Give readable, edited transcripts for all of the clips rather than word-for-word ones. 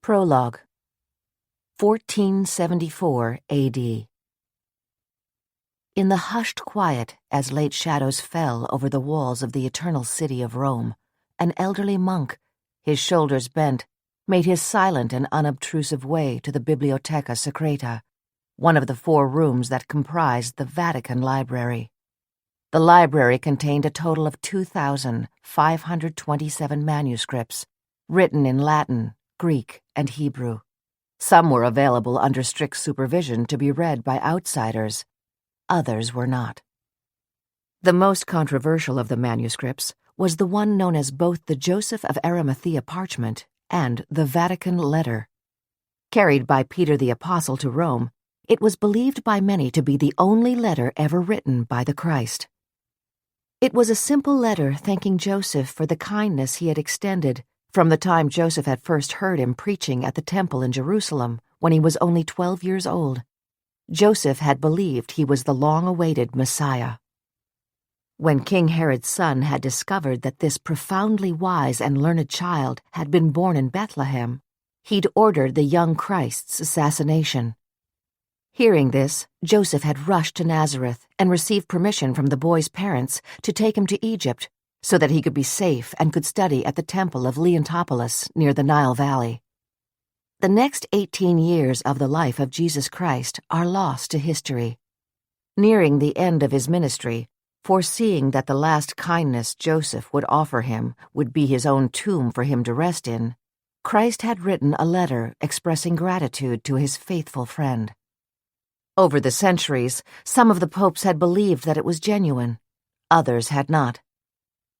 Prologue 1474 A.D. In the hushed quiet as late shadows fell over the walls of the eternal city of Rome, an elderly monk, his shoulders bent, made his silent and unobtrusive way to the Bibliotheca Secreta, one of the 4 rooms that comprised the Vatican Library. The library contained a total of 2,527 manuscripts, written in Latin, Greek, and Hebrew. Some were available under strict supervision to be read by outsiders. Others were not. The most controversial of the manuscripts was the one known as both the Joseph of Arimathea parchment and the Vatican letter. Carried by Peter the Apostle to Rome, it was believed by many to be the only letter ever written by the Christ. It was a simple letter thanking Joseph for the kindness he had extended from the time Joseph had first heard him preaching at the temple in Jerusalem when he was only 12 years old. Joseph had believed he was the long-awaited Messiah. When King Herod's son had discovered that this profoundly wise and learned child had been born in Bethlehem, he'd ordered the young Christ's assassination. Hearing this, Joseph had rushed to Nazareth and received permission from the boy's parents to take him to Egypt so that he could be safe and could study at the temple of Leontopolis near the Nile Valley. The next 18 years of the life of Jesus Christ are lost to history. Nearing the end of his ministry, foreseeing that the last kindness Joseph would offer him would be his own tomb for him to rest in, Christ had written a letter expressing gratitude to his faithful friend. Over the centuries, some of the popes had believed that it was genuine. Others had not.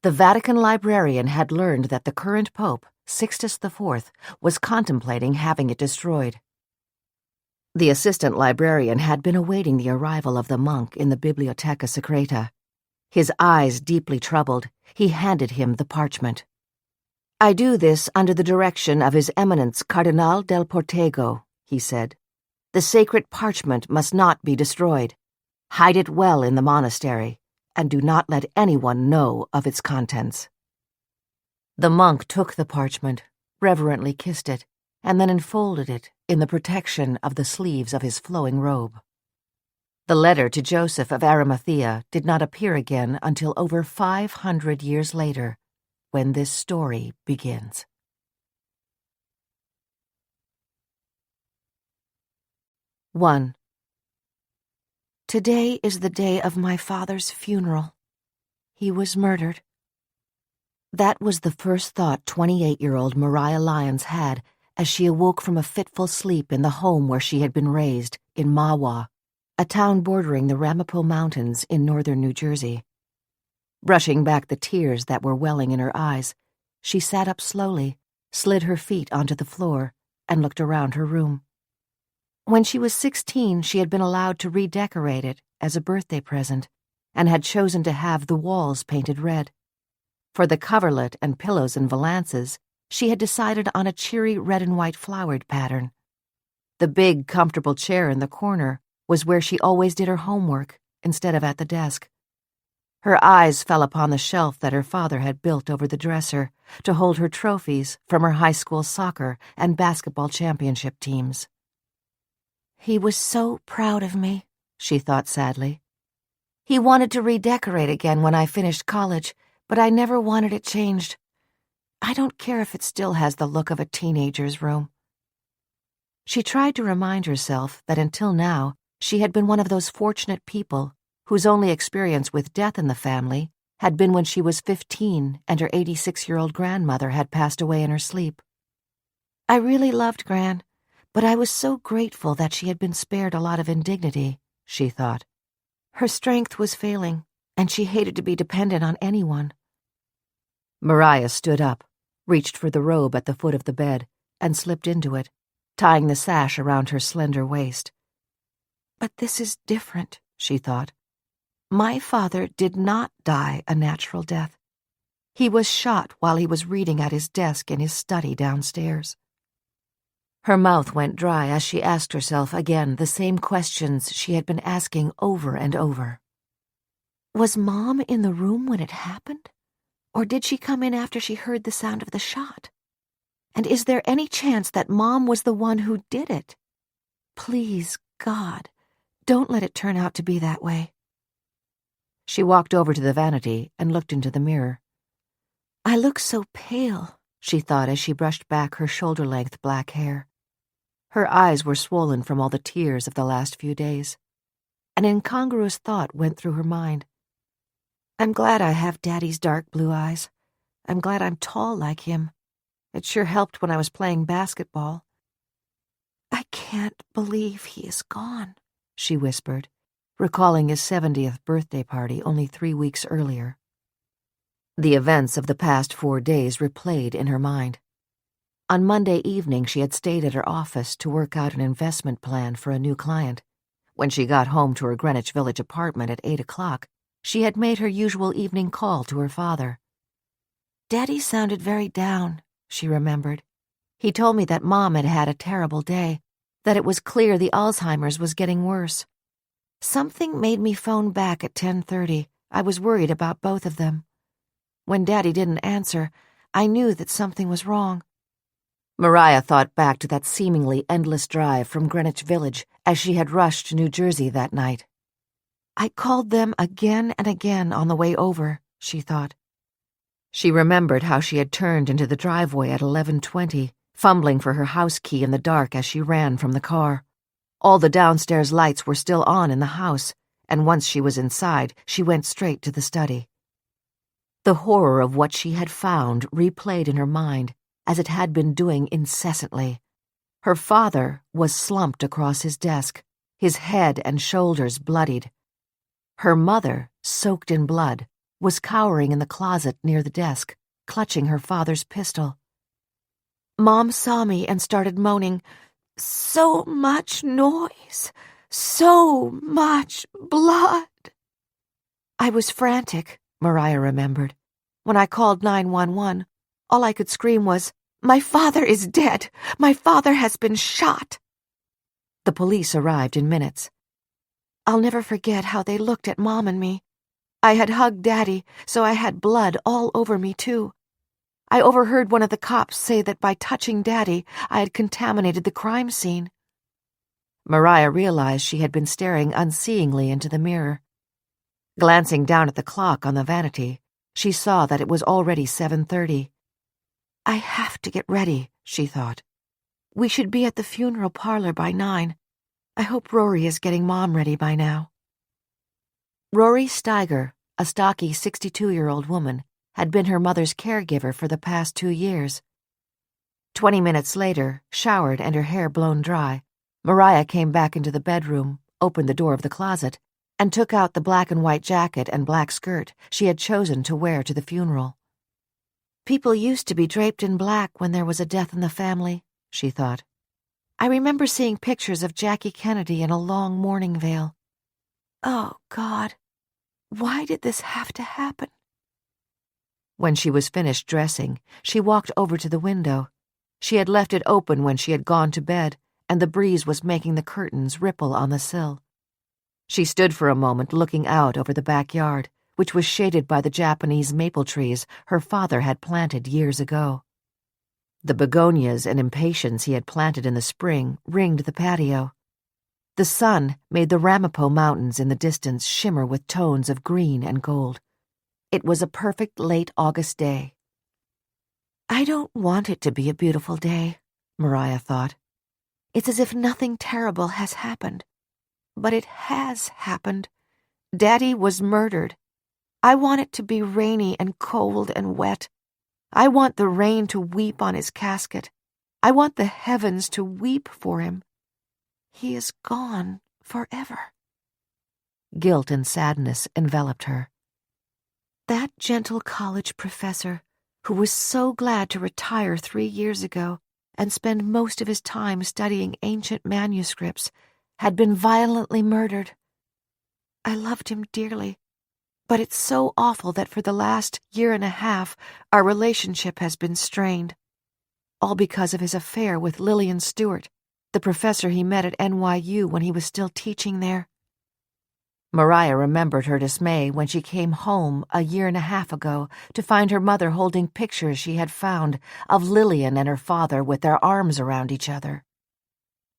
The Vatican librarian had learned that the current pope, Sixtus IV, was contemplating having it destroyed. The assistant librarian had been awaiting the arrival of the monk in the Bibliotheca Secreta. His eyes deeply troubled, he handed him the parchment. "I do this under the direction of His Eminence Cardinal del Portego," he said. "The sacred parchment must not be destroyed. Hide it well in the monastery, and do not let anyone know of its contents." The monk took the parchment, reverently kissed it, and then enfolded it in the protection of the sleeves of his flowing robe. The letter to Joseph of Arimathea did not appear again until over 500 years later, when this story begins. 1. Today is the day of my father's funeral. He was murdered. That was the first thought 28-year-old Mariah Lyons had as she awoke from a fitful sleep in the home where she had been raised, in Mahwah, a town bordering the Ramapo Mountains in northern New Jersey. Brushing back the tears that were welling in her eyes, she sat up slowly, slid her feet onto the floor, and looked around her room. When she was 16, she had been allowed to redecorate it as a birthday present and had chosen to have the walls painted red. For the coverlet and pillows and valances, she had decided on a cheery red and white flowered pattern. The big, comfortable chair in the corner was where she always did her homework instead of at the desk. Her eyes fell upon the shelf that her father had built over the dresser to hold her trophies from her high school soccer and basketball championship teams. "He was so proud of me," she thought sadly. "He wanted to redecorate again when I finished college, but I never wanted it changed. I don't care if it still has the look of a teenager's room." She tried to remind herself that until now she had been one of those fortunate people whose only experience with death in the family had been when she was 15 and her 86-year-old grandmother had passed away in her sleep. "I really loved Gran, but I was so grateful that she had been spared a lot of indignity," she thought. Her strength was failing, and she hated to be dependent on anyone. Mariah stood up, reached for the robe at the foot of the bed, and slipped into it, tying the sash around her slender waist. "But this is different," she thought. "My father did not die a natural death. He was shot while he was reading at his desk in his study downstairs." Her mouth went dry as she asked herself again the same questions she had been asking over and over. Was Mom in the room when it happened? Or did she come in after she heard the sound of the shot? And is there any chance that Mom was the one who did it? Please, God, don't let it turn out to be that way. She walked over to the vanity and looked into the mirror. I look so pale, she thought as she brushed back her shoulder-length black hair. Her eyes were swollen from all the tears of the last few days. An incongruous thought went through her mind. I'm glad I have Daddy's dark blue eyes. I'm glad I'm tall like him. It sure helped when I was playing basketball. I can't believe he is gone, she whispered, recalling his 70th birthday party only 3 weeks earlier. The events of the past 4 days replayed in her mind. On Monday evening, she had stayed at her office to work out an investment plan for a new client. When she got home to her Greenwich Village apartment at 8 o'clock, she had made her usual evening call to her father. Daddy sounded very down, she remembered. He told me that Mom had had a terrible day, that it was clear the Alzheimer's was getting worse. Something made me phone back at 10:30. I was worried about both of them. When Daddy didn't answer, I knew that something was wrong. Mariah thought back to that seemingly endless drive from Greenwich Village as she had rushed to New Jersey that night. I called them again and again on the way over, she thought. She remembered how she had turned into the driveway at 11:20, fumbling for her house key in the dark as she ran from the car. All the downstairs lights were still on in the house, and once she was inside, she went straight to the study. The horror of what she had found replayed in her mind, as it had been doing incessantly. Her father was slumped across his desk, his head and shoulders bloodied. Her mother, soaked in blood, was cowering in the closet near the desk, clutching her father's pistol. Mom saw me and started moaning, "So much noise, so much blood." I was frantic, Mariah remembered. When I called 911, all I could scream was, "My father is dead! My father has been shot!" The police arrived in minutes. I'll never forget how they looked at Mom and me. I had hugged Daddy, so I had blood all over me, too. I overheard one of the cops say that by touching Daddy, I had contaminated the crime scene. Mariah realized she had been staring unseeingly into the mirror. Glancing down at the clock on the vanity, she saw that it was already 7:30. I have to get ready, she thought. We should be at the funeral parlor by 9. I hope Rory is getting Mom ready by now. Rory Steiger, a stocky 62-year-old woman, had been her mother's caregiver for the past 2 years. 20 minutes later, showered and her hair blown dry, Mariah came back into the bedroom, opened the door of the closet, and took out the black and white jacket and black skirt she had chosen to wear to the funeral. People used to be draped in black when there was a death in the family, she thought. I remember seeing pictures of Jackie Kennedy in a long mourning veil. Oh, God, why did this have to happen? When she was finished dressing, she walked over to the window. She had left it open when she had gone to bed, and the breeze was making the curtains ripple on the sill. She stood for a moment looking out over the backyard, which was shaded by the Japanese maple trees her father had planted years ago. The begonias and impatiens he had planted in the spring ringed the patio. The sun made the Ramapo Mountains in the distance shimmer with tones of green and gold. It was a perfect late August day. I don't want it to be a beautiful day, Mariah thought. It's as if nothing terrible has happened. But it has happened. Daddy was murdered. I want it to be rainy and cold and wet. I want the rain to weep on his casket. I want the heavens to weep for him. He is gone forever. Guilt and sadness enveloped her. That gentle college professor, who was so glad to retire 3 years ago and spend most of his time studying ancient manuscripts, had been violently murdered. I loved him dearly, but it's so awful that for the last 1.5 years our relationship has been strained. All because of his affair with Lillian Stewart, the professor he met at NYU when he was still teaching there. Mariah remembered her dismay when she came home a year and a half ago to find her mother holding pictures she had found of Lillian and her father with their arms around each other.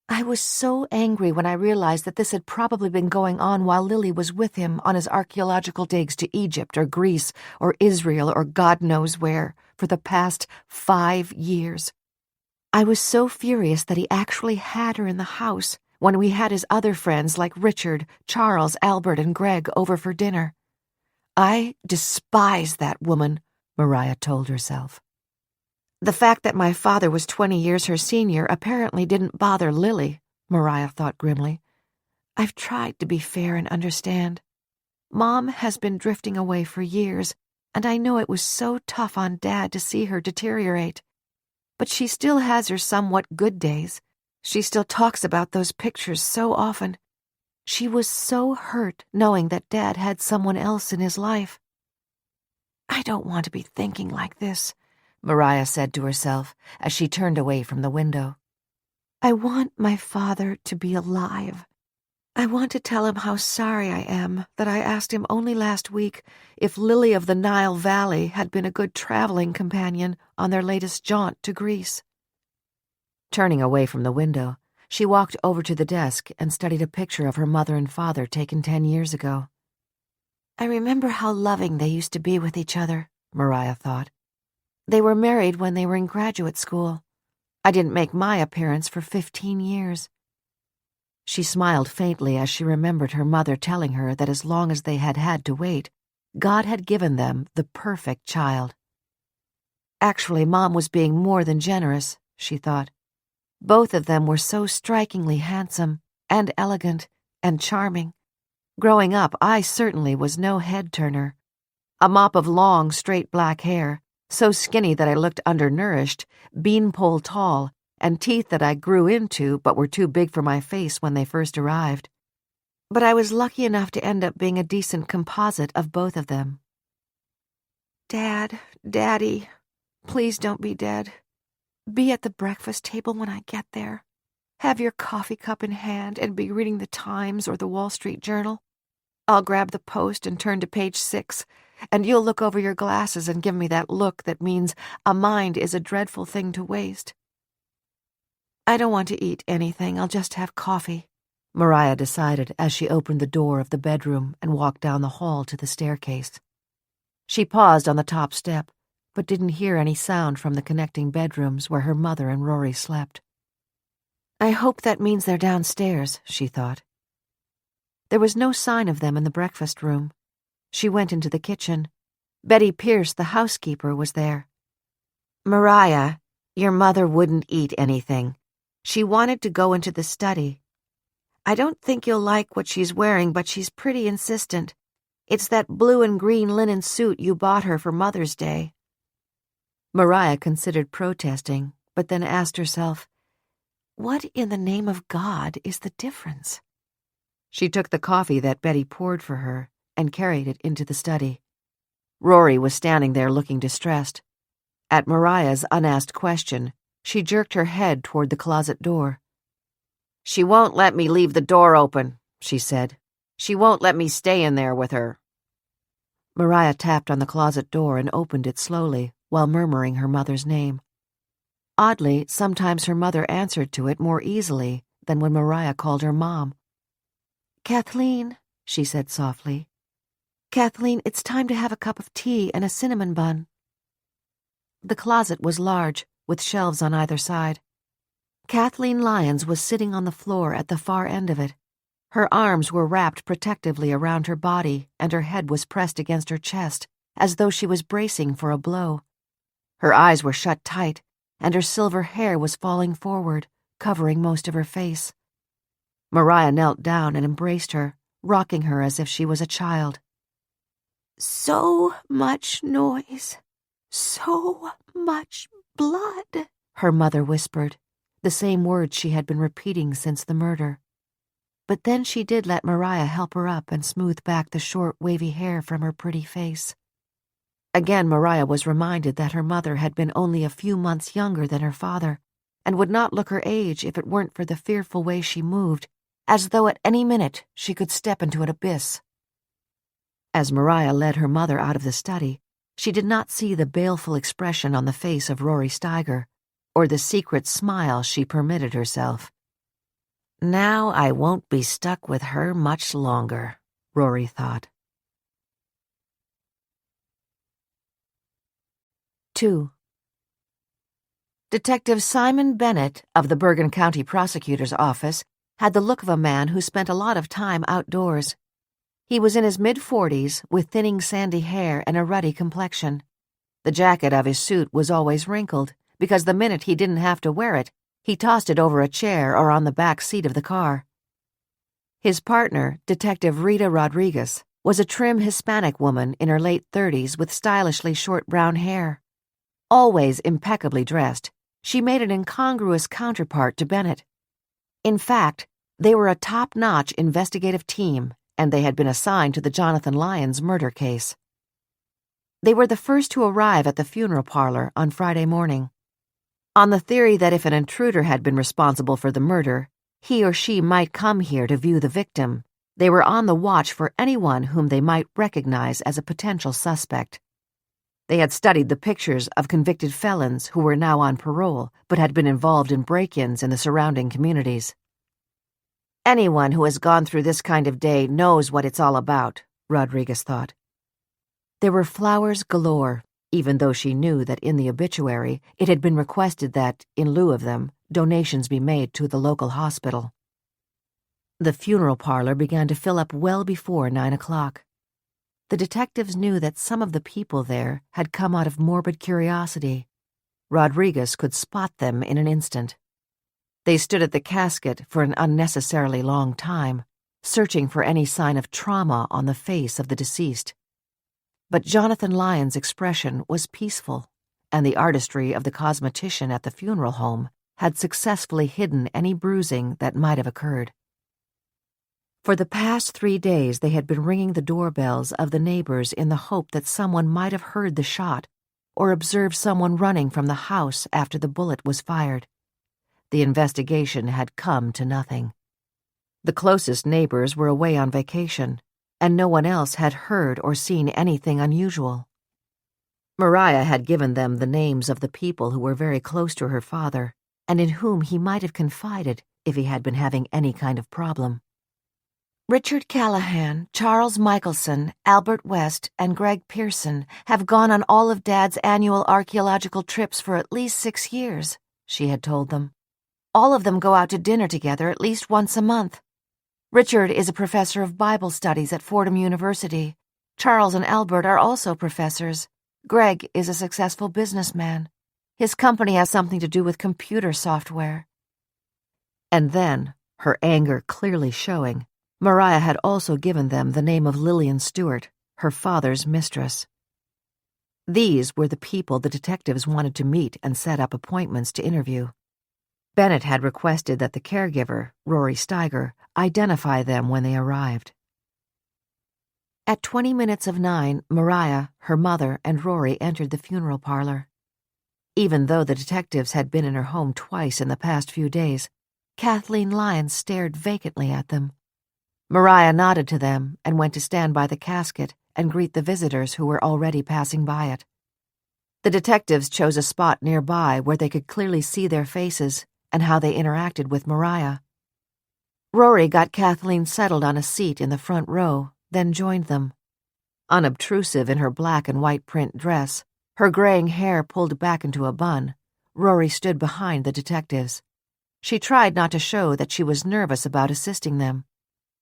I was so angry when I realized that this had probably been going on while Lily was with him on his archaeological digs to Egypt or Greece or Israel or God knows where for the past 5 years. I was so furious that he actually had her in the house when we had his other friends like Richard, Charles, Albert, and Greg over for dinner. I despise that woman, Mariah told herself. The fact that my father was 20 years her senior apparently didn't bother Lily, Mariah thought grimly. I've tried to be fair and understand. Mom has been drifting away for years, and I know it was so tough on Dad to see her deteriorate. But she still has her somewhat good days. She still talks about those pictures so often. She was so hurt knowing that Dad had someone else in his life. I don't want to be thinking like this, Mariah said to herself as she turned away from the window. I want my father to be alive. I want to tell him how sorry I am that I asked him only last week if Lily of the Nile Valley had been a good traveling companion on their latest jaunt to Greece. Turning away from the window, she walked over to the desk and studied a picture of her mother and father taken 10 years ago. I remember how loving they used to be with each other, Mariah thought. They were married when they were in graduate school. I didn't make my appearance for 15 years. She smiled faintly as she remembered her mother telling her that as long as they had had to wait, God had given them the perfect child. Actually, Mom was being more than generous, she thought. Both of them were so strikingly handsome and elegant and charming. Growing up, I certainly was no head-turner. A mop of long, straight black hair, so skinny that I looked undernourished, beanpole tall, and teeth that I grew into but were too big for my face when they first arrived. But I was lucky enough to end up being a decent composite of both of them. Dad, Daddy, please don't be dead. Be at the breakfast table when I get there. Have your coffee cup in hand and be reading the Times or the Wall Street Journal. I'll grab the Post and turn to page 6, and you'll look over your glasses and give me that look that means a mind is a dreadful thing to waste. I don't want to eat anything, I'll just have coffee, Mariah decided as she opened the door of the bedroom and walked down the hall to the staircase. She paused on the top step, but didn't hear any sound from the connecting bedrooms where her mother and Rory slept. I hope that means they're downstairs, she thought. There was no sign of them in the breakfast room. She went into the kitchen. Betty Pierce, the housekeeper, was there. Mariah, your mother wouldn't eat anything. She wanted to go into the study. I don't think you'll like what she's wearing, but she's pretty insistent. It's that blue and green linen suit you bought her for Mother's Day. Mariah considered protesting, but then asked herself, what in the name of God is the difference? She took the coffee that Betty poured for her and carried it into the study. Rory was standing there looking distressed. At Mariah's unasked question, she jerked her head toward the closet door. She won't let me leave the door open, she said. She won't let me stay in there with her. Mariah tapped on the closet door and opened it slowly while murmuring her mother's name. Oddly, sometimes her mother answered to it more easily than when Mariah called her Mom. Kathleen, she said softly. Kathleen, it's time to have a cup of tea and a cinnamon bun. The closet was large, with shelves on either side. Kathleen Lyons was sitting on the floor at the far end of it. Her arms were wrapped protectively around her body, and her head was pressed against her chest, as though she was bracing for a blow. Her eyes were shut tight, and her silver hair was falling forward, covering most of her face. Mariah knelt down and embraced her, rocking her as if she was a child. So much noise, so much blood, her mother whispered, the same words she had been repeating since the murder. But then she did let Mariah help her up and smooth back the short, wavy hair from her pretty face. Again, Mariah was reminded that her mother had been only a few months younger than her father, and would not look her age if it weren't for the fearful way she moved, as though at any minute she could step into an abyss As Mariah led her mother out of the study, she did not see the baleful expression on the face of Rory Steiger, or the secret smile she permitted herself. "Now I won't be stuck with her much longer," Rory thought. 2. Detective Simon Bennett of the Bergen County Prosecutor's Office had the look of a man who spent a lot of time outdoors. He was in his mid-40s with thinning sandy hair and a ruddy complexion. The jacket of his suit was always wrinkled, because the minute he didn't have to wear it, he tossed it over a chair or on the back seat of the car. His partner, Detective Rita Rodriguez, was a trim Hispanic woman in her late 30s with stylishly short brown hair. Always impeccably dressed, she made an incongruous counterpart to Bennett. In fact, they were a top-notch investigative team, and they had been assigned to the Jonathan Lyons murder case. They were the first to arrive at the funeral parlor on Friday morning. On the theory that if an intruder had been responsible for the murder, he or she might come here to view the victim, they were on the watch for anyone whom they might recognize as a potential suspect. They had studied the pictures of convicted felons who were now on parole but had been involved in break-ins in the surrounding communities. "Anyone who has gone through this kind of day knows what it's all about," Rodriguez thought. There were flowers galore, even though she knew that in the obituary it had been requested that, in lieu of them, donations be made to the local hospital. The funeral parlor began to fill up well before 9 o'clock. The detectives knew that some of the people there had come out of morbid curiosity. Rodriguez could spot them in an instant. They stood at the casket for an unnecessarily long time, searching for any sign of trauma on the face of the deceased. But Jonathan Lyons' expression was peaceful, and the artistry of the cosmetician at the funeral home had successfully hidden any bruising that might have occurred. For the past 3 days they had been ringing the doorbells of the neighbors in the hope that someone might have heard the shot or observed someone running from the house after the bullet was fired. The investigation had come to nothing. The closest neighbors were away on vacation, and no one else had heard or seen anything unusual. Mariah had given them the names of the people who were very close to her father, and in whom he might have confided if he had been having any kind of problem. Richard Callahan, Charles Michelson, Albert West, and Greg Pearson have gone on all of Dad's annual archaeological trips for at least 6 years, she had told them. All of them go out to dinner together at least once a month. Richard is a professor of Bible studies at Fordham University. Charles and Albert are also professors. Greg is a successful businessman. His company has something to do with computer software. And then, her anger clearly showing, Mariah had also given them the name of Lillian Stewart, her father's mistress. These were the people the detectives wanted to meet and set up appointments to interview. Bennett had requested that the caregiver, Rory Steiger, identify them when they arrived. At 20 minutes of 9, Mariah, her mother, and Rory entered the funeral parlor. Even though the detectives had been in her home twice in the past few days, Kathleen Lyons stared vacantly at them. Mariah nodded to them and went to stand by the casket and greet the visitors who were already passing by it. The detectives chose a spot nearby where they could clearly see their faces and how they interacted with Mariah. Rory got Kathleen settled on a seat in the front row, then joined them. Unobtrusive in her black and white print dress, her graying hair pulled back into a bun, Rory stood behind the detectives. She tried not to show that she was nervous about assisting them.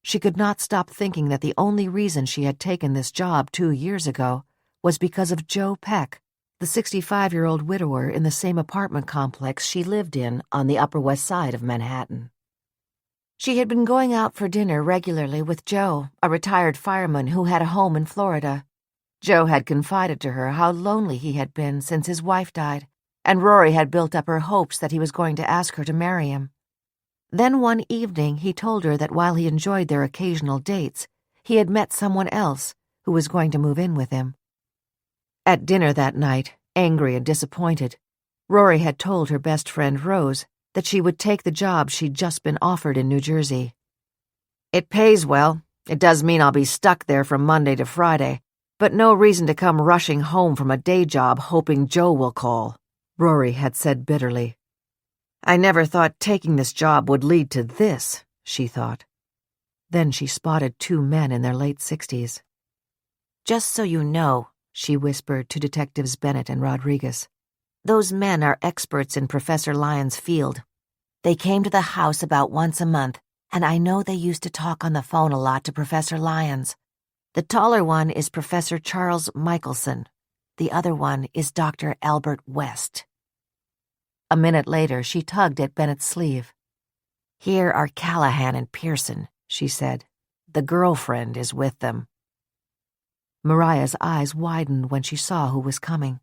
She could not stop thinking that the only reason she had taken this job 2 years ago was because of Joe Peck, the 65-year-old widower in the same apartment complex she lived in on the Upper West Side of Manhattan. She had been going out for dinner regularly with Joe, a retired fireman who had a home in Florida. Joe had confided to her how lonely he had been since his wife died, and Rory had built up her hopes that he was going to ask her to marry him. Then one evening he told her that while he enjoyed their occasional dates, he had met someone else who was going to move in with him. At dinner that night, angry and disappointed, Rory had told her best friend Rose that she would take the job she'd just been offered in New Jersey. "It pays well," It does mean I'll be stuck there from Monday to Friday, but no reason to come rushing home from a day job hoping Joe will call," Rory had said bitterly. "I never thought taking this job would lead to this," she thought. Then she spotted 2 men in their late 60s. "Just so you know," she whispered to Detectives Bennett and Rodriguez, "those men are experts in Professor Lyon's field. They came to the house about once a month, and I know they used to talk on the phone a lot to Professor Lyons. The taller one is Professor Charles Michelson. The other one is Dr. Albert West." A minute later, she tugged at Bennett's sleeve. "Here are Callahan and Pearson," she said. "The girlfriend is with them." Mariah's eyes widened when she saw who was coming.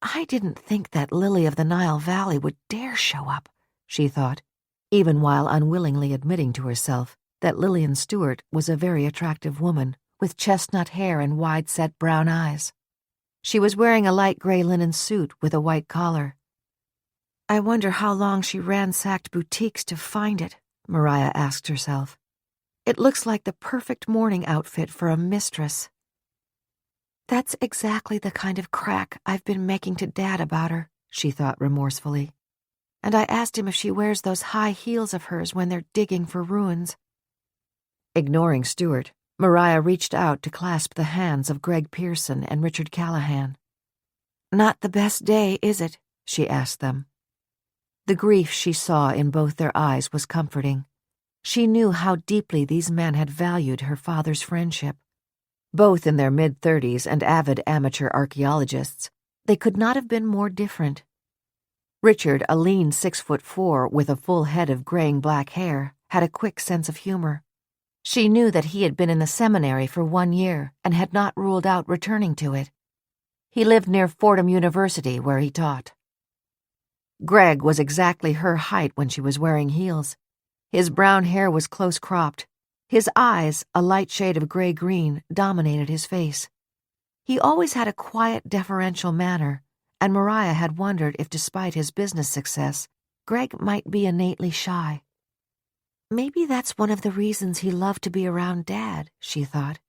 "I didn't think that Lily of the Nile Valley would dare show up," she thought, even while unwillingly admitting to herself that Lillian Stewart was a very attractive woman with chestnut hair and wide-set brown eyes. She was wearing a light gray linen suit with a white collar. "I wonder how long she ransacked boutiques to find it," Mariah asked herself. "It looks like the perfect morning outfit for a mistress." "That's exactly the kind of crack I've been making to Dad about her," she thought remorsefully. "And I asked him if she wears those high heels of hers when they're digging for ruins." Ignoring Stewart, Mariah reached out to clasp the hands of Greg Pearson and Richard Callahan. "Not the best day, is it?" she asked them. The grief she saw in both their eyes was comforting. She knew how deeply these men had valued her father's friendship. Both in their mid-30s and avid amateur archaeologists, they could not have been more different. Richard, a lean 6'4" with a full head of graying black hair, had a quick sense of humor. She knew that he had been in the seminary for 1 year and had not ruled out returning to it. He lived near Fordham University, where he taught. Greg was exactly her height when she was wearing heels. His brown hair was close-cropped. His eyes, a light shade of gray-green, dominated his face. He always had a quiet, deferential manner, and Mariah had wondered if, despite his business success, Greg might be innately shy. Maybe that's one of the reasons he loved to be around Dad, she thought.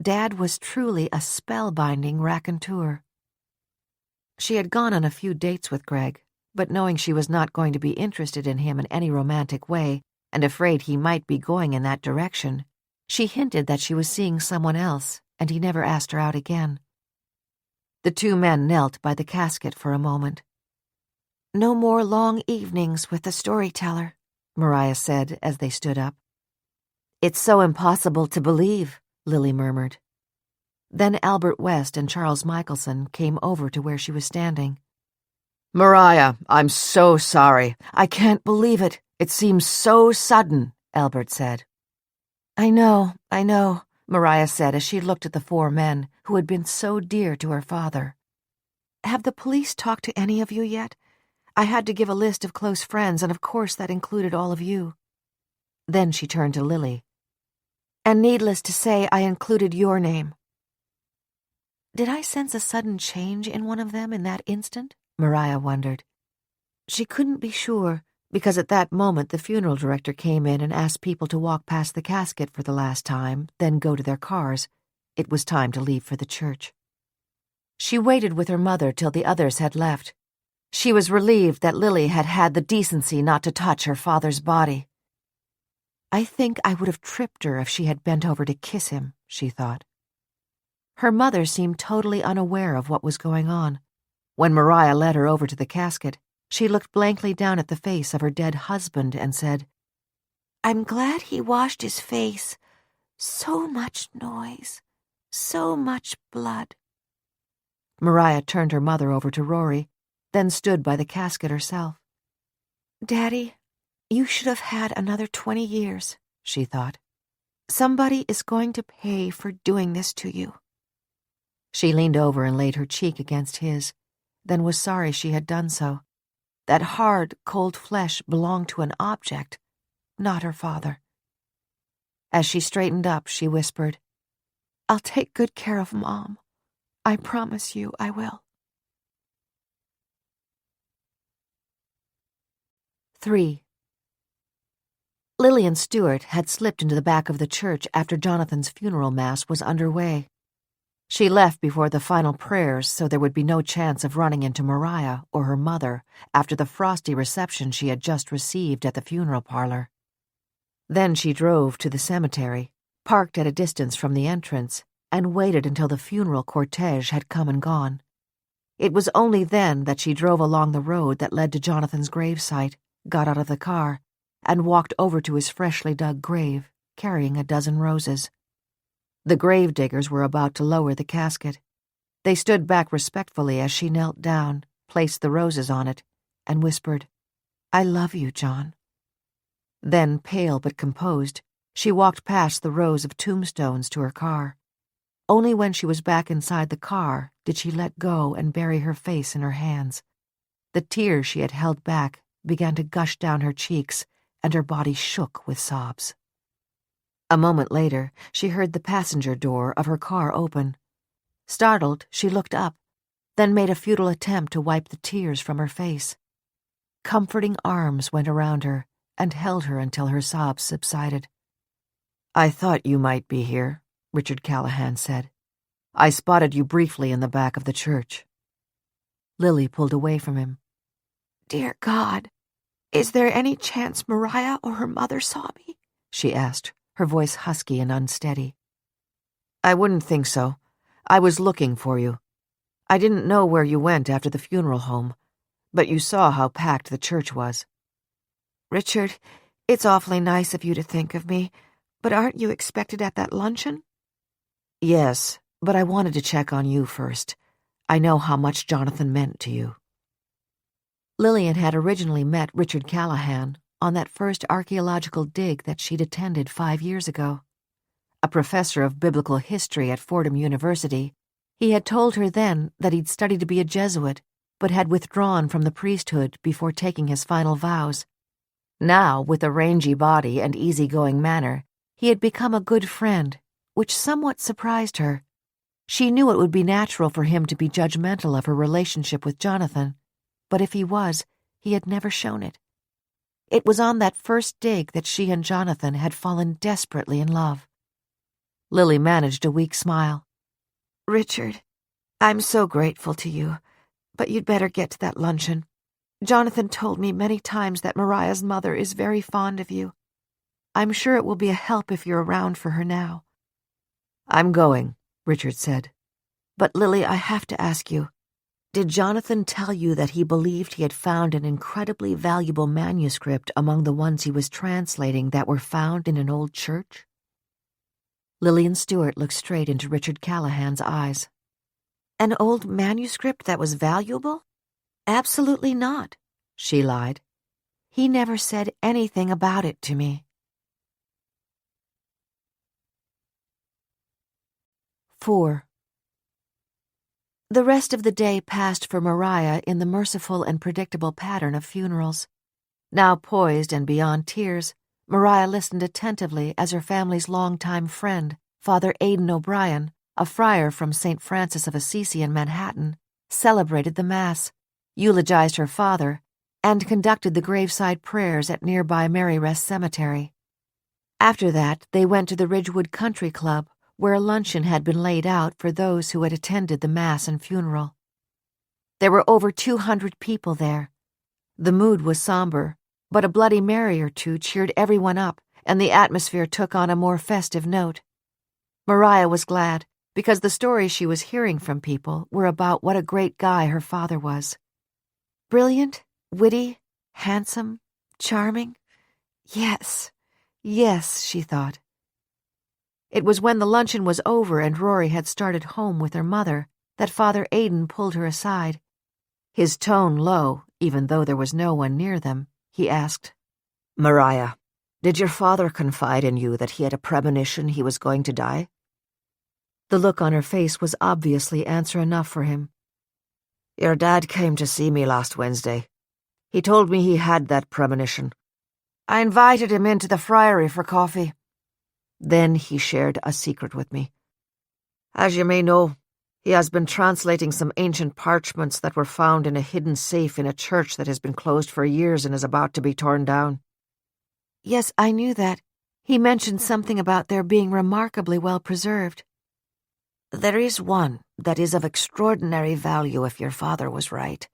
Dad was truly a spellbinding raconteur. She had gone on a few dates with Greg, but knowing she was not going to be interested in him in any romantic way, and afraid he might be going in that direction, she hinted that she was seeing someone else, and he never asked her out again. The 2 men knelt by the casket for a moment. "No more long evenings with the storyteller," Mariah said as they stood up. "It's so impossible to believe," Lily murmured. Then Albert West and Charles Michelson came over to where she was standing. "Mariah, I'm so sorry. I can't believe it. It seems so sudden," Albert said. I know, Mariah said as she looked at the 4 men who had been so dear to her father. "Have the police talked to any of you yet? I had to give a list of close friends, and of course that included all of you." Then she turned to Lily. "And needless to say, I included your name." Did I sense a sudden change in one of them in that instant? Mariah wondered. She couldn't be sure, because at that moment the funeral director came in and asked people to walk past the casket for the last time, then go to their cars. It was time to leave for the church. She waited with her mother till the others had left. She was relieved that Lily had had the decency not to touch her father's body. I think I would have tripped her if she had bent over to kiss him, she thought. Her mother seemed totally unaware of what was going on. When Mariah led her over to the casket, she looked blankly down at the face of her dead husband and said, "I'm glad he washed his face. So much noise, so much blood." Mariah turned her mother over to Rory, then stood by the casket herself. "Daddy, you should have had another 20 years, she thought. Somebody is going to pay for doing this to you. She leaned over and laid her cheek against his, then was sorry she had done so. That hard, cold flesh belonged to an object, not her father. As she straightened up, she whispered, "I'll take good care of Mom. I promise you I will." 3. Lillian Stewart had slipped into the back of the church after Jonathan's funeral mass was underway. She left before the final prayers so there would be no chance of running into Mariah or her mother after the frosty reception she had just received at the funeral parlor. Then she drove to the cemetery, parked at a distance from the entrance, and waited until the funeral cortege had come and gone. It was only then that she drove along the road that led to Jonathan's gravesite, got out of the car, and walked over to his freshly dug grave, carrying a dozen roses. The gravediggers were about to lower the casket. They stood back respectfully as she knelt down, placed the roses on it, and whispered, "I love you, John." Then, pale but composed, she walked past the rows of tombstones to her car. Only when she was back inside the car did she let go and bury her face in her hands. The tears she had held back began to gush down her cheeks, and her body shook with sobs. A moment later, she heard the passenger door of her car open. Startled, she looked up, then made a futile attempt to wipe the tears from her face. Comforting arms went around her and held her until her sobs subsided. "I thought you might be here," Richard Callahan said. "I spotted you briefly in the back of the church." Lily pulled away from him. "Dear God, is there any chance Mariah or her mother saw me?" she asked, her voice husky and unsteady. "I wouldn't think so. I was looking for you. I didn't know where you went after the funeral home, but you saw how packed the church was." "Richard, it's awfully nice of you to think of me, but aren't you expected at that luncheon?" "Yes, but I wanted to check on you first. I know how much Jonathan meant to you." Lillian had originally met Richard Callahan on that first archaeological dig that she'd attended 5 years ago. A professor of biblical history at Fordham University, he had told her then that he'd studied to be a Jesuit, but had withdrawn from the priesthood before taking his final vows. Now, with a rangy body and easygoing manner, he had become a good friend, which somewhat surprised her. She knew it would be natural for him to be judgmental of her relationship with Jonathan, but if he was, he had never shown it. It was on that first dig that she and Jonathan had fallen desperately in love. Lily managed a weak smile. "Richard, I'm so grateful to you, but you'd better get to that luncheon. Jonathan told me many times that Mariah's mother is very fond of you. I'm sure it will be a help if you're around for her now." "I'm going," Richard said. "But Lily, I have to ask you, did Jonathan tell you that he believed he had found an incredibly valuable manuscript among the ones he was translating that were found in an old church?" Lillian Stewart looked straight into Richard Callahan's eyes. "An old manuscript that was valuable? Absolutely not," she lied. "He never said anything about it to me." 4. The rest of the day passed for Mariah in the merciful and predictable pattern of funerals. Now poised and beyond tears, Mariah listened attentively as her family's longtime friend, Father Aidan O'Brien, a friar from St. Francis of Assisi in Manhattan, celebrated the Mass, eulogized her father, and conducted the graveside prayers at nearby Mary Rest Cemetery. After that, they went to the Ridgewood Country Club, where a luncheon had been laid out for those who had attended the Mass and funeral. There were over 200 people there. The mood was somber, but a Bloody Mary or two cheered everyone up, and the atmosphere took on a more festive note. Mariah was glad, because the stories she was hearing from people were about what a great guy her father was. Brilliant, witty, handsome, charming. Yes, she thought. It was when the luncheon was over and Rory had started home with her mother that Father Aidan pulled her aside. His tone low, even though there was no one near them, he asked, "Mariah, did your father confide in you that he had a premonition he was going to die?" The look on her face was obviously answer enough for him. "Your dad came to see me last Wednesday. He told me he had that premonition. I invited him into the friary for coffee. Then he shared a secret with me. As you may know, he has been translating some ancient parchments that were found in a hidden safe in a church that has been closed for years and is about to be torn down." Yes, I knew that. He mentioned something about their being remarkably well preserved. There is one that is of extraordinary value if your father was right.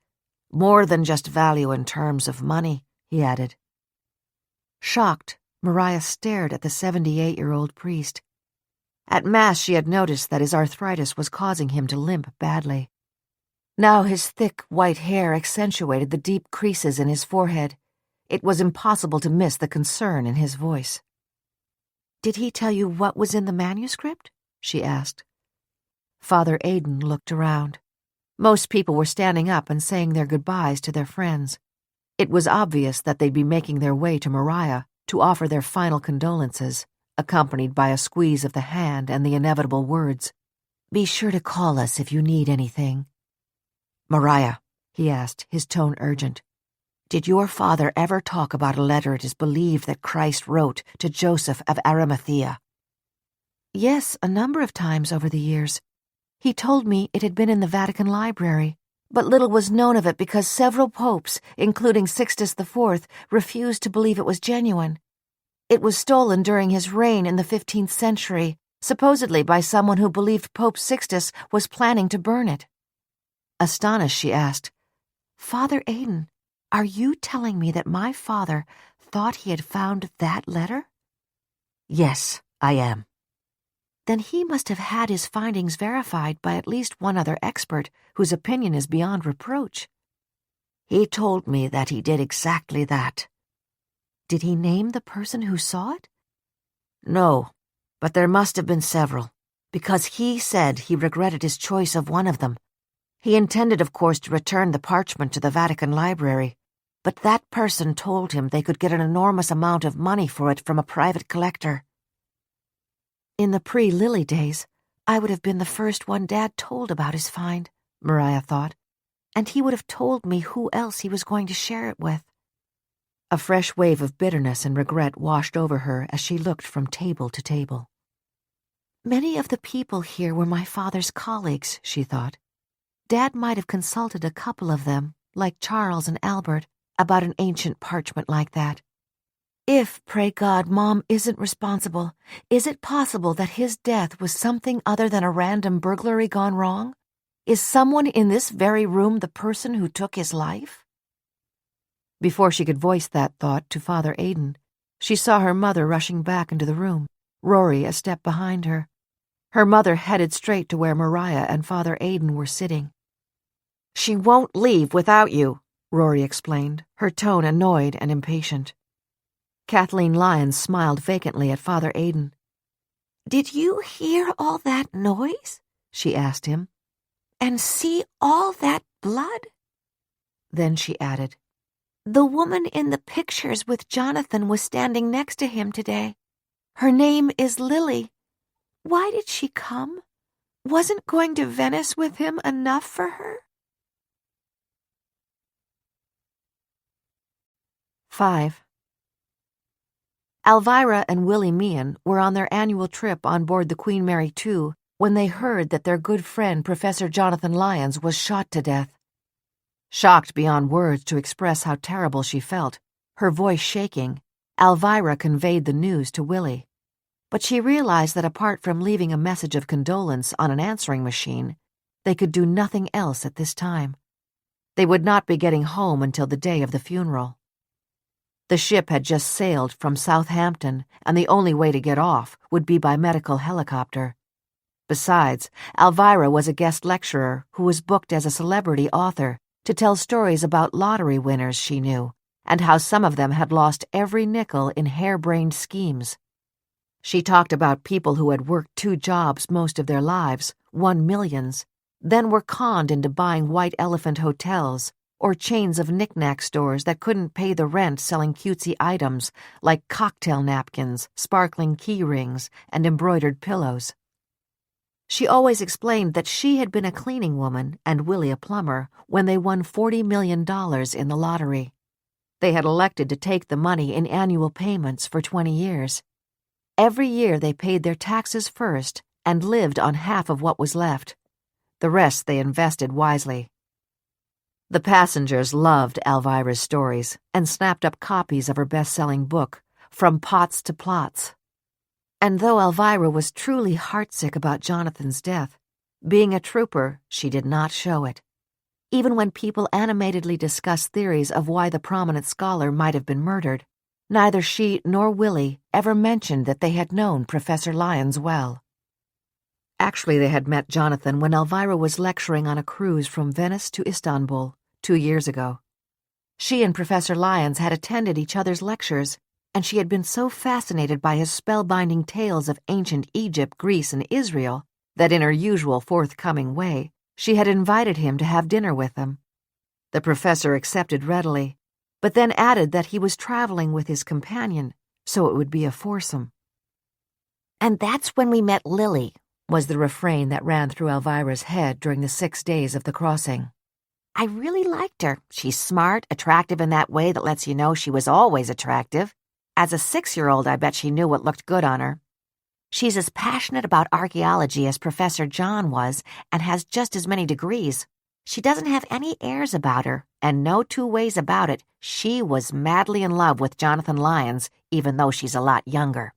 More than just value in terms of money, he added. Shocked, Mariah stared at the 78-year-old priest. At Mass, she had noticed that his arthritis was causing him to limp badly. Now his thick, white hair accentuated the deep creases in his forehead. It was impossible to miss the concern in his voice. "Did he tell you what was in the manuscript?" she asked. Father Aidan looked around. Most people were standing up and saying their goodbyes to their friends. It was obvious that they'd be making their way to Mariah to offer their final condolences, accompanied by a squeeze of the hand and the inevitable words, "Be sure to call us if you need anything." "Mariah," he asked, his tone urgent, "did your father ever talk about a letter it is believed that Christ wrote to Joseph of Arimathea?" "Yes, a number of times over the years. He told me it had been in the Vatican Library, but little was known of it because several popes, including Sixtus IV, refused to believe it was genuine. It was stolen during his reign in the 15th century, supposedly by someone who believed Pope Sixtus was planning to burn it." Astonished, she asked, "Father Aidan, are you telling me that my father thought he had found that letter?" "Yes, I am." "Then he must have had his findings verified by at least one other expert whose opinion is beyond reproach." "He told me that he did exactly that." "Did he name the person who saw it?" "No, but there must have been several, because he said he regretted his choice of one of them. He intended, of course, to return the parchment to the Vatican Library, but that person told him they could get an enormous amount of money for it from a private collector." "In the pre-Lily days, I would have been the first one Dad told about his find," Mariah thought, "and he would have told me who else he was going to share it with." A fresh wave of bitterness and regret washed over her as she looked from table to table. Many of the people here were my father's colleagues, she thought. Dad might have consulted a couple of them, like Charles and Albert, about an ancient parchment like that. If, pray God, Mom isn't responsible, is it possible that his death was something other than a random burglary gone wrong? Is someone in this very room the person who took his life? Before she could voice that thought to Father Aidan, she saw her mother rushing back into the room, Rory a step behind her. Her mother headed straight to where Mariah and Father Aidan were sitting. "She won't leave without you," Rory explained, her tone annoyed and impatient. Kathleen Lyons smiled vacantly at Father Aidan. "Did you hear all that noise?" she asked him. "And see all that blood?" Then she added, "The woman in the pictures with Jonathan was standing next to him today. Her name is Lily. Why did she come? Wasn't going to Venice with him enough for her?" 5. Alvirah and Willie Meehan were on their annual trip on board the Queen Mary II when they heard that their good friend Professor Jonathan Lyons was shot to death. Shocked beyond words to express how terrible she felt, her voice shaking, Alvirah conveyed the news to Willie. But she realized that apart from leaving a message of condolence on an answering machine, they could do nothing else at this time. They would not be getting home until the day of the funeral. The ship had just sailed from Southampton, and the only way to get off would be by medical helicopter. Besides, Alvirah was a guest lecturer who was booked as a celebrity author to tell stories about lottery winners she knew, and how some of them had lost every nickel in harebrained schemes. She talked about people who had worked 2 jobs most of their lives, won millions, then were conned into buying white elephant hotels or chains of knick-knack stores that couldn't pay the rent selling cutesy items like cocktail napkins, sparkling key rings, and embroidered pillows. She always explained that she had been a cleaning woman and Willie a plumber when they won $40 million in the lottery. They had elected to take the money in annual payments for 20 years. Every year they paid their taxes first and lived on half of what was left. The rest they invested wisely. The passengers loved Alvirah's stories and snapped up copies of her best-selling book, from pots to plots. And though Alvirah was truly heartsick about Jonathan's death, being a trooper, she did not show it. Even when people animatedly discussed theories of why the prominent scholar might have been murdered, neither she nor Willy ever mentioned that they had known Professor Lyons well. Actually, they had met Jonathan when Alvirah was lecturing on a cruise from Venice to Istanbul 2 years ago. She and Professor Lyons had attended each other's lectures, and she had been so fascinated by his spellbinding tales of ancient Egypt, Greece, and Israel that in her usual forthcoming way, she had invited him to have dinner with them. The professor accepted readily, but then added that he was traveling with his companion, so it would be a foursome. "And that's when we met Lily," was the refrain that ran through Alvirah's head during the 6 days of the crossing. "I really liked her. She's smart, attractive in that way that lets you know she was always attractive. As a 6-year-old, I bet she knew what looked good on her. She's as passionate about archaeology as Professor John was and has just as many degrees. She doesn't have any airs about her, and no two ways about it, she was madly in love with Jonathan Lyons, even though she's a lot younger."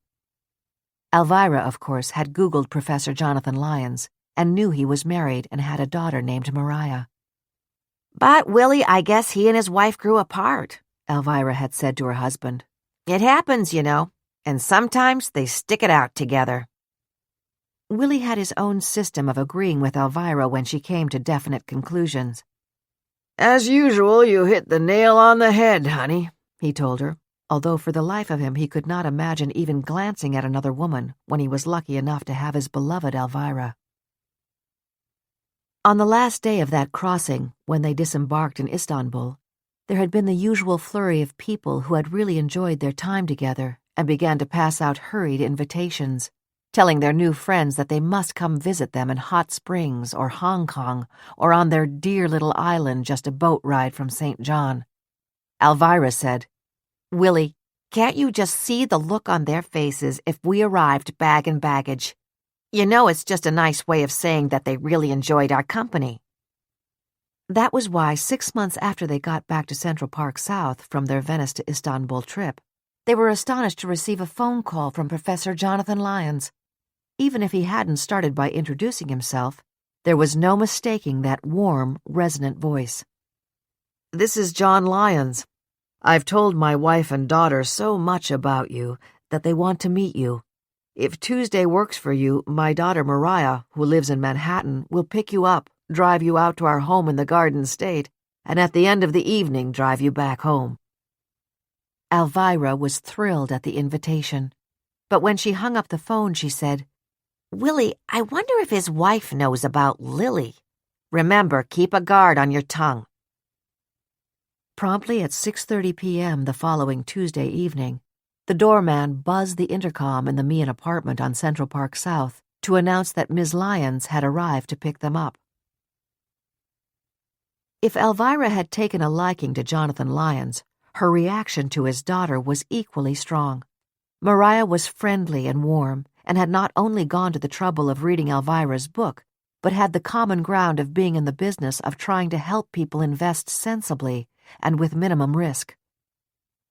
Alvirah, of course, had Googled Professor Jonathan Lyons and knew he was married and had a daughter named Mariah. "But, Willy, I guess he and his wife grew apart," Alvirah had said to her husband. "It happens, you know, and sometimes they stick it out together." Willy had his own system of agreeing with Alvirah when she came to definite conclusions. "As usual, you hit the nail on the head, honey," he told her, although for the life of him he could not imagine even glancing at another woman when he was lucky enough to have his beloved Alvirah. On the last day of that crossing, when they disembarked in Istanbul, there had been the usual flurry of people who had really enjoyed their time together and began to pass out hurried invitations, telling their new friends that they must come visit them in Hot Springs or Hong Kong or on their dear little island just a boat ride from St. John. Alvirah said, "Willy, can't you just see the look on their faces if we arrived bag and baggage? You know it's just a nice way of saying that they really enjoyed our company." That was why 6 months after they got back to Central Park South from their Venice to Istanbul trip, they were astonished to receive a phone call from Professor Jonathan Lyons. Even if he hadn't started by introducing himself, there was no mistaking that warm, resonant voice. "This is John Lyons. I've told my wife and daughter so much about you that they want to meet you. If Tuesday works for you, my daughter Mariah, who lives in Manhattan, will pick you up, drive you out to our home in the Garden State, and at the end of the evening drive you back home." Alvirah was thrilled at the invitation, but when she hung up the phone, she said, "Willy, I wonder if his wife knows about Lily. Remember, keep a guard on your tongue." Promptly at 6:30 p.m. the following Tuesday evening, the doorman buzzed the intercom in the Meehan apartment on Central Park South to announce that Ms. Lyons had arrived to pick them up. If Alvirah had taken a liking to Jonathan Lyons, her reaction to his daughter was equally strong. Mariah was friendly and warm, and had not only gone to the trouble of reading Alvirah's book, but had the common ground of being in the business of trying to help people invest sensibly and with minimum risk.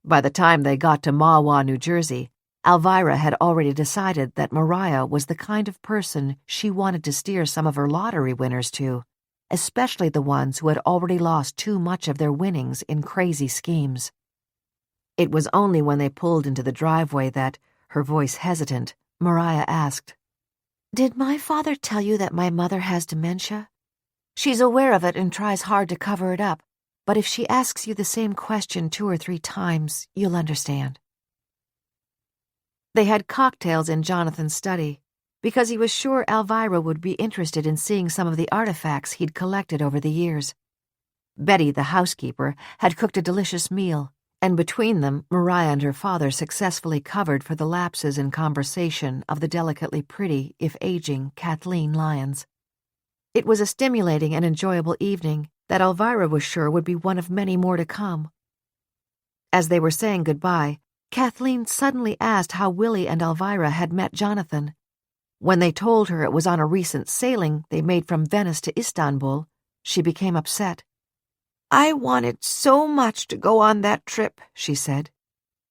By the time they got to Mahwah, New Jersey, Alvirah had already decided that Mariah was the kind of person she wanted to steer some of her lottery winners to, especially the ones who had already lost too much of their winnings in crazy schemes. It was only when they pulled into the driveway that, her voice hesitant, Mariah asked, "Did my father tell you that my mother has dementia? She's aware of it and tries hard to cover it up, but if she asks you the same question 2 or 3 times, you'll understand." They had cocktails in Jonathan's study, because he was sure Alvirah would be interested in seeing some of the artifacts he'd collected over the years. Betty, the housekeeper, had cooked a delicious meal, and between them, Mariah and her father successfully covered for the lapses in conversation of the delicately pretty, if aging, Kathleen Lyons. It was a stimulating and enjoyable evening that Alvirah was sure would be one of many more to come. As they were saying goodbye, Kathleen suddenly asked how Willy and Alvirah had met Jonathan. When they told her it was on a recent sailing they made from Venice to Istanbul, she became upset. "I wanted so much to go on that trip," she said.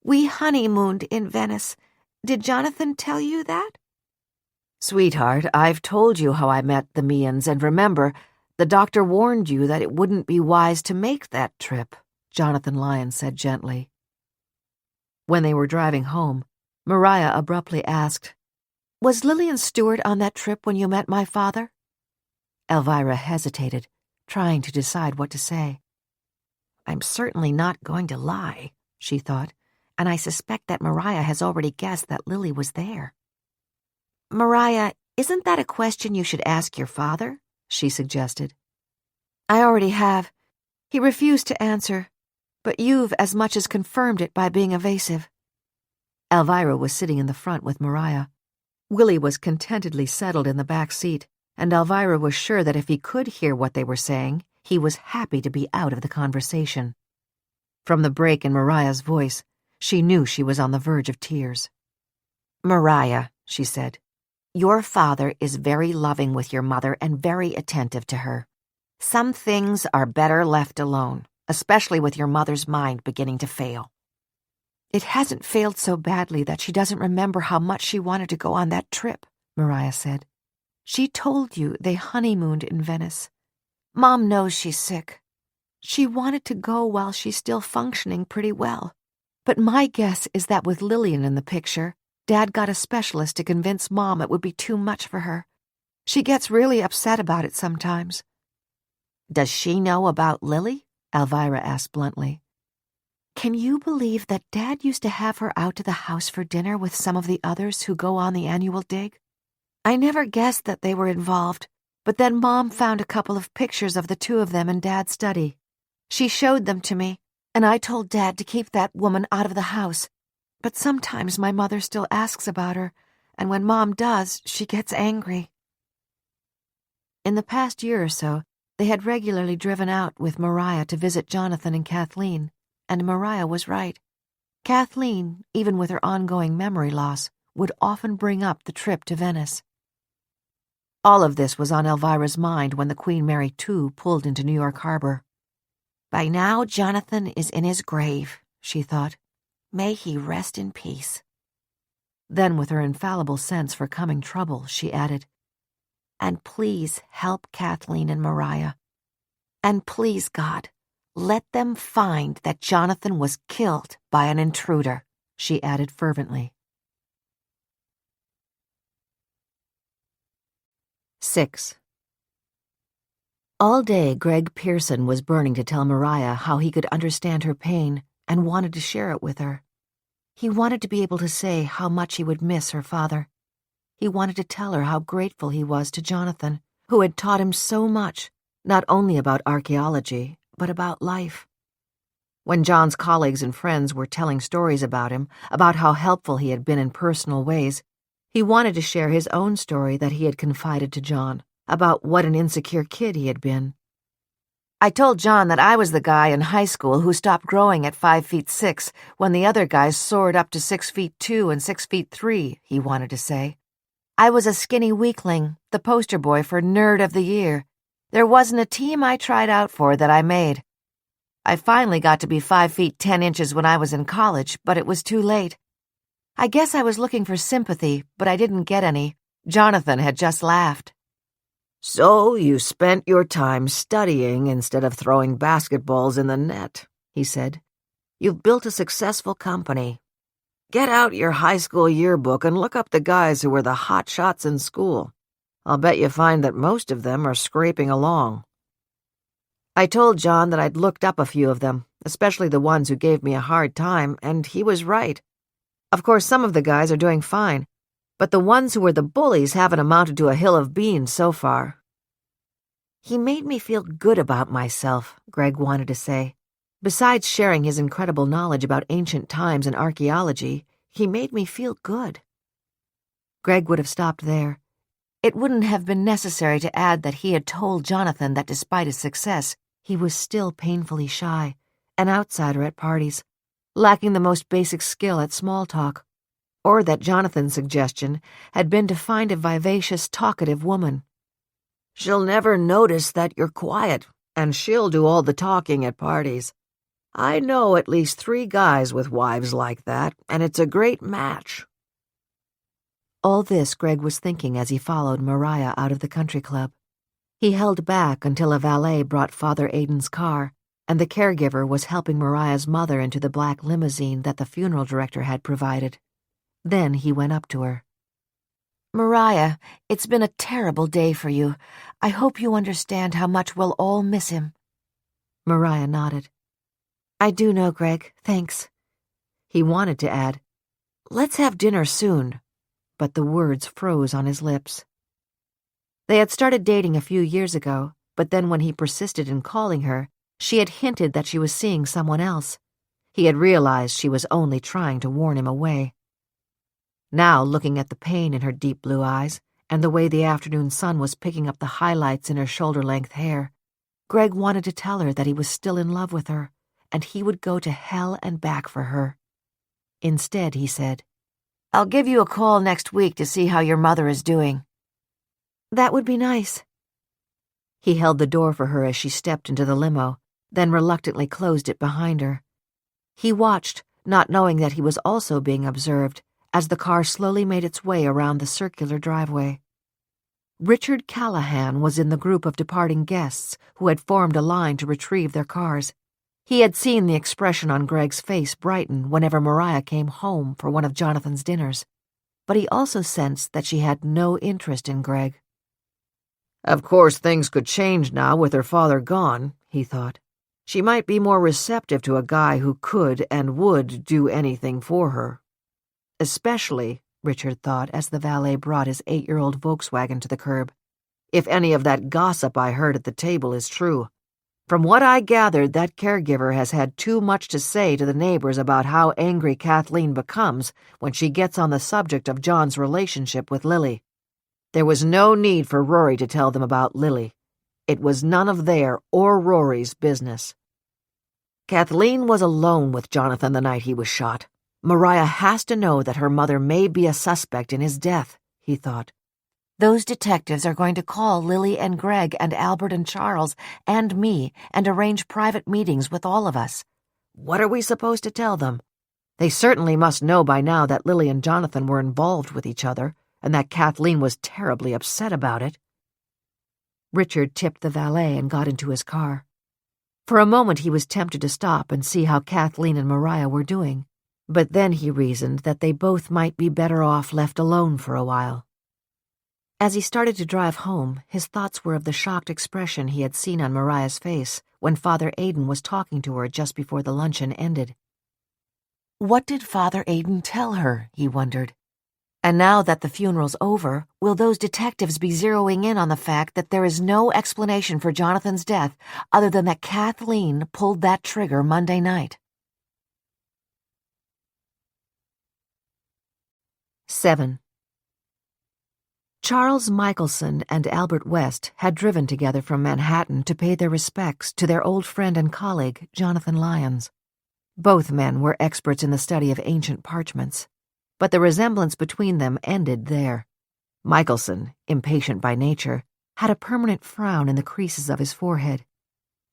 We honeymooned in Venice. Did Jonathan tell you that? Sweetheart, I've told you how I met the Meeans, and remember, the doctor warned you that it wouldn't be wise to make that trip, Jonathan Lyon said gently. When they were driving home, Mariah abruptly asked, "Was Lillian Stewart on that trip when you met my father?" Alvirah hesitated, trying to decide what to say. "I'm certainly not going to lie," she thought, "and I suspect that Mariah has already guessed that Lily was there." "Mariah, isn't that a question you should ask your father?" she suggested. "I already have. He refused to answer, but you've as much as confirmed it by being evasive." Alvirah was sitting in the front with Mariah. Willie was contentedly settled in the back seat, and Alvirah was sure that if he could hear what they were saying, he was happy to be out of the conversation. From the break in Mariah's voice, she knew she was on the verge of tears. "Mariah," she said, "your father is very loving with your mother and very attentive to her. Some things are better left alone, especially with your mother's mind beginning to fail." "It hasn't failed so badly that she doesn't remember how much she wanted to go on that trip," Mariah said. "She told you they honeymooned in Venice. Mom knows she's sick. She wanted to go while she's still functioning pretty well. But my guess is that with Lillian in the picture, Dad got a specialist to convince Mom it would be too much for her. She gets really upset about it sometimes." "Does she know about Lily?" Alvirah asked bluntly. "Can you believe that Dad used to have her out to the house for dinner with some of the others who go on the annual dig? I never guessed that they were involved, but then Mom found a couple of pictures of the two of them in Dad's study. She showed them to me, and I told Dad to keep that woman out of the house. But sometimes my mother still asks about her, and when Mom does, she gets angry." In the past year or so, they had regularly driven out with Mariah to visit Jonathan and Kathleen, and Mariah was right. Kathleen, even with her ongoing memory loss, would often bring up the trip to Venice. All of this was on Alvirah's mind when the Queen Mary II pulled into New York Harbor. "By now Jonathan is in his grave," she thought. "May he rest in peace." Then, with her infallible sense for coming trouble, she added, "And please help Kathleen and Mariah. And please, God, let them find that Jonathan was killed by an intruder," she added fervently. 6. All day, Greg Pearson was burning to tell Mariah how he could understand her pain and wanted to share it with her. He wanted to be able to say how much he would miss her father. He wanted to tell her how grateful he was to Jonathan, who had taught him so much, not only about archaeology, but about life. When John's colleagues and friends were telling stories about him, about how helpful he had been in personal ways, he wanted to share his own story that he had confided to John, about what an insecure kid he had been. "I told John that I was the guy in high school who stopped growing at 5'6" when the other guys soared up to 6'2" and 6'3", he wanted to say. "I was a skinny weakling, the poster boy for Nerd of the Year. There wasn't a team I tried out for that I made. I finally got to be 5'10" when I was in college, but it was too late. I guess I was looking for sympathy, but I didn't get any. Jonathan had just laughed." "So you spent your time studying instead of throwing basketballs in the net," he said. "You've built a successful company. Get out your high school yearbook and look up the guys who were the hot shots in school. I'll bet you find that most of them are scraping along." I told John that I'd looked up a few of them, especially the ones who gave me a hard time, and he was right. Of course, some of the guys are doing fine, but the ones who were the bullies haven't amounted to a hill of beans so far. He made me feel good about myself, Greg wanted to say. Besides sharing his incredible knowledge about ancient times and archaeology, he made me feel good. Greg would have stopped there. It wouldn't have been necessary to add that he had told Jonathan that despite his success, he was still painfully shy, an outsider at parties, lacking the most basic skill at small talk, or that Jonathan's suggestion had been to find a vivacious, talkative woman. "She'll never notice that you're quiet, and she'll do all the talking at parties. I know at least 3 guys with wives like that, and it's a great match." All this Greg was thinking as he followed Mariah out of the country club. He held back until a valet brought Father Aidan's car, and the caregiver was helping Mariah's mother into the black limousine that the funeral director had provided. Then he went up to her. Mariah, it's been a terrible day for you. I hope you understand how much we'll all miss him. Mariah nodded. I do know, Greg. Thanks. He wanted to add, "Let's have dinner soon," but the words froze on his lips. They had started dating a few years ago, but then when he persisted in calling her, she had hinted that she was seeing someone else. He had realized she was only trying to warn him away. Now, looking at the pain in her deep blue eyes and the way the afternoon sun was picking up the highlights in her shoulder-length hair, Greg wanted to tell her that he was still in love with her, and he would go to hell and back for her. Instead, he said, I'll give you a call next week to see how your mother is doing. That would be nice. He held the door for her as she stepped into the limo, then reluctantly closed it behind her. He watched, not knowing that he was also being observed, as the car slowly made its way around the circular driveway. Richard Callahan was in the group of departing guests who had formed a line to retrieve their cars. He had seen the expression on Greg's face brighten whenever Mariah came home for one of Jonathan's dinners, but he also sensed that she had no interest in Greg. Of course, things could change now with her father gone, he thought. She might be more receptive to a guy who could and would do anything for her. Especially, Richard thought as the valet brought his 8-year-old Volkswagen to the curb, if any of that gossip I heard at the table is true. From what I gathered, that caregiver has had too much to say to the neighbors about how angry Kathleen becomes when she gets on the subject of John's relationship with Lily. There was no need for Rory to tell them about Lily. It was none of their or Rory's business. Kathleen was alone with Jonathan the night he was shot. Mariah has to know that her mother may be a suspect in his death, he thought. Those detectives are going to call Lily and Greg and Albert and Charles and me and arrange private meetings with all of us. What are we supposed to tell them? They certainly must know by now that Lily and Jonathan were involved with each other and that Kathleen was terribly upset about it. Richard tipped the valet and got into his car. For a moment he was tempted to stop and see how Kathleen and Mariah were doing, but then he reasoned that they both might be better off left alone for a while. As he started to drive home, his thoughts were of the shocked expression he had seen on Mariah's face when Father Aidan was talking to her just before the luncheon ended. What did Father Aidan tell her, he wondered. And now that the funeral's over, will those detectives be zeroing in on the fact that there is no explanation for Jonathan's death other than that Kathleen pulled that trigger Monday night? 7. Charles Michelson and Albert West had driven together from Manhattan to pay their respects to their old friend and colleague, Jonathan Lyons. Both men were experts in the study of ancient parchments, but the resemblance between them ended there. Michelson, impatient by nature, had a permanent frown in the creases of his forehead.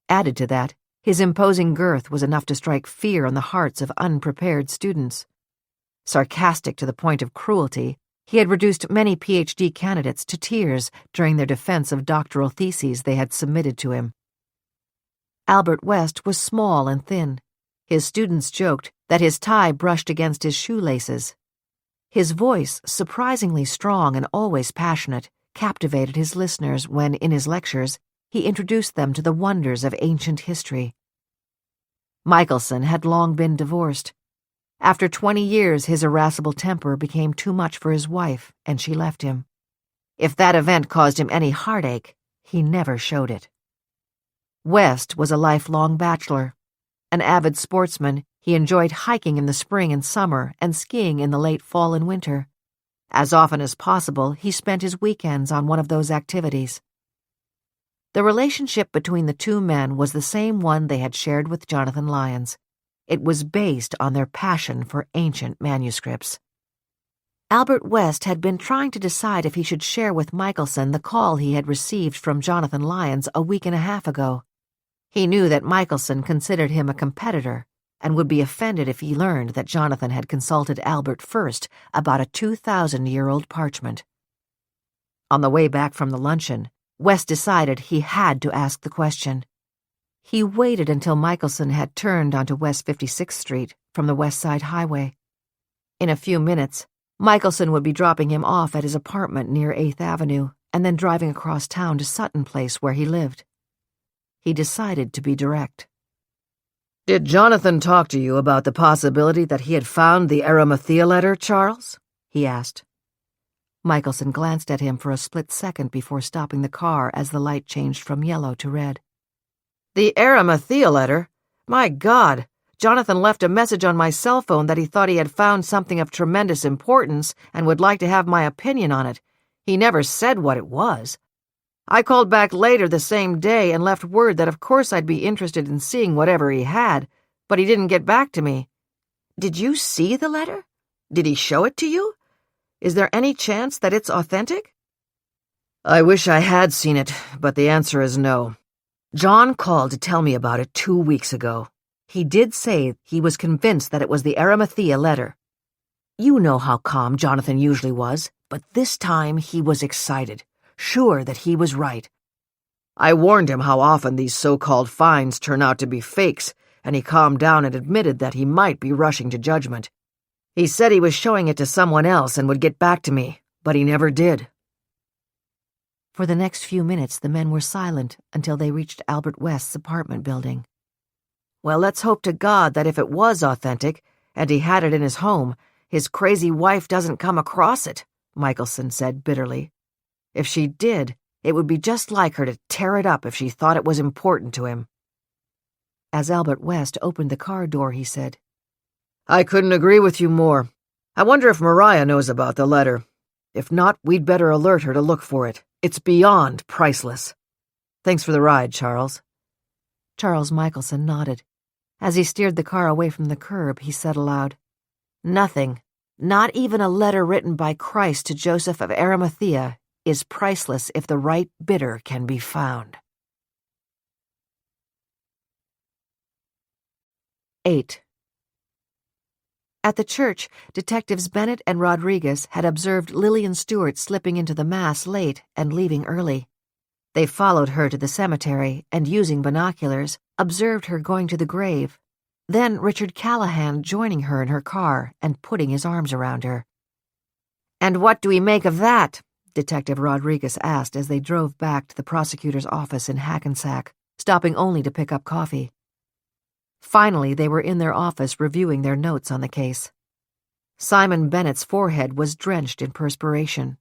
Added to that, his imposing girth was enough to strike fear on the hearts of unprepared students. Sarcastic to the point of cruelty, he had reduced many PhD candidates to tears during their defense of doctoral theses they had submitted to him. Albert West was small and thin. His students joked that his tie brushed against his shoelaces. His voice, surprisingly strong and always passionate, captivated his listeners when, in his lectures, he introduced them to the wonders of ancient history. Michelson had long been divorced. After 20 years, his irascible temper became too much for his wife, and she left him. If that event caused him any heartache, he never showed it. West was a lifelong bachelor. An avid sportsman, he enjoyed hiking in the spring and summer and skiing in the late fall and winter. As often as possible, he spent his weekends on one of those activities. The relationship between the two men was the same one they had shared with Jonathan Lyons. It was based on their passion for ancient manuscripts. Albert West had been trying to decide if he should share with Michelson the call he had received from Jonathan Lyons a week and a half ago. He knew that Michelson considered him a competitor and would be offended if he learned that Jonathan had consulted Albert first about a 2,000-year-old parchment. On the way back from the luncheon, West decided he had to ask the question. He waited until Michelson had turned onto West 56th Street from the West Side Highway. In a few minutes, Michelson would be dropping him off at his apartment near 8th Avenue and then driving across town to Sutton Place where he lived. He decided to be direct. "Did Jonathan talk to you about the possibility that he had found the Arimathea letter, Charles?" he asked. Michelson glanced at him for a split second before stopping the car as the light changed from yellow to red. "The Arimathea letter? My God! Jonathan left a message on my cell phone that he thought he had found something of tremendous importance and would like to have my opinion on it. He never said what it was. I called back later the same day and left word that of course I'd be interested in seeing whatever he had, but he didn't get back to me. Did you see the letter? Did he show it to you? Is there any chance that it's authentic?" "I wish I had seen it, but the answer is no. John called to tell me about it 2 weeks ago. He did say he was convinced that it was the Arimathea letter. You know how calm Jonathan usually was, but this time he was excited, sure that he was right. I warned him how often these so-called finds turn out to be fakes, and he calmed down and admitted that he might be rushing to judgment. He said he was showing it to someone else and would get back to me, but he never did." For the next few minutes, the men were silent until they reached Albert West's apartment building. "Well, let's hope to God that if it was authentic, and he had it in his home, his crazy wife doesn't come across it," Michelson said bitterly. "If she did, it would be just like her to tear it up if she thought it was important to him." As Albert West opened the car door, he said, "I couldn't agree with you more. I wonder if Mariah knows about the letter. If not, we'd better alert her to look for it. It's beyond priceless. Thanks for the ride, Charles." Charles Michelson nodded. As he steered the car away from the curb, he said aloud, "Nothing, not even a letter written by Christ to Joseph of Arimathea, is priceless if the right bidder can be found." 8. At the church, Detectives Bennett and Rodriguez had observed Lillian Stewart slipping into the Mass late and leaving early. They followed her to the cemetery and, using binoculars, observed her going to the grave, then Richard Callahan joining her in her car and putting his arms around her. "And what do we make of that?" Detective Rodriguez asked as they drove back to the prosecutor's office in Hackensack, stopping only to pick up coffee. Finally, they were in their office reviewing their notes on the case. Simon Bennett's forehead was drenched in perspiration.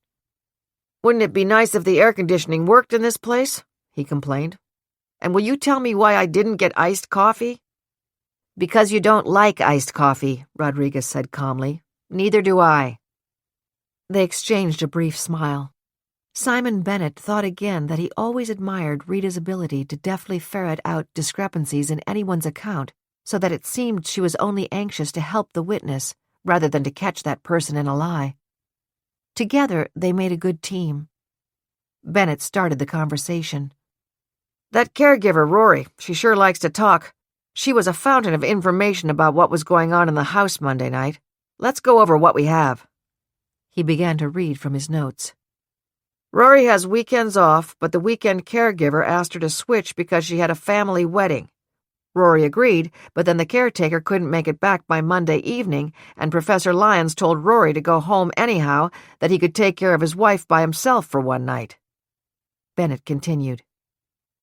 "Wouldn't it be nice if the air conditioning worked in this place?" he complained. "And will you tell me why I didn't get iced coffee?" "Because you don't like iced coffee," Rodriguez said calmly. "Neither do I." They exchanged a brief smile. Simon Bennett thought again that he always admired Rita's ability to deftly ferret out discrepancies in anyone's account so that it seemed she was only anxious to help the witness rather than to catch that person in a lie. Together, they made a good team. Bennett started the conversation. "That caregiver, Rory, she sure likes to talk. She was a fountain of information about what was going on in the house Monday night. Let's go over what we have." He began to read from his notes. "Rory has weekends off, but the weekend caregiver asked her to switch because she had a family wedding. Rory agreed, but then the caretaker couldn't make it back by Monday evening, and Professor Lyons told Rory to go home anyhow, that he could take care of his wife by himself for one night." Bennett continued.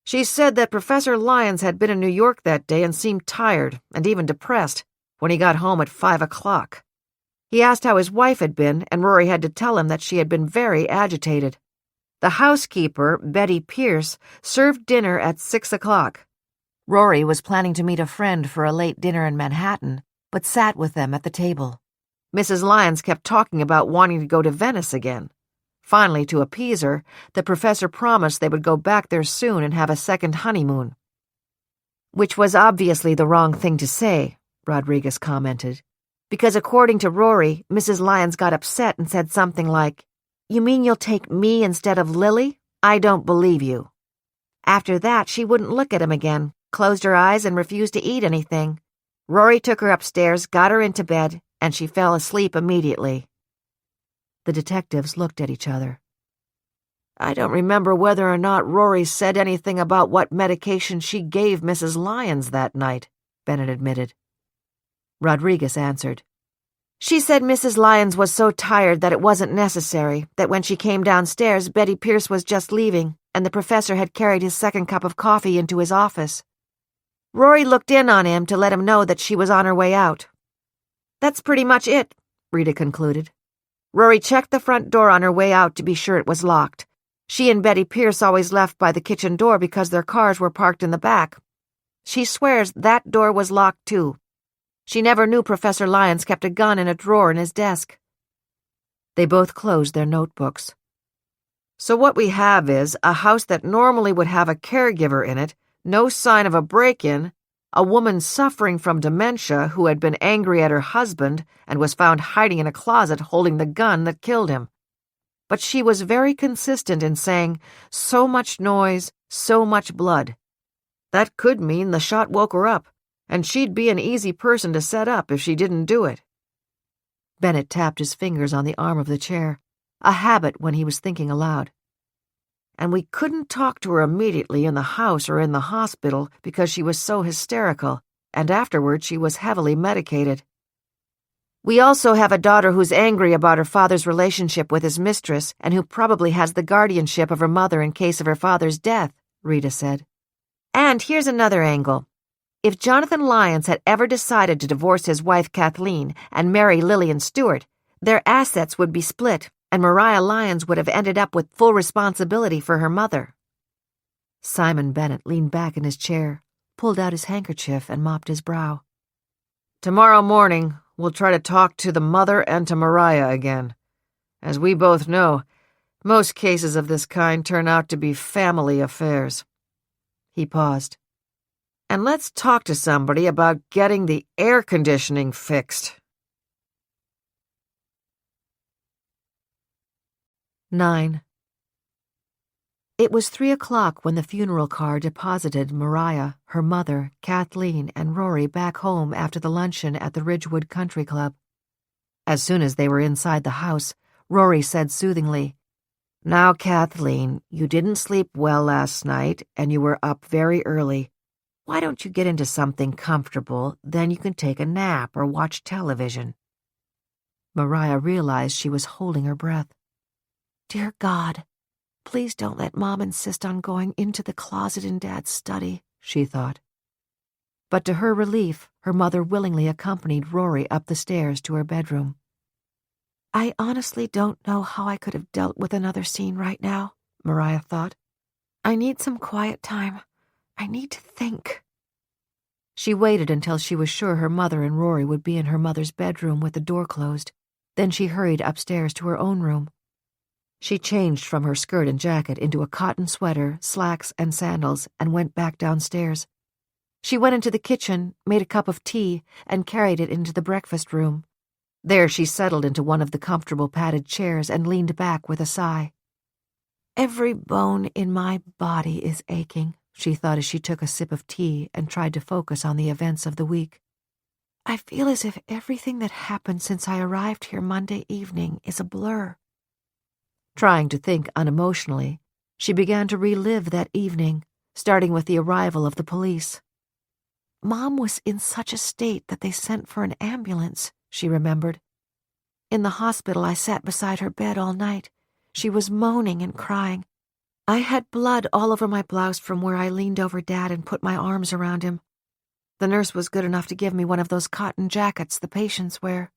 "She said that Professor Lyons had been in New York that day and seemed tired and even depressed when he got home at 5 o'clock. He asked how his wife had been, and Rory had to tell him that she had been very agitated. The housekeeper, Betty Pierce, served dinner at 6 o'clock. Rory was planning to meet a friend for a late dinner in Manhattan, but sat with them at the table. Mrs. Lyons kept talking about wanting to go to Venice again. Finally, to appease her, the professor promised they would go back there soon and have a second honeymoon." "Which was obviously the wrong thing to say," Rodriguez commented, "because according to Rory, Mrs. Lyons got upset and said something like, 'You mean you'll take me instead of Lily? I don't believe you.' After that, she wouldn't look at him again, closed her eyes, and refused to eat anything. Rory took her upstairs, got her into bed, and she fell asleep immediately." The detectives looked at each other. "I don't remember whether or not Rory said anything about what medication she gave Mrs. Lyons that night," Bennett admitted. Rodriguez answered. "She said Mrs. Lyons was so tired that it wasn't necessary, that when she came downstairs, Betty Pierce was just leaving, and the professor had carried his second cup of coffee into his office. Rory looked in on him to let him know that she was on her way out. That's pretty much it," Rita concluded. "Rory checked the front door on her way out to be sure it was locked. She and Betty Pierce always left by the kitchen door because their cars were parked in the back. She swears that door was locked too. She never knew Professor Lyons kept a gun in a drawer in his desk." They both closed their notebooks. "So what we have is a house that normally would have a caregiver in it, no sign of a break-in, a woman suffering from dementia who had been angry at her husband and was found hiding in a closet holding the gun that killed him. But she was very consistent in saying, 'So much noise, so much blood.' That could mean the shot woke her up, and she'd be an easy person to set up if she didn't do it." Bennett tapped his fingers on the arm of the chair, a habit when he was thinking aloud. "And we couldn't talk to her immediately in the house or in the hospital because she was so hysterical, and afterward she was heavily medicated. We also have a daughter who's angry about her father's relationship with his mistress and who probably has the guardianship of her mother in case of her father's death," Rita said. "And here's another angle. If Jonathan Lyons had ever decided to divorce his wife Kathleen and marry Lillian Stewart, their assets would be split, and Mariah Lyons would have ended up with full responsibility for her mother." Simon Bennett leaned back in his chair, pulled out his handkerchief, and mopped his brow. "Tomorrow morning, we'll try to talk to the mother and to Mariah again. As we both know, most cases of this kind turn out to be family affairs." He paused. "And let's talk to somebody about getting the air conditioning fixed." 9. It was 3:00 when the funeral car deposited Mariah, her mother, Kathleen, and Rory back home after the luncheon at the Ridgewood Country Club. As soon as they were inside the house, Rory said soothingly, "Now, Kathleen, you didn't sleep well last night, and you were up very early. Why don't you get into something comfortable, then you can take a nap or watch television?" Mariah realized she was holding her breath. "Dear God, please don't let Mom insist on going into the closet in Dad's study," she thought. But to her relief, her mother willingly accompanied Rory up the stairs to her bedroom. "I honestly don't know how I could have dealt with another scene right now," Mariah thought. "I need some quiet time. I need to think." She waited until she was sure her mother and Rory would be in her mother's bedroom with the door closed. Then she hurried upstairs to her own room. She changed from her skirt and jacket into a cotton sweater, slacks, and sandals, and went back downstairs. She went into the kitchen, made a cup of tea, and carried it into the breakfast room. There she settled into one of the comfortable padded chairs and leaned back with a sigh. "Every bone in my body is aching," she thought as she took a sip of tea and tried to focus on the events of the week. "I feel as if everything that happened since I arrived here Monday evening is a blur." Trying to think unemotionally, she began to relive that evening, starting with the arrival of the police. "Mom was in such a state that they sent for an ambulance," she remembered. "In the hospital, I sat beside her bed all night. She was moaning and crying. I had blood all over my blouse from where I leaned over Dad and put my arms around him. The nurse was good enough to give me one of those cotton jackets the patients wear.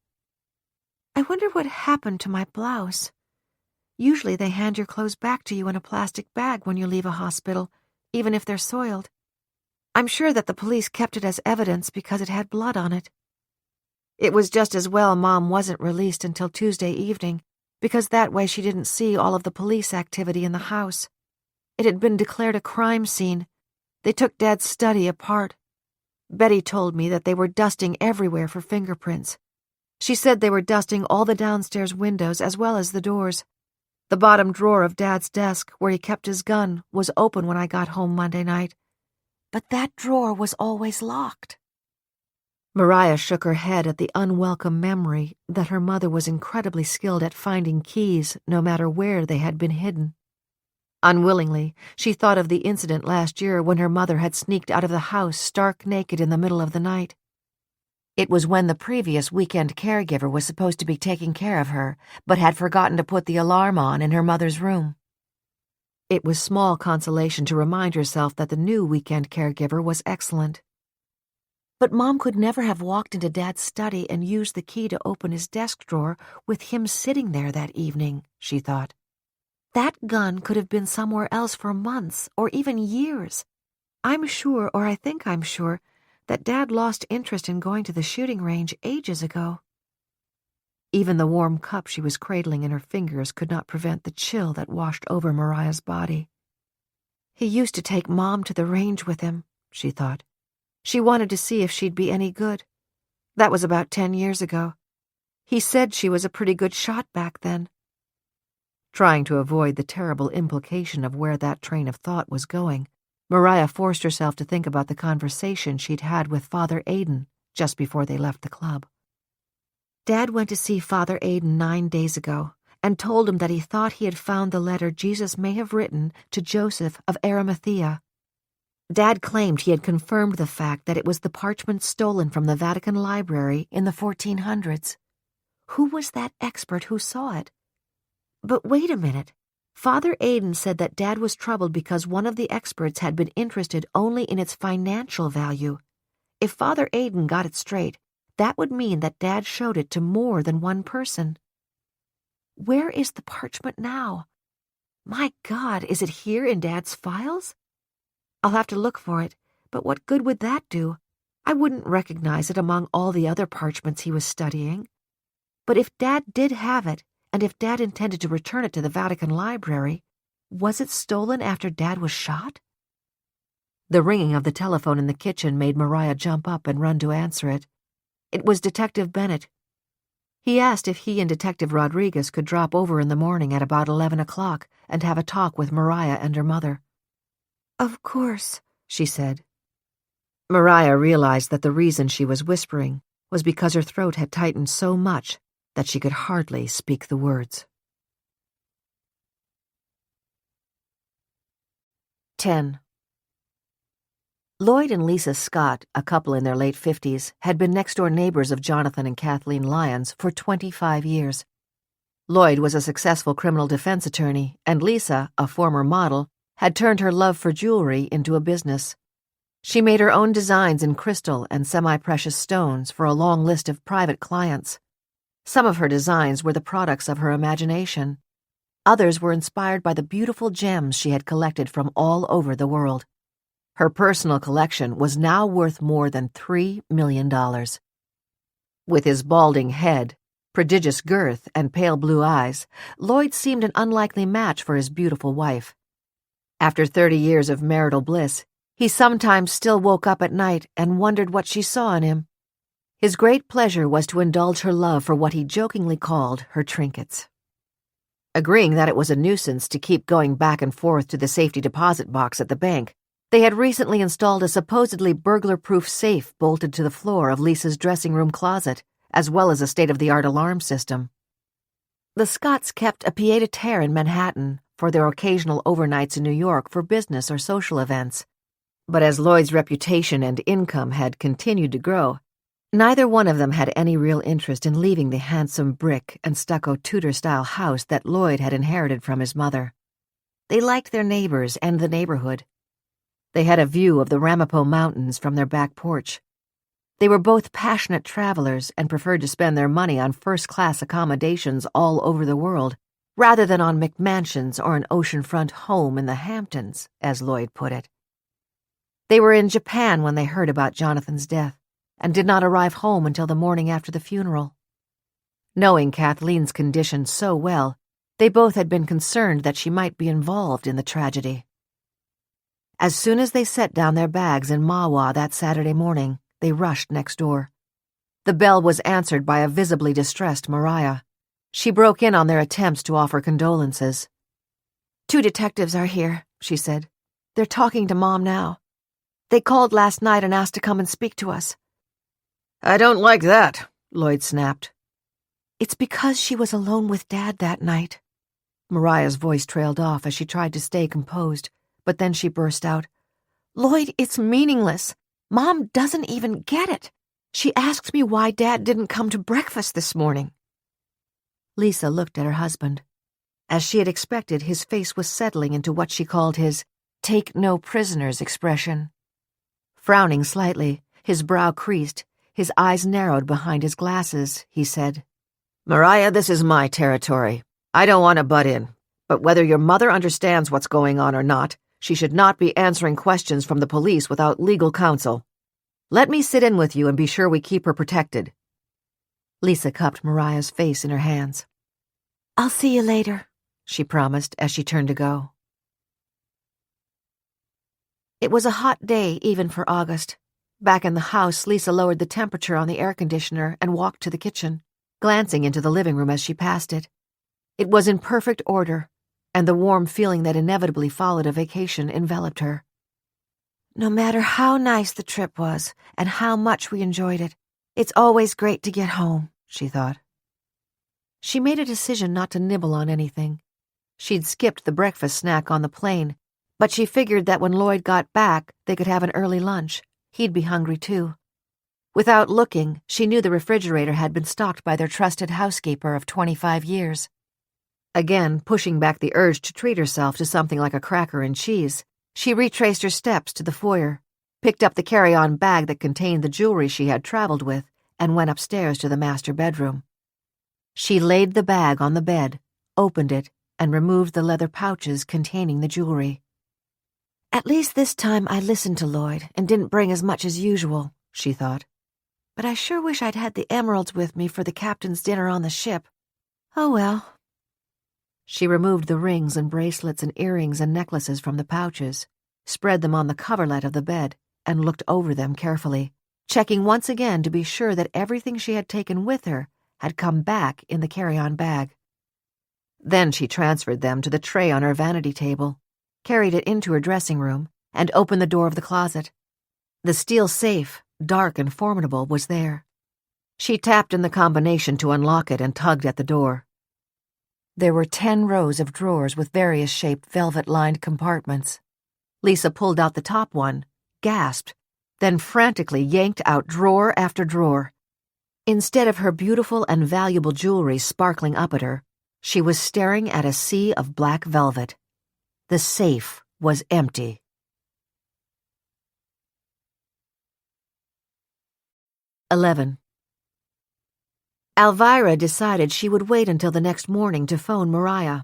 I wonder what happened to my blouse. Usually they hand your clothes back to you in a plastic bag when you leave a hospital, even if they're soiled. I'm sure that the police kept it as evidence because it had blood on it. It was just as well Mom wasn't released until Tuesday evening, because that way she didn't see all of the police activity in the house. It had been declared a crime scene. They took Dad's study apart. Betty told me that they were dusting everywhere for fingerprints. She said they were dusting all the downstairs windows as well as the doors. The bottom drawer of Dad's desk, where he kept his gun, was open when I got home Monday night. But that drawer was always locked. Mariah shook her head at the unwelcome memory that her mother was incredibly skilled at finding keys no matter where they had been hidden. Unwillingly, she thought of the incident last year when her mother had sneaked out of the house stark naked in the middle of the night. It was when the previous weekend caregiver was supposed to be taking care of her, but had forgotten to put the alarm on in her mother's room. It was small consolation to remind herself that the new weekend caregiver was excellent. But Mom could never have walked into Dad's study and used the key to open his desk drawer with him sitting there that evening, she thought. That gun could have been somewhere else for months or even years. I'm sure, or I think I'm sure, that Dad lost interest in going to the shooting range ages ago. Even the warm cup she was cradling in her fingers could not prevent the chill that washed over Mariah's body. He used to take Mom to the range with him, she thought. She wanted to see if she'd be any good. That was about 10 years ago. He said she was a pretty good shot back then. Trying to avoid the terrible implication of where that train of thought was going, Mariah forced herself to think about the conversation she'd had with Father Aidan just before they left the club. Dad went to see Father Aidan 9 days ago and told him that he thought he had found the letter Jesus may have written to Joseph of Arimathea. Dad claimed he had confirmed the fact that it was the parchment stolen from the Vatican Library in the 1400s. Who was that expert who saw it? But wait a minute. Father Aidan said that Dad was troubled because one of the experts had been interested only in its financial value. If Father Aidan got it straight, that would mean that Dad showed it to more than one person. Where is the parchment now? My God, is it here in Dad's files? I'll have to look for it, but what good would that do? I wouldn't recognize it among all the other parchments he was studying. But if Dad did have it, and if Dad intended to return it to the Vatican Library, was it stolen after Dad was shot? The ringing of the telephone in the kitchen made Mariah jump up and run to answer it. It was Detective Bennett. He asked if he and Detective Rodriguez could drop over in the morning at about 11 o'clock and have a talk with Mariah and her mother. "Of course," she said. Mariah realized that the reason she was whispering was because her throat had tightened so much that she could hardly speak the words. 10. Lloyd and Lisa Scott, a couple in their late 50s, had been next-door neighbors of Jonathan and Kathleen Lyons for 25 years. Lloyd was a successful criminal defense attorney, and Lisa, a former model, had turned her love for jewelry into a business. She made her own designs in crystal and semi-precious stones for a long list of private clients. Some of her designs were the products of her imagination. Others were inspired by the beautiful gems she had collected from all over the world. Her personal collection was now worth more than $3 million. With his balding head, prodigious girth, and pale blue eyes, Lloyd seemed an unlikely match for his beautiful wife. After 30 years of marital bliss, he sometimes still woke up at night and wondered what she saw in him. His great pleasure was to indulge her love for what he jokingly called her trinkets. Agreeing that it was a nuisance to keep going back and forth to the safety deposit box at the bank, they had recently installed a supposedly burglar-proof safe bolted to the floor of Lisa's dressing room closet, as well as a state-of-the-art alarm system. The Scotts kept a pied-à-terre in Manhattan for their occasional overnights in New York for business or social events. But as Lloyd's reputation and income had continued to grow, neither one of them had any real interest in leaving the handsome brick and stucco Tudor-style house that Lloyd had inherited from his mother. They liked their neighbors and the neighborhood. They had a view of the Ramapo Mountains from their back porch. They were both passionate travelers and preferred to spend their money on first-class accommodations all over the world, rather than on McMansions or an oceanfront home in the Hamptons, as Lloyd put it. They were in Japan when they heard about Jonathan's death, and did not arrive home until the morning after the funeral. Knowing Kathleen's condition so well, they both had been concerned that she might be involved in the tragedy. As soon as they set down their bags in Mahwah that Saturday morning, they rushed next door. The bell was answered by a visibly distressed Mariah. She broke in on their attempts to offer condolences. "2 detectives are here," she said. "They're talking to Mom now." They called last night and asked to come and speak to us. I don't like that, Lloyd snapped. It's because she was alone with Dad that night. Mariah's voice trailed off as she tried to stay composed, but then she burst out, Lloyd, it's meaningless. Mom doesn't even get it. She asked me why Dad didn't come to breakfast this morning. Lisa looked at her husband. As she had expected, his face was settling into what she called his take no prisoners expression. Frowning slightly, his brow creased, his eyes narrowed behind his glasses, he said, Mariah, this is my territory. I don't want to butt in, but whether your mother understands what's going on or not, she should not be answering questions from the police without legal counsel. Let me sit in with you and be sure we keep her protected. Lisa cupped Mariah's face in her hands. I'll see you later, she promised as she turned to go. It was a hot day even for August. Back in the house, Lisa lowered the temperature on the air conditioner and walked to the kitchen, glancing into the living room as she passed it. It was in perfect order, and the warm feeling that inevitably followed a vacation enveloped her. No matter how nice the trip was and how much we enjoyed it, it's always great to get home, she thought. She made a decision not to nibble on anything. She'd skipped the breakfast snack on the plane, but she figured that when Lloyd got back, they could have an early lunch. He'd be hungry too. Without looking, she knew the refrigerator had been stocked by their trusted housekeeper of 25 years. Again, pushing back the urge to treat herself to something like a cracker and cheese, she retraced her steps to the foyer, picked up the carry-on bag that contained the jewelry she had traveled with, and went upstairs to the master bedroom. She laid the bag on the bed, opened it, and removed the leather pouches containing the jewelry. At least this time I listened to Lloyd and didn't bring as much as usual, she thought. But I sure wish I'd had the emeralds with me for the captain's dinner on the ship. Oh well. She removed the rings and bracelets and earrings and necklaces from the pouches, spread them on the coverlet of the bed, and looked over them carefully, checking once again to be sure that everything she had taken with her had come back in the carry-on bag. Then she transferred them to the tray on her vanity table, carried it into her dressing room, and opened the door of the closet. The steel safe, dark and formidable, was there. She tapped in the combination to unlock it and tugged at the door. There were 10 rows of drawers with various shaped velvet-lined compartments. Lisa pulled out the top one, gasped, then frantically yanked out drawer after drawer. Instead of her beautiful and valuable jewelry sparkling up at her, she was staring at a sea of black velvet. The safe was empty. Alvirah decided she would wait until the next morning to phone Mariah.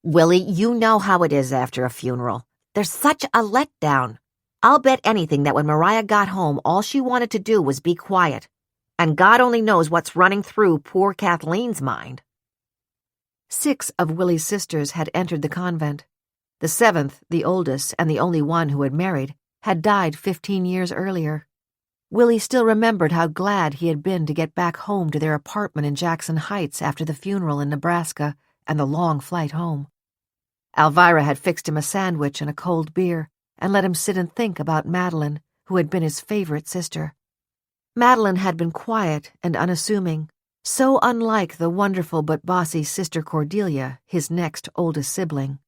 Willie, you know how it is after a funeral. There's such a letdown. I'll bet anything that when Mariah got home, all she wanted to do was be quiet. And God only knows what's running through poor Kathleen's mind. 6 of Willie's sisters had entered the convent. The 7th, the oldest and the only one who had married, had died 15 years earlier. Willie still remembered how glad he had been to get back home to their apartment in Jackson Heights after the funeral in Nebraska and the long flight home. Alvirah had fixed him a sandwich and a cold beer and let him sit and think about Madeline, who had been his favorite sister. Madeline had been quiet and unassuming, so unlike the wonderful but bossy sister Cordelia, his next oldest sibling.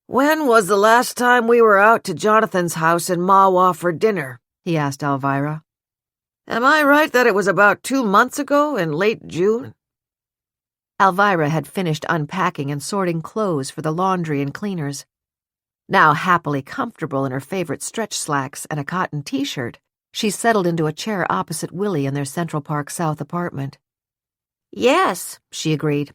When was the last time we were out to Jonathan's house in Mahwah for dinner? He asked Alvirah. Am I right that it was about 2 months ago in late June? Alvirah had finished unpacking and sorting clothes for the laundry and cleaners. Now happily comfortable in her favorite stretch slacks and a cotton t-shirt, she settled into a chair opposite Willie in their Central Park South apartment. Yes, she agreed.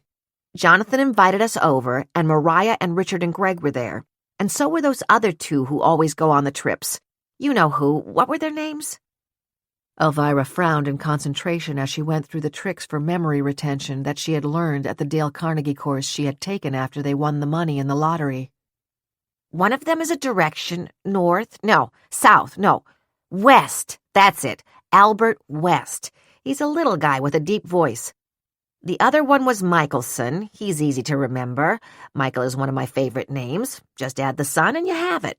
Jonathan invited us over, and Mariah and Richard and Greg were there. And so were those other 2 who always go on the trips. You know who. What were their names? Alvirah frowned in concentration as she went through the tricks for memory retention that she had learned at the Dale Carnegie course she had taken after they won the money in the lottery. One of them is a direction, south, west. That's it. Albert West. He's a little guy with a deep voice. The other one was Michelson. He's easy to remember. Michael is one of my favorite names. Just add the son and you have it.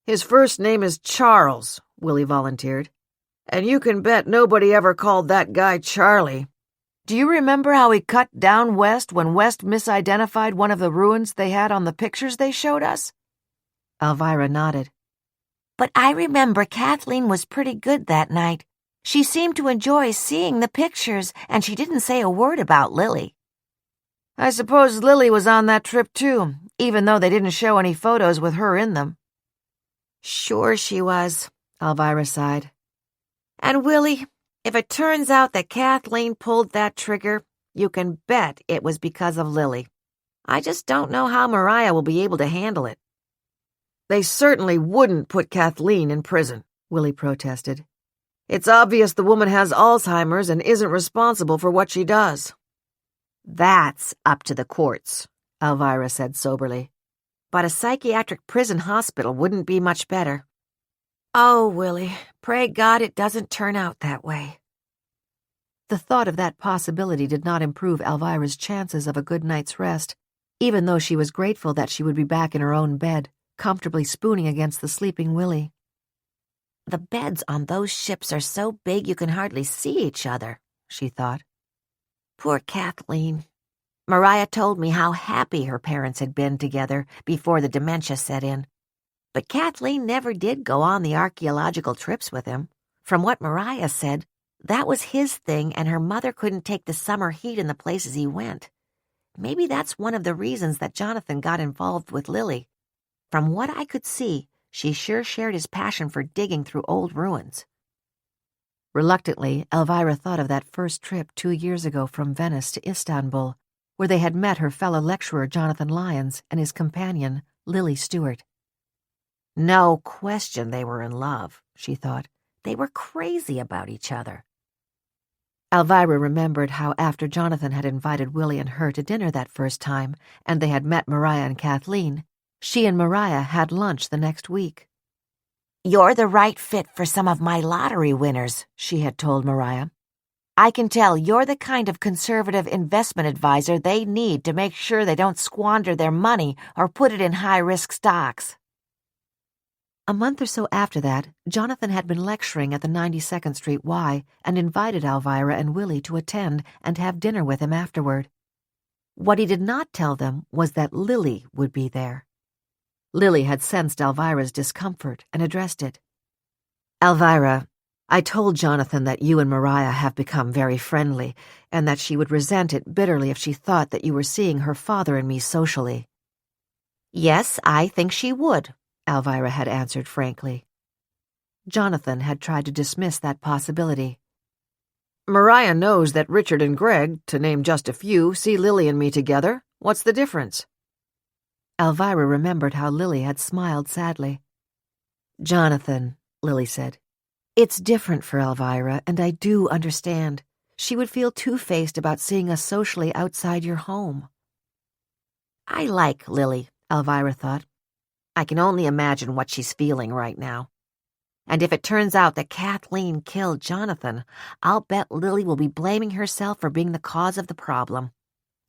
His first name is Charles, Willy volunteered. And you can bet nobody ever called that guy Charlie. Do you remember how he cut down West when West misidentified one of the ruins they had on the pictures they showed us? Alvirah nodded. But I remember Kathleen was pretty good that night. She seemed to enjoy seeing the pictures, and she didn't say a word about Lily. I suppose Lily was on that trip too, even though they didn't show any photos with her in them. Sure she was, Alvirah sighed. And Willie, if it turns out that Kathleen pulled that trigger, you can bet it was because of Lily. I just don't know how Mariah will be able to handle it. They certainly wouldn't put Kathleen in prison, Willie protested. It's obvious the woman has Alzheimer's and isn't responsible for what she does. That's up to the courts, Alvirah said soberly. But a psychiatric prison hospital wouldn't be much better. Oh, Willie, pray God it doesn't turn out that way. The thought of that possibility did not improve Alvirah's chances of a good night's rest, even though she was grateful that she would be back in her own bed, comfortably spooning against the sleeping Willie. The beds on those ships are so big you can hardly see each other, she thought. Poor Kathleen. Mariah told me how happy her parents had been together before the dementia set in. But Kathleen never did go on the archaeological trips with him. From what Mariah said, that was his thing, and her mother couldn't take the summer heat in the places he went. Maybe that's one of the reasons that Jonathan got involved with Lily. From what I could see, she sure shared his passion for digging through old ruins. Reluctantly, Alvirah thought of that first trip 2 years ago from Venice to Istanbul, where they had met her fellow lecturer Jonathan Lyons and his companion, Lily Stewart. No question they were in love, she thought. They were crazy about each other. Alvirah remembered how after Jonathan had invited Willie and her to dinner that first time, and they had met Mariah and Kathleen, she and Mariah had lunch the next week. You're the right fit for some of my lottery winners, she had told Mariah. I can tell you're the kind of conservative investment advisor they need to make sure they don't squander their money or put it in high-risk stocks. A month or so after that, Jonathan had been lecturing at the 92nd Street Y and invited Alvirah and Willie to attend and have dinner with him afterward. What he did not tell them was that Lily would be there. Lily had sensed Alvirah's discomfort and addressed it. Alvirah, I told Jonathan that you and Mariah have become very friendly, and that she would resent it bitterly if she thought that you were seeing her father and me socially. Yes, I think she would, Alvirah had answered frankly. Jonathan had tried to dismiss that possibility. Mariah knows that Richard and Greg, to name just a few, see Lily and me together. What's the difference? Alvirah remembered how Lily had smiled sadly. Jonathan, Lily said, it's different for Alvirah, and I do understand. She would feel two-faced about seeing us socially outside your home. I like Lily, Alvirah thought. I can only imagine what she's feeling right now. And if it turns out that Kathleen killed Jonathan, I'll bet Lily will be blaming herself for being the cause of the problem.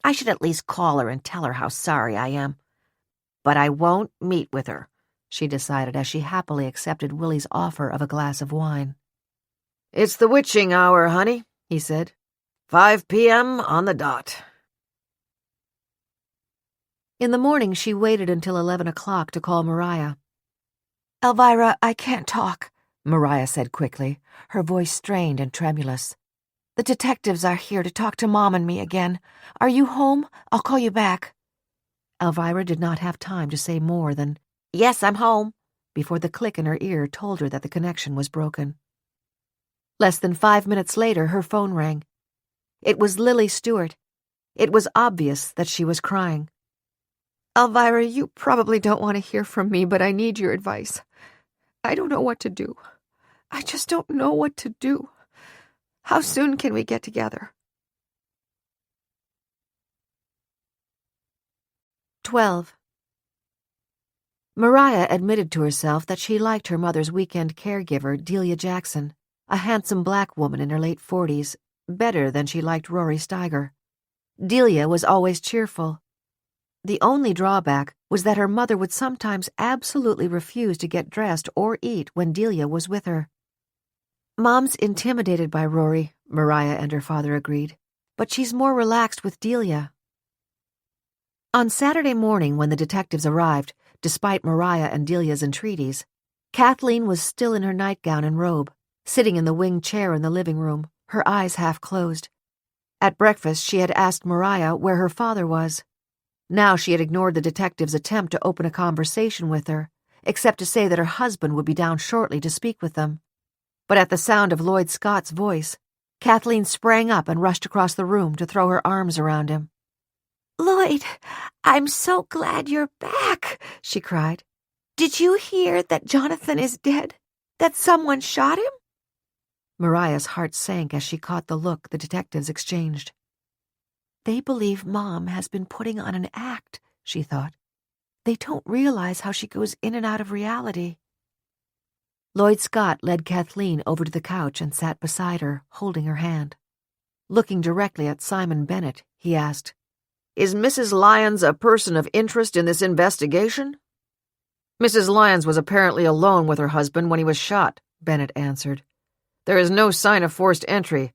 I should at least call her and tell her how sorry I am. But I won't meet with her, she decided as she happily accepted Willie's offer of a glass of wine. It's the witching hour, honey, he said. 5 p.m. on the dot. In the morning, she waited until 11 o'clock to call Mariah. Alvirah, I can't talk, Mariah said quickly, her voice strained and tremulous. The detectives are here to talk to Mom and me again. Are you home? I'll call you back. Alvirah did not have time to say more than, Yes, I'm home, before the click in her ear told her that the connection was broken. Less than 5 minutes later, her phone rang. It was Lily Stewart. It was obvious that she was crying. Alvirah, you probably don't want to hear from me, but I need your advice. I don't know what to do. I just don't know what to do. How soon can we get together? 12. Mariah admitted to herself that she liked her mother's weekend caregiver, Delia Jackson, a handsome black woman in her late 40s, better than she liked Rory Steiger. Delia was always cheerful. The only drawback was that her mother would sometimes absolutely refuse to get dressed or eat when Delia was with her. "Mom's intimidated by Rory," Mariah and her father agreed, "but she's more relaxed with Delia." On Saturday morning, when the detectives arrived, despite Mariah and Delia's entreaties, Kathleen was still in her nightgown and robe, sitting in the wing chair in the living room, her eyes half closed. At breakfast, she had asked Mariah where her father was. Now she had ignored the detective's attempt to open a conversation with her, except to say that her husband would be down shortly to speak with them. But at the sound of Lloyd Scott's voice, Kathleen sprang up and rushed across the room to throw her arms around him. "Lloyd, I'm so glad you're back," she cried. "Did you hear that Jonathan is dead? That someone shot him?" Mariah's heart sank as she caught the look the detectives exchanged. "They believe Mom has been putting on an act," she thought. "They don't realize how she goes in and out of reality." Lloyd Scott led Kathleen over to the couch and sat beside her, holding her hand. Looking directly at Simon Bennett, he asked, "Is Mrs. Lyons a person of interest in this investigation?" "Mrs. Lyons was apparently alone with her husband when he was shot," Bennett answered. "There is no sign of forced entry.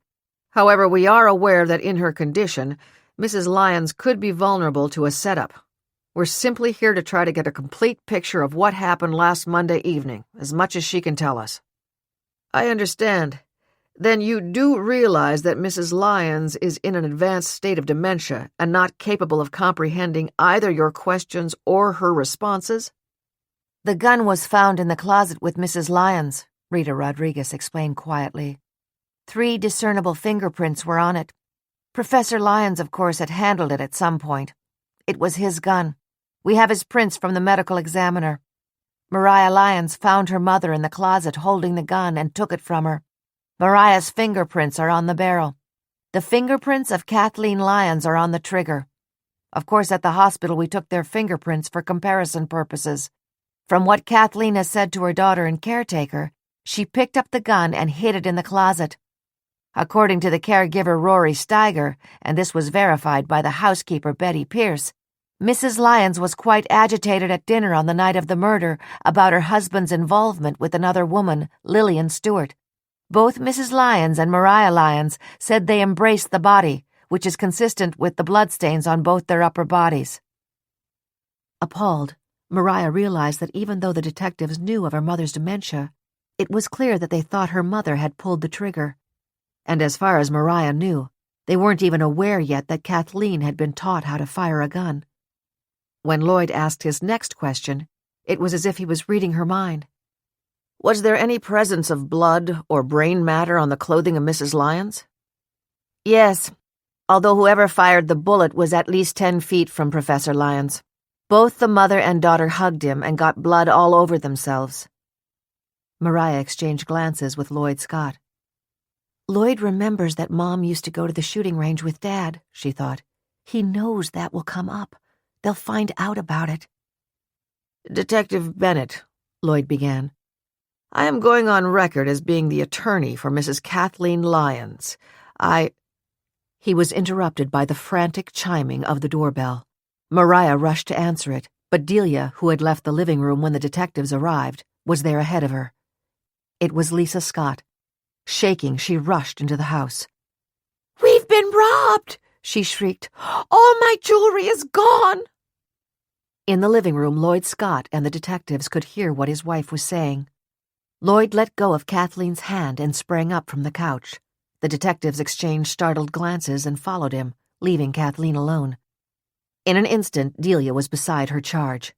However, we are aware that in her condition, Mrs. Lyons could be vulnerable to a setup. We're simply here to try to get a complete picture of what happened last Monday evening, as much as she can tell us." "I understand. Then you do realize that Mrs. Lyons is in an advanced state of dementia and not capable of comprehending either your questions or her responses?" "The gun was found in the closet with Mrs. Lyons," Rita Rodriguez explained quietly. 3 discernible fingerprints were on it. Professor Lyons, of course, had handled it at some point. It was his gun. We have his prints from the medical examiner. Mariah Lyons found her mother in the closet holding the gun and took it from her. Mariah's fingerprints are on the barrel. The fingerprints of Kathleen Lyons are on the trigger. Of course, at the hospital we took their fingerprints for comparison purposes. From what Kathleen has said to her daughter and caretaker, she picked up the gun and hid it in the closet. According to the caregiver Rory Steiger, and this was verified by the housekeeper Betty Pierce, Mrs. Lyons was quite agitated at dinner on the night of the murder about her husband's involvement with another woman, Lillian Stewart. Both Mrs. Lyons and Mariah Lyons said they embraced the body, which is consistent with the bloodstains on both their upper bodies. Appalled, Mariah realized that even though the detectives knew of her mother's dementia, it was clear that they thought her mother had pulled the trigger. And as far as Mariah knew, they weren't even aware yet that Kathleen had been taught how to fire a gun. When Lloyd asked his next question, it was as if he was reading her mind. "Was there any presence of blood or brain matter on the clothing of Mrs. Lyons?" "Yes, although whoever fired the bullet was at least 10 feet from Professor Lyons. Both the mother and daughter hugged him and got blood all over themselves." Mariah exchanged glances with Lloyd Scott. "Lloyd remembers that Mom used to go to the shooting range with Dad," she thought. "He knows that will come up. They'll find out about it." "Detective Bennett," Lloyd began, "I am going on record as being the attorney for Mrs. Kathleen Lyons. He was interrupted by the frantic chiming of the doorbell. Mariah rushed to answer it, but Delia, who had left the living room when the detectives arrived, was there ahead of her. It was Lisa Scott. Shaking, she rushed into the house. "We've been robbed!" she shrieked. "All my jewelry is gone!" In the living room, Lloyd Scott and the detectives could hear what his wife was saying. Lloyd let go of Kathleen's hand and sprang up from the couch. The detectives exchanged startled glances and followed him, leaving Kathleen alone. In an instant, Delia was beside her charge.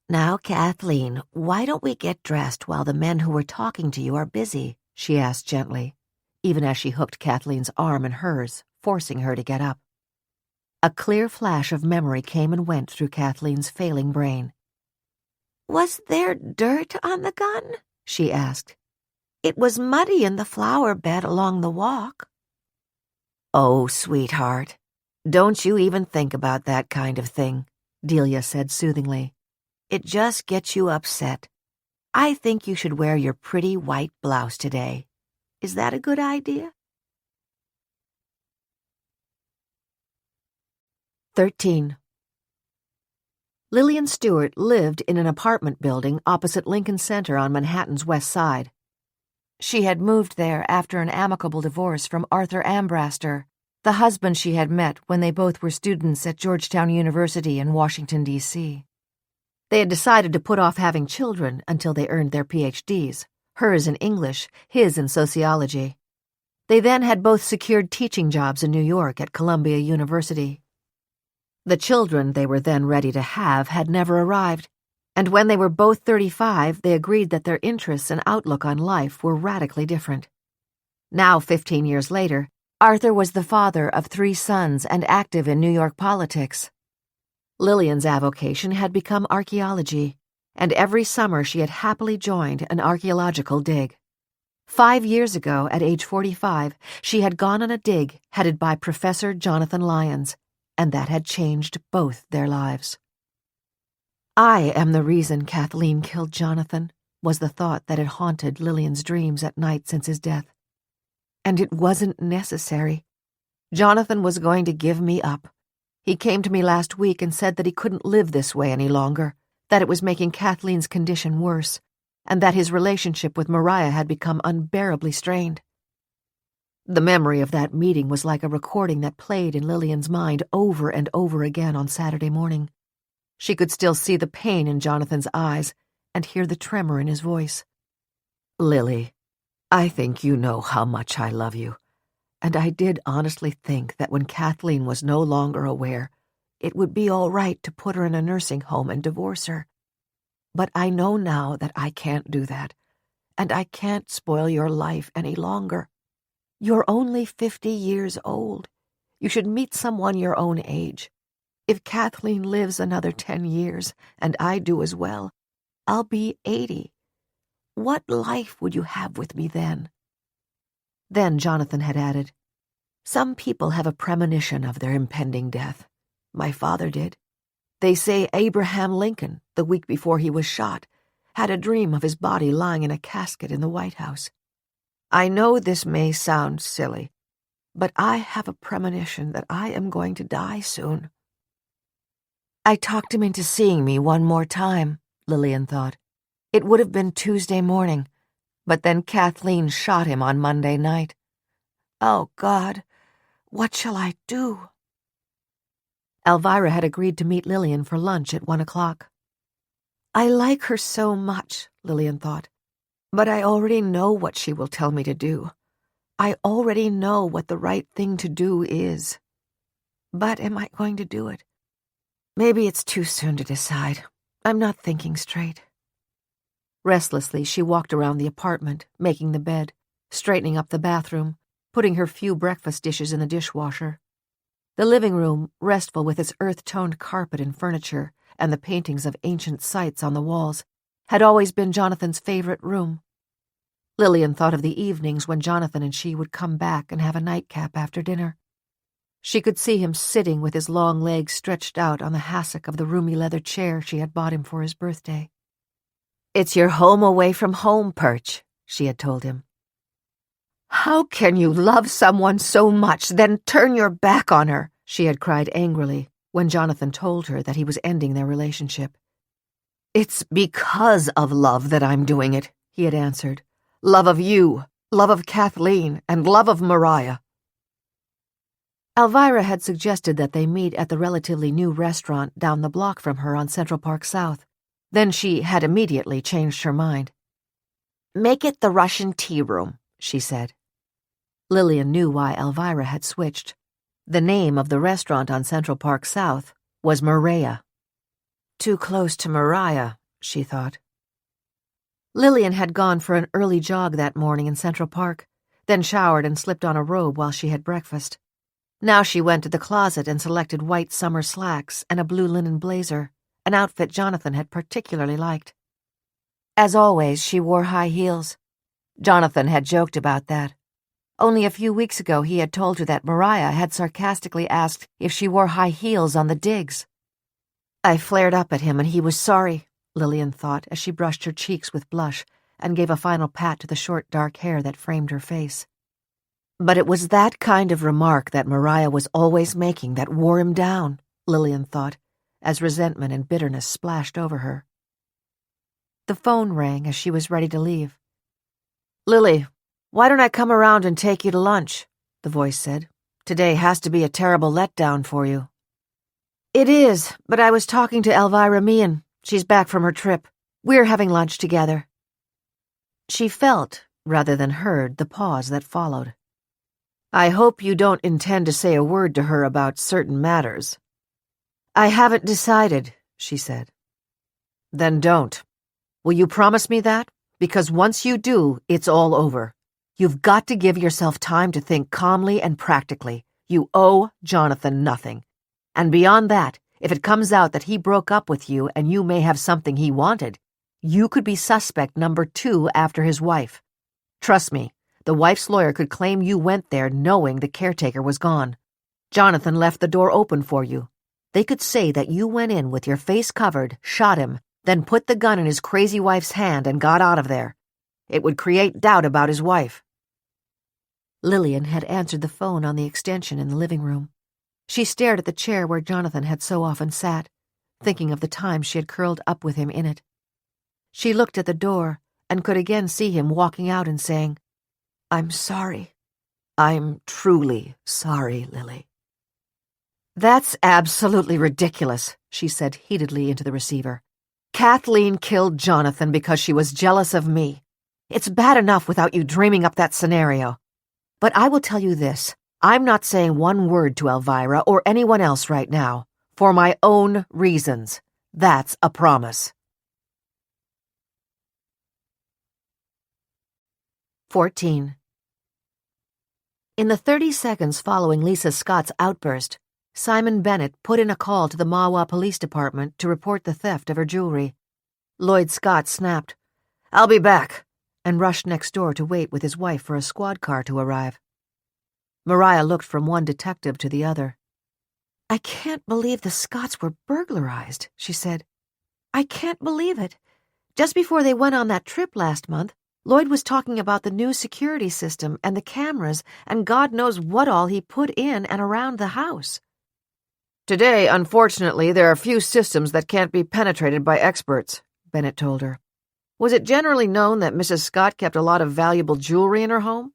"Now, Kathleen, why don't we get dressed while the men who were talking to you are busy?" she asked gently, even as she hooked Kathleen's arm in hers, forcing her to get up. A clear flash of memory came and went through Kathleen's failing brain. "Was there dirt on the gun?" she asked. "It was muddy in the flower bed along the walk." "Oh, sweetheart, don't you even think about that kind of thing," Delia said soothingly. "It just gets you upset. I think you should wear your pretty white blouse today. Is that a good idea?" 13. Lillian Stewart lived in an apartment building opposite Lincoln Center on Manhattan's West Side. She had moved there after an amicable divorce from Arthur Ambraster, the husband she had met when they both were students at Georgetown University in Washington, D.C. They had decided to put off having children until they earned their PhDs, hers in English, his in sociology. They then had both secured teaching jobs in New York at Columbia University. The children they were then ready to have had never arrived, and when they were both 35, they agreed that their interests and outlook on life were radically different. Now, 15 years later, Arthur was the father of 3 sons and active in New York politics. Lillian's avocation had become archaeology, and every summer she had happily joined an archaeological dig. 5 years ago, at age 45, she had gone on a dig headed by Professor Jonathan Lyons, and that had changed both their lives. I am the reason Kathleen killed Jonathan, was the thought that had haunted Lillian's dreams at night since his death. And it wasn't necessary. Jonathan was going to give me up. He came to me last week and said that he couldn't live this way any longer, that it was making Kathleen's condition worse, and that his relationship with Mariah had become unbearably strained. The memory of that meeting was like a recording that played in Lillian's mind over and over again on Saturday morning. She could still see the pain in Jonathan's eyes and hear the tremor in his voice. "Lily, I think you know how much I love you, and I did honestly think that when Kathleen was no longer aware, it would be all right to put her in a nursing home and divorce her. But I know now that I can't do that, and I can't spoil your life any longer. You're only 50 years old. You should meet someone your own age. If Kathleen lives another 10 years, and I do as well, I'll be 80. What life would you have with me then?" Then Jonathan had added, "Some people have a premonition of their impending death. My father did. They say Abraham Lincoln, the week before he was shot, had a dream of his body lying in a casket in the White House. I know this may sound silly, but I have a premonition that I am going to die soon." I talked him into seeing me one more time, Lillian thought. It would have been Tuesday morning, but then Kathleen shot him on Monday night. Oh, God, what shall I do? Alvirah had agreed to meet Lillian for lunch at 1 o'clock. I like her so much, Lillian thought, but I already know what she will tell me to do. I already know what the right thing to do is. But am I going to do it? Maybe it's too soon to decide. I'm not thinking straight. Restlessly, she walked around the apartment, making the bed, straightening up the bathroom, putting her few breakfast dishes in the dishwasher. The living room, restful with its earth-toned carpet and furniture and the paintings of ancient sites on the walls, had always been Jonathan's favorite room. Lillian thought of the evenings when Jonathan and she would come back and have a nightcap after dinner. She could see him sitting with his long legs stretched out on the hassock of the roomy leather chair she had bought him for his birthday. It's your home away from home, Perch, she had told him. How can you love someone so much, then turn your back on her? She had cried angrily when Jonathan told her that he was ending their relationship. It's because of love that I'm doing it, he had answered. Love of you, love of Kathleen, and love of Mariah. Alvirah had suggested that they meet at the relatively new restaurant down the block from her on Central Park South. Then she had immediately changed her mind. Make it the Russian tea room, she said. Lillian knew why Alvirah had switched. The name of the restaurant on Central Park South was Mariah. Too close to Mariah, she thought. Lillian had gone for an early jog that morning in Central Park, then showered and slipped on a robe while she had breakfast. Now she went to the closet and selected white summer slacks and a blue linen blazer, an outfit Jonathan had particularly liked. As always, she wore high heels. Jonathan had joked about that. Only a few weeks ago he had told her that Mariah had sarcastically asked if she wore high heels on the digs. I flared up at him and he was sorry, Lillian thought as she brushed her cheeks with blush and gave a final pat to the short dark hair that framed her face. But it was that kind of remark that Mariah was always making that wore him down, Lillian thought, as resentment and bitterness splashed over her. The phone rang as she was ready to leave. "Lily, why don't I come around and take you to lunch?" the voice said. "Today has to be a terrible letdown for you." "It is, but I was talking to Alvirah Willy. She's back from her trip. We're having lunch together." She felt, rather than heard, the pause that followed. "I hope you don't intend to say a word to her about certain matters." "I haven't decided," she said. "Then don't. Will you promise me that? Because once you do, it's all over. You've got to give yourself time to think calmly and practically. You owe Jonathan nothing. And beyond that, if it comes out that he broke up with you and you may have something he wanted, you could be suspect number 2 after his wife. Trust me, the wife's lawyer could claim you went there knowing the caretaker was gone. Jonathan left the door open for you. They could say that you went in with your face covered, shot him, then put the gun in his crazy wife's hand and got out of there. It would create doubt about his wife." Lillian had answered the phone on the extension in the living room. She stared at the chair where Jonathan had so often sat, thinking of the time she had curled up with him in it. She looked at the door and could again see him walking out and saying, "I'm sorry. "I'm truly sorry, Lily." "That's absolutely ridiculous," she said heatedly into the receiver. "Kathleen killed Jonathan because she was jealous of me. It's bad enough without you dreaming up that scenario. But I will tell you this. I'm not saying one word to Alvirah or anyone else right now, for my own reasons. That's a promise." 14. In the 30 seconds following Lisa Scott's outburst, Simon Bennett put in a call to the Mahwah Police Department to report the theft of her jewelry. Lloyd Scott snapped, "I'll be back," and rushed next door to wait with his wife for a squad car to arrive. Mariah looked from one detective to the other. "I can't believe the Scotts were burglarized," she said. "I can't believe it. Just before they went on that trip last month, Lloyd was talking about the new security system and the cameras and God knows what all he put in and around the house." "Today, unfortunately, there are few systems that can't be penetrated by experts," Bennett told her. "Was it generally known that Mrs. Scott kept a lot of valuable jewelry in her home?"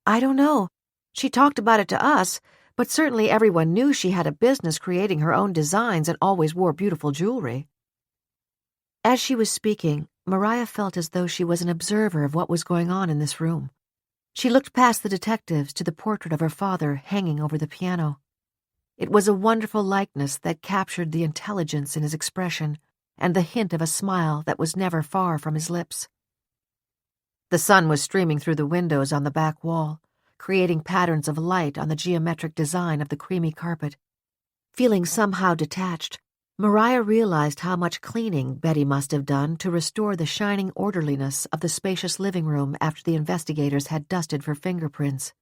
"I don't know. She talked about it to us, but certainly everyone knew she had a business creating her own designs and always wore beautiful jewelry." As she was speaking, Mariah felt as though she was an observer of what was going on in this room. She looked past the detectives to the portrait of her father hanging over the piano. It was a wonderful likeness that captured the intelligence in his expression and the hint of a smile that was never far from his lips. The sun was streaming through the windows on the back wall, creating patterns of light on the geometric design of the creamy carpet. Feeling somehow detached, Mariah realized how much cleaning Betty must have done to restore the shining orderliness of the spacious living room after the investigators had dusted for fingerprints.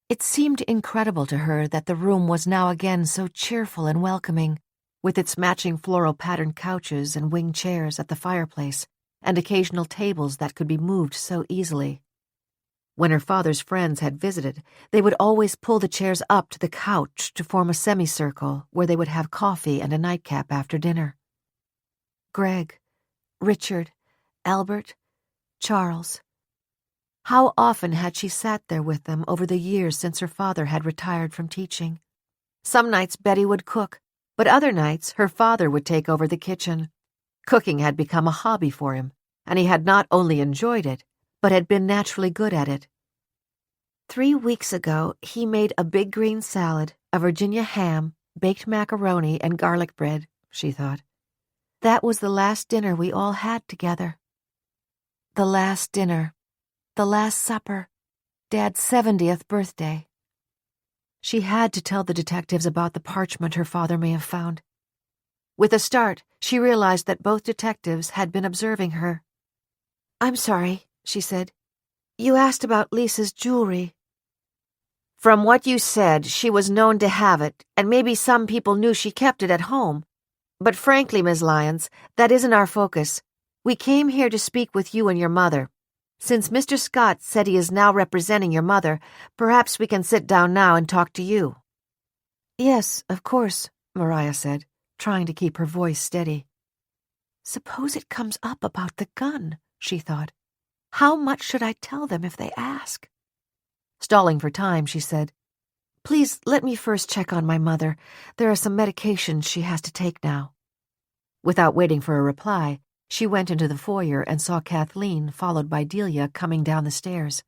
It seemed incredible to her that the room was now again so cheerful and welcoming, with its matching floral-patterned couches and wing chairs at the fireplace, and occasional tables that could be moved so easily. When her father's friends had visited, they would always pull the chairs up to the couch to form a semicircle where they would have coffee and a nightcap after dinner. Greg, Richard, Albert, Charles. How often had she sat there with them over the years since her father had retired from teaching? Some nights Betty would cook, but other nights her father would take over the kitchen. Cooking had become a hobby for him, and he had not only enjoyed it, but had been naturally good at it. 3 weeks ago, he made a big green salad, a Virginia ham, baked macaroni, and garlic bread, she thought. That was the last dinner we all had together. The last dinner. The last supper. Dad's 70th birthday. She had to tell the detectives about the parchment her father may have found. With a start, she realized that both detectives had been observing her. "I'm sorry," she said. "You asked about Lisa's jewelry." "From what you said, she was known to have it, and maybe some people knew she kept it at home. But frankly, Ms. Lyons, that isn't our focus. We came here to speak with you and your mother. Since Mr. Scott said he is now representing your mother, perhaps we can sit down now and talk to you." "Yes, of course," Mariah said, trying to keep her voice steady. Suppose it comes up about the gun, she thought. How much should I tell them if they ask? Stalling for time, she said, Please let me first check on my mother. There are some medications she has to take now. Without waiting for a reply, she went into the foyer and saw Kathleen, followed by Delia, coming down the stairs.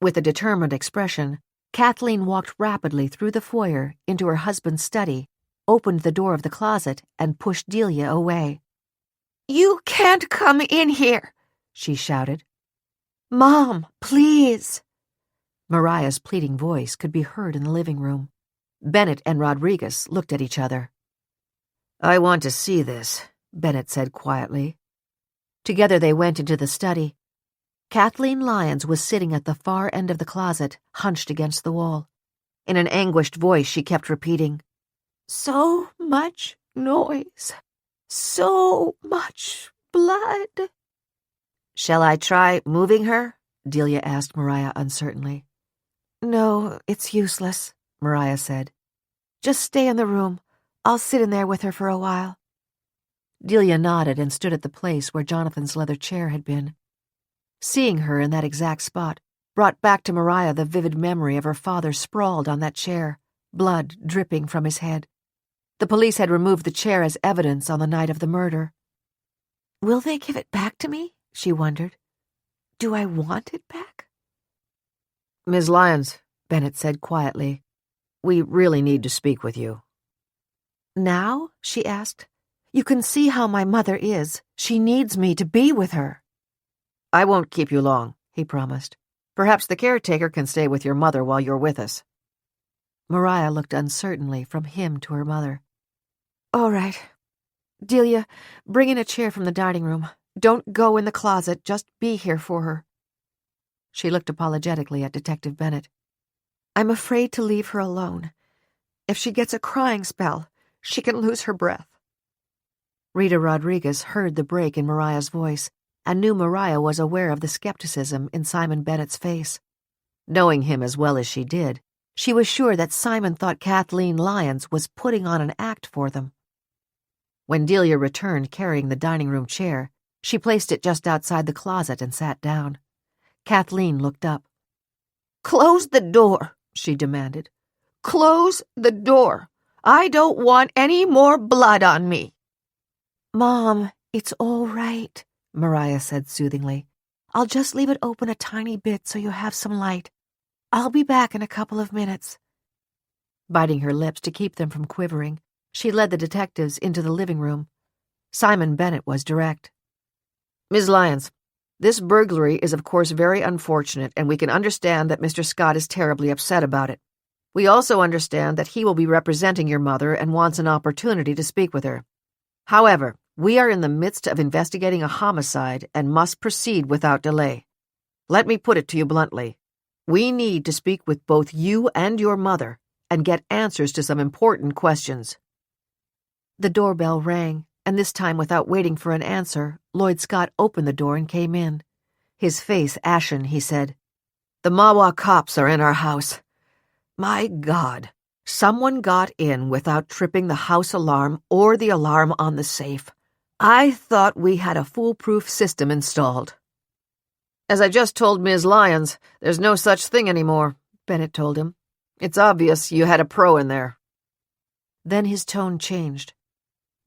With a determined expression, Kathleen walked rapidly through the foyer into her husband's study, opened the door of the closet, and pushed Delia away. "You can't come in here," she shouted. "Mom, please." Mariah's pleading voice could be heard in the living room. Bennett and Rodriguez looked at each other. "I want to see this," Bennett said quietly. Together they went into the study. Kathleen Lyons was sitting at the far end of the closet, hunched against the wall. In an anguished voice, she kept repeating, "So much noise. So much blood." "Shall I try moving her?" Delia asked Mariah uncertainly. "No, it's useless," Mariah said. "Just stay in the room. I'll sit in there with her for a while." Delia nodded and stood at the place where Jonathan's leather chair had been. Seeing her in that exact spot brought back to Mariah the vivid memory of her father sprawled on that chair, blood dripping from his head. The police had removed the chair as evidence on the night of the murder. "Will they give it back to me?" she wondered. "Do I want it back?" "Ms. Lyons," Bennett said quietly, "we really need to speak with you." "Now?" she asked. "You can see how my mother is. She needs me to be with her." "I won't keep you long," he promised. "Perhaps the caretaker can stay with your mother while you're with us." Mariah looked uncertainly from him to her mother. "All right. Delia, bring in a chair from the dining room. Don't go in the closet. Just be here for her." She looked apologetically at Detective Bennett. "I'm afraid to leave her alone. If she gets a crying spell, she can lose her breath." Rita Rodriguez heard the break in Mariah's voice and knew Mariah was aware of the skepticism in Simon Bennett's face. Knowing him as well as she did, she was sure that Simon thought Kathleen Lyons was putting on an act for them. When Delia returned carrying the dining room chair, she placed it just outside the closet and sat down. Kathleen looked up. "Close the door," she demanded. "Close the door. I don't want any more blood on me." "Mom, it's all right," Mariah said soothingly. "I'll just leave it open a tiny bit so you have some light. I'll be back in a couple of minutes." Biting her lips to keep them from quivering, she led the detectives into the living room. Simon Bennett was direct. "Ms. Lyons, this burglary is of course very unfortunate, and we can understand that Mr. Scott is terribly upset about it. We also understand that he will be representing your mother and wants an opportunity to speak with her. However, we are in the midst of investigating a homicide and must proceed without delay. Let me put it to you bluntly. We need to speak with both you and your mother and get answers to some important questions." The doorbell rang, and this time without waiting for an answer, Lloyd Scott opened the door and came in. His face ashen, he said, "The Mawa cops are in our house. My God, someone got in without tripping the house alarm or the alarm on the safe. I thought we had a foolproof system installed." "As I just told Ms. Lyons, there's no such thing anymore," Bennett told him. "It's obvious you had a pro in there." Then his tone changed.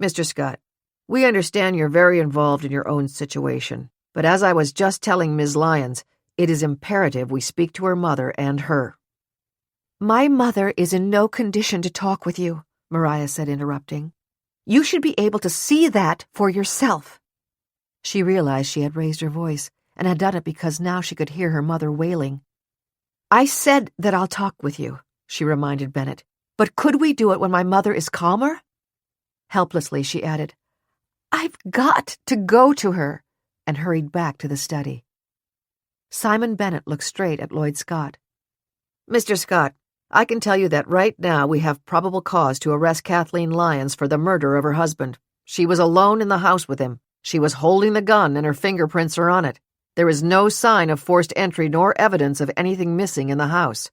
"Mr. Scott, we understand you're very involved in your own situation, but as I was just telling Ms. Lyons, it is imperative we speak to her mother and her." "My mother is in no condition to talk with you," Mariah said, interrupting. "You should be able to see that for yourself." She realized she had raised her voice and had done it because now she could hear her mother wailing. "I said that I'll talk with you," she reminded Bennett, "but could we do it when my mother is calmer?" Helplessly, she added, "I've got to go to her," and hurried back to the study. Simon Bennett looked straight at Lloyd Scott. "Mr. Scott, I can tell you that right now we have probable cause to arrest Kathleen Lyons for the murder of her husband. She was alone in the house with him. She was holding the gun and her fingerprints are on it. There is no sign of forced entry nor evidence of anything missing in the house.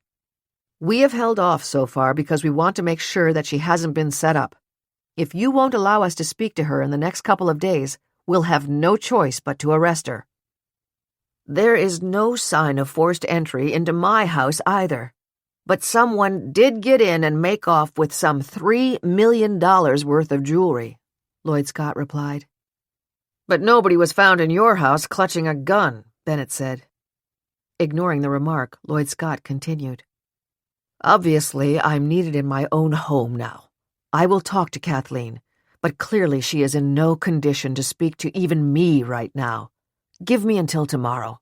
We have held off so far because we want to make sure that she hasn't been set up. If you won't allow us to speak to her in the next couple of days, we'll have no choice but to arrest her." "There is no sign of forced entry into my house either. But someone did get in and make off with some $3 million worth of jewelry," Lloyd Scott replied. "But nobody was found in your house clutching a gun," Bennett said. Ignoring the remark, Lloyd Scott continued. "Obviously, I'm needed in my own home now. I will talk to Kathleen, but clearly she is in no condition to speak to even me right now. Give me until tomorrow.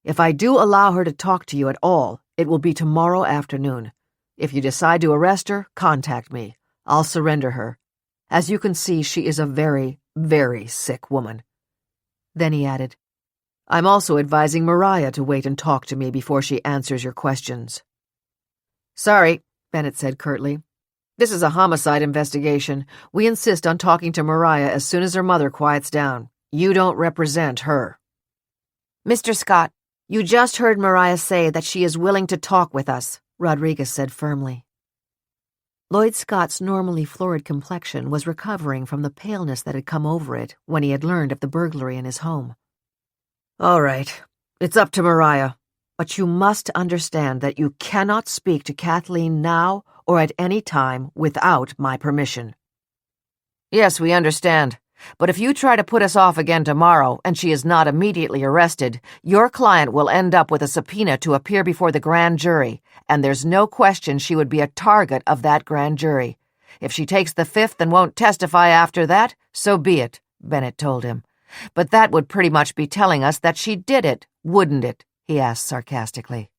If I do allow her to talk to you at all, it will be tomorrow afternoon. If you decide to arrest her, contact me. I'll surrender her. As you can see, she is a very, very sick woman." Then he added, "I'm also advising Mariah to wait and talk to me before she answers your questions." "Sorry," Bennett said curtly. "This is a homicide investigation. We insist on talking to Mariah as soon as her mother quiets down. You don't represent her." "Mr. Scott, you just heard Mariah say that she is willing to talk with us," Rodriguez said firmly. Lloyd Scott's normally florid complexion was recovering from the paleness that had come over it when he had learned of the burglary in his home. "All right, it's up to Mariah, but you must understand that you cannot speak to Kathleen now or at any time without my permission." "Yes, we understand. But if you try to put us off again tomorrow and she is not immediately arrested, your client will end up with a subpoena to appear before the grand jury, and there's no question she would be a target of that grand jury. If she takes the fifth and won't testify after that, so be it," Bennett told him. "But that would pretty much be telling us that she did it, wouldn't it?" he asked sarcastically.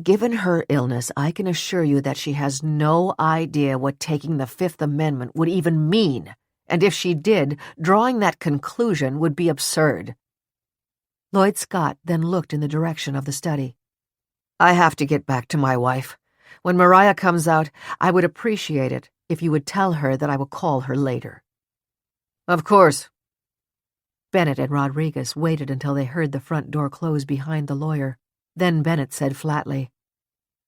Given her illness, I can assure you that she has no idea what taking the Fifth Amendment would even mean. And if she did, drawing that conclusion would be absurd." Lloyd Scott then looked in the direction of the study. "I have to get back to my wife. When Mariah comes out, I would appreciate it if you would tell her that I will call her later." "Of course." Bennett and Rodriguez waited until they heard the front door close behind the lawyer. Then Bennett said flatly,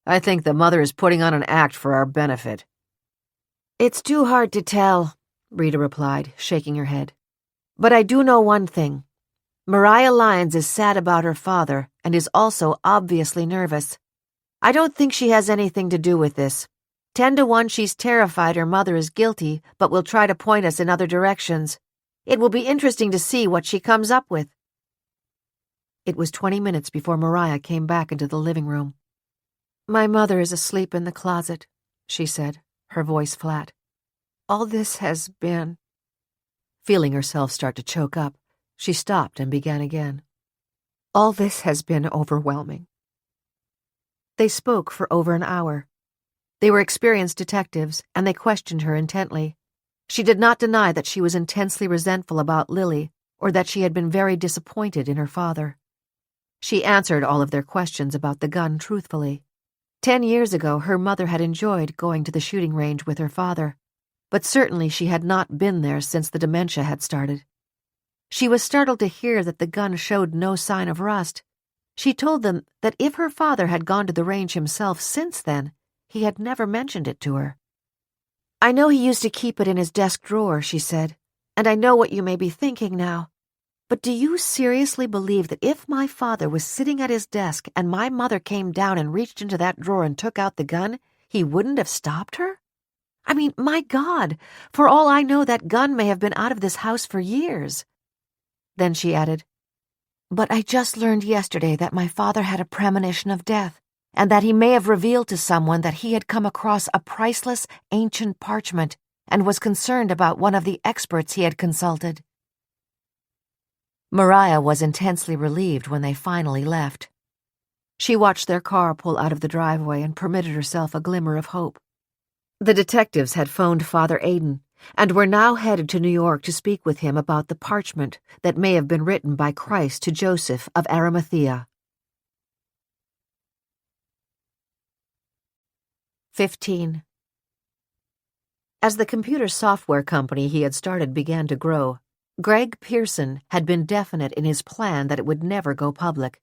"I think the mother is putting on an act for our benefit." "It's too hard to tell," Rita replied, shaking her head. "But I do know one thing. Mariah Lyons is sad about her father and is also obviously nervous. I don't think she has anything to do with this. 10 to 1 she's terrified her mother is guilty but will try to point us in other directions. It will be interesting to see what she comes up with." It was 20 minutes before Mariah came back into the living room. "My mother is asleep in the closet," she said, her voice flat. "All this has been—" Feeling herself start to choke up, she stopped and began again. "All this has been overwhelming." They spoke for over an hour. They were experienced detectives, and they questioned her intently. She did not deny that she was intensely resentful about Lily, or that she had been very disappointed in her father. She answered all of their questions about the gun truthfully. 10 years ago, her mother had enjoyed going to the shooting range with her father, but certainly she had not been there since the dementia had started. She was startled to hear that the gun showed no sign of rust. She told them that if her father had gone to the range himself since then, he had never mentioned it to her. "I know he used to keep it in his desk drawer," she said, "and I know what you may be thinking now. But do you seriously believe that if my father was sitting at his desk and my mother came down and reached into that drawer and took out the gun, he wouldn't have stopped her? I mean, my God, for all I know, that gun may have been out of this house for years." Then she added, "But I just learned yesterday that my father had a premonition of death, and that he may have revealed to someone that he had come across a priceless, ancient parchment and was concerned about one of the experts he had consulted." Mariah was intensely relieved when they finally left. She watched their car pull out of the driveway and permitted herself a glimmer of hope. The detectives had phoned Father Aidan and were now headed to New York to speak with him about the parchment that may have been written by Christ to Joseph of Arimathea. 15. As the computer software company he had started began to grow, Greg Pearson had been definite in his plan that it would never go public.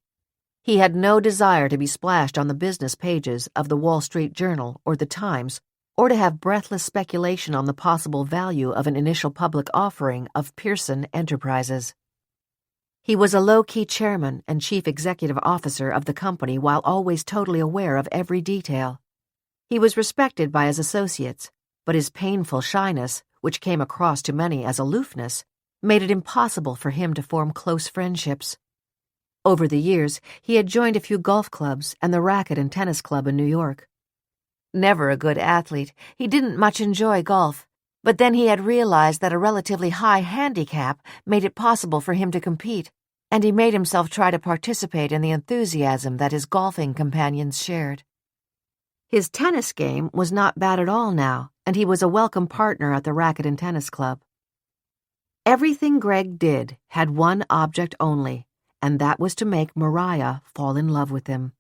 He had no desire to be splashed on the business pages of the Wall Street Journal or the Times, or to have breathless speculation on the possible value of an initial public offering of Pearson Enterprises. He was a low-key chairman and chief executive officer of the company while always totally aware of every detail. He was respected by his associates, but his painful shyness, which came across to many as aloofness, made it impossible for him to form close friendships. Over the years, he had joined a few golf clubs and the racket and tennis club in New York. Never a good athlete, he didn't much enjoy golf, but then he had realized that a relatively high handicap made it possible for him to compete, and he made himself try to participate in the enthusiasm that his golfing companions shared. His tennis game was not bad at all now, and he was a welcome partner at the racket and tennis club. Everything Greg did had one object only, and that was to make Mariah fall in love with him.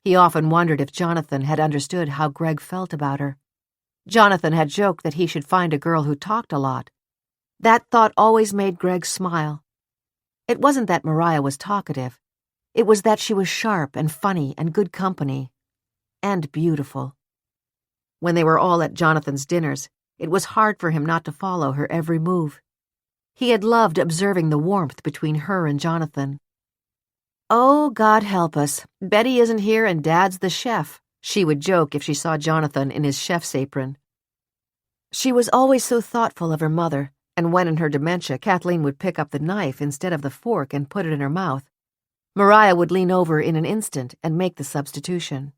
He often wondered if Jonathan had understood how Greg felt about her. Jonathan had joked that he should find a girl who talked a lot. That thought always made Greg smile. It wasn't that Mariah was talkative. It was that she was sharp and funny and good company. And beautiful. When they were all at Jonathan's dinners, it was hard for him not to follow her every move. He had loved observing the warmth between her and Jonathan. "Oh, God help us. Betty isn't here and Dad's the chef," she would joke if she saw Jonathan in his chef's apron. She was always so thoughtful of her mother, and when in her dementia Kathleen would pick up the knife instead of the fork and put it in her mouth, Mariah would lean over in an instant and make the substitution.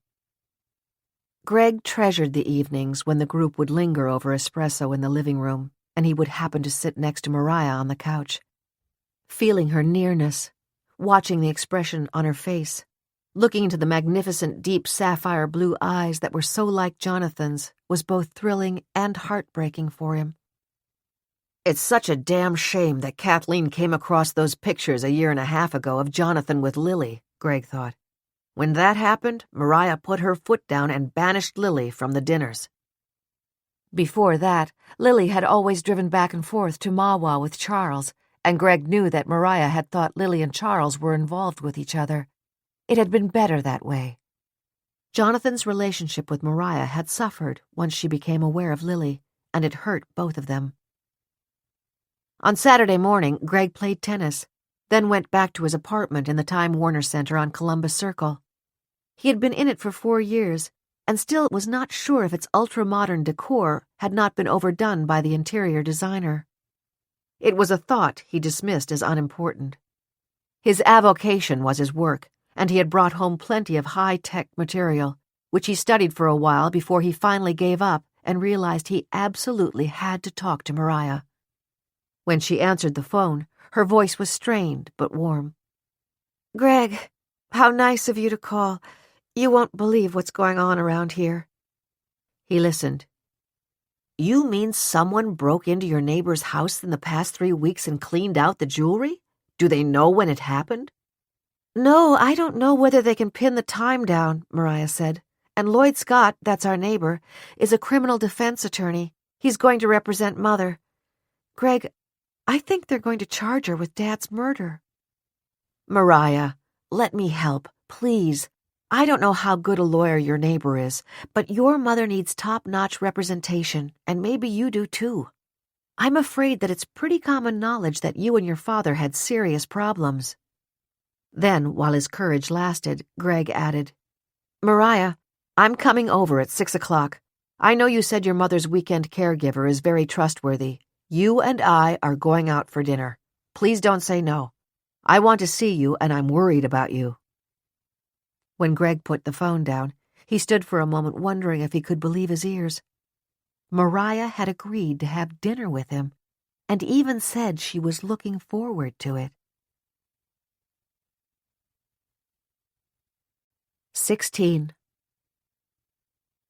Greg treasured the evenings when the group would linger over espresso in the living room, and he would happen to sit next to Mariah on the couch. Feeling her nearness, watching the expression on her face, looking into the magnificent deep sapphire blue eyes that were so like Jonathan's was both thrilling and heartbreaking for him. It's such a damn shame that Kathleen came across those pictures a year and a half ago of Jonathan with Lily, Greg thought. When that happened, Mariah put her foot down and banished Lily from the dinners. Before that, Lily had always driven back and forth to Mahwah with Charles, and Greg knew that Mariah had thought Lily and Charles were involved with each other. It had been better that way. Jonathan's relationship with Mariah had suffered once she became aware of Lily, and it hurt both of them. On Saturday morning, Greg played tennis, then went back to his apartment in the Time Warner Center on Columbus Circle. He had been in it for 4 years, and still was not sure if its ultra-modern decor had not been overdone by the interior designer. It was a thought he dismissed as unimportant. His avocation was his work, and he had brought home plenty of high-tech material, which he studied for a while before he finally gave up and realized he absolutely had to talk to Mariah. When she answered the phone, her voice was strained but warm. "Greg, how nice of you to call. You won't believe what's going on around here." He listened. "You mean someone broke into your neighbor's house in the past 3 weeks and cleaned out the jewelry? Do they know when it happened?" "No, I don't know whether they can pin the time down," Mariah said. "And Lloyd Scott, that's our neighbor, is a criminal defense attorney. He's going to represent Mother. Greg, I think they're going to charge her with Dad's murder." "Mariah, let me help, please. I don't know how good a lawyer your neighbor is, but your mother needs top-notch representation, and maybe you do too. I'm afraid that it's pretty common knowledge that you and your father had serious problems." Then, while his courage lasted, Greg added, "Mariah, I'm coming over at 6 o'clock. I know you said your mother's weekend caregiver is very trustworthy. You and I are going out for dinner. Please don't say no. I want to see you, and I'm worried about you." When Greg put the phone down, he stood for a moment wondering if he could believe his ears. Mariah had agreed to have dinner with him, and even said she was looking forward to it. 16.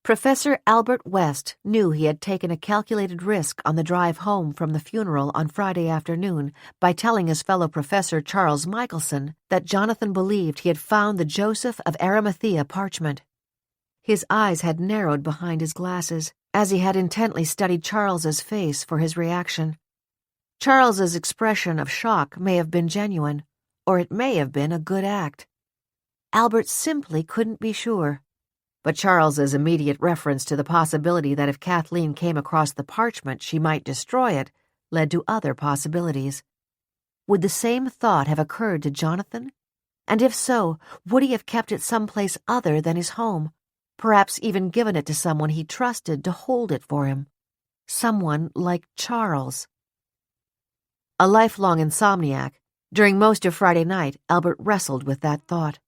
Professor Albert West knew he had taken a calculated risk on the drive home from the funeral on Friday afternoon by telling his fellow professor Charles Michelson that Jonathan believed he had found the Joseph of Arimathea parchment. His eyes had narrowed behind his glasses, as he had intently studied Charles's face for his reaction. Charles's expression of shock may have been genuine, or it may have been a good act. Albert simply couldn't be sure. But Charles's immediate reference to the possibility that if Kathleen came across the parchment she might destroy it led to other possibilities. Would the same thought have occurred to Jonathan? And if so, would he have kept it someplace other than his home, perhaps even given it to someone he trusted to hold it for him? Someone like Charles. A lifelong insomniac, during most of Friday night, Albert wrestled with that thought.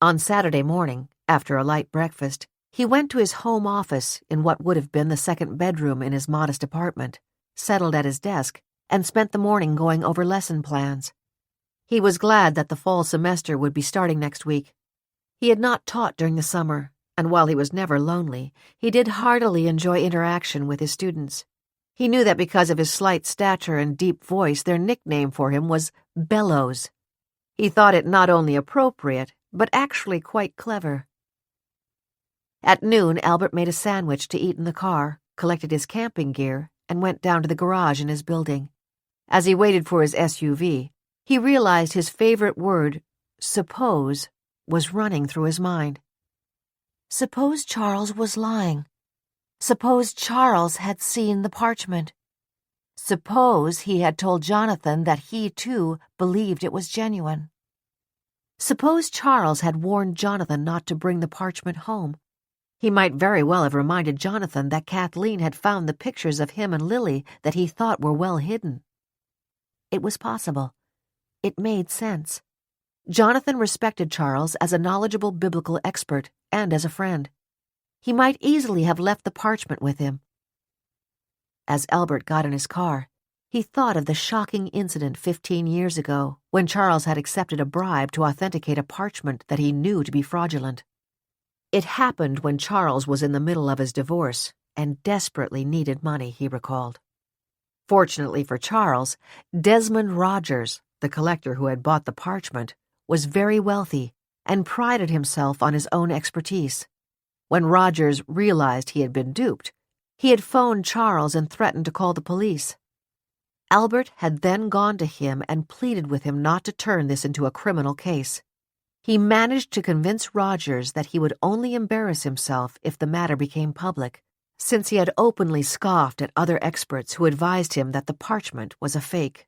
On Saturday morning, after a light breakfast, he went to his home office in what would have been the second bedroom in his modest apartment, settled at his desk, and spent the morning going over lesson plans. He was glad that the fall semester would be starting next week. He had not taught during the summer, and while he was never lonely, he did heartily enjoy interaction with his students. He knew that because of his slight stature and deep voice, their nickname for him was Bellows. He thought it not only appropriate, but actually quite clever. At noon, Albert made a sandwich to eat in the car, collected his camping gear, and went down to the garage in his building. As he waited for his SUV, he realized his favorite word, suppose, was running through his mind. Suppose Charles was lying. Suppose Charles had seen the parchment. Suppose he had told Jonathan that he, too, believed it was genuine. Suppose Charles had warned Jonathan not to bring the parchment home. He might very well have reminded Jonathan that Kathleen had found the pictures of him and Lily that he thought were well hidden. It was possible. It made sense. Jonathan respected Charles as a knowledgeable biblical expert and as a friend. He might easily have left the parchment with him. As Albert got in his car, he thought of the shocking incident 15 years ago when Charles had accepted a bribe to authenticate a parchment that he knew to be fraudulent. It happened when Charles was in the middle of his divorce and desperately needed money, he recalled. Fortunately for Charles, Desmond Rogers, the collector who had bought the parchment, was very wealthy and prided himself on his own expertise. When Rogers realized he had been duped, he had phoned Charles and threatened to call the police. Albert had then gone to him and pleaded with him not to turn this into a criminal case. He managed to convince Rogers that he would only embarrass himself if the matter became public, since he had openly scoffed at other experts who advised him that the parchment was a fake.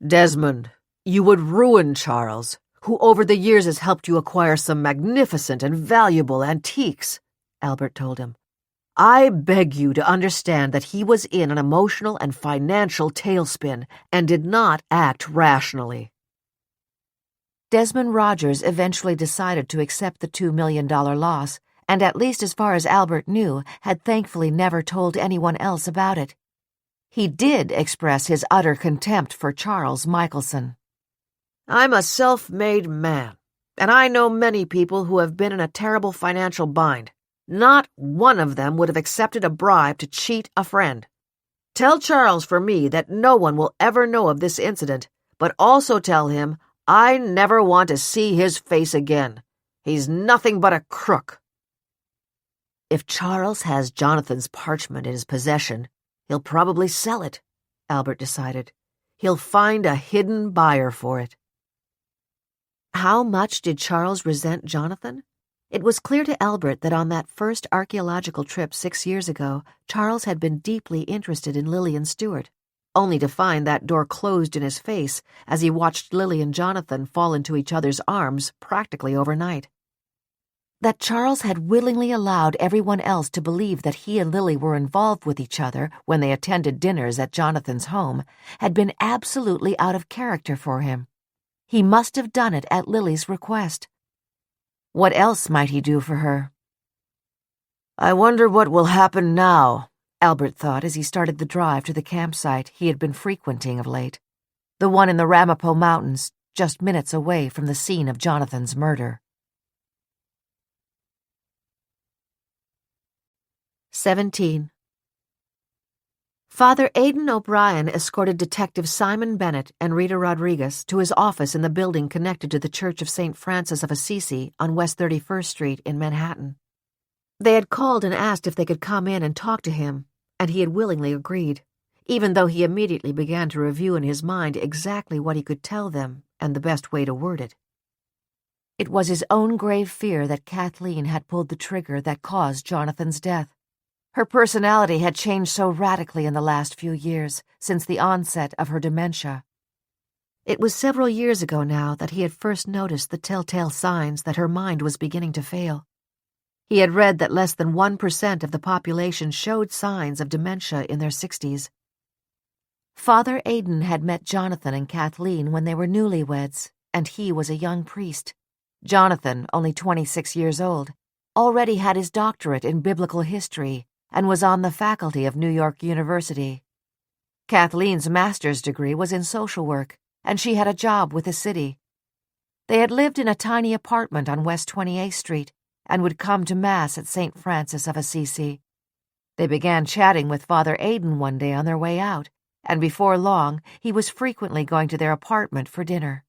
Desmond, you would ruin Charles, who over the years has helped you acquire some magnificent and valuable antiques, Albert told him. I beg you to understand that he was in an emotional and financial tailspin and did not act rationally. Desmond Rogers eventually decided to accept the $2 million loss, and at least as far as Albert knew, had thankfully never told anyone else about it. He did express his utter contempt for Charles Michelson. I'm a self-made man, and I know many people who have been in a terrible financial bind. Not one of them would have accepted a bribe to cheat a friend. Tell Charles for me that no one will ever know of this incident, but also tell him I never want to see his face again. He's nothing but a crook. If Charles has Jonathan's parchment in his possession, he'll probably sell it, Albert decided. He'll find a hidden buyer for it. How much did Charles resent Jonathan? It was clear to Albert that on that first archaeological trip 6 years ago, Charles had been deeply interested in Lillian Stewart, only to find that door closed in his face as he watched Lily and Jonathan fall into each other's arms practically overnight. That Charles had willingly allowed everyone else to believe that he and Lily were involved with each other when they attended dinners at Jonathan's home had been absolutely out of character for him. He must have done it at Lily's request. What else might he do for her? I wonder what will happen now, Albert thought as he started the drive to the campsite he had been frequenting of late, the one in the Ramapo Mountains, just minutes away from the scene of Jonathan's murder. 17. Father Aidan O'Brien escorted Detective Simon Bennett and Rita Rodriguez to his office in the building connected to the Church of St. Francis of Assisi on West 31st Street in Manhattan. They had called and asked if they could come in and talk to him, and he had willingly agreed, even though he immediately began to review in his mind exactly what he could tell them and the best way to word it. It was his own grave fear that Kathleen had pulled the trigger that caused Jonathan's death. Her personality had changed so radically in the last few years, since the onset of her dementia. It was several years ago now that he had first noticed the telltale signs that her mind was beginning to fail. He had read that less than 1% of the population showed signs of dementia in their 60s. Father Aidan had met Jonathan and Kathleen when they were newlyweds, and he was a young priest. Jonathan, only 26 years old, already had his doctorate in biblical history and was on the faculty of New York University. Kathleen's master's degree was in social work, and she had a job with the city. They had lived in a tiny apartment on West 28th Street and would come to Mass at St. Francis of Assisi. They began chatting with Father Aidan one day on their way out, and before long he was frequently going to their apartment for dinner.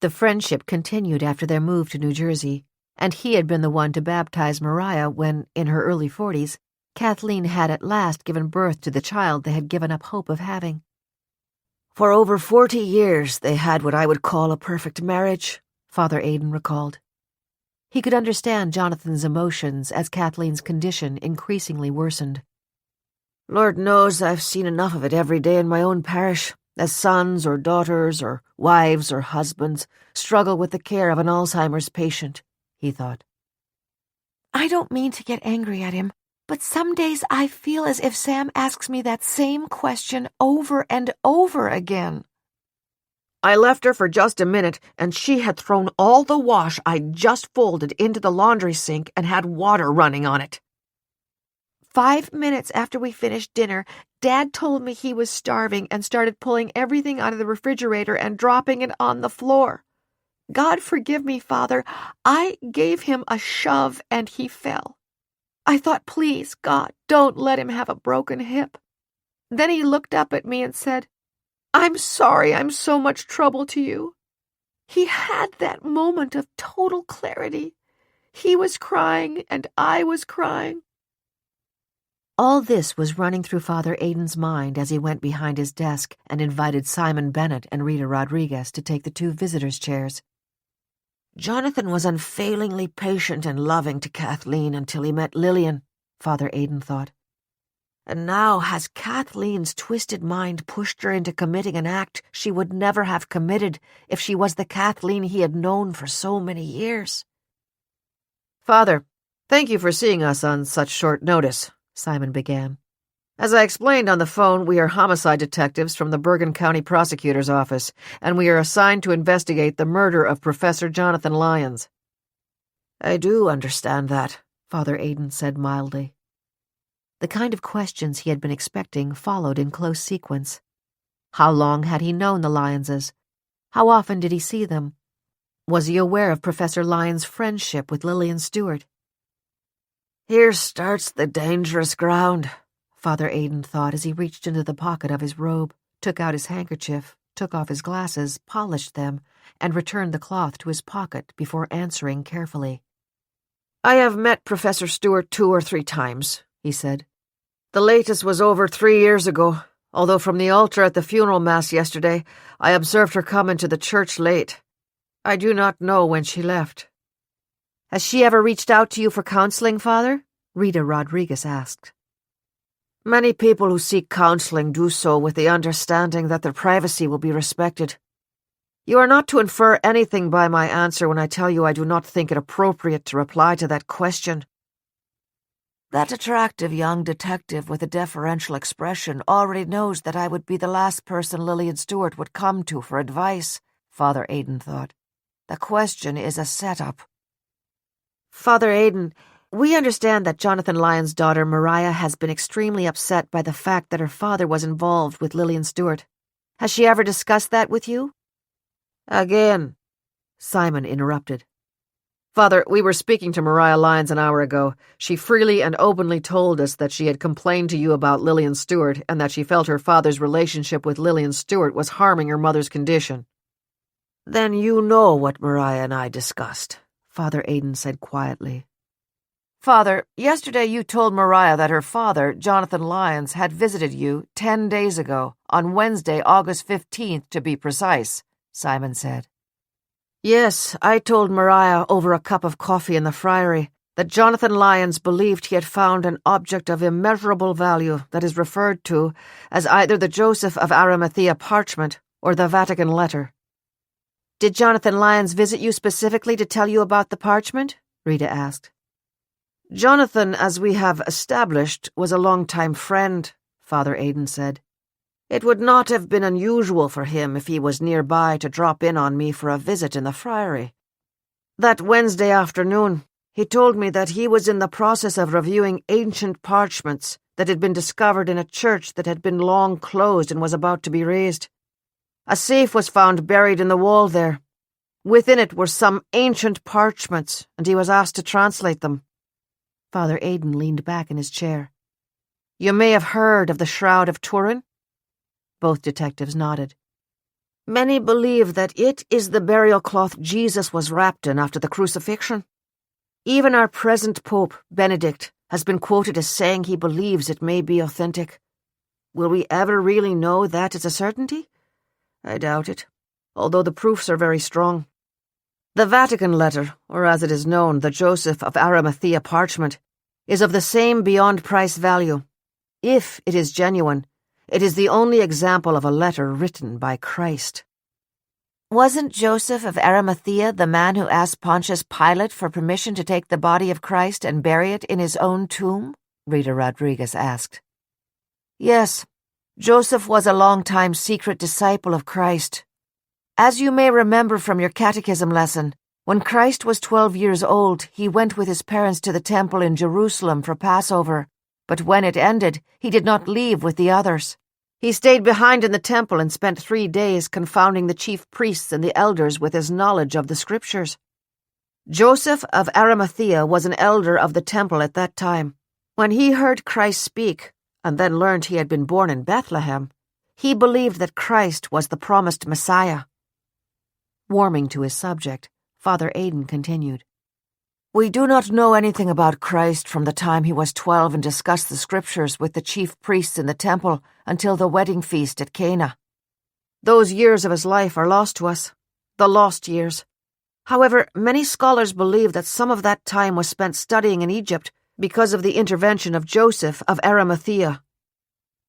The friendship continued after their move to New Jersey, and he had been the one to baptize Mariah when, in her early 40s, Kathleen had at last given birth to the child they had given up hope of having. For over 40 years they had what I would call a perfect marriage, Father Aidan recalled. He could understand Jonathan's emotions as Kathleen's condition increasingly worsened. Lord knows I've seen enough of it every day in my own parish, as sons or daughters or wives or husbands struggle with the care of an Alzheimer's patient, he thought. I don't mean to get angry at him, but some days I feel as if Sam asks me that same question over and over again. I left her for just a minute, and she had thrown all the wash I'd just folded into the laundry sink and had water running on it. 5 minutes after we finished dinner, Dad told me he was starving and started pulling everything out of the refrigerator and dropping it on the floor. God forgive me, Father. I gave him a shove and he fell. I thought, please, God, don't let him have a broken hip. Then he looked up at me and said, I'm sorry I'm so much trouble to you. He had that moment of total clarity. He was crying and I was crying. All this was running through Father Aidan's mind as he went behind his desk and invited Simon Bennett and Rita Rodriguez to take the 2 visitors' chairs. Jonathan was unfailingly patient and loving to Kathleen until he met Lillian, Father Aidan thought. And now has Kathleen's twisted mind pushed her into committing an act she would never have committed if she was the Kathleen he had known for so many years? Father, thank you for seeing us on such short notice, Simon began. As I explained on the phone, we are homicide detectives from the Bergen County Prosecutor's Office, and we are assigned to investigate the murder of Professor Jonathan Lyons. I do understand that, Father Aidan said mildly. The kind of questions he had been expecting followed in close sequence. How long had he known the Lyonses? How often did he see them? Was he aware of Professor Lyons' friendship with Lillian Stewart? Here starts the dangerous ground, Father Aidan thought as he reached into the pocket of his robe, took out his handkerchief, took off his glasses, polished them, and returned the cloth to his pocket before answering carefully. I have met Professor Stewart 2 or 3 times, he said. The latest was over 3 years ago, although from the altar at the funeral mass yesterday, I observed her come into the church late. I do not know when she left. Has she ever reached out to you for counseling, Father? Rita Rodriguez asked. Many people who seek counseling do so with the understanding that their privacy will be respected. You are not to infer anything by my answer when I tell you I do not think it appropriate to reply to that question. That attractive young detective with a deferential expression already knows that I would be the last person Lillian Stewart would come to for advice, Father Aidan thought. The question is a setup. Father Aidan, we understand that Jonathan Lyons' daughter Mariah has been extremely upset by the fact that her father was involved with Lillian Stewart. Has she ever discussed that with you? Again, Simon interrupted. Father, we were speaking to Mariah Lyons an hour ago. She freely and openly told us that she had complained to you about Lillian Stewart and that she felt her father's relationship with Lillian Stewart was harming her mother's condition. Then you know what Mariah and I discussed, Father Aidan said quietly. Father, yesterday you told Mariah that her father, Jonathan Lyons, had visited you 10 days ago, on Wednesday, August 15th to be precise, Simon said. Yes, I told Mariah over a cup of coffee in the friary that Jonathan Lyons believed he had found an object of immeasurable value that is referred to as either the Joseph of Arimathea parchment or the Vatican letter. Did Jonathan Lyons visit you specifically to tell you about the parchment? Rita asked. Jonathan, as we have established, was a long-time friend, Father Aidan said. It would not have been unusual for him if he was nearby to drop in on me for a visit in the friary. That Wednesday afternoon, he told me that he was in the process of reviewing ancient parchments that had been discovered in a church that had been long closed and was about to be razed. A safe was found buried in the wall there. Within it were some ancient parchments, and he was asked to translate them. Father Aidan leaned back in his chair. You may have heard of the Shroud of Turin? Both detectives nodded. Many believe that it is the burial cloth Jesus was wrapped in after the crucifixion. Even our present Pope, Benedict, has been quoted as saying he believes it may be authentic. Will we ever really know that is a certainty? I doubt it, although the proofs are very strong. The Vatican letter, or as it is known, the Joseph of Arimathea parchment, is of the same beyond price value. If it is genuine, it is the only example of a letter written by Christ. Wasn't Joseph of Arimathea the man who asked Pontius Pilate for permission to take the body of Christ and bury it in his own tomb? Rita Rodriguez asked. Yes, Joseph was a long-time secret disciple of Christ. As you may remember from your catechism lesson, when Christ was 12 years old, he went with his parents to the temple in Jerusalem for Passover, but when it ended, he did not leave with the others. He stayed behind in the temple and spent 3 days confounding the chief priests and the elders with his knowledge of the scriptures. Joseph of Arimathea was an elder of the temple at that time. When he heard Christ speak, and then learned he had been born in Bethlehem, he believed that Christ was the promised Messiah. Warming to his subject, Father Aidan continued. We do not know anything about Christ from the time he was 12 and discussed the scriptures with the chief priests in the temple until the wedding feast at Cana. Those years of his life are lost to us, the lost years. However, many scholars believe that some of that time was spent studying in Egypt because of the intervention of Joseph of Arimathea.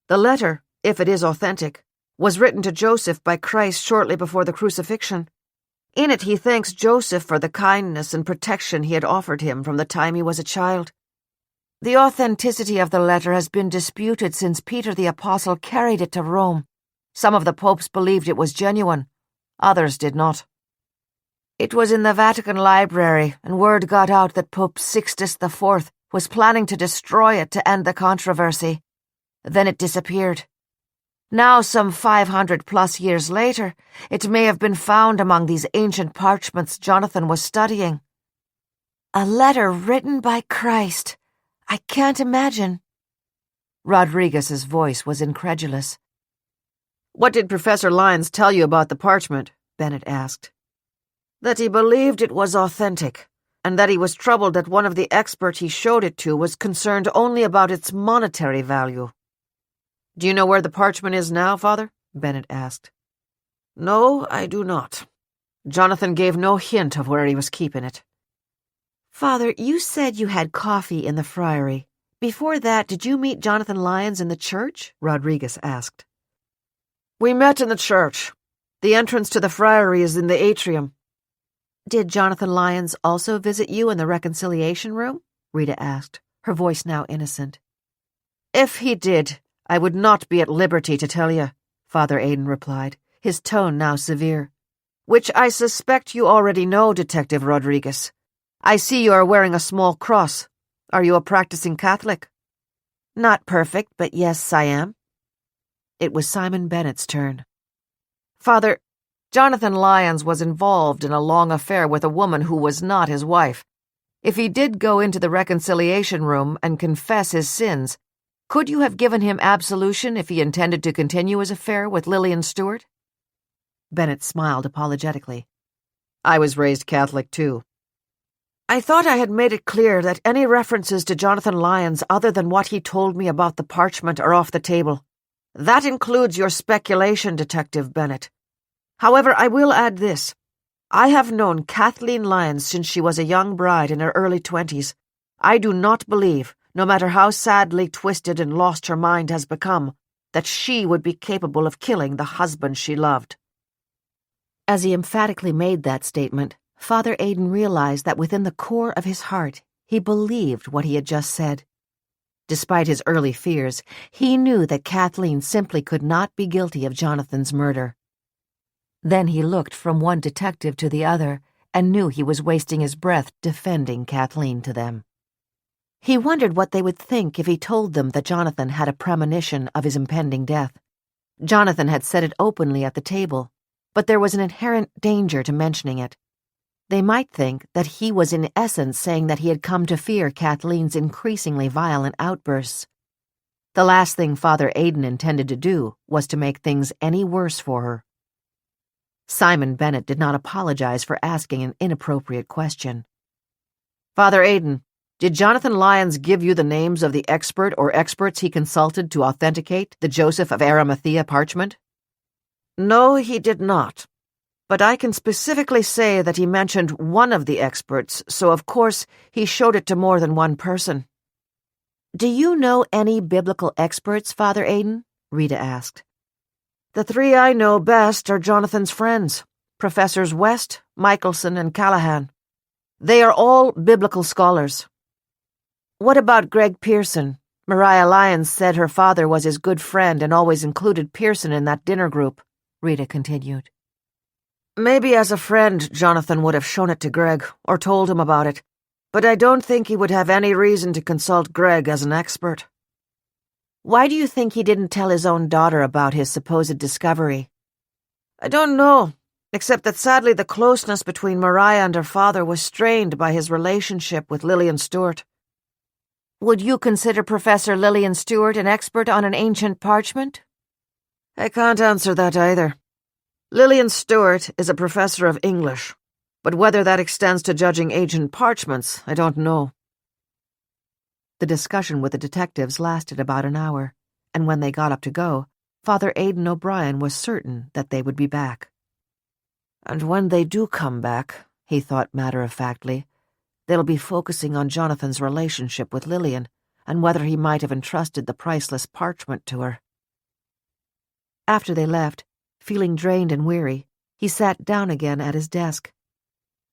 The letter, if it is authentic, was written to Joseph by Christ shortly before the crucifixion. In it he thanks Joseph for the kindness and protection he had offered him from the time he was a child. The authenticity of the letter has been disputed since Peter the Apostle carried it to Rome. Some of the popes believed it was genuine, others did not. It was in the Vatican library, and word got out that Pope Sixtus IV was planning to destroy it to end the controversy. Then it disappeared. Now, some 500+ years later, it may have been found among these ancient parchments Jonathan was studying. A letter written by Christ. I can't imagine. Rodriguez's voice was incredulous. What did Professor Lyons tell you about the parchment? Bennett asked. That he believed it was authentic, and that he was troubled that one of the experts he showed it to was concerned only about its monetary value. Do you know where the parchment is now, Father? Bennett asked. No, I do not. Jonathan gave no hint of where he was keeping it. Father, you said you had coffee in the friary. Before that, did you meet Jonathan Lyons in the church? Rodriguez asked. We met in the church. The entrance to the friary is in the atrium. Did Jonathan Lyons also visit you in the reconciliation room? Rita asked, her voice now innocent. If he did, I would not be at liberty to tell you, Father Aidan replied, his tone now severe. Which I suspect you already know, Detective Rodriguez. I see you are wearing a small cross. Are you a practicing Catholic? Not perfect, but yes, I am. It was Simon Bennett's turn. Father, Jonathan Lyons was involved in a long affair with a woman who was not his wife. If he did go into the reconciliation room and confess his sins, could you have given him absolution if he intended to continue his affair with Lillian Stewart? Bennett smiled apologetically. I was raised Catholic, too. I thought I had made it clear that any references to Jonathan Lyons other than what he told me about the parchment are off the table. That includes your speculation, Detective Bennett. However, I will add this. I have known Kathleen Lyons since she was a young bride in her early 20s. I do not believe, no matter how sadly twisted and lost her mind has become, that she would be capable of killing the husband she loved." As he emphatically made that statement, Father Aidan realized that within the core of his heart, he believed what he had just said. Despite his early fears, he knew that Kathleen simply could not be guilty of Jonathan's murder. Then he looked from one detective to the other and knew he was wasting his breath defending Kathleen to them. He wondered what they would think if he told them that Jonathan had a premonition of his impending death. Jonathan had said it openly at the table, but there was an inherent danger to mentioning it. They might think that he was in essence saying that he had come to fear Kathleen's increasingly violent outbursts. The last thing Father Aidan intended to do was to make things any worse for her. Simon Bennett did not apologize for asking an inappropriate question. "Father Aidan, did Jonathan Lyons give you the names of the expert or experts he consulted to authenticate the Joseph of Arimathea parchment?" "No, he did not. But I can specifically say that he mentioned one of the experts, so of course he showed it to more than one person." "Do you know any biblical experts, Father Aidan?" Rita asked. "The three I know best are Jonathan's friends, Professors West, Michelson, and Callahan. They are all biblical scholars." "What about Greg Pearson? Mariah Lyons said her father was his good friend and always included Pearson in that dinner group," Rita continued. "Maybe as a friend Jonathan would have shown it to Greg or told him about it, but I don't think he would have any reason to consult Greg as an expert." "Why do you think he didn't tell his own daughter about his supposed discovery?" "I don't know, except that sadly the closeness between Mariah and her father was strained by his relationship with Lillian Stewart." "Would you consider Professor Lillian Stewart an expert on an ancient parchment?" "I can't answer that either. Lillian Stewart is a professor of English, but whether that extends to judging ancient parchments, I don't know." The discussion with the detectives lasted about an hour, and when they got up to go, Father Aidan O'Brien was certain that they would be back. "And when they do come back," he thought matter-of-factly, "they'll be focusing on Jonathan's relationship with Lillian and whether he might have entrusted the priceless parchment to her." After they left, feeling drained and weary, he sat down again at his desk.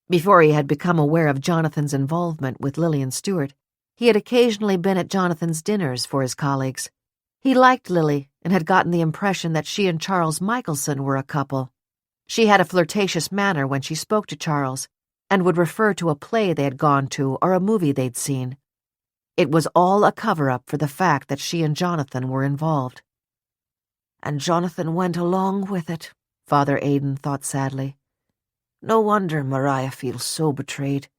Before he had become aware of Jonathan's involvement with Lillian Stewart, he had occasionally been at Jonathan's dinners for his colleagues. He liked Lily and had gotten the impression that she and Charles Michelson were a couple. She had a flirtatious manner when she spoke to Charles, and would refer to a play they had gone to or a movie they'd seen. It was all a cover-up for the fact that she and Jonathan were involved. "And Jonathan went along with it," Father Aidan thought sadly. "No wonder Mariah feels so betrayed.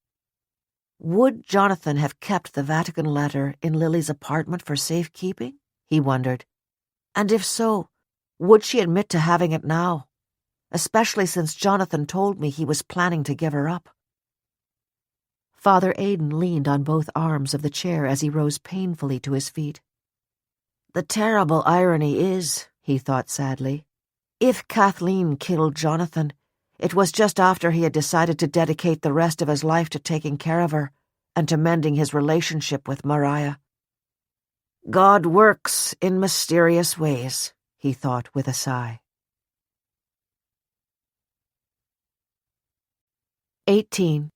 Would Jonathan have kept the Vatican letter in Lily's apartment for safekeeping?" he wondered. "And if so, would she admit to having it now? Especially since Jonathan told me he was planning to give her up." Father Aidan leaned on both arms of the chair as he rose painfully to his feet. "The terrible irony is," he thought sadly, "if Kathleen killed Jonathan, it was just after he had decided to dedicate the rest of his life to taking care of her and to mending his relationship with Mariah. God works in mysterious ways," he thought with a sigh. 18.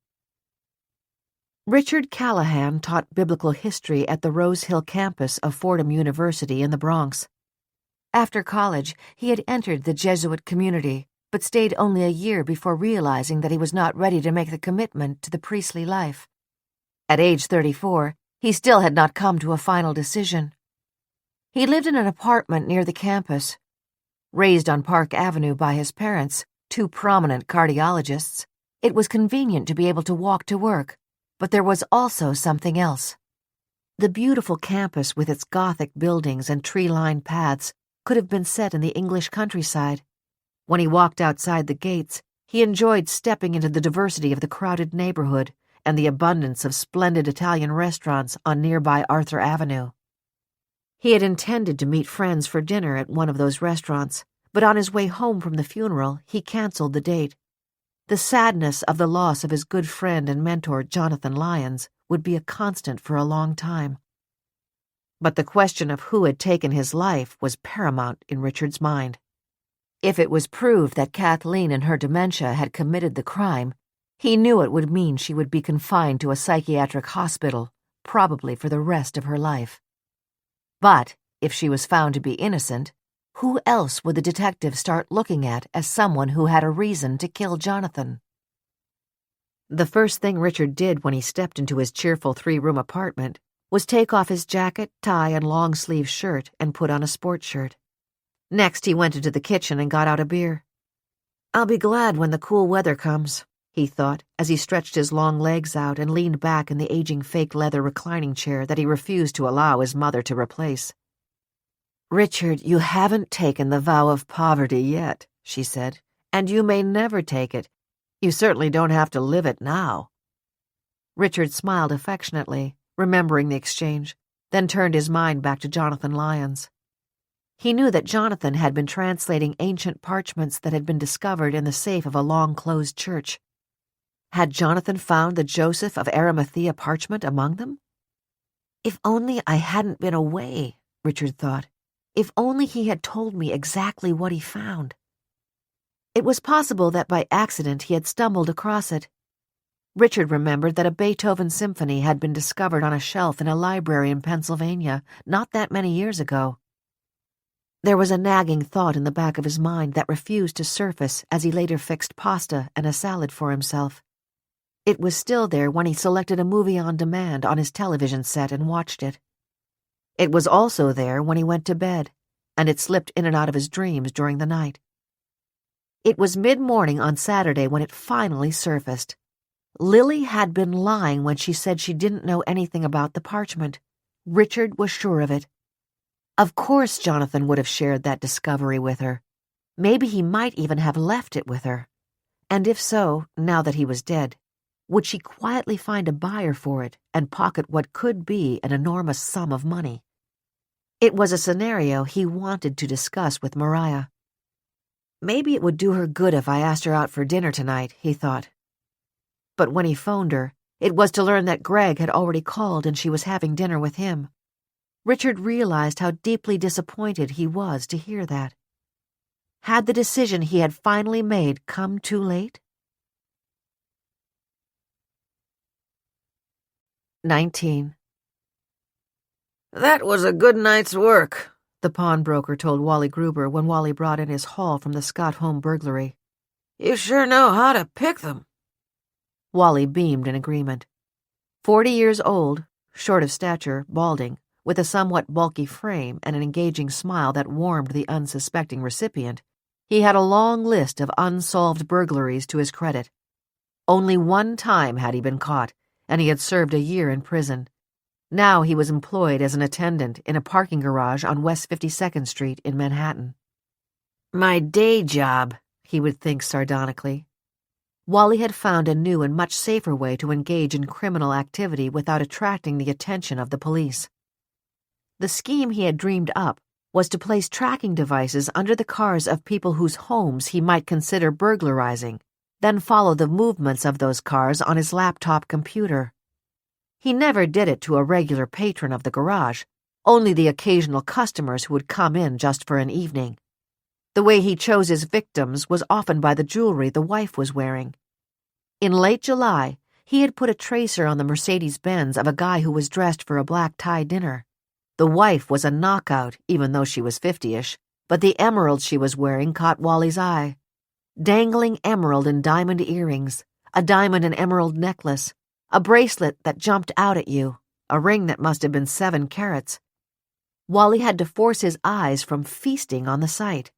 Richard Callahan taught biblical history at the Rose Hill campus of Fordham University in the Bronx. After college, he had entered the Jesuit community, but stayed only a year before realizing that he was not ready to make the commitment to the priestly life. At age 34, he still had not come to a final decision. He lived in an apartment near the campus. Raised on Park Avenue by his parents, two prominent cardiologists, it was convenient to be able to walk to work, but there was also something else. The beautiful campus with its Gothic buildings and tree-lined paths could have been set in the English countryside. When he walked outside the gates, he enjoyed stepping into the diversity of the crowded neighborhood and the abundance of splendid Italian restaurants on nearby Arthur Avenue. He had intended to meet friends for dinner at one of those restaurants, but on his way home from the funeral, he canceled the date. The sadness of the loss of his good friend and mentor, Jonathan Lyons, would be a constant for a long time. But the question of who had taken his life was paramount in Richard's mind. If it was proved that Kathleen in her dementia had committed the crime, he knew it would mean she would be confined to a psychiatric hospital, probably for the rest of her life. But if she was found to be innocent, who else would the detective start looking at as someone who had a reason to kill Jonathan? The first thing Richard did when he stepped into his cheerful 3-room apartment was take off his jacket, tie, and long-sleeve shirt and put on a sports shirt. Next, he went into the kitchen and got out a beer. "I'll be glad when the cool weather comes," he thought, as he stretched his long legs out and leaned back in the aging fake leather reclining chair that he refused to allow his mother to replace. "Richard, you haven't taken the vow of poverty yet," she said, "and you may never take it. You certainly don't have to live it now." Richard smiled affectionately, remembering the exchange, then turned his mind back to Jonathan Lyons. He knew that Jonathan had been translating ancient parchments that had been discovered in the safe of a long-closed church. Had Jonathan found the Joseph of Arimathea parchment among them? "If only I hadn't been away," Richard thought. "If only he had told me exactly what he found." It was possible that by accident he had stumbled across it. Richard remembered that a Beethoven symphony had been discovered on a shelf in a library in Pennsylvania not that many years ago. There was a nagging thought in the back of his mind that refused to surface as he later fixed pasta and a salad for himself. It was still there when he selected a movie on demand on his television set and watched it. It was also there when he went to bed, and it slipped in and out of his dreams during the night. It was mid-morning on Saturday when it finally surfaced. Lily had been lying when she said she didn't know anything about the parchment. Richard was sure of it. Of course Jonathan would have shared that discovery with her. Maybe he might even have left it with her. And if so, now that he was dead, would she quietly find a buyer for it and pocket what could be an enormous sum of money? It was a scenario he wanted to discuss with Mariah. Maybe it would do her good if I asked her out for dinner tonight, he thought. But when he phoned her, it was to learn that Greg had already called and she was having dinner with him. Richard realized how deeply disappointed he was to hear that. Had the decision he had finally made come too late? 19. "That was a good night's work," the pawnbroker told Wally Gruber when Wally brought in his haul from the Scott home burglary. "You sure know how to pick them." Wally beamed in agreement. 40 years old, short of stature, balding, with a somewhat bulky frame and an engaging smile that warmed the unsuspecting recipient, he had a long list of unsolved burglaries to his credit. Only one time had he been caught, and he had served a year in prison. Now he was employed as an attendant in a parking garage on West 52nd Street in Manhattan. "My day job," he would think sardonically. Wally had found a new and much safer way to engage in criminal activity without attracting the attention of the police. The scheme he had dreamed up was to place tracking devices under the cars of people whose homes he might consider burglarizing, then follow the movements of those cars on his laptop computer. He never did it to a regular patron of the garage, only the occasional customers who would come in just for an evening. The way he chose his victims was often by the jewelry the wife was wearing. In late July, he had put a tracer on the Mercedes-Benz of a guy who was dressed for a black tie dinner. The wife was a knockout, even though she was 50-ish, but the emerald she was wearing caught Wally's eye. Dangling emerald and diamond earrings, a diamond and emerald necklace, a bracelet that jumped out at you, a ring that must have been 7 carats. Wally had to force his eyes from feasting on the sight.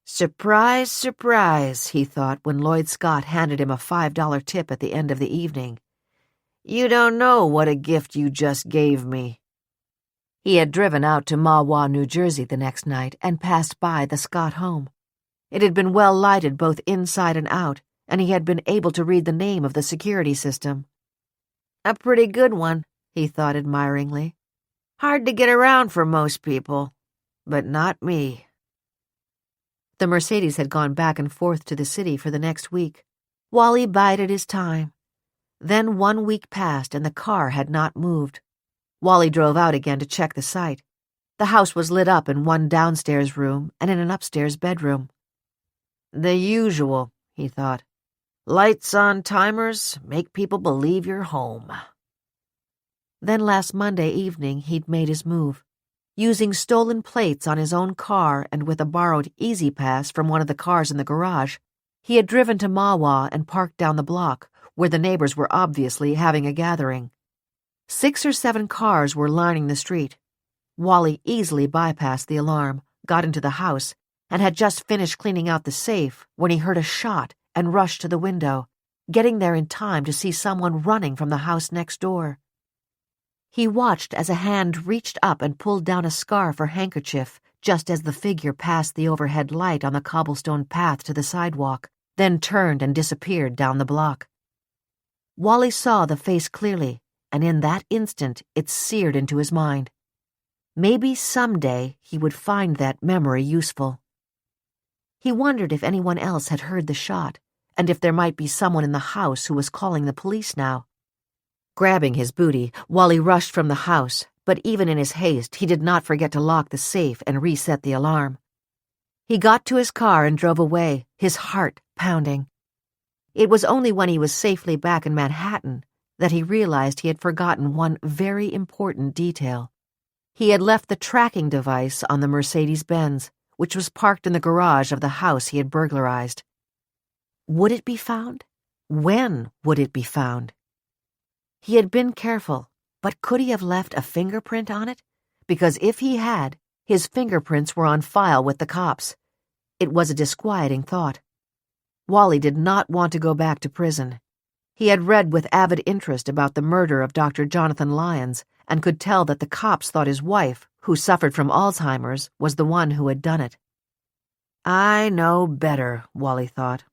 "Surprise, surprise," he thought when Lloyd Scott handed him a $5 tip at the end of the evening. "You don't know what a gift you just gave me." He had driven out to Mahwah, New Jersey the next night and passed by the Scott home. It had been well lighted both inside and out, and he had been able to read the name of the security system. "A pretty good one," he thought admiringly. "Hard to get around for most people, but not me." The Mercedes had gone back and forth to the city for the next week, Wally bided his time. Then 1 week passed and the car had not moved. Wally drove out again to check the site. The house was lit up in one downstairs room and in an upstairs bedroom. The usual, he thought. Lights on timers make people believe you're home. Then last Monday evening he'd made his move. Using stolen plates on his own car and with a borrowed Easy Pass from one of the cars in the garage, he had driven to Mahwah and parked down the block, where the neighbors were obviously having a gathering. 6 or 7 cars were lining the street. Wally easily bypassed the alarm, got into the house, and had just finished cleaning out the safe when he heard a shot and rushed to the window, getting there in time to see someone running from the house next door. He watched as a hand reached up and pulled down a scarf or handkerchief just as the figure passed the overhead light on the cobblestone path to the sidewalk, then turned and disappeared down the block. Wally saw the face clearly, and in that instant it seared into his mind. Maybe someday he would find that memory useful. He wondered if anyone else had heard the shot, and if there might be someone in the house who was calling the police now. Grabbing his booty, Wally rushed from the house, but even in his haste he did not forget to lock the safe and reset the alarm. He got to his car and drove away, his heart pounding. It was only when he was safely back in Manhattan that he realized he had forgotten one very important detail. He had left the tracking device on the Mercedes-Benz, which was parked in the garage of the house he had burglarized. Would it be found? When would it be found? He had been careful, but could he have left a fingerprint on it? Because if he had, his fingerprints were on file with the cops. It was a disquieting thought. Wally did not want to go back to prison. He had read with avid interest about the murder of Dr. Jonathan Lyons and could tell that the cops thought his wife, who suffered from Alzheimer's, was the one who had done it. I know better, Wally thought.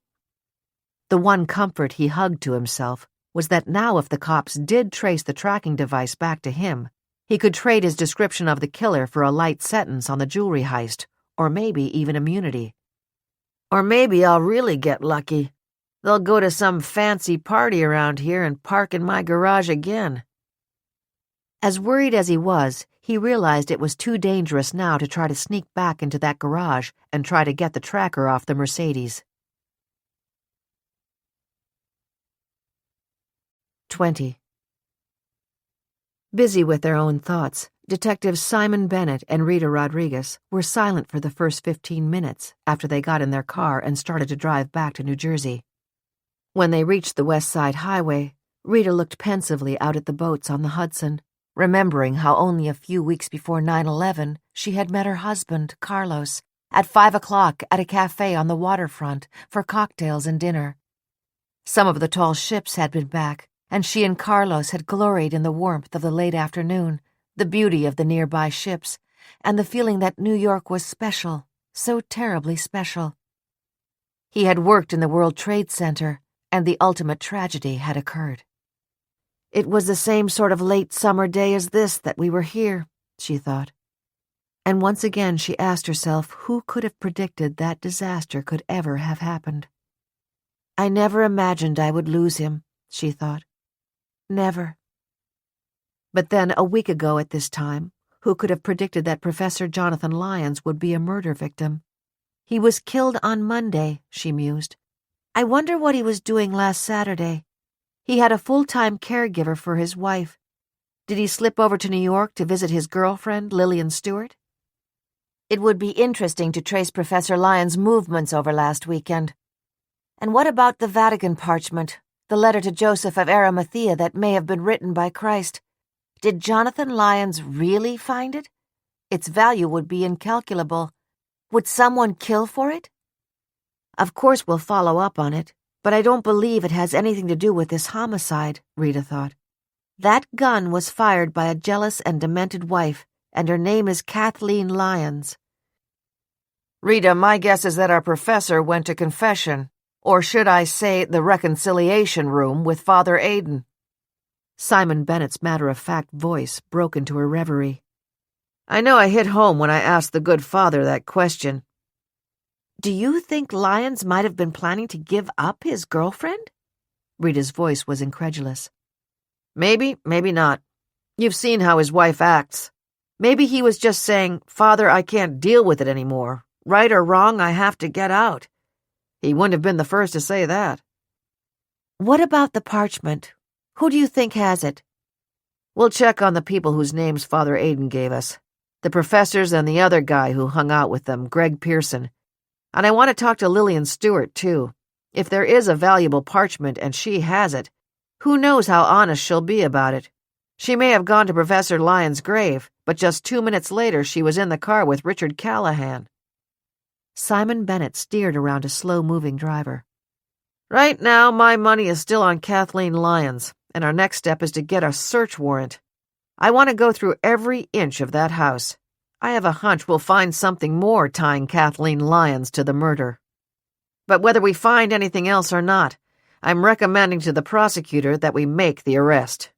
The one comfort he hugged to himself was that now if the cops did trace the tracking device back to him, he could trade his description of the killer for a light sentence on the jewelry heist, or maybe even immunity. Or maybe I'll really get lucky. They'll go to some fancy party around here and park in my garage again. As worried as he was, he realized it was too dangerous now to try to sneak back into that garage and try to get the tracker off the Mercedes. 20. Busy with their own thoughts, Detectives Simon Bennett and Rita Rodriguez were silent for the first 15 minutes after they got in their car and started to drive back to New Jersey. When they reached the West Side Highway, Rita looked pensively out at the boats on the Hudson, remembering how only a few weeks before 9/11 she had met her husband, Carlos, at 5 o'clock at a cafe on the waterfront for cocktails and dinner. Some of the tall ships had been back, and she and Carlos had gloried in the warmth of the late afternoon, the beauty of the nearby ships, and the feeling that New York was special, so terribly special. He had worked in the World Trade Center, and the ultimate tragedy had occurred. It was the same sort of late summer day as this that we were here, she thought. And once again she asked herself who could have predicted that disaster could ever have happened. I never imagined I would lose him, she thought. Never. But then, a week ago at this time, who could have predicted that Professor Jonathan Lyons would be a murder victim? He was killed on Monday, she mused. I wonder what he was doing last Saturday. He had a full-time caregiver for his wife. Did he slip over to New York to visit his girlfriend, Lillian Stewart? It would be interesting to trace Professor Lyons' movements over last weekend. And what about the Vatican parchment, the letter to Joseph of Arimathea that may have been written by Christ? Did Jonathan Lyons really find it? Its value would be incalculable. Would someone kill for it? Of course we'll follow up on it, but I don't believe it has anything to do with this homicide, Rita thought. That gun was fired by a jealous and demented wife, and her name is Kathleen Lyons. Rita, my guess is that our professor went to confession, or should I say the reconciliation room with Father Aidan. Simon Bennett's matter-of-fact voice broke into a reverie. I know I hit home when I asked the good father that question. Do you think Lyons might have been planning to give up his girlfriend? Rita's voice was incredulous. Maybe, maybe not. You've seen how his wife acts. Maybe he was just saying, Father, I can't deal with it anymore. Right or wrong, I have to get out. He wouldn't have been the first to say that. What about the parchment? Who do you think has it? We'll check on the people whose names Father Aiden gave us. The professors and the other guy who hung out with them, Greg Pearson. And I want to talk to Lillian Stewart, too. If there is a valuable parchment and she has it, who knows how honest she'll be about it. She may have gone to Professor Lyons' grave, but just 2 minutes later she was in the car with Richard Callahan. Simon Bennett steered around a slow-moving driver. Right now, my money is still on Kathleen Lyons, and our next step is to get a search warrant. I want to go through every inch of that house. I have a hunch we'll find something more tying Kathleen Lyons to the murder. But whether we find anything else or not, I'm recommending to the prosecutor that we make the arrest.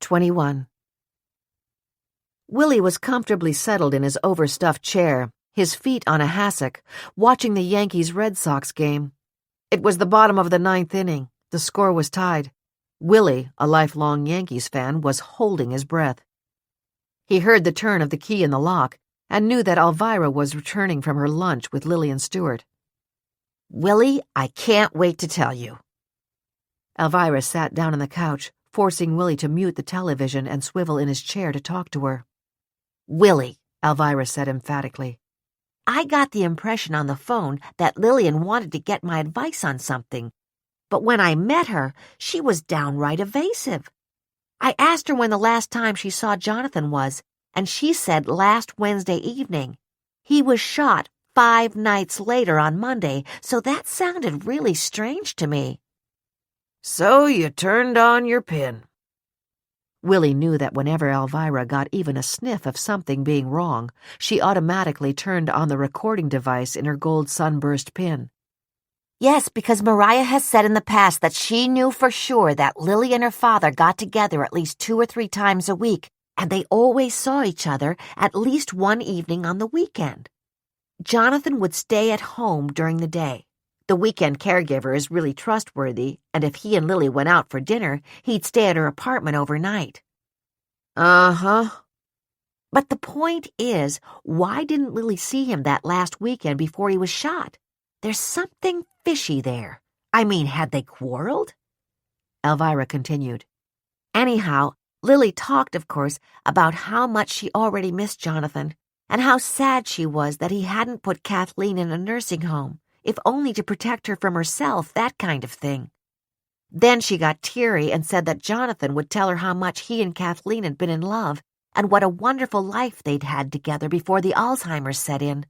21. Willie was comfortably settled in his overstuffed chair, his feet on a hassock, watching the Yankees-Red Sox game. It was the bottom of the 9th inning. The score was tied. Willie, a lifelong Yankees fan, was holding his breath. He heard the turn of the key in the lock and knew that Alvirah was returning from her lunch with Lillian Stewart. Willie, I can't wait to tell you. Alvirah sat down on the couch, forcing Willie to mute the television and swivel in his chair to talk to her. Willie, Alvirah said emphatically. I got the impression on the phone that Lillian wanted to get my advice on something, but when I met her, she was downright evasive. I asked her when the last time she saw Jonathan was, and she said last Wednesday evening. He was shot 5 nights later on Monday, so that sounded really strange to me. So you turned on your pin. Willie knew that whenever Alvirah got even a sniff of something being wrong, she automatically turned on the recording device in her gold sunburst pin. Yes, because Mariah has said in the past that she knew for sure that Lily and her father got together at least 2 or 3 times a week, and they always saw each other at least one evening on the weekend. Jonathan would stay at home during the day. The weekend caregiver is really trustworthy, and if he and Lily went out for dinner, he'd stay at her apartment overnight. Uh-huh. But the point is, why didn't Lily see him that last weekend before he was shot? There's something fishy there. I mean, had they quarreled? Alvirah continued. Anyhow, Lily talked, of course, about how much she already missed Jonathan, and how sad she was that he hadn't put Kathleen in a nursing home, if only to protect her from herself, that kind of thing. Then she got teary and said that Jonathan would tell her how much he and Kathleen had been in love, and what a wonderful life they'd had together before the Alzheimer's set in.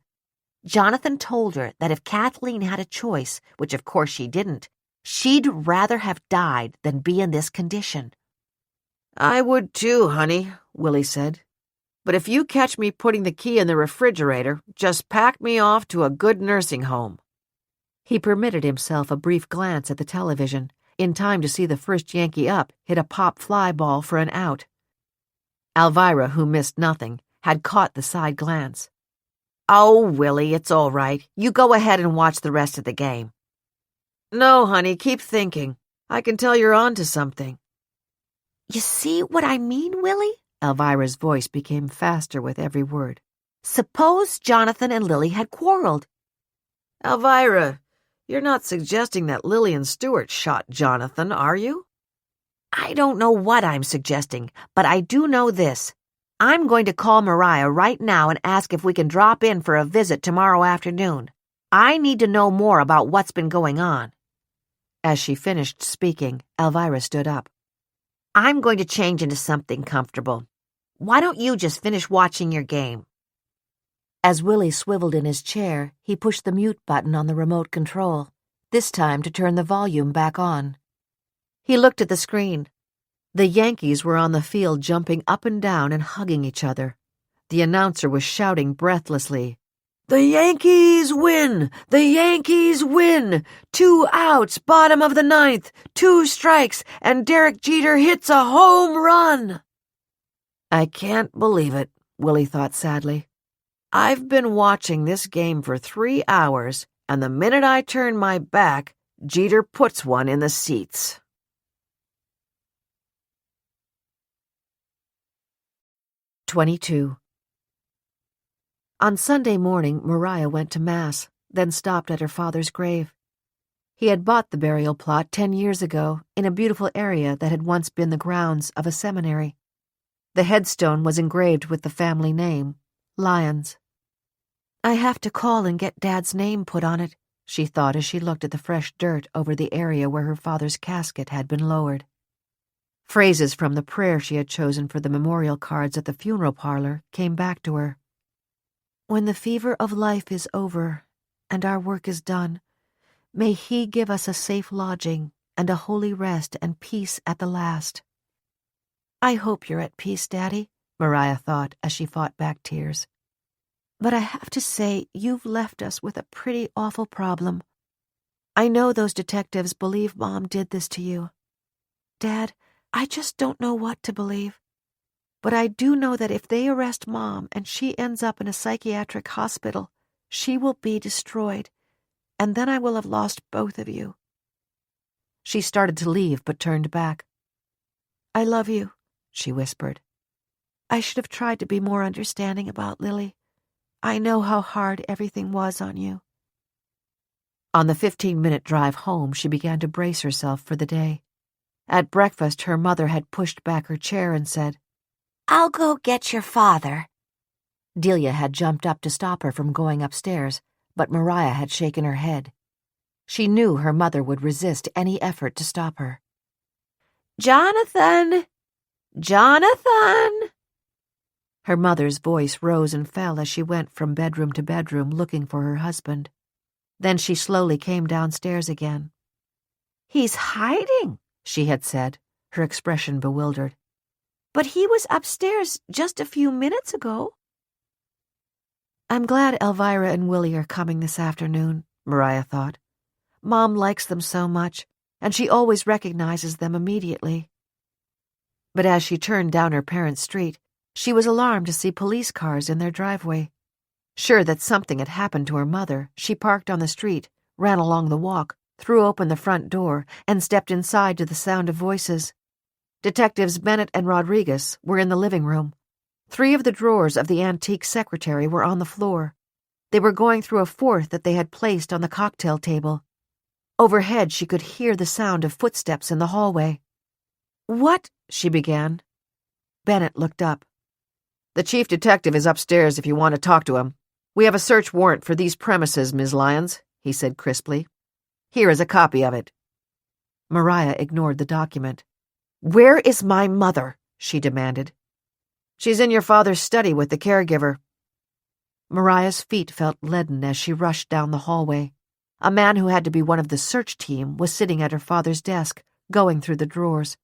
Jonathan told her that if Kathleen had a choice, which of course she didn't, she'd rather have died than be in this condition. I would too, honey, Willie said. But if you catch me putting the key in the refrigerator, just pack me off to a good nursing home. He permitted himself a brief glance at the television, in time to see the first Yankee up hit a pop fly ball for an out. Alvirah, who missed nothing, had caught the side glance. Oh, Willie, it's all right. You go ahead and watch the rest of the game. No, honey, keep thinking. I can tell you're on to something. You see what I mean, Willie? Alvirah's voice became faster with every word. Suppose Jonathan and Lily had quarreled. Alvirah, you're not suggesting that Lillian Stewart shot Jonathan, are you? I don't know what I'm suggesting, but I do know this. I'm going to call Mariah right now and ask if we can drop in for a visit tomorrow afternoon. I need to know more about what's been going on. As she finished speaking, Alvirah stood up. I'm going to change into something comfortable. Why don't you just finish watching your game? As Willie swiveled in his chair, he pushed the mute button on the remote control, this time to turn the volume back on. He looked at the screen. The Yankees were on the field jumping up and down and hugging each other. The announcer was shouting breathlessly, "The Yankees win! The Yankees win! 2 outs, bottom of the 9th, 2 strikes, and Derek Jeter hits a home run!" "I can't believe it," Willy thought sadly. I've been watching this game for 3 hours, and the minute I turn my back, Jeter puts one in the seats. 22. On Sunday morning, Mariah went to Mass, then stopped at her father's grave. He had bought the burial plot 10 years ago in a beautiful area that had once been the grounds of a seminary. The headstone was engraved with the family name, Lyons. I have to call and get Dad's name put on it, she thought as she looked at the fresh dirt over the area where her father's casket had been lowered. Phrases from the prayer she had chosen for the memorial cards at the funeral parlor came back to her. When the fever of life is over and our work is done, may He give us a safe lodging and a holy rest and peace at the last. I hope you're at peace, Daddy, Mariah thought as she fought back tears. But I have to say you've left us with a pretty awful problem. I know those detectives believe Mom did this to you. Dad, I just don't know what to believe. But I do know that if they arrest Mom and she ends up in a psychiatric hospital, she will be destroyed, and then I will have lost both of you. She started to leave but turned back. I love you, she whispered. I should have tried to be more understanding about Lily. I know how hard everything was on you. On the 15-minute drive home, she began to brace herself for the day. At breakfast, her mother had pushed back her chair and said, I'll go get your father. Delia had jumped up to stop her from going upstairs, but Mariah had shaken her head. She knew her mother would resist any effort to stop her. Jonathan! Jonathan! Her mother's voice rose and fell as she went from bedroom to bedroom looking for her husband. Then she slowly came downstairs again. He's hiding, she had said, her expression bewildered. But he was upstairs just a few minutes ago. I'm glad Alvirah and Willy are coming this afternoon, Mariah thought. Mom likes them so much, and she always recognizes them immediately. But as she turned down her parents' street, she was alarmed to see police cars in their driveway. Sure that something had happened to her mother, she parked on the street, ran along the walk, threw open the front door, and stepped inside to the sound of voices. Detectives Bennett and Rodriguez were in the living room. 3 of the drawers of the antique secretary were on the floor. They were going through a 4th that they had placed on the cocktail table. Overhead, she could hear the sound of footsteps in the hallway. What? She began. Bennett looked up. The chief detective is upstairs if you want to talk to him. We have a search warrant for these premises, Ms. Lyons, he said crisply. Here is a copy of it. Mariah ignored the document. Where is my mother? She demanded. She's in your father's study with the caregiver. Mariah's feet felt leaden as she rushed down the hallway. A man who had to be one of the search team was sitting at her father's desk, going through the drawers.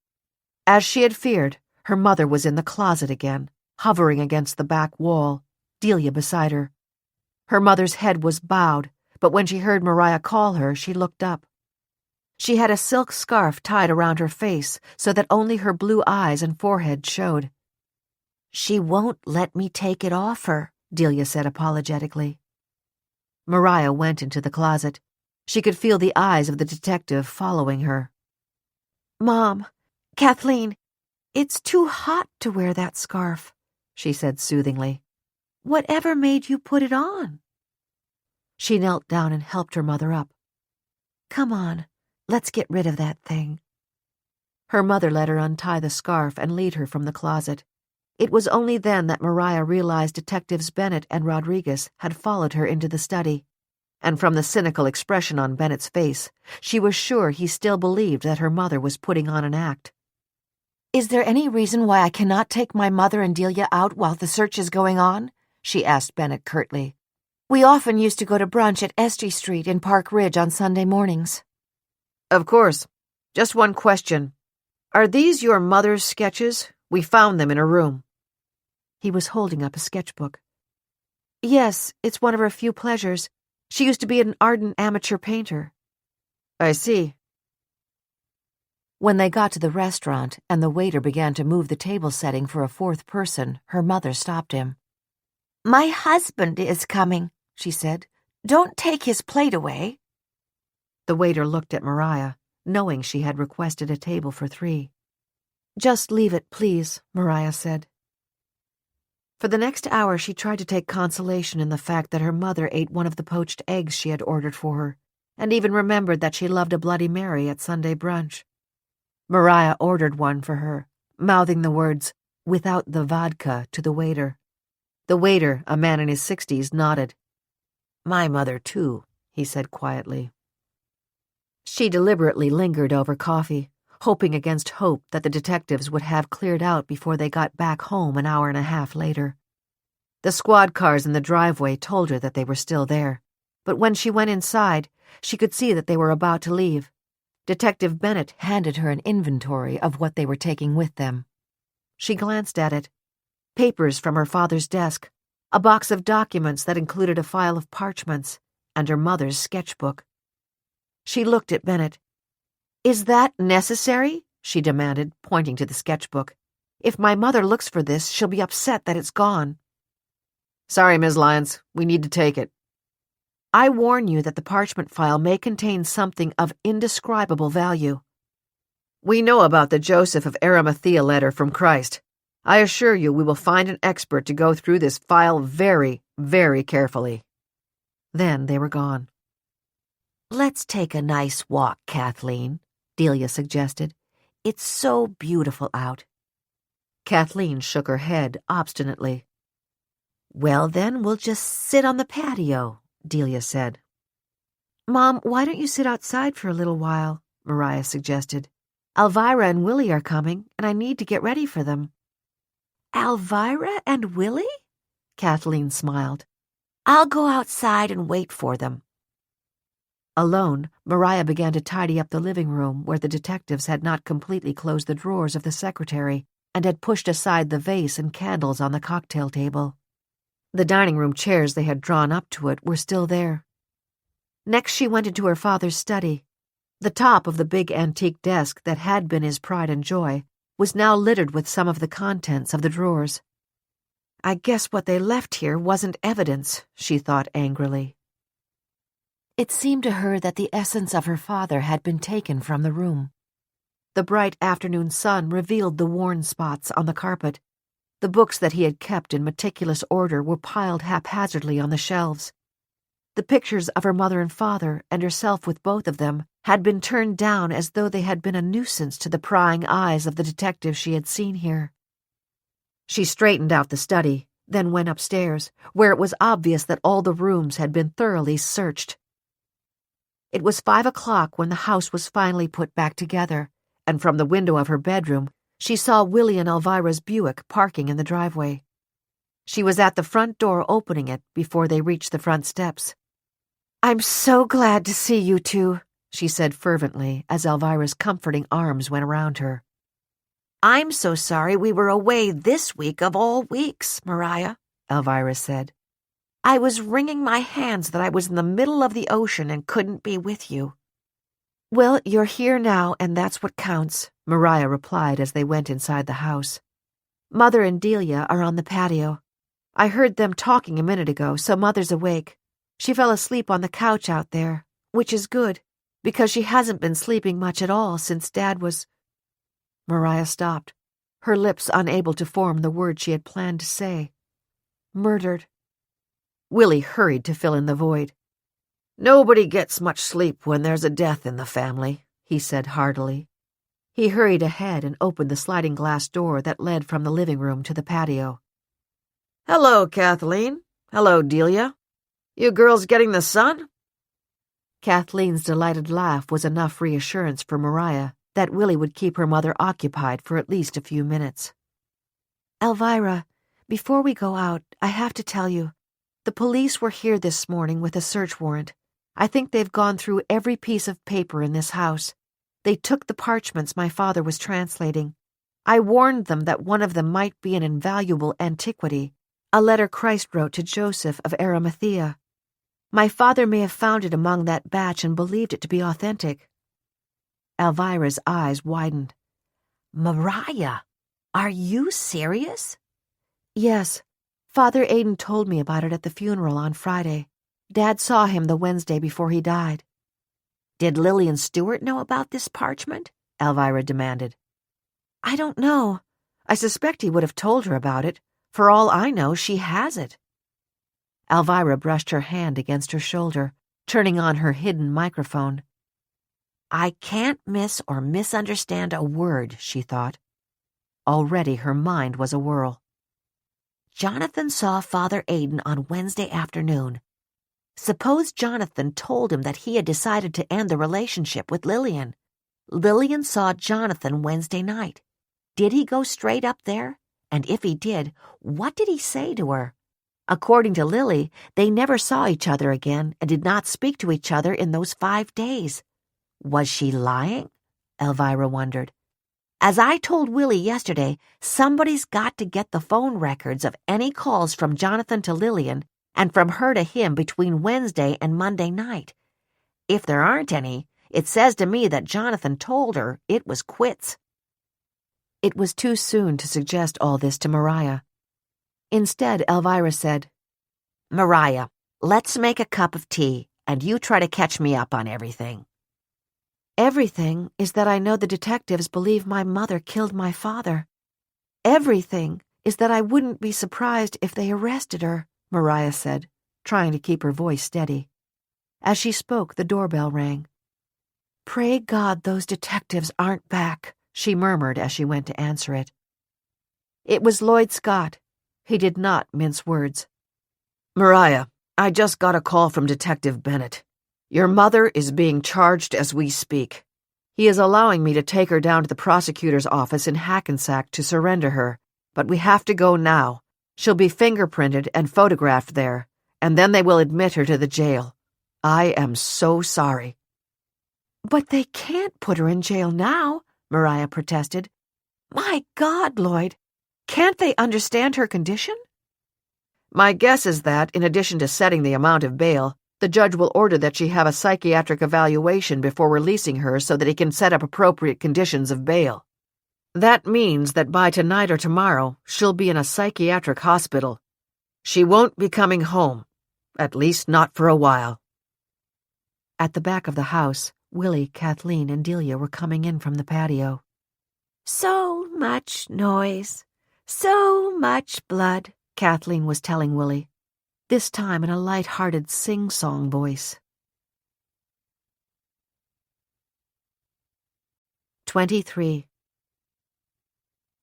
As she had feared, her mother was in the closet again, hovering against the back wall, Delia beside her. Her mother's head was bowed, but when she heard Mariah call her, she looked up. She had a silk scarf tied around her face so that only her blue eyes and forehead showed. She won't let me take it off her, Delia said apologetically. Mariah went into the closet. She could feel the eyes of the detective following her. Mom, Kathleen, it's too hot to wear that scarf, she said soothingly. Whatever made you put it on? She knelt down and helped her mother up. Come on, let's get rid of that thing. Her mother let her untie the scarf and lead her from the closet. It was only then that Mariah realized Detectives Bennett and Rodriguez had followed her into the study, and from the cynical expression on Bennett's face, she was sure he still believed that her mother was putting on an act. Is there any reason why I cannot take my mother and Delia out while the search is going on? She asked Bennett curtly. We often used to go to brunch at Estrie Street in Park Ridge on Sunday mornings. Of course. Just one question. Are these your mother's sketches? We found them in her room. He was holding up a sketchbook. Yes, it's one of her few pleasures. She used to be an ardent amateur painter. I see. When they got to the restaurant and the waiter began to move the table setting for a 4th person, her mother stopped him. My husband is coming, she said. Don't take his plate away. The waiter looked at Mariah, knowing she had requested a table for 3. Just leave it, please, Mariah said. For the next hour, she tried to take consolation in the fact that her mother ate one of the poached eggs she had ordered for her, and even remembered that she loved a Bloody Mary at Sunday brunch. Mariah ordered one for her, mouthing the words, "without the vodka," to the waiter. The waiter, a man in his 60s, nodded. "My mother, too," he said quietly. She deliberately lingered over coffee, hoping against hope that the detectives would have cleared out before they got back home an hour and a half later. The squad cars in the driveway told her that they were still there, but when she went inside, she could see that they were about to leave. Detective Bennett handed her an inventory of what they were taking with them. She glanced at it. Papers from her father's desk, a box of documents that included a file of parchments, and her mother's sketchbook. She looked at Bennett. "Is that necessary?" she demanded, pointing to the sketchbook. "If my mother looks for this, she'll be upset that it's gone." "Sorry, Ms. Lyons, we need to take it." "I warn you that the parchment file may contain something of indescribable value." "We know about the Joseph of Arimathea letter from Christ. I assure you we will find an expert to go through this file very, very carefully." Then they were gone. Let's take a nice walk, Kathleen, Delia suggested. It's so beautiful out. Kathleen shook her head obstinately. Well, then we'll just sit on the patio, Delia said. Mom, why don't you sit outside for a little while? Mariah suggested. Alvirah and Willy are coming, and I need to get ready for them. Alvirah and Willy? Kathleen smiled. I'll go outside and wait for them. Alone, Mariah began to tidy up the living room where the detectives had not completely closed the drawers of the secretary and had pushed aside the vase and candles on the cocktail table. The dining room chairs they had drawn up to it were still there. Next she went into her father's study. The top of the big antique desk that had been his pride and joy was now littered with some of the contents of the drawers. I guess what they left here wasn't evidence, she thought angrily. It seemed to her that the essence of her father had been taken from the room. The bright afternoon sun revealed the worn spots on the carpet. The books that he had kept in meticulous order were piled haphazardly on the shelves. The pictures of her mother and father, and herself with both of them, had been turned down as though they had been a nuisance to the prying eyes of the detective she had seen here. She straightened out the study, then went upstairs, where it was obvious that all the rooms had been thoroughly searched. It was 5 o'clock when the house was finally put back together, and from the window of her bedroom, she saw Willy and Alvirah's Buick parking in the driveway. She was at the front door opening it before they reached the front steps. "I'm so glad to see you two," she said fervently as Alvirah's comforting arms went around her. "I'm so sorry we were away this week of all weeks, Mariah," Alvirah said. "I was wringing my hands that I was in the middle of the ocean and couldn't be with you." "Well, you're here now, and that's what counts," Mariah replied as they went inside the house. "Mother and Delia are on the patio. I heard them talking a minute ago, so Mother's awake. She fell asleep on the couch out there, which is good, because she hasn't been sleeping much at all since Dad was—" Mariah stopped, her lips unable to form the word she had planned to say. "Murdered." Willy hurried to fill in the void. "Nobody gets much sleep when there's a death in the family," he said heartily. He hurried ahead and opened the sliding glass door that led from the living room to the patio. "Hello, Kathleen. Hello, Delia. You girls getting the sun?" Kathleen's delighted laugh was enough reassurance for Mariah that Willy would keep her mother occupied for at least a few minutes. "Alvirah, before we go out, I have to tell you, the police were here this morning with a search warrant. I think they've gone through every piece of paper in this house. They took the parchments my father was translating. I warned them that one of them might be an invaluable antiquity, a letter Christ wrote to Joseph of Arimathea. My father may have found it among that batch and believed it to be authentic." Alvirah's eyes widened. "Mariah, are you serious?" "Yes. Father Aidan told me about it at the funeral on Friday. Dad saw him the Wednesday before he died. Did Lillian Stewart know about this parchment? Alvirah demanded. I don't know. I suspect he would have told her about it. For all I know, she has it. Alvirah brushed her hand against her shoulder, turning on her hidden microphone. I can't miss or misunderstand a word, she thought. Already her mind was awhirl. Jonathan saw Father Aidan on Wednesday afternoon. Suppose Jonathan told him that he had decided to end the relationship with Lillian. Lillian saw Jonathan Wednesday night. Did he go straight up there? And if he did, what did he say to her? According to Lily, they never saw each other again and did not speak to each other in those 5 days. Was she lying? Alvirah wondered. As I told Willie yesterday, somebody's got to get the phone records of any calls from Jonathan to Lillian and from her to him between Wednesday and Monday night. If there aren't any, it says to me that Jonathan told her it was quits. It was too soon to suggest all this to Mariah. Instead, Alvirah said, Mariah, let's make a cup of tea, and you try to catch me up on everything. Everything is that I know the detectives believe my mother killed my father. Everything is that I wouldn't be surprised if they arrested her, Mariah said, trying to keep her voice steady. As she spoke, the doorbell rang. Pray God those detectives aren't back, she murmured as she went to answer it. It was Lloyd Scott. He did not mince words. Mariah, I just got a call from Detective Bennett. Your mother is being charged as we speak. He is allowing me to take her down to the prosecutor's office in Hackensack to surrender her, but we have to go now. She'll be fingerprinted and photographed there, and then they will admit her to the jail. I am so sorry. But they can't put her in jail now, Mariah protested. My God, Lloyd, can't they understand her condition? My guess is that, in addition to setting the amount of bail, the judge will order that she have a psychiatric evaluation before releasing her so that he can set up appropriate conditions of bail. That means that by tonight or tomorrow, she'll be in a psychiatric hospital. She won't be coming home, at least not for a while. At the back of the house, Willie, Kathleen, and Delia were coming in from the patio. So much noise, so much blood, Kathleen was telling Willie, this time in a light-hearted sing-song voice. 23.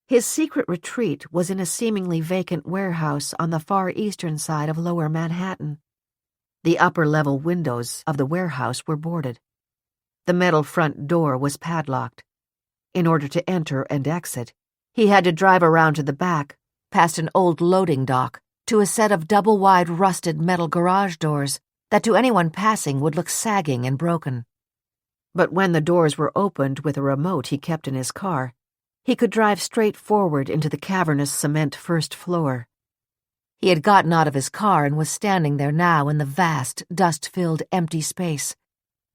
His secret retreat was in a seemingly vacant warehouse on the far eastern side of Lower Manhattan. The upper-level windows of the warehouse were boarded. The metal front door was padlocked. In order to enter and exit, he had to drive around to the back, past an old loading dock, to a set of double-wide rusted metal garage doors that to anyone passing would look sagging and broken. But when the doors were opened with a remote he kept in his car, he could drive straight forward into the cavernous cement first floor. He had gotten out of his car and was standing there now in the vast, dust-filled, empty space.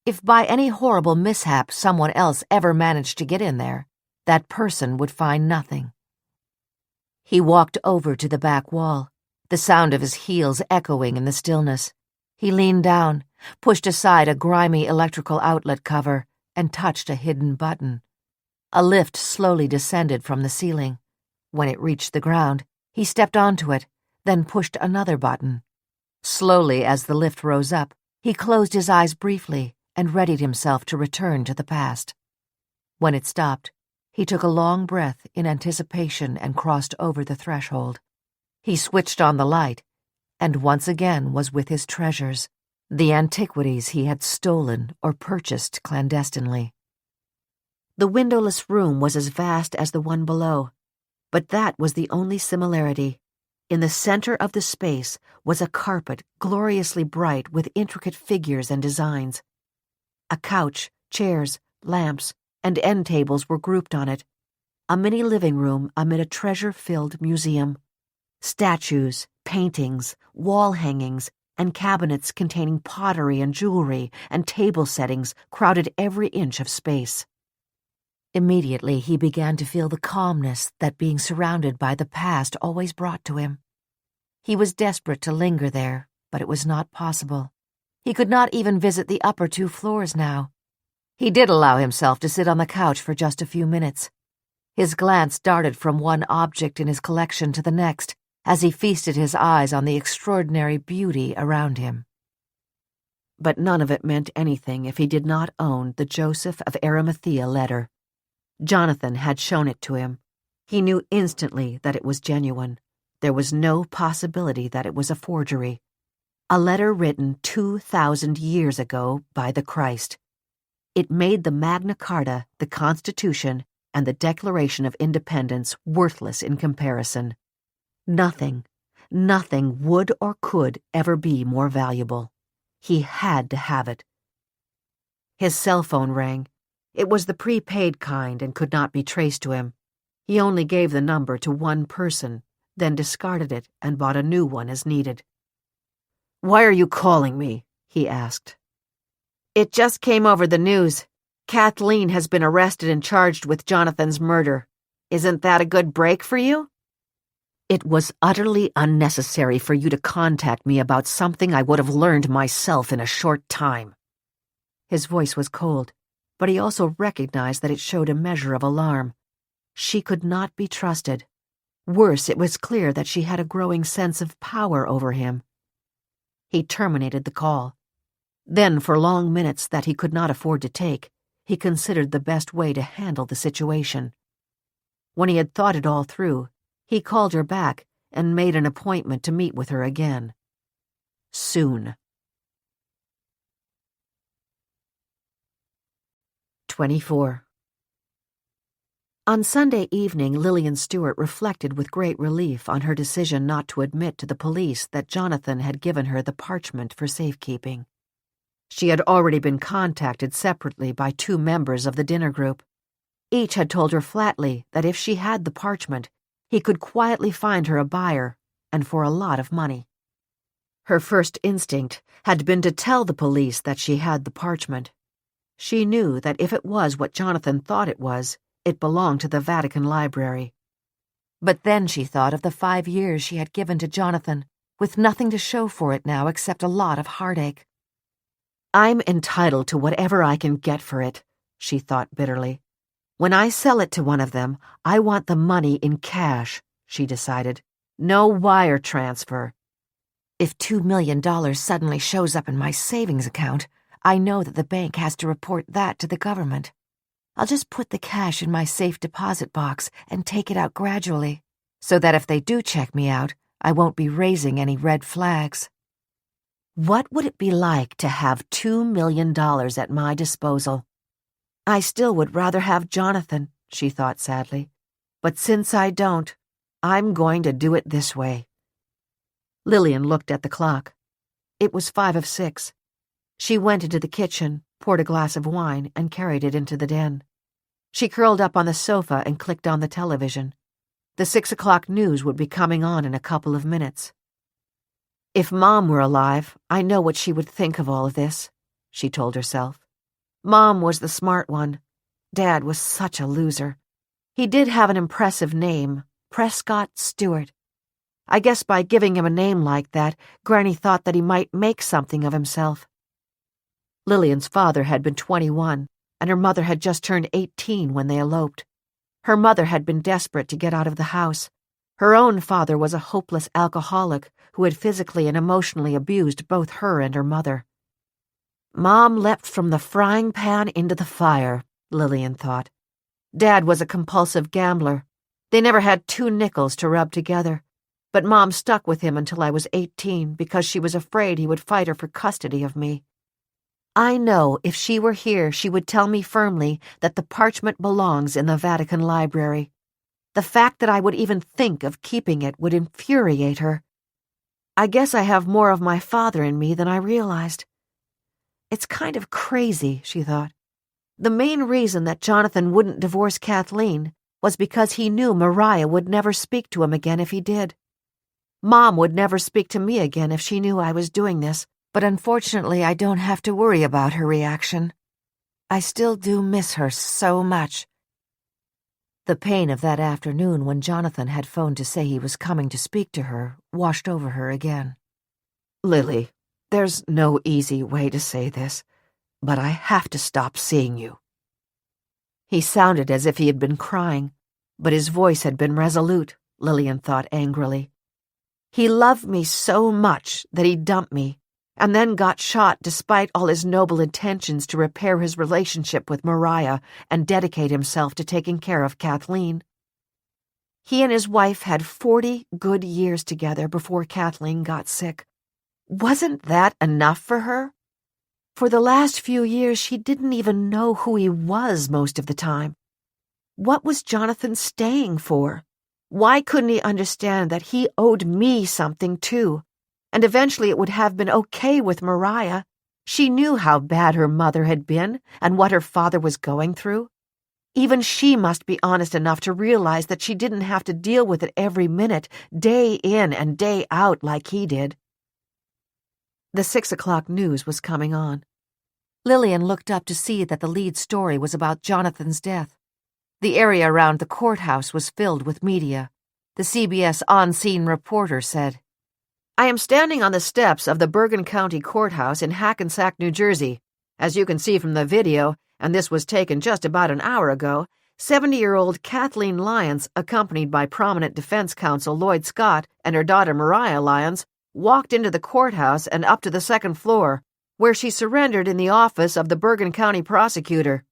If by any horrible mishap someone else ever managed to get in there, that person would find nothing. He walked over to the back wall, the sound of his heels echoing in the stillness. He leaned down, pushed aside a grimy electrical outlet cover, and touched a hidden button. A lift slowly descended from the ceiling. When it reached the ground, he stepped onto it, then pushed another button. Slowly, as the lift rose up, he closed his eyes briefly and readied himself to return to the past. When it stopped, he took a long breath in anticipation and crossed over the threshold. He switched on the light, and once again was with his treasures, the antiquities he had stolen or purchased clandestinely. The windowless room was as vast as the one below, but that was the only similarity. In the center of the space was a carpet gloriously bright with intricate figures and designs. A couch, chairs, lamps, and end tables were grouped on it. A mini living room amid a treasure-filled museum. Statues, paintings, wall hangings, and cabinets containing pottery and jewelry and table settings crowded every inch of space. Immediately he began to feel the calmness that being surrounded by the past always brought to him. He was desperate to linger there, but it was not possible. He could not even visit the upper 2 floors now. He did allow himself to sit on the couch for just a few minutes. His glance darted from one object in his collection to the next as he feasted his eyes on the extraordinary beauty around him. But none of it meant anything if he did not own the Joseph of Arimathea letter. Jonathan had shown it to him. He knew instantly that it was genuine. There was no possibility that it was a forgery. A letter written 2,000 years ago by the Christ. It made the Magna Carta, the Constitution, and the Declaration of Independence worthless in comparison. Nothing would or could ever be more valuable. He had to have it. His cell phone rang. It was the prepaid kind and could not be traced to him. He only gave the number to one person, then discarded it and bought a new one as needed. "Why are you calling me?" he asked. "It just came over the news. Kathleen has been arrested and charged with Jonathan's murder. Isn't that a good break for you?" "It was utterly unnecessary for you to contact me about something I would have learned myself in a short time." His voice was cold, but he also recognized that it showed a measure of alarm. She could not be trusted. Worse, it was clear that she had a growing sense of power over him. He terminated the call. Then, for long minutes that he could not afford to take, he considered the best way to handle the situation. When he had thought it all through, he called her back and made an appointment to meet with her again. Soon. 24. On Sunday evening, Lillian Stewart reflected with great relief on her decision not to admit to the police that Jonathan had given her the parchment for safekeeping. She had already been contacted separately by 2 members of the dinner group. Each had told her flatly that if she had the parchment, he could quietly find her a buyer, and for a lot of money. Her first instinct had been to tell the police that she had the parchment. She knew that if it was what Jonathan thought it was, it belonged to the Vatican Library. But then she thought of the 5 years she had given to Jonathan, with nothing to show for it now except a lot of heartache. "I'm entitled to whatever I can get for it," she thought bitterly. "When I sell it to one of them, I want the money in cash," she decided. "No wire transfer. If $2 million suddenly shows up in my savings account, I know that the bank has to report that to the government. I'll just put the cash in my safe deposit box and take it out gradually, so that if they do check me out, I won't be raising any red flags. What would it be like to have $2 million at my disposal? I still would rather have Jonathan," she thought sadly. "But since I don't, I'm going to do it this way." Lillian looked at the clock. It was 5 of 6. She went into the kitchen, poured a glass of wine, and carried it into the den. She curled up on the sofa and clicked on the television. The 6 o'clock news would be coming on in a couple of minutes. "If Mom were alive, I know what she would think of all of this," she told herself. Mom was the smart one. Dad was such a loser. He did have an impressive name, Prescott Stewart. I guess by giving him a name like that, Granny thought that he might make something of himself. Lillian's father had been 21, and her mother had just turned 18 when they eloped. Her mother had been desperate to get out of the house. Her own father was a hopeless alcoholic who had physically and emotionally abused both her and her mother. Mom leapt from the frying pan into the fire, Lillian thought. Dad was a compulsive gambler. They never had 2 nickels to rub together, but Mom stuck with him until I was 18 because she was afraid he would fight her for custody of me. I know if she were here, she would tell me firmly that the parchment belongs in the Vatican Library. The fact that I would even think of keeping it would infuriate her. I guess I have more of my father in me than I realized. It's kind of crazy, she thought. The main reason that Jonathan wouldn't divorce Kathleen was because he knew Mariah would never speak to him again if he did. Mom would never speak to me again if she knew I was doing this, but unfortunately I don't have to worry about her reaction. I still do miss her so much. The pain of that afternoon when Jonathan had phoned to say he was coming to speak to her washed over her again. Lily, there's no easy way to say this, but I have to stop seeing you. He sounded as if he had been crying, but his voice had been resolute, Lillian thought angrily. He loved me so much that he dumped me, and then got shot despite all his noble intentions to repair his relationship with Mariah and dedicate himself to taking care of Kathleen. He and his wife had 40 good years together before Kathleen got sick. Wasn't that enough for her? For the last few years, she didn't even know who he was most of the time. What was Jonathan staying for? Why couldn't he understand that he owed me something, too? And eventually it would have been okay with Mariah. She knew how bad her mother had been and what her father was going through. Even she must be honest enough to realize that she didn't have to deal with it every minute, day in and day out like he did. The 6 o'clock news was coming on. Lillian looked up to see that the lead story was about Jonathan's death. The area around the courthouse was filled with media. The CBS on-scene reporter said, "I am standing on the steps of the Bergen County Courthouse in Hackensack, New Jersey. As you can see from the video, and this was taken just about an hour ago, 70-year-old Kathleen Lyons, accompanied by prominent defense counsel Lloyd Scott and her daughter Mariah Lyons, walked into the courthouse and up to the second floor, where she surrendered in the office of the Bergen County prosecutor.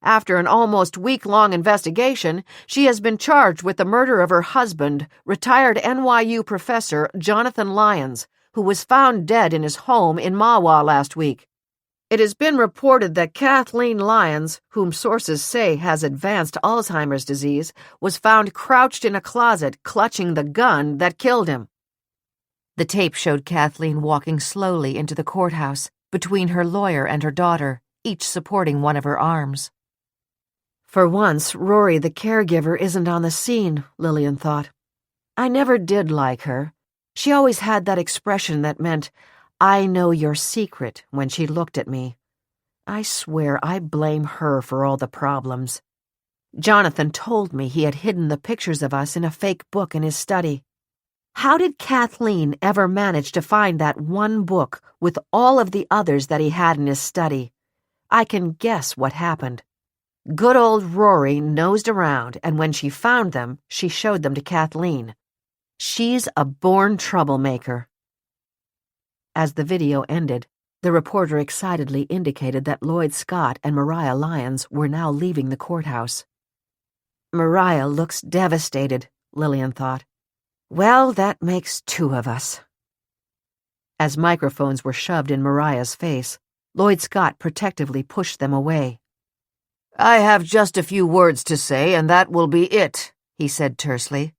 After an almost week-long investigation, she has been charged with the murder of her husband, retired NYU professor Jonathan Lyons, who was found dead in his home in Mahwah last week. It has been reported that Kathleen Lyons, whom sources say has advanced Alzheimer's disease, was found crouched in a closet clutching the gun that killed him." The tape showed Kathleen walking slowly into the courthouse, between her lawyer and her daughter, each supporting one of her arms. For once, Rory the caregiver isn't on the scene, Lillian thought. I never did like her. She always had that expression that meant, "I know your secret," when she looked at me. I swear I blame her for all the problems. Jonathan told me he had hidden the pictures of us in a fake book in his study. How did Kathleen ever manage to find that one book with all of the others that he had in his study? I can guess what happened. Good old Rory nosed around, and when she found them, she showed them to Kathleen. She's a born troublemaker. As the video ended, the reporter excitedly indicated that Lloyd Scott and Mariah Lyons were now leaving the courthouse. Mariah looks devastated, Lillian thought. Well, that makes two of us. As microphones were shoved in Mariah's face, Lloyd Scott protectively pushed them away. I have just a few words to say, and that will be it, he said tersely.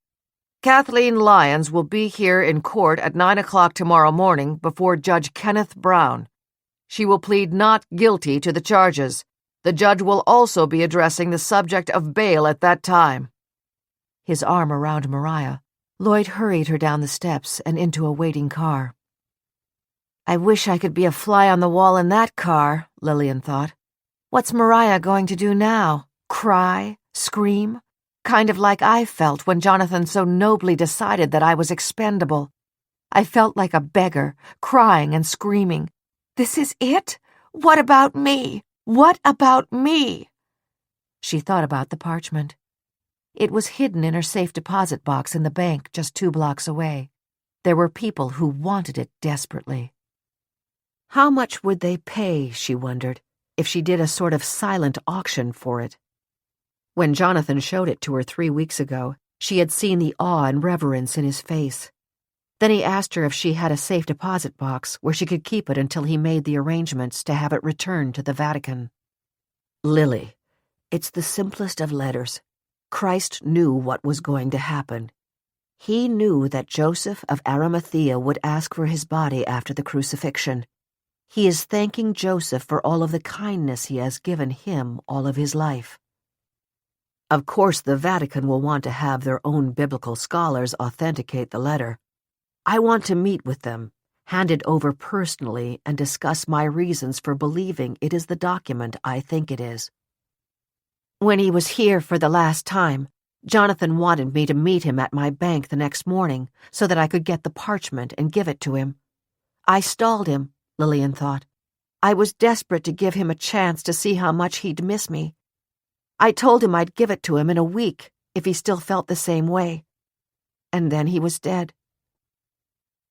Kathleen Lyons will be here in court at 9 o'clock tomorrow morning before Judge Kenneth Brown. She will plead not guilty to the charges. The judge will also be addressing the subject of bail at that time. His arm around Mariah, Lloyd hurried her down the steps and into a waiting car. I wish I could be a fly on the wall in that car, Lillian thought. What's Mariah going to do now? Cry? Scream? Kind of like I felt when Jonathan so nobly decided that I was expendable. I felt like a beggar, crying and screaming. This is it? What about me? What about me? She thought about the parchment. It was hidden in her safe deposit box in the bank just 2 blocks away. There were people who wanted it desperately. How much would they pay, she wondered, if she did a sort of silent auction for it? When Jonathan showed it to her 3 weeks ago, she had seen the awe and reverence in his face. Then he asked her if she had a safe deposit box where she could keep it until he made the arrangements to have it returned to the Vatican. Lily, it's the simplest of letters. Christ knew what was going to happen. He knew that Joseph of Arimathea would ask for his body after the crucifixion. He is thanking Joseph for all of the kindness he has given him all of his life. Of course, the Vatican will want to have their own biblical scholars authenticate the letter. I want to meet with them, hand it over personally, and discuss my reasons for believing it is the document I think it is. When he was here for the last time, Jonathan wanted me to meet him at my bank the next morning so that I could get the parchment and give it to him. I stalled him, Lillian thought. I was desperate to give him a chance to see how much he'd miss me. I told him I'd give it to him in a week if he still felt the same way. And then he was dead.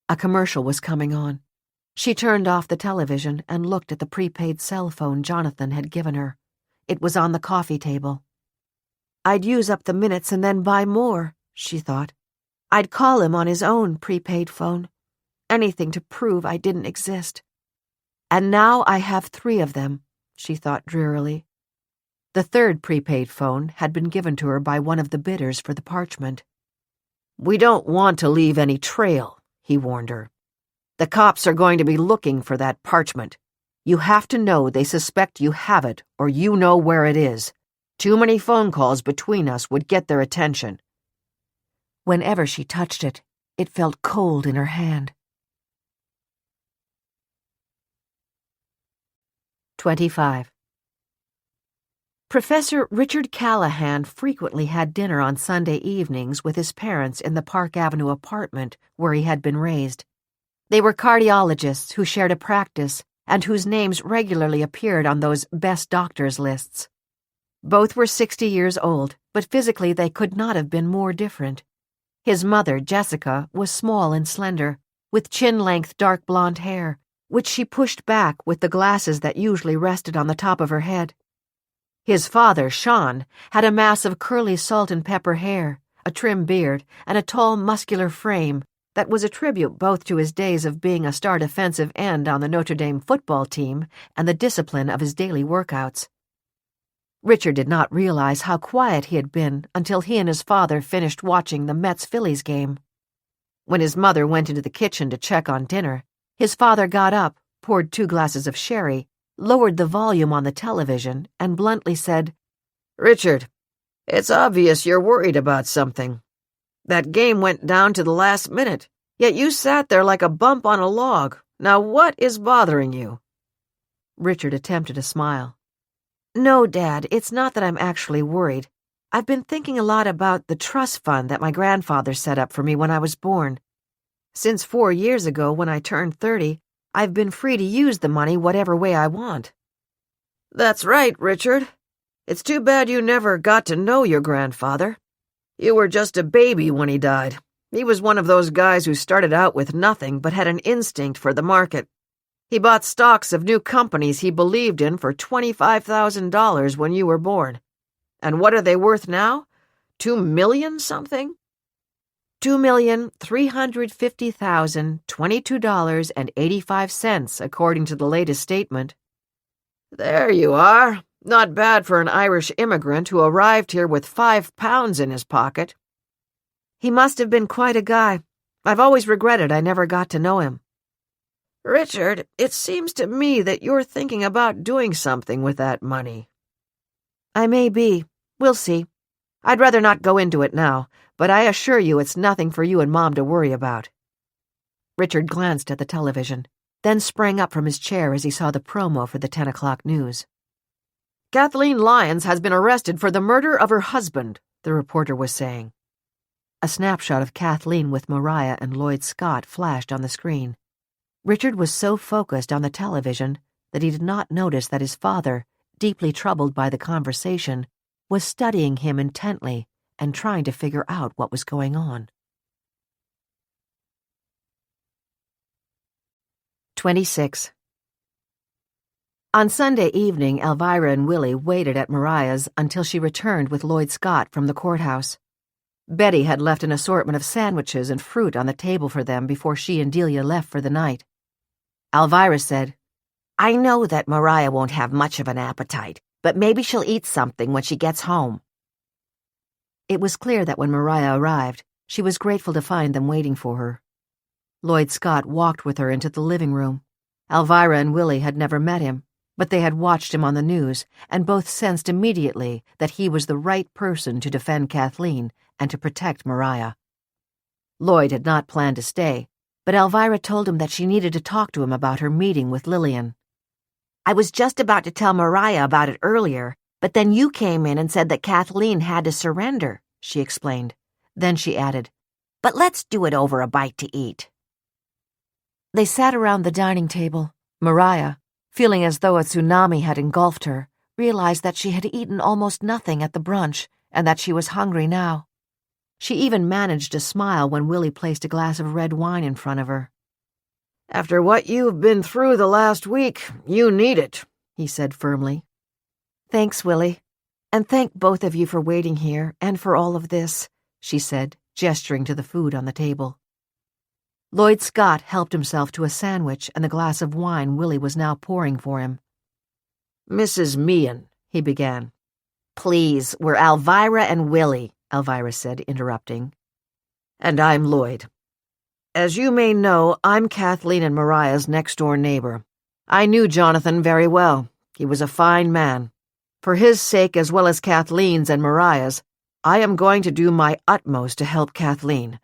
A commercial was coming on. She turned off the television and looked at the prepaid cell phone Jonathan had given her. It was on the coffee table. I'd use up the minutes and then buy more, she thought. I'd call him on his own prepaid phone. Anything to prove I didn't exist. And now I have 3 of them, she thought drearily. The 3rd prepaid phone had been given to her by one of the bidders for the parchment. "We don't want to leave any trail," he warned her. "The cops are going to be looking for that parchment. You have to know they suspect you have it, or you know where it is. Too many phone calls between us would get their attention." Whenever she touched it, it felt cold in her hand. 25. Professor Richard Callahan frequently had dinner on Sunday evenings with his parents in the Park Avenue apartment where he had been raised. They were cardiologists who shared a practice and whose names regularly appeared on those best doctors lists. Both were 60 years old, but physically they could not have been more different. His mother, Jessica, was small and slender, with chin-length dark blonde hair, which she pushed back with the glasses that usually rested on the top of her head. His father, Sean, had a mass of curly salt and pepper hair, a trim beard, and a tall, muscular frame that was a tribute both to his days of being a star defensive end on the Notre Dame football team and the discipline of his daily workouts. Richard did not realize how quiet he had been until he and his father finished watching the Mets-Phillies game. When his mother went into the kitchen to check on dinner, his father got up, poured 2 glasses of sherry, lowered the volume on the television, and bluntly said, "Richard, it's obvious you're worried about something. That game went down to the last minute, yet you sat there like a bump on a log. Now what is bothering you?" Richard attempted a smile. "No, Dad, it's not that I'm actually worried. I've been thinking a lot about the trust fund that my grandfather set up for me when I was born. Since 4 years ago, when I turned 30, I've been free to use the money whatever way I want." "That's right, Richard. It's too bad you never got to know your grandfather. You were just a baby when he died. He was one of those guys who started out with nothing but had an instinct for the market. He bought stocks of new companies he believed in for $25,000 when you were born. And what are they worth now? $2 million something? $2,350,022.85, according to the latest statement." "There you are. Not bad for an Irish immigrant who arrived here with £5 in his pocket." "He must have been quite a guy. I've always regretted I never got to know him." "Richard, it seems to me that you're thinking about doing something with that money." "I may be. We'll see. I'd rather not go into it now, but I assure you it's nothing for you and Mom to worry about." Richard glanced at the television, then sprang up from his chair as he saw the promo for the 10 o'clock news. "Kathleen Lyons has been arrested for the murder of her husband," the reporter was saying. A snapshot of Kathleen with Mariah and Lloyd Scott flashed on the screen. Richard was so focused on the television that he did not notice that his father, deeply troubled by the conversation, was studying him intently and trying to figure out what was going on. 26. On Sunday evening, Alvirah and Willy waited at Mariah's until she returned with Lloyd Scott from the courthouse. Betty had left an assortment of sandwiches and fruit on the table for them before she and Delia left for the night. Alvirah said, "I know that Mariah won't have much of an appetite, but maybe she'll eat something when she gets home." It was clear that when Mariah arrived, she was grateful to find them waiting for her. Lloyd Scott walked with her into the living room. Alvirah and Willy had never met him, but they had watched him on the news, and both sensed immediately that he was the right person to defend Kathleen and to protect Mariah. Lloyd had not planned to stay, but Alvirah told him that she needed to talk to him about her meeting with Lillian. "I was just about to tell Mariah about it earlier, but then you came in and said that Kathleen had to surrender," she explained. Then she added, "But let's do it over a bite to eat." They sat around the dining table. Mariah, feeling as though a tsunami had engulfed her, realized that she had eaten almost nothing at the brunch and that she was hungry now. She even managed to smile when Willy placed a glass of red wine in front of her. "After what you've been through the last week, you need it," he said firmly. "Thanks, Willy. And thank both of you for waiting here and for all of this," she said, gesturing to the food on the table. Lloyd Scott helped himself to a sandwich and the glass of wine Willy was now pouring for him. "Mrs. Meehan," he began. "Please, we're Alvirah and Willy," Elvira said, interrupting. "And I'm Lloyd. As you may know, I'm Kathleen and Mariah's next-door neighbor. I knew Jonathan very well. He was a fine man. For his sake, as well as Kathleen's and Mariah's, I am going to do my utmost to help Kathleen.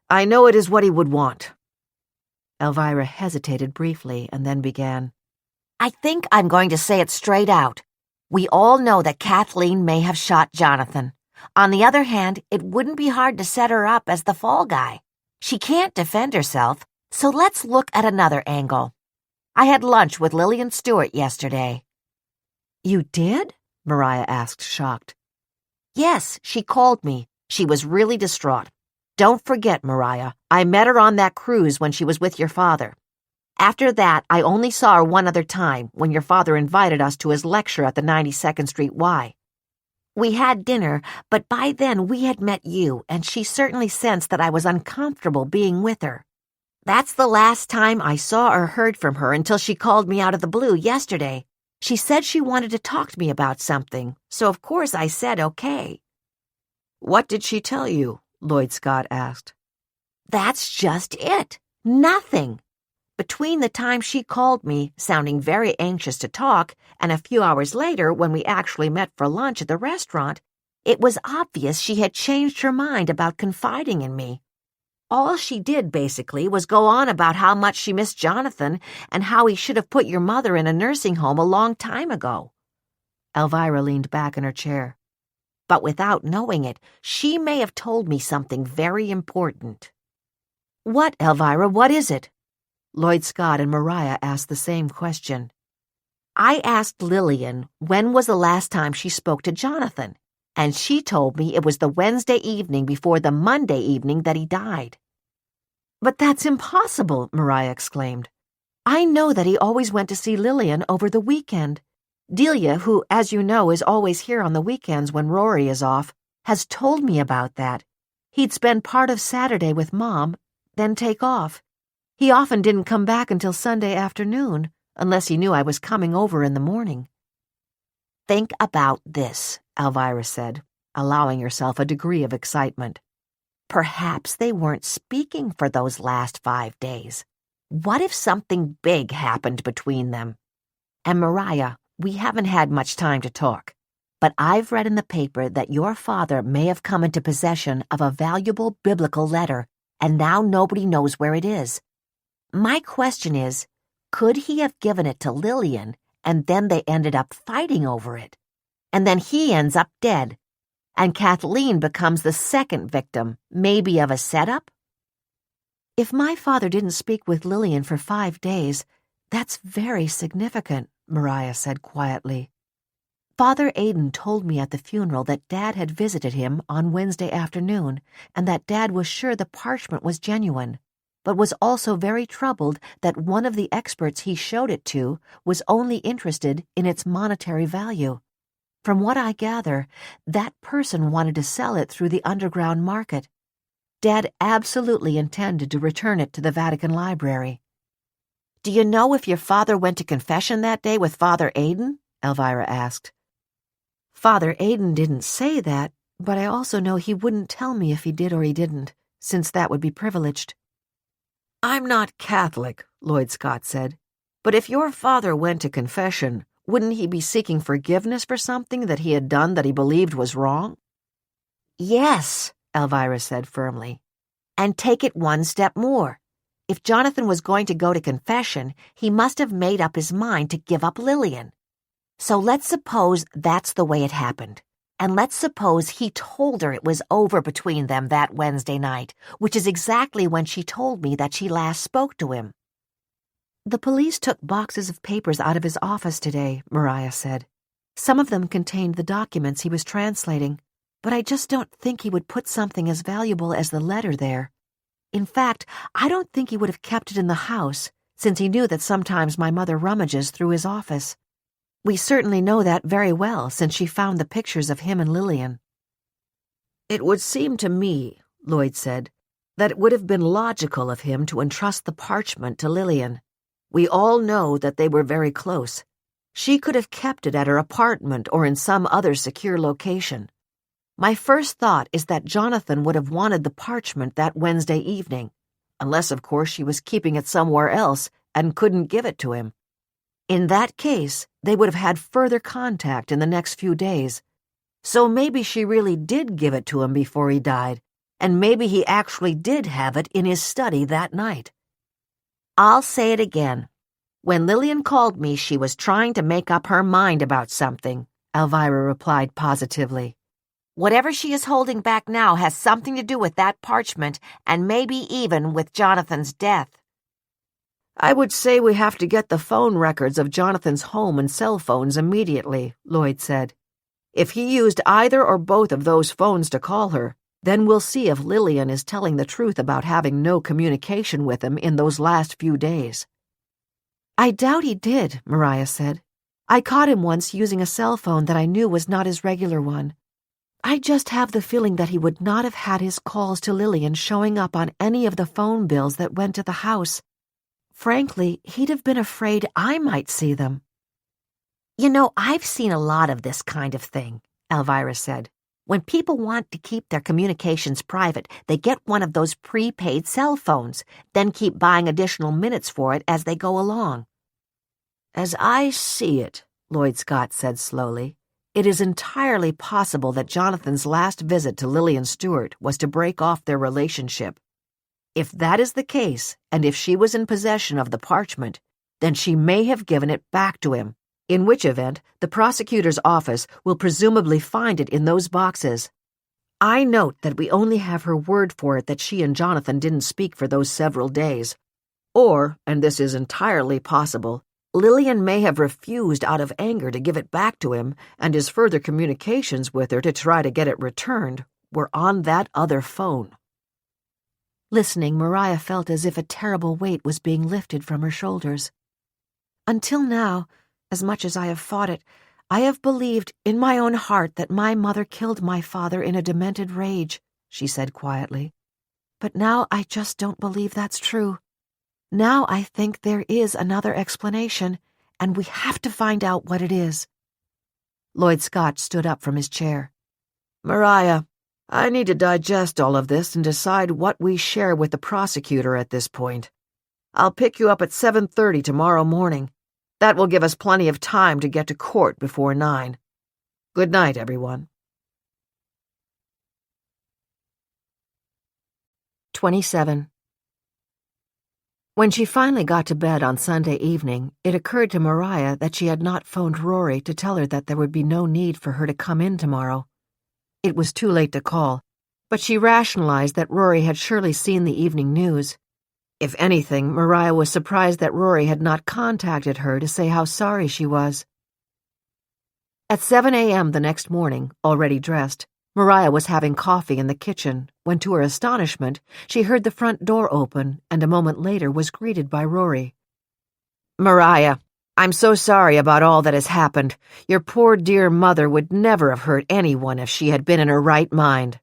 I know it is what he would want." Elvira hesitated briefly and then began. "I think I'm going to say it straight out. We all know that Kathleen may have shot Jonathan. On the other hand, it wouldn't be hard to set her up as the fall guy. She can't defend herself, so let's look at another angle. I had lunch with Lillian Stewart yesterday." "You did?" Mariah asked, shocked. "Yes, she called me. She was really distraught. Don't forget, Mariah, I met her on that cruise when she was with your father. After that, I only saw her one other time when your father invited us to his lecture at the 92nd Street Y. We had dinner, but by then we had met you, and she certainly sensed that I was uncomfortable being with her. That's the last time I saw or heard from her until she called me out of the blue yesterday. She said she wanted to talk to me about something, so of course I said okay." "What did she tell you?" Lloyd Scott asked. "That's just it. Nothing. Between the time she called me, sounding very anxious to talk, and a few hours later when we actually met for lunch at the restaurant, it was obvious she had changed her mind about confiding in me. All she did, basically, was go on about how much she missed Jonathan and how he should have put your mother in a nursing home a long time ago." Elvira leaned back in her chair. "But without knowing it, she may have told me something very important." "What, Elvira, what is it?" Lloyd Scott and Mariah asked the same question. "I asked Lillian when was the last time she spoke to Jonathan, and she told me it was the Wednesday evening before the Monday evening that he died." "But that's impossible," Mariah exclaimed. "I know that he always went to see Lillian over the weekend. Delia, who, as you know, is always here on the weekends when Rory is off, has told me about that. He'd spend part of Saturday with Mom, then take off. He often didn't come back until Sunday afternoon, unless he knew I was coming over in the morning." "Think about this," Elvira said, allowing herself a degree of excitement. "Perhaps they weren't speaking for those last 5 days. What if something big happened between them? And Mariah, we haven't had much time to talk, but I've read in the paper that your father may have come into possession of a valuable biblical letter, and now nobody knows where it is. My question is, could he have given it to Lillian, and then they ended up fighting over it? And then he ends up dead, and Kathleen becomes the second victim, maybe of a setup?" "If my father didn't speak with Lillian for 5 days, that's very significant," Mariah said quietly. "Father Aidan told me at the funeral that Dad had visited him on Wednesday afternoon, and that Dad was sure the parchment was genuine, but was also very troubled that one of the experts he showed it to was only interested in its monetary value. From what I gather, that person wanted to sell it through the underground market. Dad absolutely intended to return it to the Vatican Library." "Do you know if your father went to confession that day with Father Aidan?" Elvira asked. "Father Aidan didn't say that, but I also know he wouldn't tell me if he did or he didn't, since that would be privileged." "I'm not Catholic," Lloyd Scott said, "but if your father went to confession, wouldn't he be seeking forgiveness for something that he had done that he believed was wrong?" "Yes," Elvira said firmly. "And take it one step more. If Jonathan was going to go to confession, he must have made up his mind to give up Lillian. So let's suppose that's the way it happened, And let's suppose he told her it was over between them that Wednesday night, which is exactly when she told me that she last spoke to him. The police took boxes of papers out of his office today, Mariah said. Some of them contained the documents he was translating, but I just don't think he would put something as valuable as the letter there. In fact, I don't think he would have kept it in the house, since he knew that sometimes my mother rummages through his office. We certainly know that very well, since she found the pictures of him and Lillian. It would seem to me, Lloyd said, that it would have been logical of him to entrust the parchment to Lillian. We all know that they were very close. She could have kept it at her apartment or in some other secure location. My first thought is that Jonathan would have wanted the parchment that Wednesday evening, unless, of course, she was keeping it somewhere else and couldn't give it to him. In that case, they would have had further contact in the next few days. So maybe she really did give it to him before he died, and maybe he actually did have it in his study that night. I'll say it again. When Lillian called me, she was trying to make up her mind about something, Alvirah replied positively. Whatever she is holding back now has something to do with that parchment and maybe even with Jonathan's death. I would say we have to get the phone records of Jonathan's home and cell phones immediately, Lloyd said. If he used either or both of those phones to call her, then we'll see if Lillian is telling the truth about having no communication with him in those last few days. I doubt he did, Mariah said. I caught him once using a cell phone that I knew was not his regular one. I just have the feeling that he would not have had his calls to Lillian showing up on any of the phone bills that went to the house. Frankly, he'd have been afraid I might see them. You know, I've seen a lot of this kind of thing, Alvirah said. When people want to keep their communications private, they get one of those prepaid cell phones, then keep buying additional minutes for it as they go along. As I see it, Lloyd Scott said slowly, it is entirely possible that Jonathan's last visit to Lillian Stewart was to break off their relationship. If that is the case, and if she was in possession of the parchment, then she may have given it back to him, in which event the prosecutor's office will presumably find it in those boxes. I note that we only have her word for it that she and Jonathan didn't speak for those several days. Or, and this is entirely possible, Lillian may have refused out of anger to give it back to him, and his further communications with her to try to get it returned were on that other phone. Listening, Mariah felt as if a terrible weight was being lifted from her shoulders. Until now, as much as I have fought it, I have believed in my own heart that my mother killed my father in a demented rage, she said quietly. But now I just don't believe that's true. Now I think there is another explanation, and we have to find out what it is. Lloyd Scott stood up from his chair. Mariah, I need to digest all of this and decide what we share with the prosecutor at this point. I'll pick you up at 7:30 tomorrow morning. That will give us plenty of time to get to court before 9. Good night, everyone. 27. When she finally got to bed on Sunday evening, it occurred to Mariah that she had not phoned Rory to tell her that there would be no need for her to come in tomorrow. It was too late to call, but she rationalized that Rory had surely seen the evening news. If anything, Mariah was surprised that Rory had not contacted her to say how sorry she was. At 7 a.m. the next morning, already dressed, Mariah was having coffee in the kitchen when, to her astonishment, she heard the front door open and a moment later was greeted by Rory. Mariah, I'm so sorry about all that has happened. Your poor dear mother would never have hurt anyone if she had been in her right mind.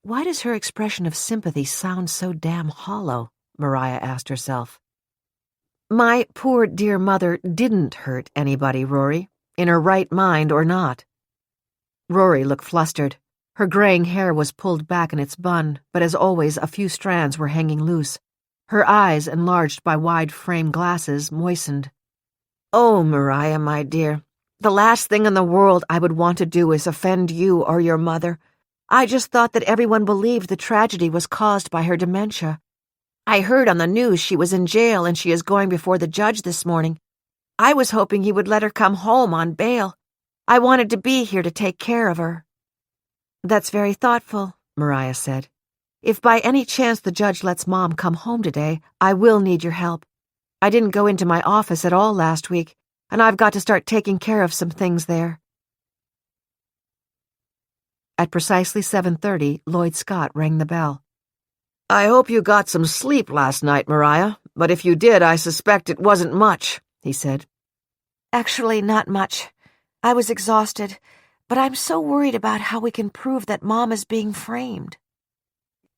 Why does her expression of sympathy sound so damn hollow? Mariah asked herself. My poor dear mother didn't hurt anybody, Rory, in her right mind or not. Rory looked flustered. Her graying hair was pulled back in its bun, but as always a few strands were hanging loose. Her eyes, enlarged by wide-frame glasses, moistened. Oh, Mariah, my dear, the last thing in the world I would want to do is offend you or your mother. I just thought that everyone believed the tragedy was caused by her dementia. I heard on the news she was in jail and she is going before the judge this morning. I was hoping he would let her come home on bail. I wanted to be here to take care of her." "That's very thoughtful," Mariah said. "If by any chance the judge lets Mom come home today, I will need your help. I didn't go into my office at all last week, and I've got to start taking care of some things there." At precisely 7:30, Lloyd Scott rang the bell. "I hope you got some sleep last night, Mariah, but if you did, I suspect it wasn't much," he said. "Actually, not much. I was exhausted, but I'm so worried about how we can prove that Mom is being framed."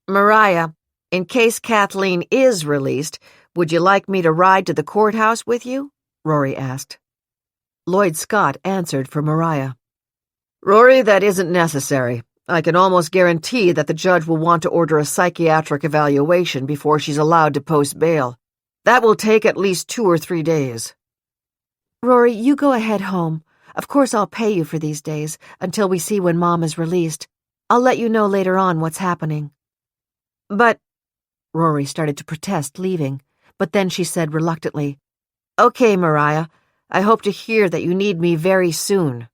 "Mariah, in case Kathleen is released, would you like me to ride to the courthouse with you?" Rory asked. Lloyd Scott answered for Mariah. "Rory, that isn't necessary. I can almost guarantee that the judge will want to order a psychiatric evaluation before she's allowed to post bail. That will take at least 2 or 3 days. "Rory, you go ahead home. Of course I'll pay you for these days, until we see when Mom is released. I'll let you know later on what's happening." "But—" Rory started to protest leaving, but then she said reluctantly, "Okay, Mariah, I hope to hear that you need me very soon."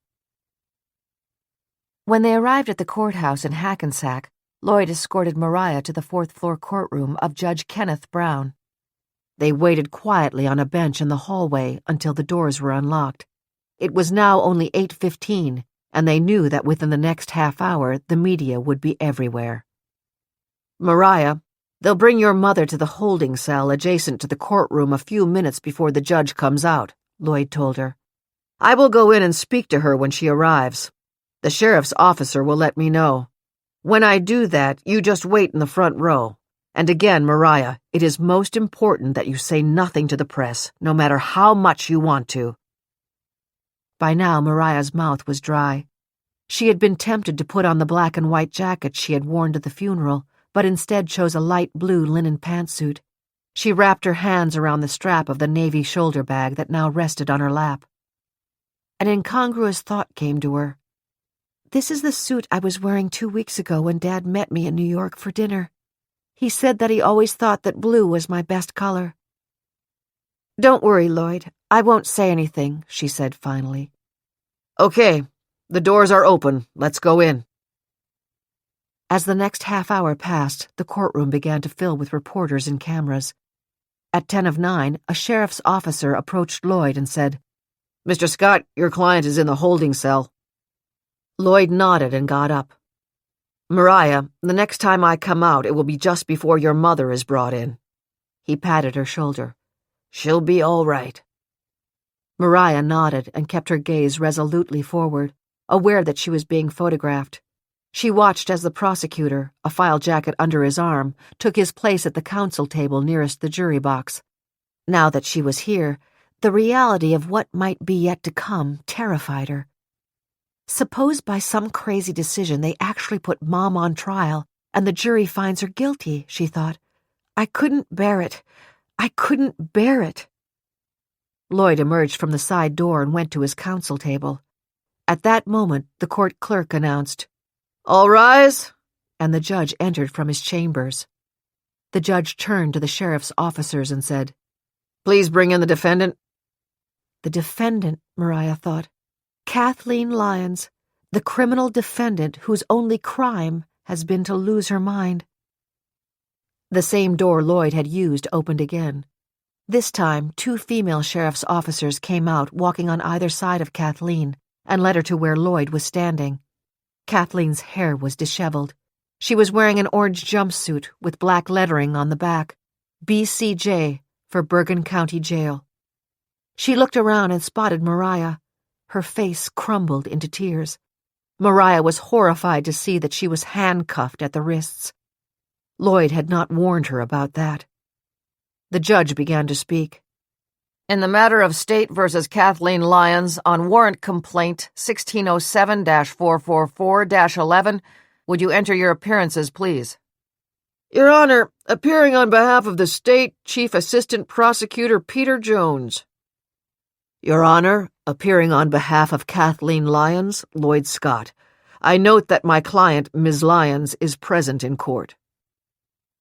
When they arrived at the courthouse in Hackensack, Lloyd escorted Mariah to the 4th-floor courtroom of Judge Kenneth Brown. They waited quietly on a bench in the hallway until the doors were unlocked. It was now only 8:15, and they knew that within the next half hour the media would be everywhere. "Mariah, they'll bring your mother to the holding cell adjacent to the courtroom a few minutes before the judge comes out," Lloyd told her. "I will go in and speak to her when she arrives. The sheriff's officer will let me know. When I do that, you just wait in the front row. And again, Mariah, it is most important that you say nothing to the press, no matter how much you want to." By now, Mariah's mouth was dry. She had been tempted to put on the black and white jacket she had worn to the funeral, but instead chose a light blue linen pantsuit. She wrapped her hands around the strap of the navy shoulder bag that now rested on her lap. An incongruous thought came to her. This is the suit I was wearing 2 weeks ago when Dad met me in New York for dinner. He said that he always thought that blue was my best color. "Don't worry, Lloyd. I won't say anything," she said finally. "Okay, the doors are open. Let's go in." As the next half hour passed, the courtroom began to fill with reporters and cameras. At 9:10, a sheriff's officer approached Lloyd and said, "Mr. Scott, your client is in the holding cell." Lloyd nodded and got up. "Mariah, the next time I come out, it will be just before your mother is brought in." He patted her shoulder. "She'll be all right." Mariah nodded and kept her gaze resolutely forward, aware that she was being photographed. She watched as the prosecutor, a file jacket under his arm, took his place at the counsel table nearest the jury box. Now that she was here, the reality of what might be yet to come terrified her. Suppose by some crazy decision they actually put Mom on trial and the jury finds her guilty, she thought. I couldn't bear it. I couldn't bear it. Lloyd emerged from the side door and went to his counsel table. At that moment, the court clerk announced, "All rise," and the judge entered from his chambers. The judge turned to the sheriff's officers and said, "Please bring in the defendant." The defendant, Mariah thought. Kathleen Lyons, the criminal defendant whose only crime has been to lose her mind. The same door Lloyd had used opened again. This time, 2 female sheriff's officers came out walking on either side of Kathleen and led her to where Lloyd was standing. Kathleen's hair was disheveled. She was wearing an orange jumpsuit with black lettering on the back, BCJ for Bergen County Jail. She looked around and spotted Mariah. Her face crumbled into tears. Mariah was horrified to see that she was handcuffed at the wrists. Lloyd had not warned her about that. The judge began to speak. "In the matter of State versus Kathleen Lyons on warrant complaint 1607-444-11, would you enter your appearances, please?" "Your Honor, appearing on behalf of the State, Chief Assistant Prosecutor Peter Jones." "Your Honor, appearing on behalf of Kathleen Lyons, Lloyd Scott. I note that my client, Ms. Lyons, is present in court."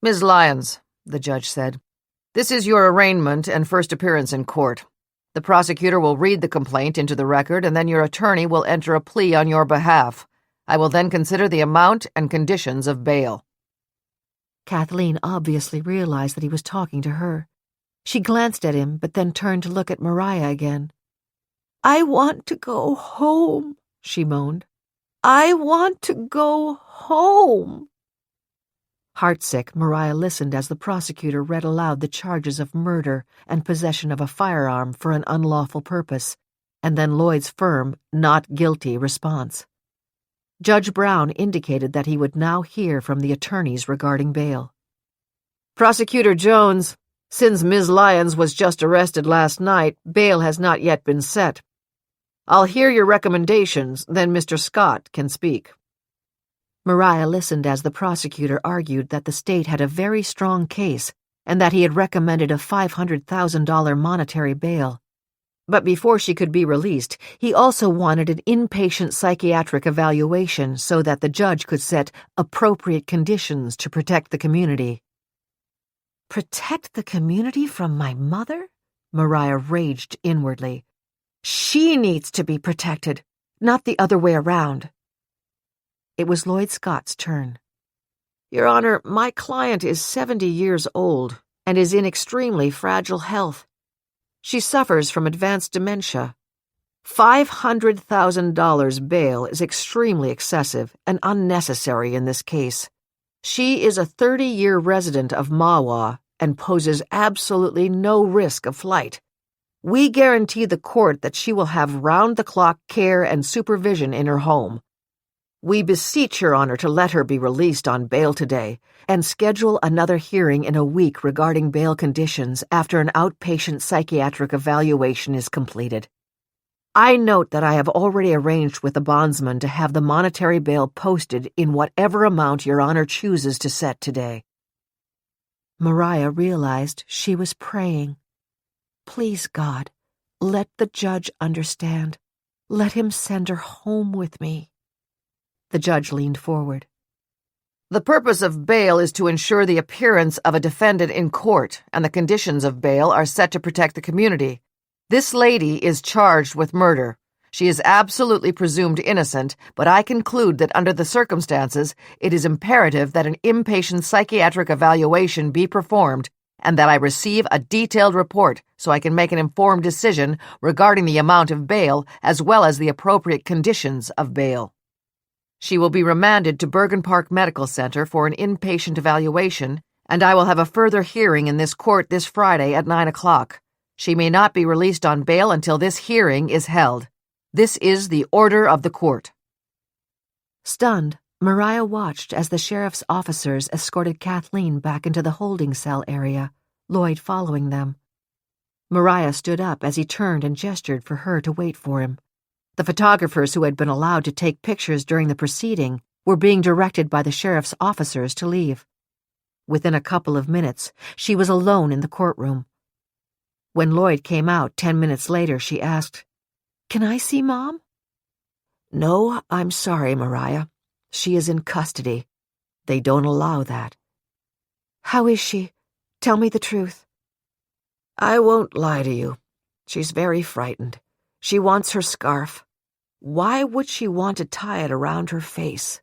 "Ms. Lyons," the judge said, "this is your arraignment and first appearance in court. The prosecutor will read the complaint into the record, and then your attorney will enter a plea on your behalf. I will then consider the amount and conditions of bail." Kathleen obviously realized that he was talking to her. She glanced at him, but then turned to look at Mariah again. "I want to go home," she moaned. "I want to go home." Heartsick, Mariah listened as the prosecutor read aloud the charges of murder and possession of a firearm for an unlawful purpose, and then Lloyd's firm, "not guilty" response. Judge Brown indicated that he would now hear from the attorneys regarding bail. "Prosecutor Jones, since Ms. Lyons was just arrested last night, bail has not yet been set. I'll hear your recommendations, then Mr. Scott can speak." Mariah listened as the prosecutor argued that the state had a very strong case and that he had recommended a $500,000 monetary bail. But before she could be released, he also wanted an inpatient psychiatric evaluation so that the judge could set appropriate conditions to protect the community. "Protect the community from my mother?" Mariah raged inwardly. "She needs to be protected, not the other way around." It was Lloyd Scott's turn. "Your Honor, my client is 70 years old and is in extremely fragile health. She suffers from advanced dementia. $500,000 bail is extremely excessive and unnecessary in this case. She is a 30-year resident of Mahwah and poses absolutely no risk of flight. We guarantee the court that she will have round-the-clock care and supervision in her home. We beseech Your Honor to let her be released on bail today and schedule another hearing in a week regarding bail conditions after an outpatient psychiatric evaluation is completed. I note that I have already arranged with the bondsman to have the monetary bail posted in whatever amount Your Honor chooses to set today." Mariah realized she was praying. "Please, God, let the judge understand. Let him send her home with me." The judge leaned forward. "The purpose of bail is to ensure the appearance of a defendant in court, and the conditions of bail are set to protect the community. This lady is charged with murder. She is absolutely presumed innocent, but I conclude that under the circumstances, it is imperative that an inpatient psychiatric evaluation be performed and that I receive a detailed report so I can make an informed decision regarding the amount of bail as well as the appropriate conditions of bail. She will be remanded to Bergen Park Medical Center for an inpatient evaluation, and I will have a further hearing in this court this Friday at 9 o'clock. She may not be released on bail until this hearing is held. This is the order of the court." Stunned, Mariah watched as the sheriff's officers escorted Kathleen back into the holding cell area, Lloyd following them. Mariah stood up as he turned and gestured for her to wait for him. The photographers who had been allowed to take pictures during the proceeding were being directed by the sheriff's officers to leave. Within a couple of minutes, she was alone in the courtroom. When Lloyd came out 10 minutes later, she asked, "Can I see Mom?" "No, I'm sorry, Mariah. She is in custody. They don't allow that." "How is she? Tell me the truth." "I won't lie to you. She's very frightened. She wants her scarf. Why would she want to tie it around her face?"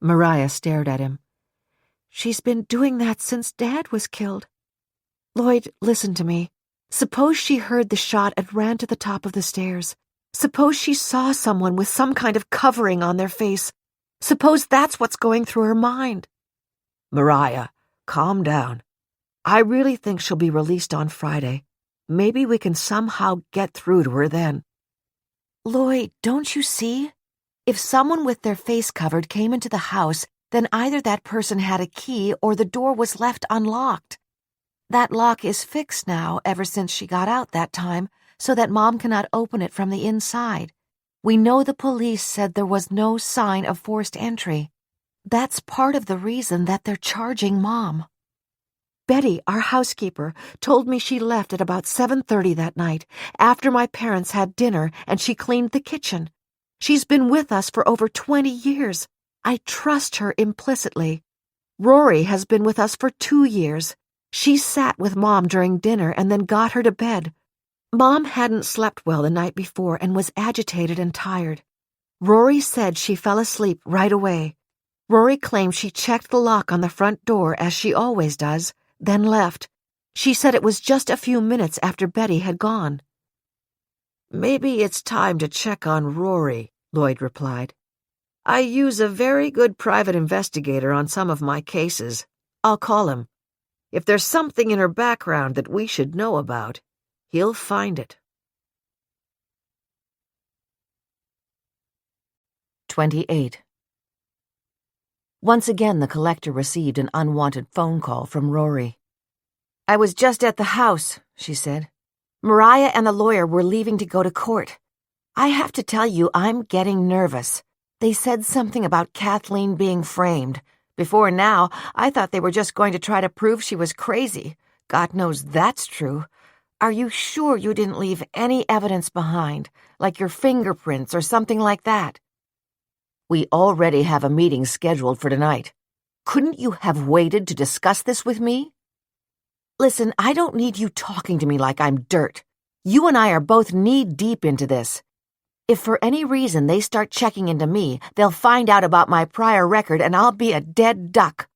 Mariah stared at him. "She's been doing that since Dad was killed. Lloyd, listen to me. Suppose she heard the shot and ran to the top of the stairs. Suppose she saw someone with some kind of covering on their face. Suppose that's what's going through her mind." "Mariah, calm down. I really think she'll be released on Friday. Maybe we can somehow get through to her then." "Lloyd, don't you see? If someone with their face covered came into the house, then either that person had a key or the door was left unlocked. That lock is fixed now ever since she got out that time, so that Mom cannot open it from the inside. We know the police said there was no sign of forced entry. That's part of the reason that they're charging Mom. Betty, our housekeeper, told me she left at about 7:30 that night, after my parents had dinner and she cleaned the kitchen. She's been with us for over 20 years. I trust her implicitly. Rory has been with us for 2 years. She sat with Mom during dinner and then got her to bed. Mom hadn't slept well the night before and was agitated and tired. Rory said she fell asleep right away. Rory claimed she checked the lock on the front door as she always does, then left. She said it was just a few minutes after Betty had gone. Maybe it's time to check on Rory, Lloyd replied. I use a very good private investigator on some of my cases. I'll call him. If there's something in her background that we should know about, he'll find it. 28. Once again, the collector received an unwanted phone call from Rory. I was just at the house, she said. Mariah and the lawyer were leaving to go to court. I have to tell you, I'm getting nervous. They said something about Kathleen being framed. Before now, I thought they were just going to try to prove she was crazy. God knows that's true. Are you sure you didn't leave any evidence behind, like your fingerprints or something like that? We already have a meeting scheduled for tonight. Couldn't you have waited to discuss this with me? Listen, I don't need you talking to me like I'm dirt. You and I are both knee-deep into this. If for any reason they start checking into me, they'll find out about my prior record and I'll be a dead duck.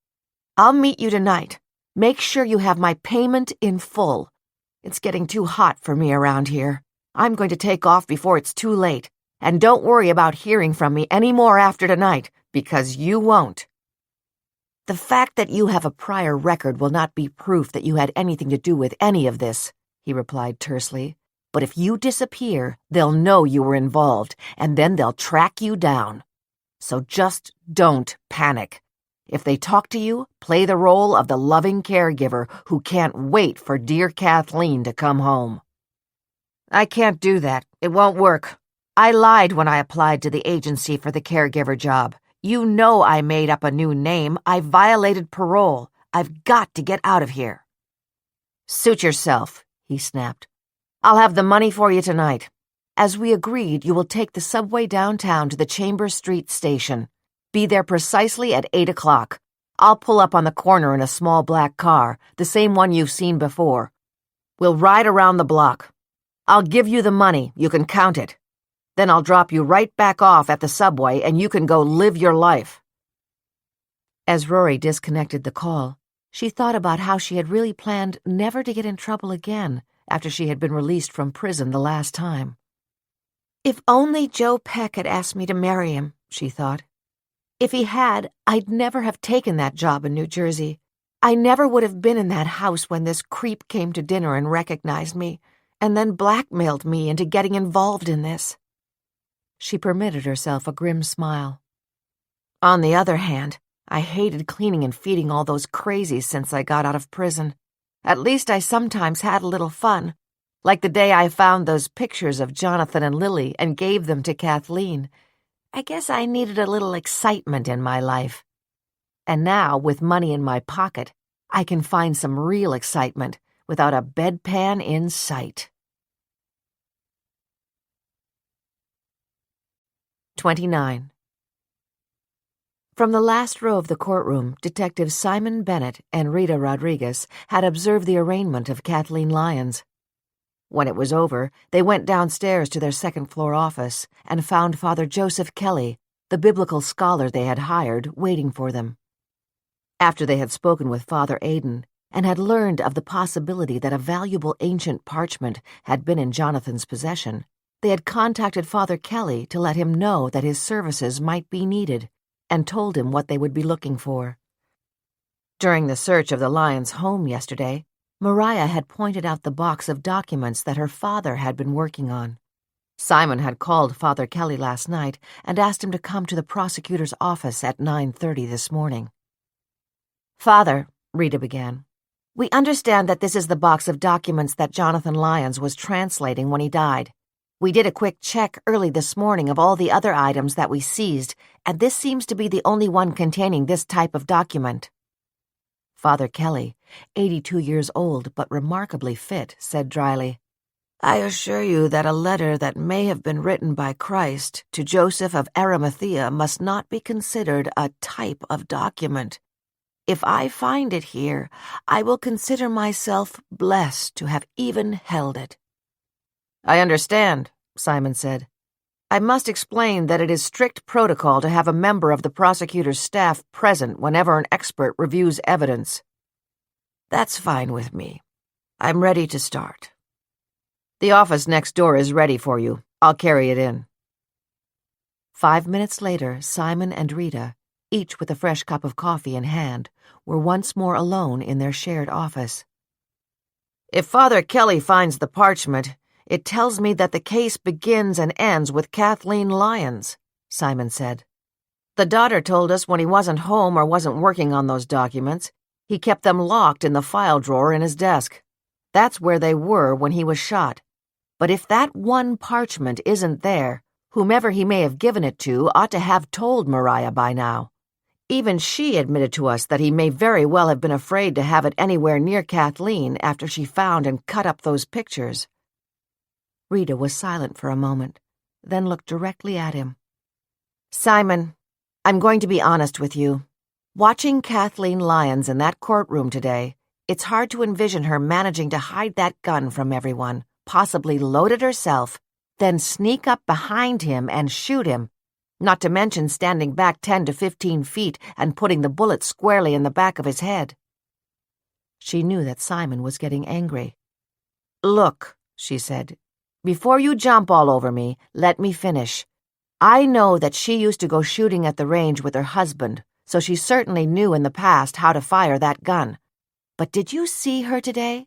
I'll meet you tonight. Make sure you have my payment in full. It's getting too hot for me around here. I'm going to take off before it's too late. And don't worry about hearing from me any more after tonight, because you won't. The fact that you have a prior record will not be proof that you had anything to do with any of this, he replied tersely. But if you disappear, they'll know you were involved, and then they'll track you down. So just don't panic. If they talk to you, play the role of the loving caregiver who can't wait for dear Kathleen to come home. I can't do that. It won't work. I lied when I applied to the agency for the caregiver job. You know I made up a new name. I violated parole. I've got to get out of here. Suit yourself, he snapped. I'll have the money for you tonight. As we agreed, you will take the subway downtown to the Chambers Street station. Be there precisely at 8 o'clock. I'll pull up on the corner in a small black car, the same one you've seen before. We'll ride around the block. I'll give you the money. You can count it. Then I'll drop you right back off at the subway and you can go live your life. As Rory disconnected the call, she thought about how she had really planned never to get in trouble again after she had been released from prison the last time. If only Joe Peck had asked me to marry him, she thought. If he had, I'd never have taken that job in New Jersey. I never would have been in that house when this creep came to dinner and recognized me, and then blackmailed me into getting involved in this. She permitted herself a grim smile. On the other hand, I hated cleaning and feeding all those crazies since I got out of prison. At least I sometimes had a little fun, like the day I found those pictures of Jonathan and Lily and gave them to Kathleen. I guess I needed a little excitement in my life. And now, with money in my pocket, I can find some real excitement without a bedpan in sight. 29. From the last row of the courtroom, Detectives Simon Bennett and Rita Rodriguez had observed the arraignment of Kathleen Lyons. When it was over, they went downstairs to their second-floor office and found Father Joseph Kelly, the biblical scholar they had hired, waiting for them. After they had spoken with Father Aidan and had learned of the possibility that a valuable ancient parchment had been in Jonathan's possession, they had contacted Father Kelly to let him know that his services might be needed and told him what they would be looking for. During the search of the Lyons' home yesterday, Mariah had pointed out the box of documents that her father had been working on. Simon had called Father Kelly last night and asked him to come to the prosecutor's office at 9:30 this morning. Father, Rita began, we understand that this is the box of documents that Jonathan Lyons was translating when he died. We did a quick check early this morning of all the other items that we seized, and this seems to be the only one containing this type of document. Father Kelly, 82 years old but remarkably fit, said dryly, I assure you that a letter that may have been written by Christ to Joseph of Arimathea must not be considered a type of document. If I find it here, I will consider myself blessed to have even held it. I understand, Simon said. I must explain that it is strict protocol to have a member of the prosecutor's staff present whenever an expert reviews evidence. That's fine with me. I'm ready to start. The office next door is ready for you. I'll carry it in. 5 minutes later, Simon and Rita, each with a fresh cup of coffee in hand, were once more alone in their shared office. If Father Kelly finds the parchment, it tells me that the case begins and ends with Kathleen Lyons, Simon said. The daughter told us when he wasn't home or wasn't working on those documents, he kept them locked in the file drawer in his desk. That's where they were when he was shot. But if that one parchment isn't there, whomever he may have given it to ought to have told Mariah by now. Even she admitted to us that he may very well have been afraid to have it anywhere near Kathleen after she found and cut up those pictures. Rita was silent for a moment, then looked directly at him. Simon, I'm going to be honest with you. Watching Kathleen Lyons in that courtroom today, it's hard to envision her managing to hide that gun from everyone, possibly load it herself, then sneak up behind him and shoot him, not to mention standing back 10 to 15 feet and putting the bullet squarely in the back of his head. She knew that Simon was getting angry. Look, she said, before you jump all over me, let me finish. I know that she used to go shooting at the range with her husband, so she certainly knew in the past how to fire that gun. But did you see her today?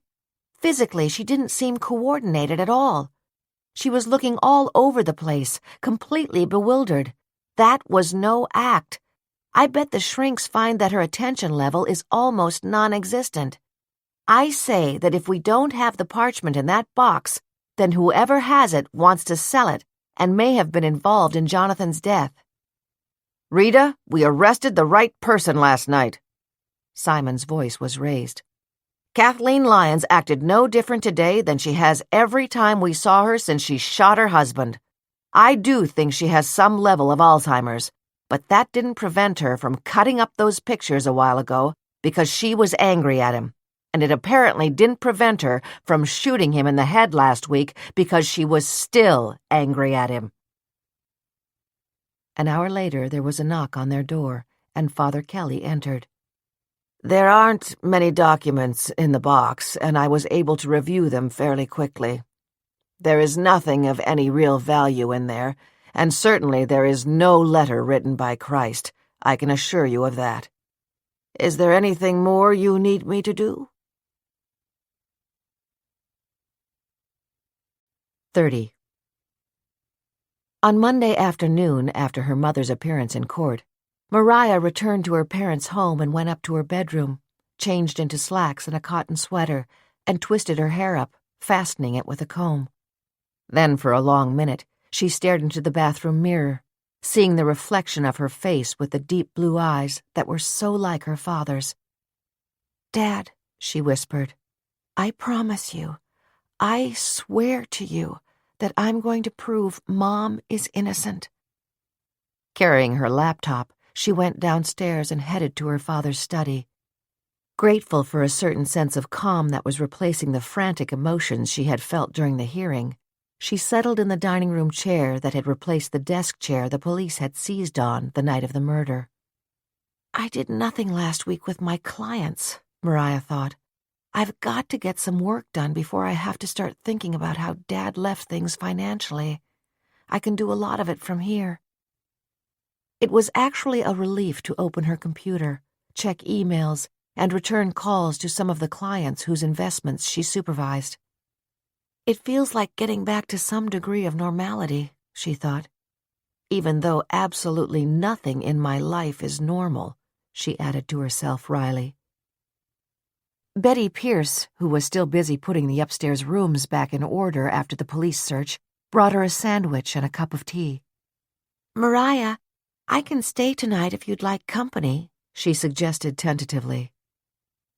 Physically, she didn't seem coordinated at all. She was looking all over the place, completely bewildered. That was no act. I bet the shrinks find that her attention level is almost non-existent. I say that if we don't have the parchment in that box, then whoever has it wants to sell it and may have been involved in Jonathan's death. Rita, we arrested the right person last night. Simon's voice was raised. Kathleen Lyons acted no different today than she has every time we saw her since she shot her husband. I do think she has some level of Alzheimer's, but that didn't prevent her from cutting up those pictures a while ago because she was angry at him. And it apparently didn't prevent her from shooting him in the head last week because she was still angry at him. An hour later, there was a knock on their door, and Father Kelly entered. There aren't many documents in the box, and I was able to review them fairly quickly. There is nothing of any real value in there, and certainly there is no letter written by Christ. I can assure you of that. Is there anything more you need me to do? 30. On Monday afternoon, after her mother's appearance in court, Mariah returned to her parents' home and went up to her bedroom, changed into slacks and a cotton sweater, and twisted her hair up, fastening it with a comb. Then, for a long minute, she stared into the bathroom mirror, seeing the reflection of her face with the deep blue eyes that were so like her father's. "Dad," she whispered, "I promise you, I swear to you that I'm going to prove Mom is innocent." Carrying her laptop, she went downstairs and headed to her father's study. Grateful for a certain sense of calm that was replacing the frantic emotions she had felt during the hearing, she settled in the dining room chair that had replaced the desk chair the police had seized on the night of the murder. "I did nothing last week with my clients," Mariah thought. "I've got to get some work done before I have to start thinking about how Dad left things financially. I can do a lot of it from here." It was actually a relief to open her computer, check emails, and return calls to some of the clients whose investments she supervised. "It feels like getting back to some degree of normality," she thought. "Even though absolutely nothing in my life is normal," she added to herself wryly. Betty Pierce, who was still busy putting the upstairs rooms back in order after the police search, brought her a sandwich and a cup of tea. "Mariah, I can stay tonight if you'd like company," she suggested tentatively.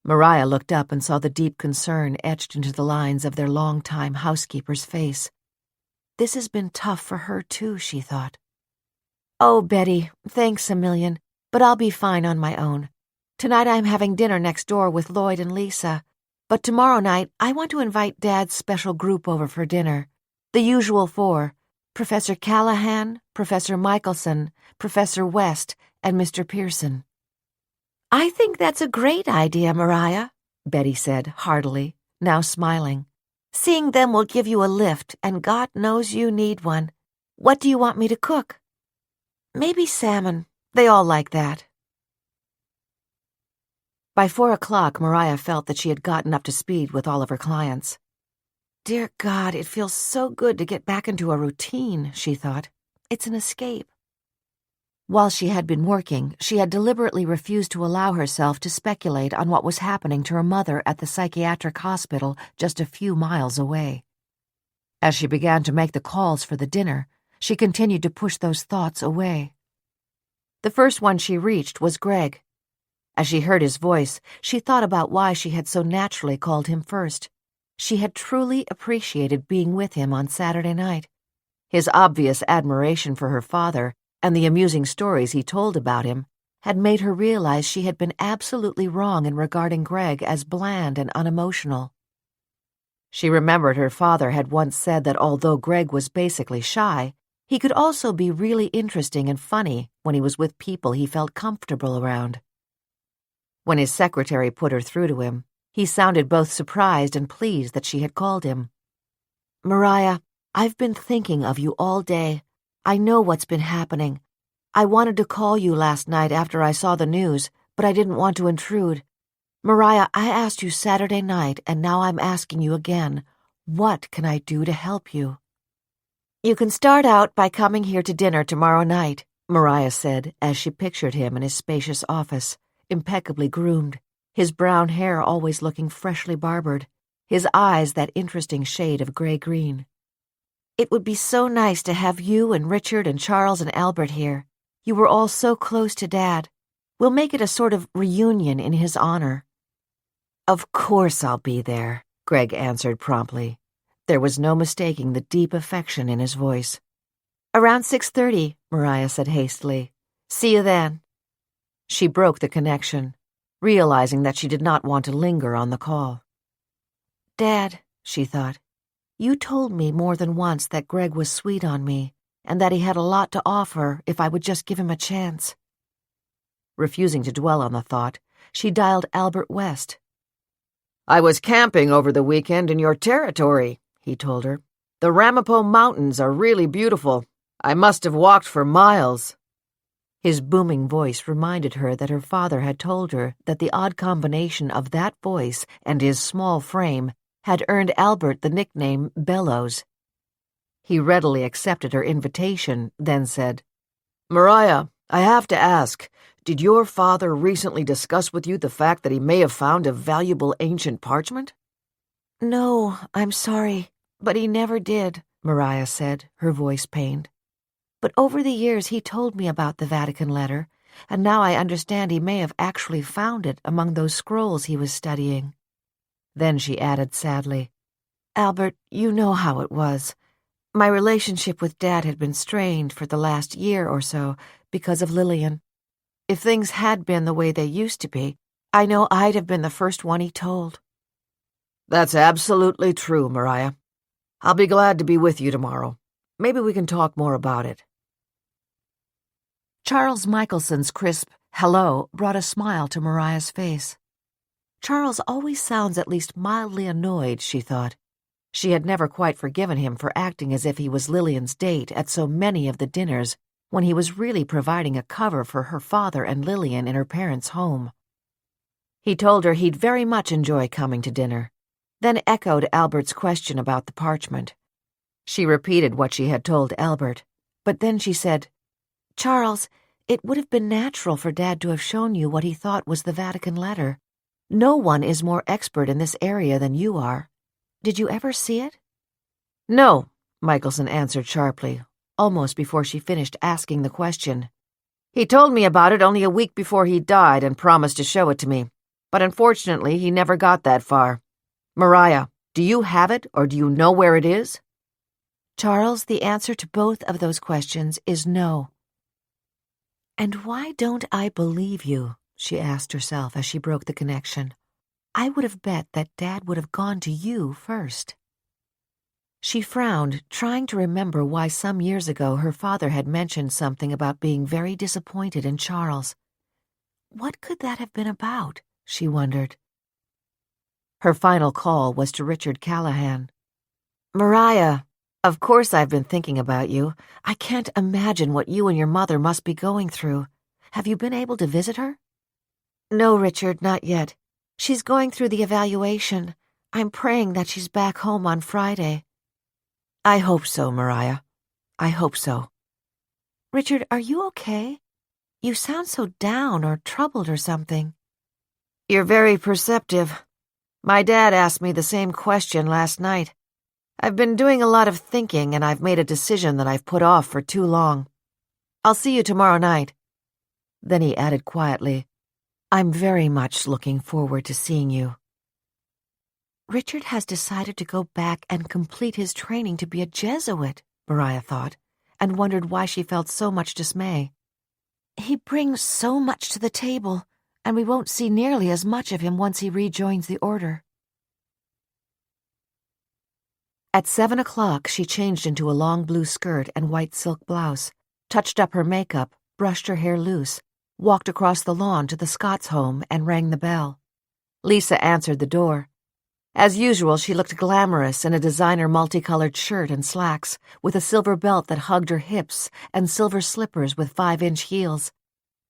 Mariah looked up and saw the deep concern etched into the lines of their long-time housekeeper's face. This has been tough for her, too, she thought. "Oh, Betty, thanks a million, but I'll be fine on my own. Tonight I'm having dinner next door with Lloyd and Lisa, but tomorrow night I want to invite Dad's special group over for dinner. The usual four: Professor Callahan, Professor Michelson, Professor West, and Mr. Pearson. "I think that's a great idea, Mariah," Betty said heartily, now smiling. "Seeing them will give you a lift, and God knows you need one. What do you want me to cook?" "Maybe salmon. They all like that." By 4 o'clock, Mariah felt that she had gotten up to speed with all of her clients. "Dear God, it feels so good to get back into a routine," she thought. "It's an escape." While she had been working, she had deliberately refused to allow herself to speculate on what was happening to her mother at the psychiatric hospital just a few miles away. As she began to make the calls for the dinner, she continued to push those thoughts away. The first one she reached was Greg. As she heard his voice, she thought about why she had so naturally called him first. She had truly appreciated being with him on Saturday night. His obvious admiration for her father and the amusing stories he told about him had made her realize she had been absolutely wrong in regarding Greg as bland and unemotional. She remembered her father had once said that although Greg was basically shy, he could also be really interesting and funny when he was with people he felt comfortable around. When his secretary put her through to him, he sounded both surprised and pleased that she had called him. "Mariah, I've been thinking of you all day. I know what's been happening. I wanted to call you last night after I saw the news, but I didn't want to intrude. Mariah, I asked you Saturday night, and now I'm asking you again. What can I do to help you?" "You can start out by coming here to dinner tomorrow night," Mariah said as she pictured him in his spacious office, impeccably groomed, his brown hair always looking freshly barbered, his eyes that interesting shade of gray-green. "It would be so nice to have you and Richard and Charles and Albert here. You were all so close to Dad. We'll make it a sort of reunion in his honor." "Of course I'll be there," Greg answered promptly. There was no mistaking the deep affection in his voice. "Around 6:30, Mariah said hastily. "See you then." She broke the connection, realizing that she did not want to linger on the call. "Dad," she thought, "you told me more than once that Greg was sweet on me, and that he had a lot to offer if I would just give him a chance." Refusing to dwell on the thought, she dialed Albert West. "I was camping over the weekend in your territory," he told her. "The Ramapo Mountains are really beautiful. I must have walked for miles." His booming voice reminded her that her father had told her that the odd combination of that voice and his small frame had earned Albert the nickname Bellows. He readily accepted her invitation, then said, "Mariah, I have to ask, did your father recently discuss with you the fact that he may have found a valuable ancient parchment?" "No, I'm sorry, but he never did," Mariah said, her voice pained. "But over the years he told me about the Vatican letter, and now I understand he may have actually found it among those scrolls he was studying." Then she added sadly, "Albert, you know how it was. My relationship with Dad had been strained for the last year or so because of Lillian. If things had been the way they used to be, I know I'd have been the first one he told." "That's absolutely true, Mariah. I'll be glad to be with you tomorrow. Maybe we can talk more about it." Charles Michelson's crisp hello brought a smile to Mariah's face. Charles always sounds at least mildly annoyed, she thought. She had never quite forgiven him for acting as if he was Lillian's date at so many of the dinners when he was really providing a cover for her father and Lillian in her parents' home. He told her he'd very much enjoy coming to dinner, then echoed Albert's question about the parchment. She repeated what she had told Albert, but then she said, "Charles, it would have been natural for Dad to have shown you what he thought was the Vatican letter. No one is more expert in this area than you are. Did you ever see it?" "No," Michelson answered sharply, almost before she finished asking the question. "He told me about it only a week before he died and promised to show it to me, but unfortunately he never got that far. Mariah, do you have it or do you know where it is?" "Charles, the answer to both of those questions is no." "And why don't I believe you?" she asked herself as she broke the connection. "I would have bet that Dad would have gone to you first." She frowned, trying to remember why some years ago her father had mentioned something about being very disappointed in Charles. What could that have been about, she wondered. Her final call was to Richard Callahan. "Mariah, of course I've been thinking about you. I can't imagine what you and your mother must be going through. Have you been able to visit her?" "No, Richard, not yet. She's going through the evaluation. I'm praying that she's back home on Friday." "I hope so, Mariah. I hope so." "Richard, are you okay? You sound so down or troubled or something." "You're very perceptive. My dad asked me the same question last night. I've been doing a lot of thinking, and I've made a decision that I've put off for too long. I'll see you tomorrow night." Then he added quietly, "I'm very much looking forward to seeing you." Richard has decided to go back and complete his training to be a Jesuit, Mariah thought, and wondered why she felt so much dismay. He brings so much to the table, and we won't see nearly as much of him once he rejoins the order. At 7 o'clock, she changed into a long blue skirt and white silk blouse, touched up her makeup, brushed her hair loose, walked across the lawn to the Scott's home and rang the bell. Lisa answered the door. As usual, she looked glamorous in a designer multicolored shirt and slacks, with a silver belt that hugged her hips and silver slippers with 5-inch heels.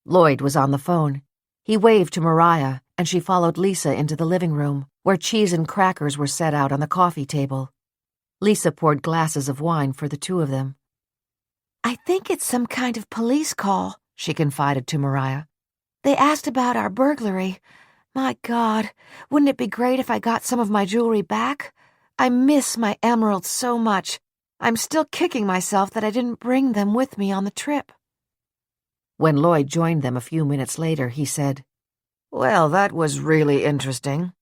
Lloyd was on the phone. He waved to Mariah, and she followed Lisa into the living room, where cheese and crackers were set out on the coffee table. Lisa poured glasses of wine for the two of them. "I think it's some kind of police call," she confided to Mariah. "They asked about our burglary. My God, wouldn't it be great if I got some of my jewelry back? I miss my emeralds so much. I'm still kicking myself that I didn't bring them with me on the trip." When Lloyd joined them a few minutes later, he said, "Well, that was really interesting.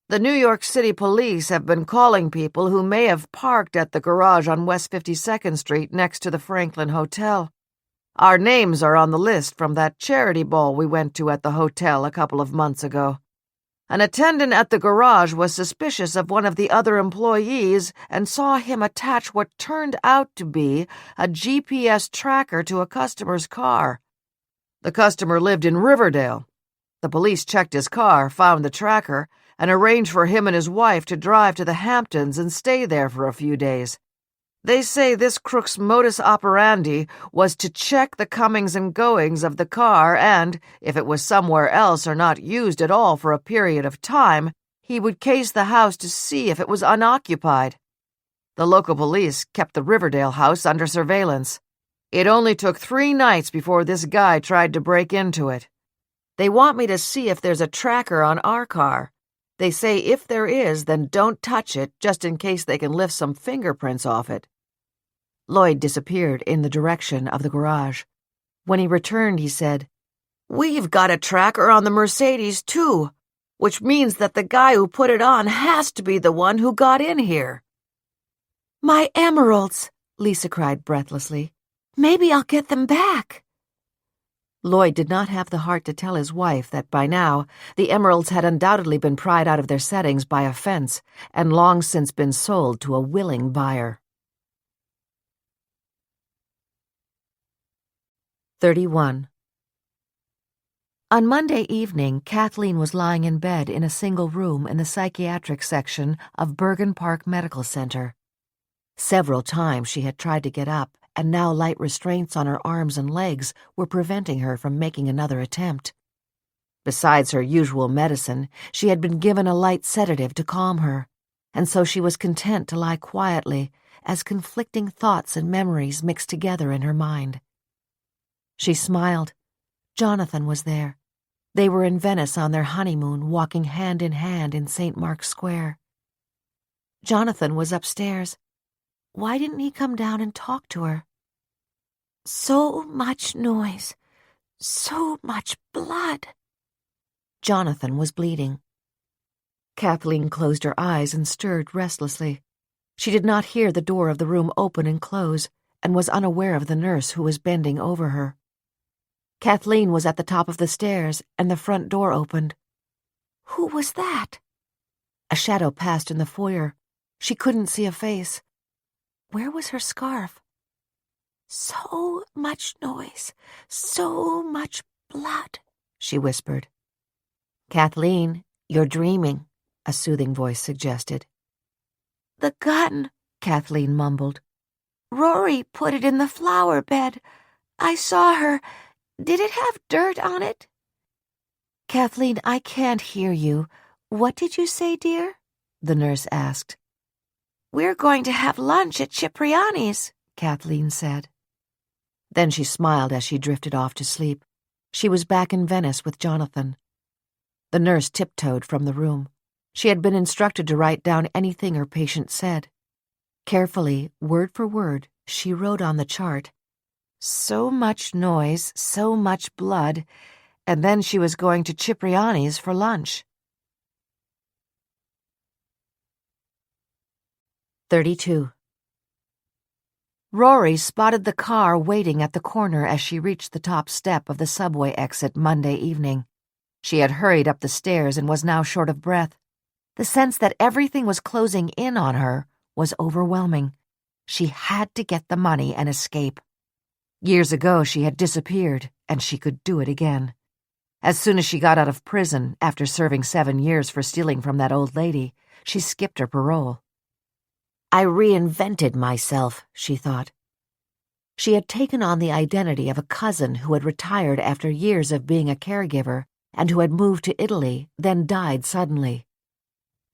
The New York City police have been calling people who may have parked at the garage on West 52nd Street next to the Franklin Hotel. Our names are on the list from that charity ball we went to at the hotel a couple of months ago. An attendant at the garage was suspicious of one of the other employees and saw him attach what turned out to be a GPS tracker to a customer's car. The customer lived in Riverdale. The police checked his car, found the tracker, and arranged for him and his wife to drive to the Hamptons and stay there for a few days. They say this crook's modus operandi was to check the comings and goings of the car and, if it was somewhere else or not used at all for a period of time, he would case the house to see if it was unoccupied. The local police kept the Riverdale house under surveillance. It only took 3 nights before this guy tried to break into it. They want me to see if there's a tracker on our car. They say if there is, then don't touch it, just in case they can lift some fingerprints off it." Lloyd disappeared in the direction of the garage. When he returned, he said, "We've got a tracker on the Mercedes, too, which means that the guy who put it on has to be the one who got in here." "My emeralds!" Lisa cried breathlessly. "Maybe I'll get them back." Lloyd did not have the heart to tell his wife that by now the emeralds had undoubtedly been pried out of their settings by offense and long since been sold to a willing buyer. 31. On Monday evening, Kathleen was lying in bed in a single room in the psychiatric section of Bergen Park Medical Center. Several times she had tried to get up, and now light restraints on her arms and legs were preventing her from making another attempt. Besides her usual medicine, she had been given a light sedative to calm her, and so she was content to lie quietly as conflicting thoughts and memories mixed together in her mind. She smiled. Jonathan was there. They were in Venice on their honeymoon, walking hand in hand in St. Mark's Square. Jonathan was upstairs. Why didn't he come down and talk to her? So much noise. So much blood. Jonathan was bleeding. Kathleen closed her eyes and stirred restlessly. She did not hear the door of the room open and close, and was unaware of the nurse who was bending over her. Kathleen was at the top of the stairs, and the front door opened. Who was that? A shadow passed in the foyer. She couldn't see a face. Where was her scarf? So much noise, so much blood, she whispered. Kathleen, you're dreaming, a soothing voice suggested. The gun, Kathleen mumbled. Rory put it in the flower bed. I saw her. Did it have dirt on it? Kathleen, I can't hear you. What did you say, dear? The nurse asked. We're going to have lunch at Cipriani's, Kathleen said. Then she smiled as she drifted off to sleep. She was back in Venice with Jonathan. The nurse tiptoed from the room. She had been instructed to write down anything her patient said. Carefully, word for word, she wrote on the chart, "So much noise, so much blood," and then she was going to Cipriani's for lunch. 32. Rory spotted the car waiting at the corner as she reached the top step of the subway exit Monday evening. She had hurried up the stairs and was now short of breath. The sense that everything was closing in on her was overwhelming. She had to get the money and escape. Years ago she had disappeared, and she could do it again. As soon as she got out of prison, after serving 7 years for stealing from that old lady, she skipped her parole. I reinvented myself, she thought. She had taken on the identity of a cousin who had retired after years of being a caregiver and who had moved to Italy, then died suddenly.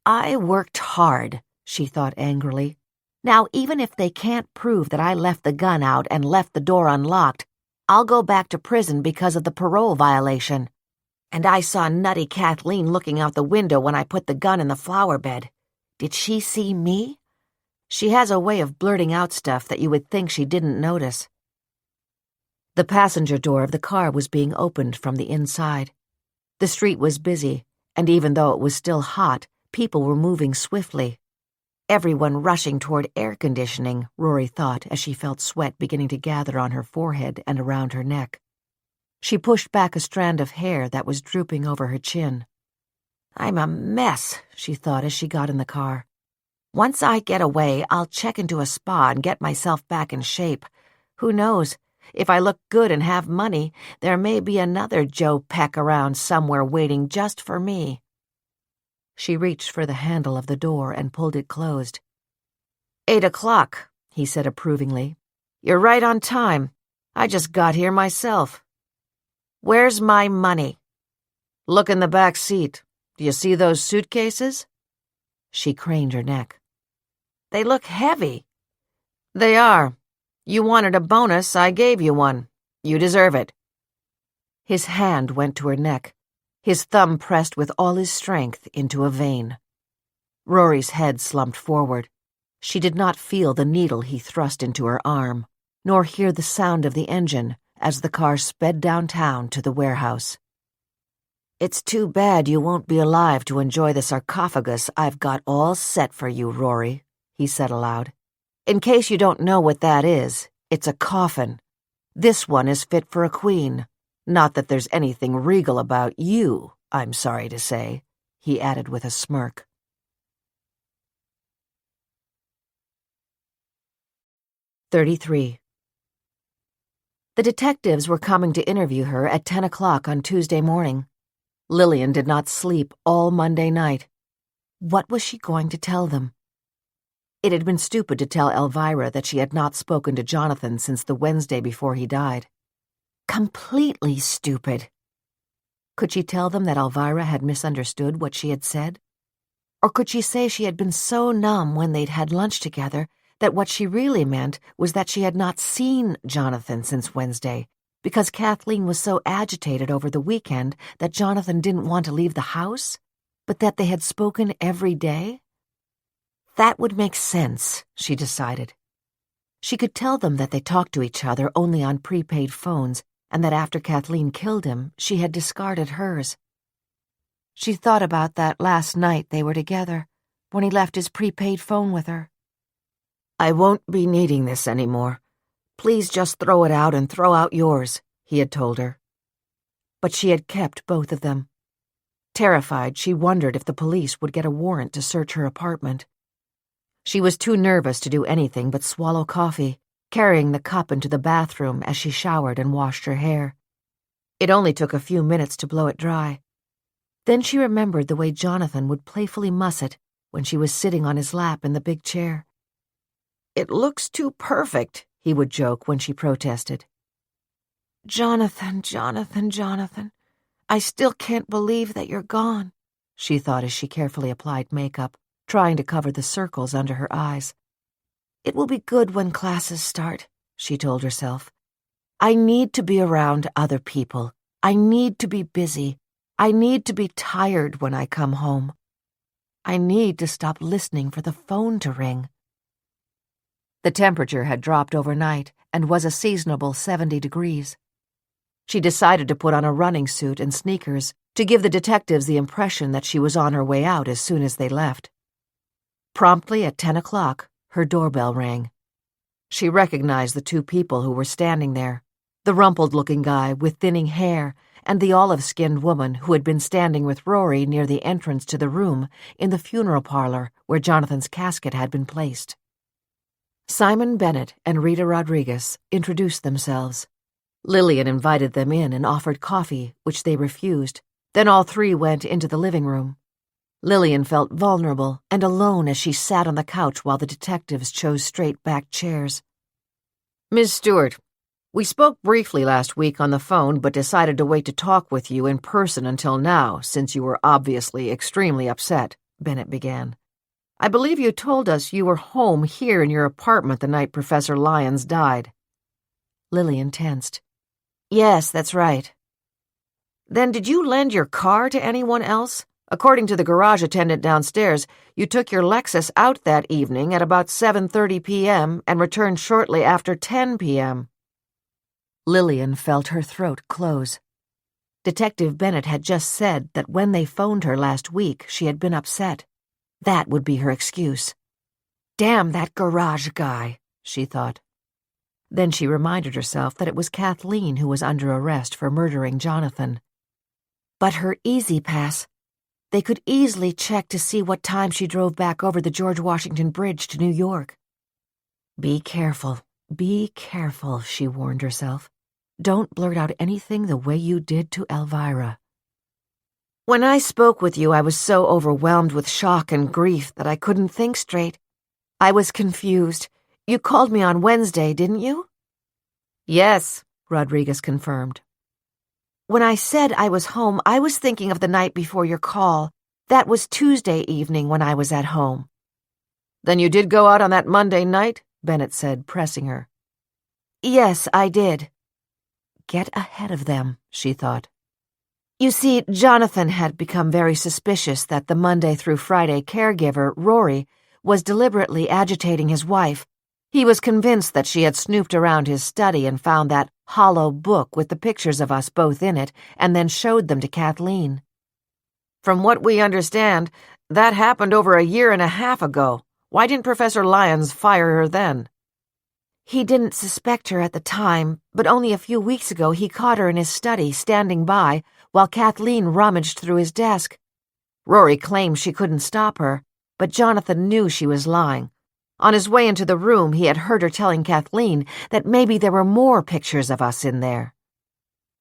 I worked hard, she thought angrily. Now, even if they can't prove that I left the gun out and left the door unlocked, I'll go back to prison because of the parole violation. And I saw nutty Kathleen looking out the window when I put the gun in the flower bed. Did she see me? She has a way of blurting out stuff that you would think she didn't notice. The passenger door of the car was being opened from the inside. The street was busy, and even though it was still hot, people were moving swiftly. Everyone rushing toward air conditioning, Rory thought as she felt sweat beginning to gather on her forehead and around her neck. She pushed back a strand of hair that was drooping over her chin. I'm a mess, she thought as she got in the car. Once I get away, I'll check into a spa and get myself back in shape. Who knows? If I look good and have money, there may be another Joe Peck around somewhere waiting just for me. She reached for the handle of the door and pulled it closed. 8 o'clock, he said approvingly. You're right on time. I just got here myself. Where's my money? Look in the back seat. Do you see those suitcases? She craned her neck. They look heavy. They are. You wanted a bonus, I gave you one. You deserve it. His hand went to her neck. His thumb pressed with all his strength into a vein. Rory's head slumped forward. She did not feel the needle he thrust into her arm, nor hear the sound of the engine as the car sped downtown to the warehouse. It's too bad you won't be alive to enjoy the sarcophagus I've got all set for you, Rory, he said aloud. In case you don't know what that is, it's a coffin. This one is fit for a queen. Not that there's anything regal about you, I'm sorry to say, he added with a smirk. 33. The detectives were coming to interview her at 10 o'clock on Tuesday morning. Lillian did not sleep all Monday night. What was she going to tell them? It had been stupid to tell Alvirah that she had not spoken to Jonathan since the Wednesday before he died. Completely stupid. Could she tell them that Alvirah had misunderstood what she had said? Or could she say she had been so numb when they'd had lunch together that what she really meant was that she had not seen Jonathan since Wednesday, because Kathleen was so agitated over the weekend that Jonathan didn't want to leave the house, but that they had spoken every day? That would make sense, she decided. She could tell them that they talked to each other only on prepaid phones, and that after Kathleen killed him, she had discarded hers. She thought about that last night they were together, when he left his prepaid phone with her. I won't be needing this anymore. Please just throw it out and throw out yours, he had told her. But she had kept both of them. Terrified, she wondered if the police would get a warrant to search her apartment. She was too nervous to do anything but swallow coffee, carrying the cup into the bathroom as she showered and washed her hair. It only took a few minutes to blow it dry. Then she remembered the way Jonathan would playfully muss it when she was sitting on his lap in the big chair. "It looks too perfect," he would joke when she protested. "Jonathan, Jonathan, Jonathan, I still can't believe that you're gone," she thought as she carefully applied makeup, trying to cover the circles under her eyes. "It will be good when classes start," she told herself. "I need to be around other people. I need to be busy. I need to be tired when I come home. I need to stop listening for the phone to ring." The temperature had dropped overnight and was a seasonable 70 degrees. She decided to put on a running suit and sneakers to give the detectives the impression that she was on her way out as soon as they left. Promptly at 10 o'clock, her doorbell rang. She recognized the two people who were standing there, the rumpled-looking guy with thinning hair and the olive-skinned woman who had been standing with Rory near the entrance to the room in the funeral parlor where Jonathan's casket had been placed. Simon Bennett and Rita Rodriguez introduced themselves. Lillian invited them in and offered coffee, which they refused. Then all three went into the living room. Lillian felt vulnerable and alone as she sat on the couch while the detectives chose straight-backed chairs. "Ms. Stewart, we spoke briefly last week on the phone but decided to wait to talk with you in person until now, since you were obviously extremely upset," Bennett began. "I believe you told us you were home here in your apartment the night Professor Lyons died." Lillian tensed. "Yes, that's right." "Then did you lend your car to anyone else? According to the garage attendant downstairs, you took your Lexus out that evening at about 7:30 p.m. and returned shortly after 10 p.m. Lillian felt her throat close. Detective Bennett had just said that when they phoned her last week, she had been upset. That would be her excuse. "Damn that garage guy," she thought. Then she reminded herself that it was Kathleen who was under arrest for murdering Jonathan. But her Easy Pass. They could easily check to see what time she drove back over the George Washington Bridge to New York. Be careful, she warned herself. Don't blurt out anything the way you did to Alvirah. "When I spoke with you, I was so overwhelmed with shock and grief that I couldn't think straight. I was confused. You called me on Wednesday, didn't you?" "Yes," Rodriguez confirmed. "When I said I was home, I was thinking of the night before your call. That was Tuesday evening when I was at home." "Then you did go out on that Monday night?" Bennett said, pressing her. "Yes, I did." Get ahead of them, she thought. You see, Jonathan had become very suspicious that the Monday through Friday caregiver, Rory, was deliberately agitating his wife. He was convinced that she had snooped around his study and found that hollow book with the pictures of us both in it and then showed them to Kathleen. "From what we understand, that happened over a year and a half ago. Why didn't Professor Lyons fire her then?" "He didn't suspect her at the time, but only a few weeks ago he caught her in his study, standing by, while Kathleen rummaged through his desk. Rory claimed she couldn't stop her, but Jonathan knew she was lying. On his way into the room, he had heard her telling Kathleen that maybe there were more pictures of us in there."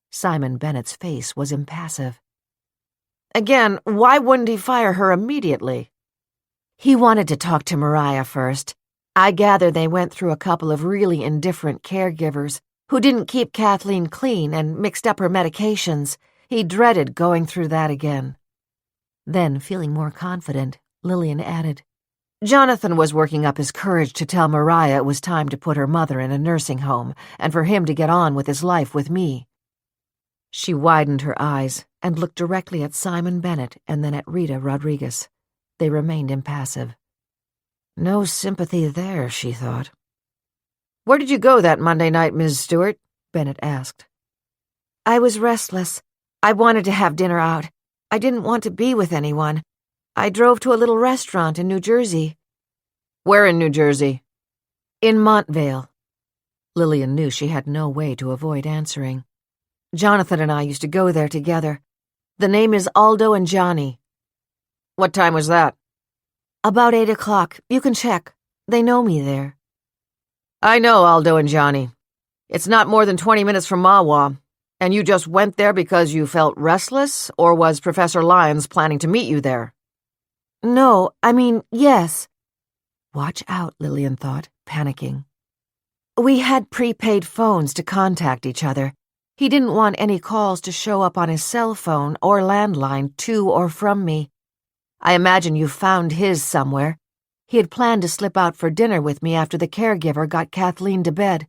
Simon Bennett's face was impassive. "Again, why wouldn't he fire her immediately?" "He wanted to talk to Mariah first. I gather they went through a couple of really indifferent caregivers who didn't keep Kathleen clean and mixed up her medications. He dreaded going through that again." Then, feeling more confident, Lillian added, "Jonathan was working up his courage to tell Mariah it was time to put her mother in a nursing home and for him to get on with his life with me." She widened her eyes and looked directly at Simon Bennett and then at Rita Rodriguez. They remained impassive. No sympathy there, she thought. "Where did you go that Monday night, Ms. Stewart?" Bennett asked. "I was restless. I wanted to have dinner out. I didn't want to be with anyone. I drove to a little restaurant in New Jersey." "Where in New Jersey?" "In Montvale." Lillian knew she had no way to avoid answering. "Jonathan and I used to go there together. The name is Aldo and Johnny." "What time was that?" "About 8 o'clock. You can check." They know me there. I know Aldo and Johnny. It's not more than 20 minutes from Mawa. And you just went there because you felt restless, or was Professor Lyons planning to meet you there? No, yes. Watch out, Lillian thought, panicking. We had prepaid phones to contact each other. He didn't want any calls to show up on his cell phone or landline to or from me. I imagine you found his somewhere. He had planned to slip out for dinner with me after the caregiver got Kathleen to bed.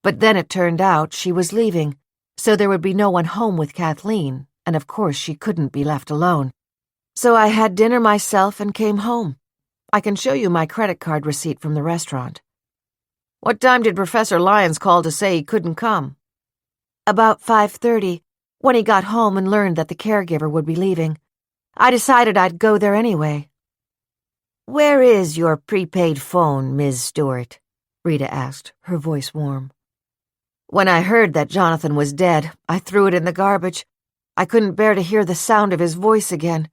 But then it turned out she was leaving, so there would be no one home with Kathleen, and of course she couldn't be left alone. So I had dinner myself and came home. I can show you my credit card receipt from the restaurant. What time did Professor Lyons call to say he couldn't come? About 5:30, when he got home and learned that the caregiver would be leaving. I decided I'd go there anyway. Where is your prepaid phone, Ms. Stewart? Rita asked, her voice warm. When I heard that Jonathan was dead, I threw it in the garbage. I couldn't bear to hear the sound of his voice again.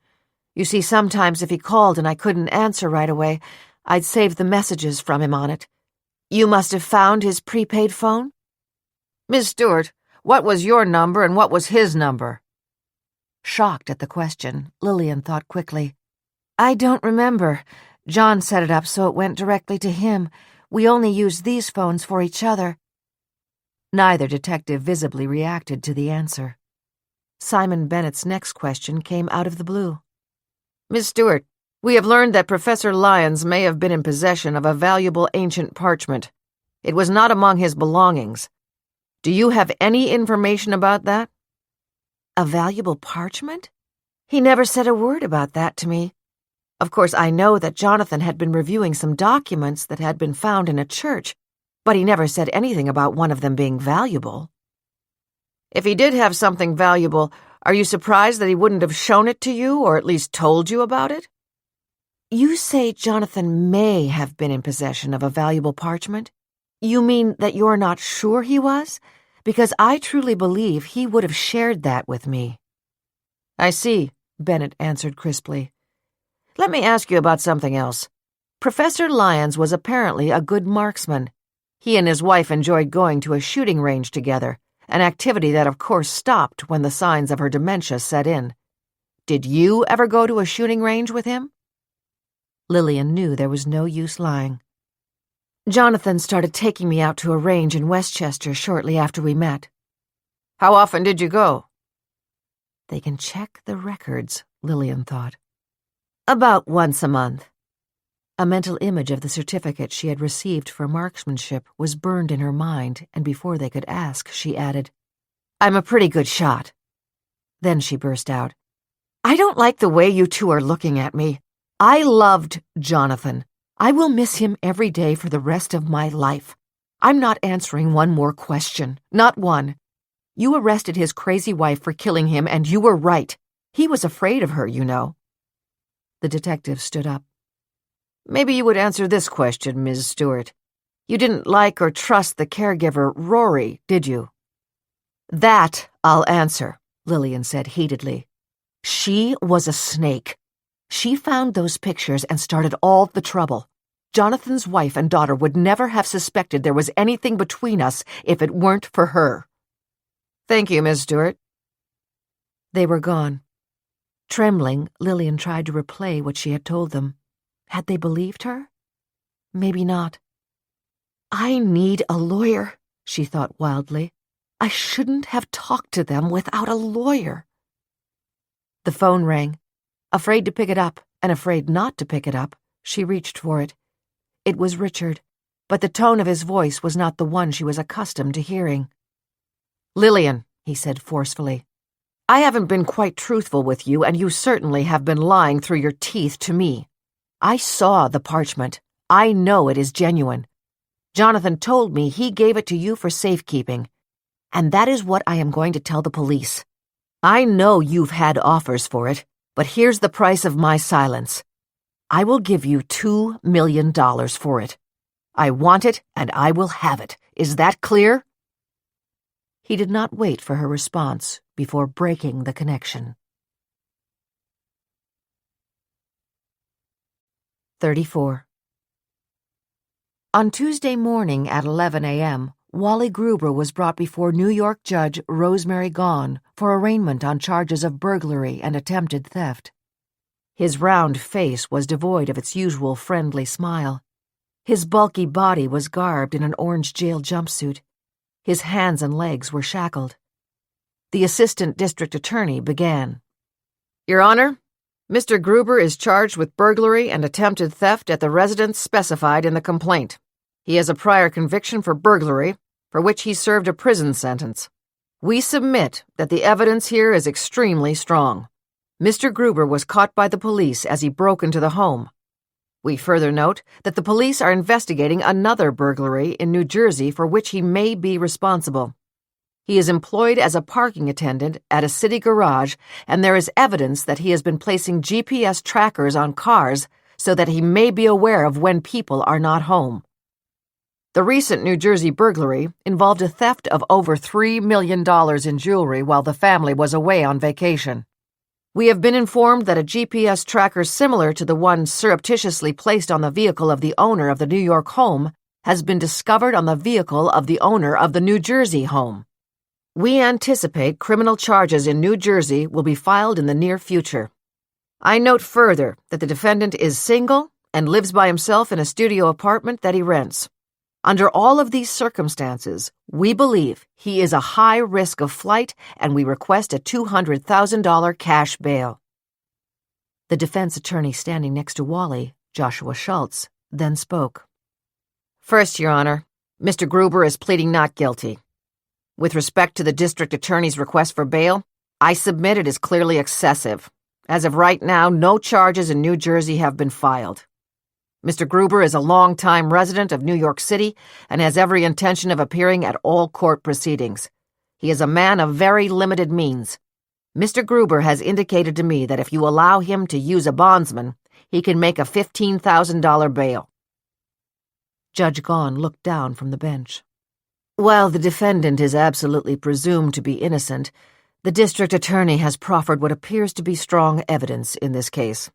You see, sometimes if he called and I couldn't answer right away, I'd save the messages from him on it. You must have found his prepaid phone? Miss Stewart, what was your number and what was his number? Shocked at the question, Lillian thought quickly. I don't remember. John set it up so it went directly to him. We only used these phones for each other. Neither detective visibly reacted to the answer. Simon Bennett's next question came out of the blue. Miss Stewart, we have learned that Professor Lyons may have been in possession of a valuable ancient parchment. It was not among his belongings. Do you have any information about that? A valuable parchment? He never said a word about that to me. Of course, I know that Jonathan had been reviewing some documents that had been found in a church, but he never said anything about one of them being valuable. If he did have something valuable, are you surprised that he wouldn't have shown it to you, or at least told you about it? You say Jonathan may have been in possession of a valuable parchment? You mean that you're not sure he was? Because I truly believe he would have shared that with me. I see, Bennett answered crisply. Let me ask you about something else. Professor Lyons was apparently a good marksman. He and his wife enjoyed going to a shooting range together, an activity that of course stopped when the signs of her dementia set in. Did you ever go to a shooting range with him? Lillian knew there was no use lying. Jonathan started taking me out to a range in Westchester shortly after we met. How often did you go? They can check the records, Lillian thought. About once a month. A mental image of the certificate she had received for marksmanship was burned in her mind, and before they could ask, she added, I'm a pretty good shot. Then she burst out, I don't like the way you two are looking at me. I loved Jonathan. I will miss him every day for the rest of my life. I'm not answering one more question, not one. You arrested his crazy wife for killing him, and you were right. He was afraid of her, you know. The detective stood up. Maybe you would answer this question, Ms. Stewart. You didn't like or trust the caregiver, Rory, did you? That I'll answer, Lillian said heatedly. She was a snake. She found those pictures and started all the trouble. Jonathan's wife and daughter would never have suspected there was anything between us if it weren't for her. Thank you, Miss Stewart. They were gone. Trembling, Lillian tried to replay what she had told them. Had they believed her? Maybe not. I need a lawyer, she thought wildly. I shouldn't have talked to them without a lawyer. The phone rang. Afraid to pick it up and afraid not to pick it up, she reached for it. It was Richard, but the tone of his voice was not the one she was accustomed to hearing. Lillian, he said forcefully, I haven't been quite truthful with you, and you certainly have been lying through your teeth to me. I saw the parchment. I know it is genuine. Jonathan told me he gave it to you for safekeeping, and that is what I am going to tell the police. I know you've had offers for it, but here's the price of my silence. I will give you $2 million for it. I want it, and I will have it. Is that clear? He did not wait for her response before breaking the connection. 34. On Tuesday morning at 11 a.m., Wally Gruber was brought before New York Judge Rosemary Gaughan for arraignment on charges of burglary and attempted theft. His round face was devoid of its usual friendly smile. His bulky body was garbed in an orange jail jumpsuit. His hands and legs were shackled. The assistant district attorney began. Your Honor, Mr. Gruber is charged with burglary and attempted theft at the residence specified in the complaint. He has a prior conviction for burglary, for which he served a prison sentence. We submit that the evidence here is extremely strong. Mr. Gruber was caught by the police as he broke into the home. We further note that the police are investigating another burglary in New Jersey for which he may be responsible. He is employed as a parking attendant at a city garage, and there is evidence that he has been placing GPS trackers on cars so that he may be aware of when people are not home. The recent New Jersey burglary involved a theft of over $3 million in jewelry while the family was away on vacation. We have been informed that a GPS tracker similar to the one surreptitiously placed on the vehicle of the owner of the New York home has been discovered on the vehicle of the owner of the New Jersey home. We anticipate criminal charges in New Jersey will be filed in the near future. I note further that the defendant is single and lives by himself in a studio apartment that he rents. Under all of these circumstances, we believe he is a high risk of flight, and we request a $200,000 cash bail. The defense attorney standing next to Wally, Joshua Schultz, then spoke. First, Your Honor, Mr. Gruber is pleading not guilty. With respect to the district attorney's request for bail, I submit it is clearly excessive. As of right now, no charges in New Jersey have been filed. Mr. Gruber is a long-time resident of New York City and has every intention of appearing at all court proceedings. He is a man of very limited means. Mr. Gruber has indicated to me that if you allow him to use a bondsman, he can make a $15,000 bail. Judge Gaughan looked down from the bench. While the defendant is absolutely presumed to be innocent, the district attorney has proffered what appears to be strong evidence in this case.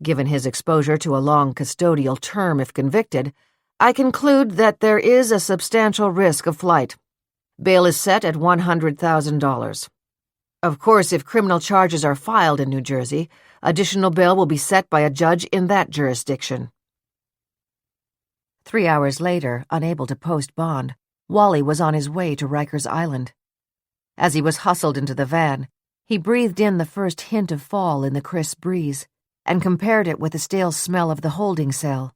Given his exposure to a long custodial term if convicted, I conclude that there is a substantial risk of flight. Bail is set at $100,000. Of course, if criminal charges are filed in New Jersey, additional bail will be set by a judge in that jurisdiction. 3 hours later, unable to post bond, Wally was on his way to Rikers Island. As he was hustled into the van, he breathed in the first hint of fall in the crisp breeze and compared it with the stale smell of the holding cell.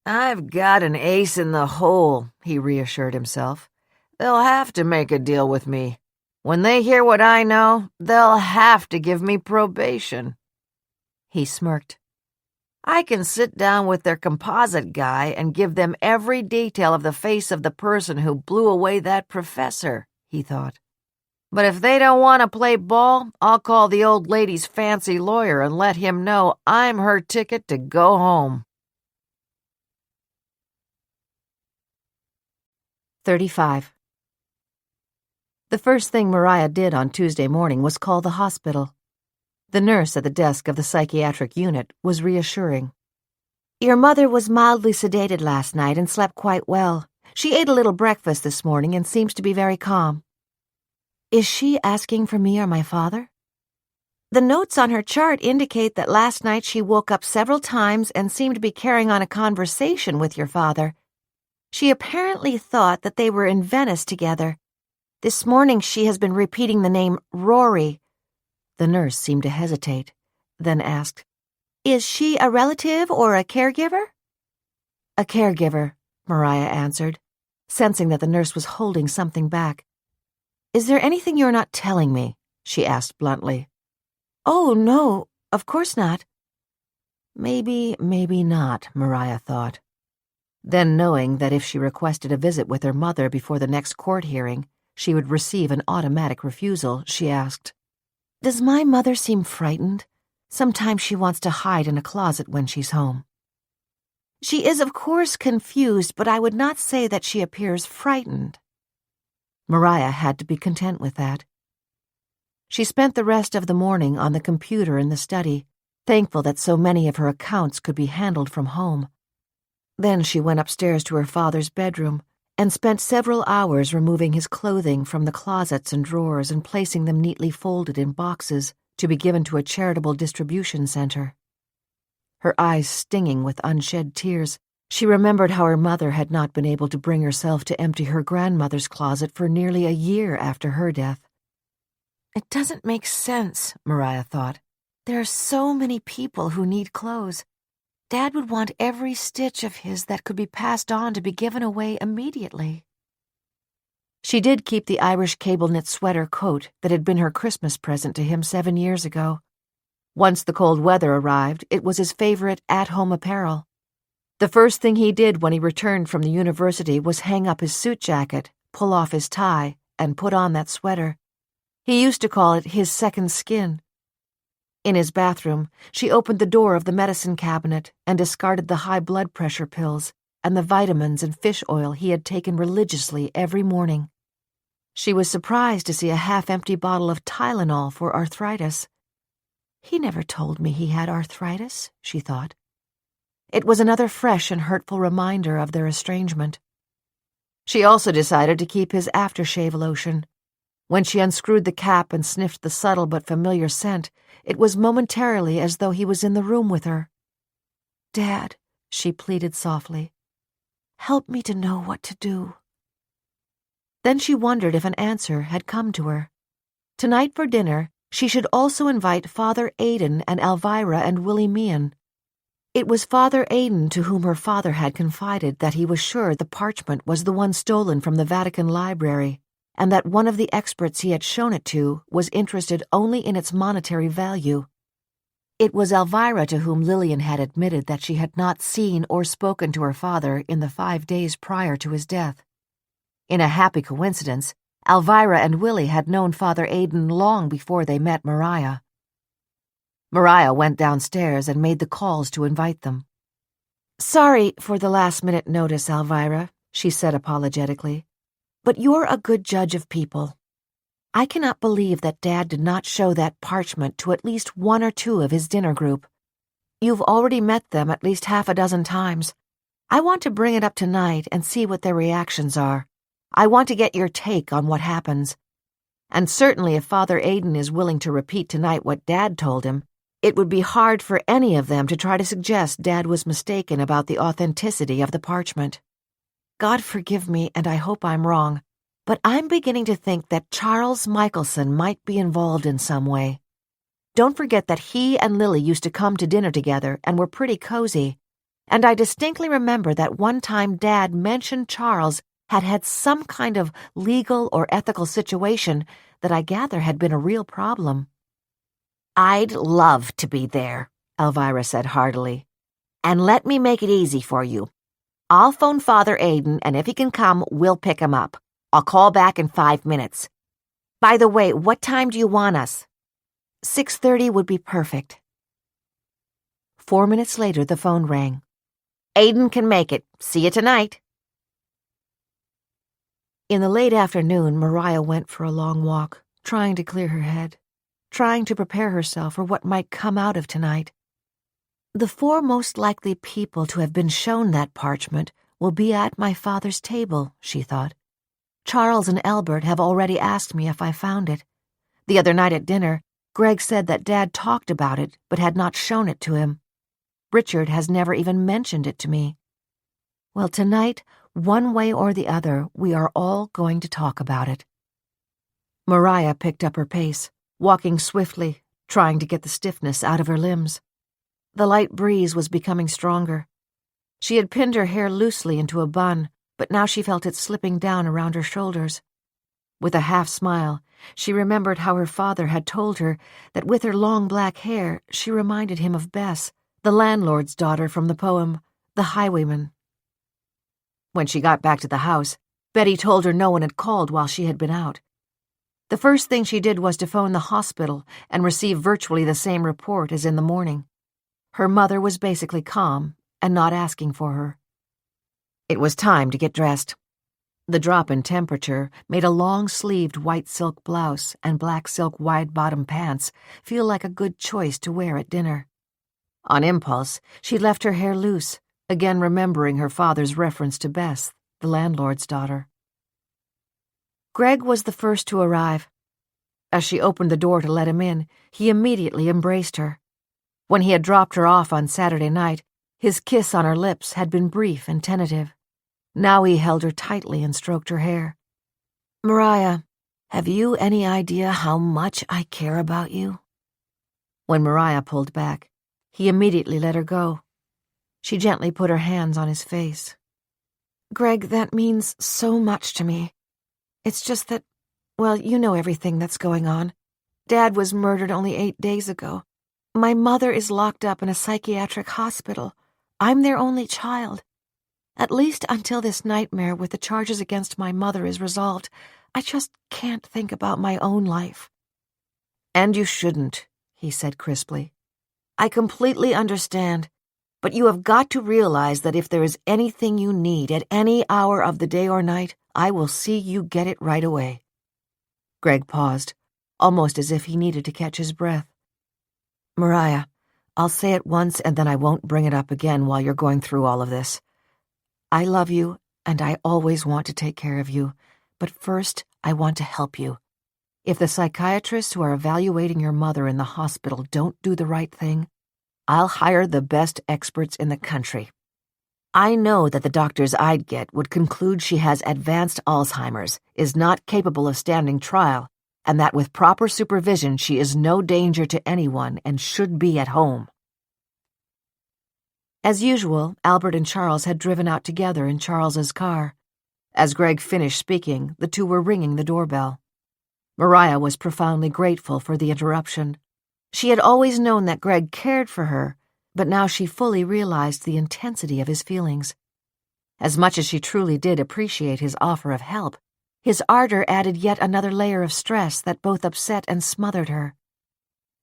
I've got an ace in the hole, he reassured himself. They'll have to make a deal with me. When they hear what I know, they'll have to give me probation. He smirked. I can sit down with their composite guy and give them every detail of the face of the person who blew away that professor, he thought. But if they don't want to play ball, I'll call the old lady's fancy lawyer and let him know I'm her ticket to go home. 35. The first thing Mariah did on Tuesday morning was call the hospital. The nurse at the desk of the psychiatric unit was reassuring. Your mother was mildly sedated last night and slept quite well. She ate a little breakfast this morning and seems to be very calm. Is she asking for me or my father? The notes on her chart indicate that last night she woke up several times and seemed to be carrying on a conversation with your father. She apparently thought that they were in Venice together. This morning she has been repeating the name Rory. The nurse seemed to hesitate, then asked, Is she a relative or a caregiver? A caregiver, Mariah answered, sensing that the nurse was holding something back. Is there anything you're not telling me? She asked bluntly. Oh, no, of course not. Maybe not, Mariah thought. Then, knowing that if she requested a visit with her mother before the next court hearing, she would receive an automatic refusal, she asked, Does my mother seem frightened? Sometimes she wants to hide in a closet when she's home. She is, of course, confused, but I would not say that she appears frightened. Mariah had to be content with that. She spent the rest of the morning on the computer in the study, thankful that so many of her accounts could be handled from home. Then she went upstairs to her father's bedroom and spent several hours removing his clothing from the closets and drawers and placing them neatly folded in boxes to be given to a charitable distribution center. Her eyes stinging with unshed tears, she remembered how her mother had not been able to bring herself to empty her grandmother's closet for nearly a year after her death. It doesn't make sense, Mariah thought. There are so many people who need clothes. Dad would want every stitch of his that could be passed on to be given away immediately. She did keep the Irish cable-knit sweater coat that had been her Christmas present to him 7 years ago. Once the cold weather arrived, it was his favorite at-home apparel. The first thing he did when he returned from the university was hang up his suit jacket, pull off his tie, and put on that sweater. He used to call it his second skin. In his bathroom, she opened the door of the medicine cabinet and discarded the high blood pressure pills and the vitamins and fish oil he had taken religiously every morning. She was surprised to see a half-empty bottle of Tylenol for arthritis. He never told me he had arthritis, she thought. It was another fresh and hurtful reminder of their estrangement. She also decided to keep his aftershave lotion. When she unscrewed the cap and sniffed the subtle but familiar scent, it was momentarily as though he was in the room with her. "Dad," she pleaded softly, "help me to know what to do." Then she wondered if an answer had come to her. Tonight for dinner, she should also invite Father Aidan and Alvirah and Willy Meehan. It was Father Aidan to whom her father had confided that he was sure the parchment was the one stolen from the Vatican Library, and that one of the experts he had shown it to was interested only in its monetary value. It was Alvirah to whom Lillian had admitted that she had not seen or spoken to her father in the 5 days prior to his death. In a happy coincidence, Alvirah and Willy had known Father Aidan long before they met Mariah. Mariah went downstairs and made the calls to invite them. "Sorry for the last-minute notice, Alvirah," she said apologetically, "but you're a good judge of people. I cannot believe that Dad did not show that parchment to at least 1 or 2 of his dinner group. You've already met them at least half a dozen times. I want to bring it up tonight and see what their reactions are. I want to get your take on what happens. And certainly if Father Aidan is willing to repeat tonight what Dad told him, it would be hard for any of them to try to suggest Dad was mistaken about the authenticity of the parchment. God forgive me, and I hope I'm wrong, but I'm beginning to think that Charles Michelson might be involved in some way. Don't forget that he and Lily used to come to dinner together and were pretty cozy, and I distinctly remember that one time Dad mentioned Charles had had some kind of legal or ethical situation that I gather had been a real problem." "I'd love to be there," Alvirah said heartily. "And let me make it easy for you. I'll phone Father Aidan, and if he can come, we'll pick him up. I'll call back in 5 minutes. By the way, what time do you want us?" 6:30 would be perfect." 4 minutes later, the phone rang. "Aidan can make it. See you tonight." In the late afternoon, Mariah went for a long walk, trying to clear her head, trying to prepare herself for what might come out of tonight. The 4 most likely people to have been shown that parchment will be at my father's table, she thought. Charles and Albert have already asked me if I found it. The other night at dinner, Greg said that Dad talked about it but had not shown it to him. Richard has never even mentioned it to me. Well, tonight, one way or the other, we are all going to talk about it. Mariah picked up her pace, walking swiftly, trying to get the stiffness out of her limbs. The light breeze was becoming stronger. She had pinned her hair loosely into a bun, but now she felt it slipping down around her shoulders. With a half smile, she remembered how her father had told her that with her long black hair she reminded him of Bess, the landlord's daughter from the poem, The Highwayman. When she got back to the house, Betty told her no one had called while she had been out. The first thing she did was to phone the hospital and receive virtually the same report as in the morning. Her mother was basically calm and not asking for her. It was time to get dressed. The drop in temperature made a long-sleeved white silk blouse and black silk wide-bottom pants feel like a good choice to wear at dinner. On impulse, she left her hair loose, again remembering her father's reference to Bess, the landlord's daughter. Greg was the first to arrive. As she opened the door to let him in, he immediately embraced her. When he had dropped her off on Saturday night, his kiss on her lips had been brief and tentative. Now he held her tightly and stroked her hair. "Mariah, have you any idea how much I care about you?" When Mariah pulled back, he immediately let her go. She gently put her hands on his face. "Greg, that means so much to me. It's just that, well, you know everything that's going on. Dad was murdered only 8 days ago. My mother is locked up in a psychiatric hospital. I'm their only child. At least until this nightmare with the charges against my mother is resolved, I just can't think about my own life." "And you shouldn't," he said crisply. "I completely understand. But you have got to realize that if there is anything you need at any hour of the day or night, I will see you get it right away." Greg paused, almost as if he needed to catch his breath. "Mariah, I'll say it once and then I won't bring it up again while you're going through all of this. I love you and I always want to take care of you, but first I want to help you. If the psychiatrists who are evaluating your mother in the hospital don't do the right thing, I'll hire the best experts in the country. I know that the doctors I'd get would conclude she has advanced Alzheimer's, is not capable of standing trial, and that with proper supervision she is no danger to anyone and should be at home." As usual, Albert and Charles had driven out together in Charles's car. As Greg finished speaking, the two were ringing the doorbell. Mariah was profoundly grateful for the interruption. She had always known that Greg cared for her, but now she fully realized the intensity of his feelings. As much as she truly did appreciate his offer of help, his ardor added yet another layer of stress that both upset and smothered her.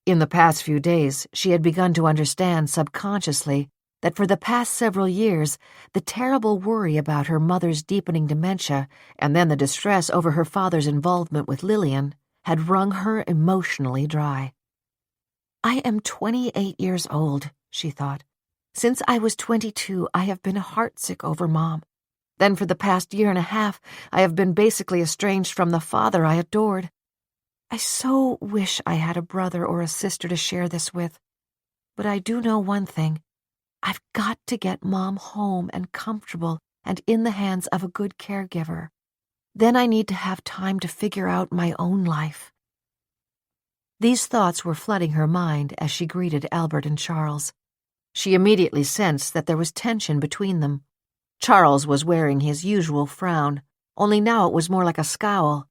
In the past few days, she had begun to understand subconsciously that for the past several years, the terrible worry about her mother's deepening dementia and then the distress over her father's involvement with Lillian had wrung her emotionally dry. "I am 28 years old," she thought. "Since I was 22, I have been heartsick over Mom. Then for the past year and a half, I have been basically estranged from the father I adored. I so wish I had a brother or a sister to share this with. But I do know one thing. I've got to get Mom home and comfortable and in the hands of a good caregiver. Then I need to have time to figure out my own life." These thoughts were flooding her mind as she greeted Albert and Charles. She immediately sensed that there was tension between them. Charles was wearing his usual frown, only now it was more like a scowl.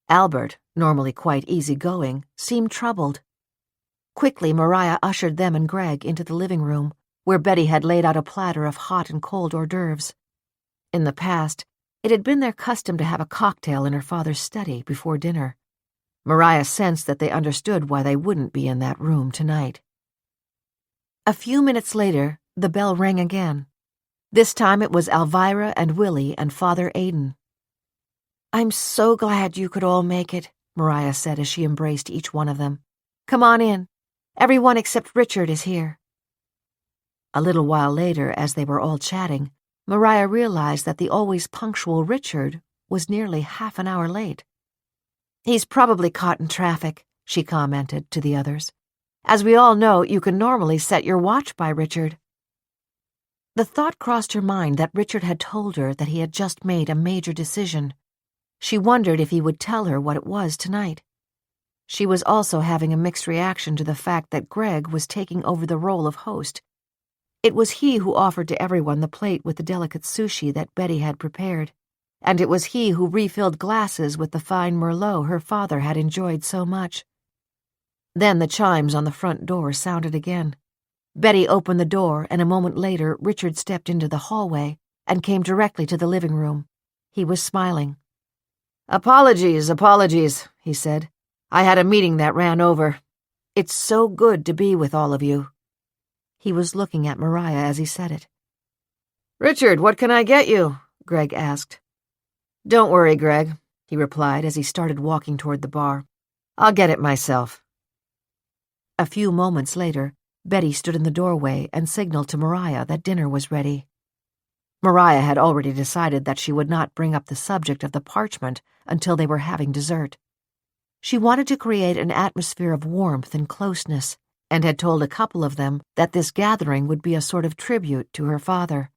Albert, normally quite easygoing, seemed troubled. Quickly, Mariah ushered them and Greg into the living room, where Betty had laid out a platter of hot and cold hors d'oeuvres. In the past, it had been their custom to have a cocktail in her father's study before dinner. Mariah sensed that they understood why they wouldn't be in that room tonight. A few minutes later, the bell rang again. This time it was Alvirah and Willy and Father Aidan. "I'm so glad you could all make it," Mariah said as she embraced each one of them. "Come on in. Everyone except Richard is here." A little while later, as they were all chatting, Mariah realized that the always punctual Richard was nearly half an hour late. "He's probably caught in traffic," she commented to the others. "As we all know, you can normally set your watch by Richard." The thought crossed her mind that Richard had told her that he had just made a major decision. She wondered if he would tell her what it was tonight. She was also having a mixed reaction to the fact that Greg was taking over the role of host. It was he who offered to everyone the plate with the delicate sushi that Betty had prepared, and it was he who refilled glasses with the fine Merlot her father had enjoyed so much. Then the chimes on the front door sounded again. Betty opened the door, and a moment later Richard stepped into the hallway and came directly to the living room. He was smiling. Apologies, he said. "I had a meeting that ran over. It's so good to be with all of you." He was looking at Mariah as he said it. "Richard, what can I get you?" Greg asked. "Don't worry, Greg," he replied as he started walking toward the bar. "I'll get it myself." A few moments later, Betty stood in the doorway and signaled to Mariah that dinner was ready. Mariah had already decided that she would not bring up the subject of the parchment until they were having dessert. She wanted to create an atmosphere of warmth and closeness, and had told a couple of them that this gathering would be a sort of tribute to her father.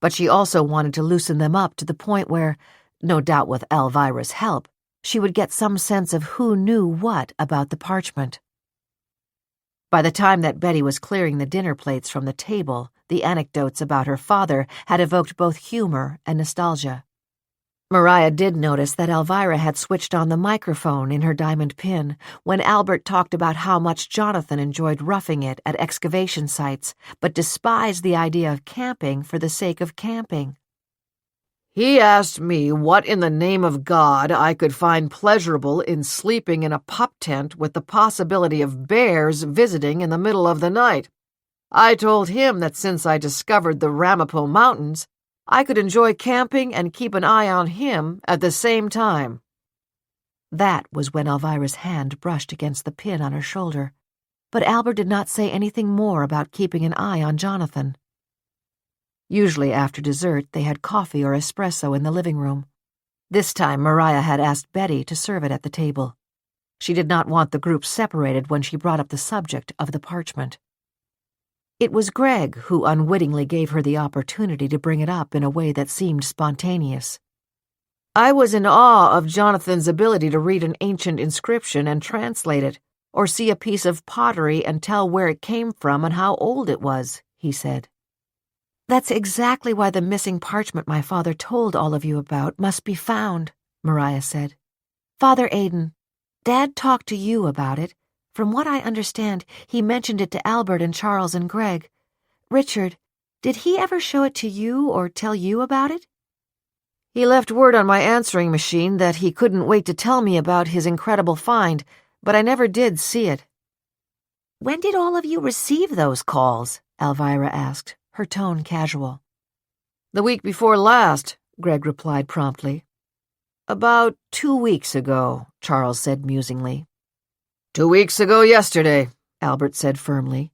But she also wanted to loosen them up to the point where, no doubt with Alvirah's help, she would get some sense of who knew what about the parchment. By the time that Betty was clearing the dinner plates from the table, the anecdotes about her father had evoked both humor and nostalgia. Mariah did notice that Alvirah had switched on the microphone in her diamond pin when Albert talked about how much Jonathan enjoyed roughing it at excavation sites, but despised the idea of camping for the sake of camping. He asked me what in the name of God I could find pleasurable in sleeping in a pup tent with the possibility of bears visiting in the middle of the night. I told him that since I discovered the Ramapo Mountains, I could enjoy camping and keep an eye on him at the same time. That was when Alvirah's hand brushed against the pin on her shoulder, but Albert did not say anything more about keeping an eye on Jonathan. Usually after dessert, they had coffee or espresso in the living room. This time, Mariah had asked Betty to serve it at the table. She did not want the group separated when she brought up the subject of the parchment. It was Greg who unwittingly gave her the opportunity to bring it up in a way that seemed spontaneous. I was in awe of Jonathan's ability to read an ancient inscription and translate it, or see a piece of pottery and tell where it came from and how old it was, he said. That's exactly why the missing parchment my father told all of you about must be found, Mariah said. Father Aidan, Dad talked to you about it. From what I understand, he mentioned it to Albert and Charles and Greg. Richard, did he ever show it to you or tell you about it? He left word on my answering machine that he couldn't wait to tell me about his incredible find, but I never did see it. When did all of you receive those calls? Alvirah asked, her tone casual. The week before last, Greg replied promptly. About 2 weeks ago, Charles said musingly. 2 weeks ago yesterday, Albert said firmly.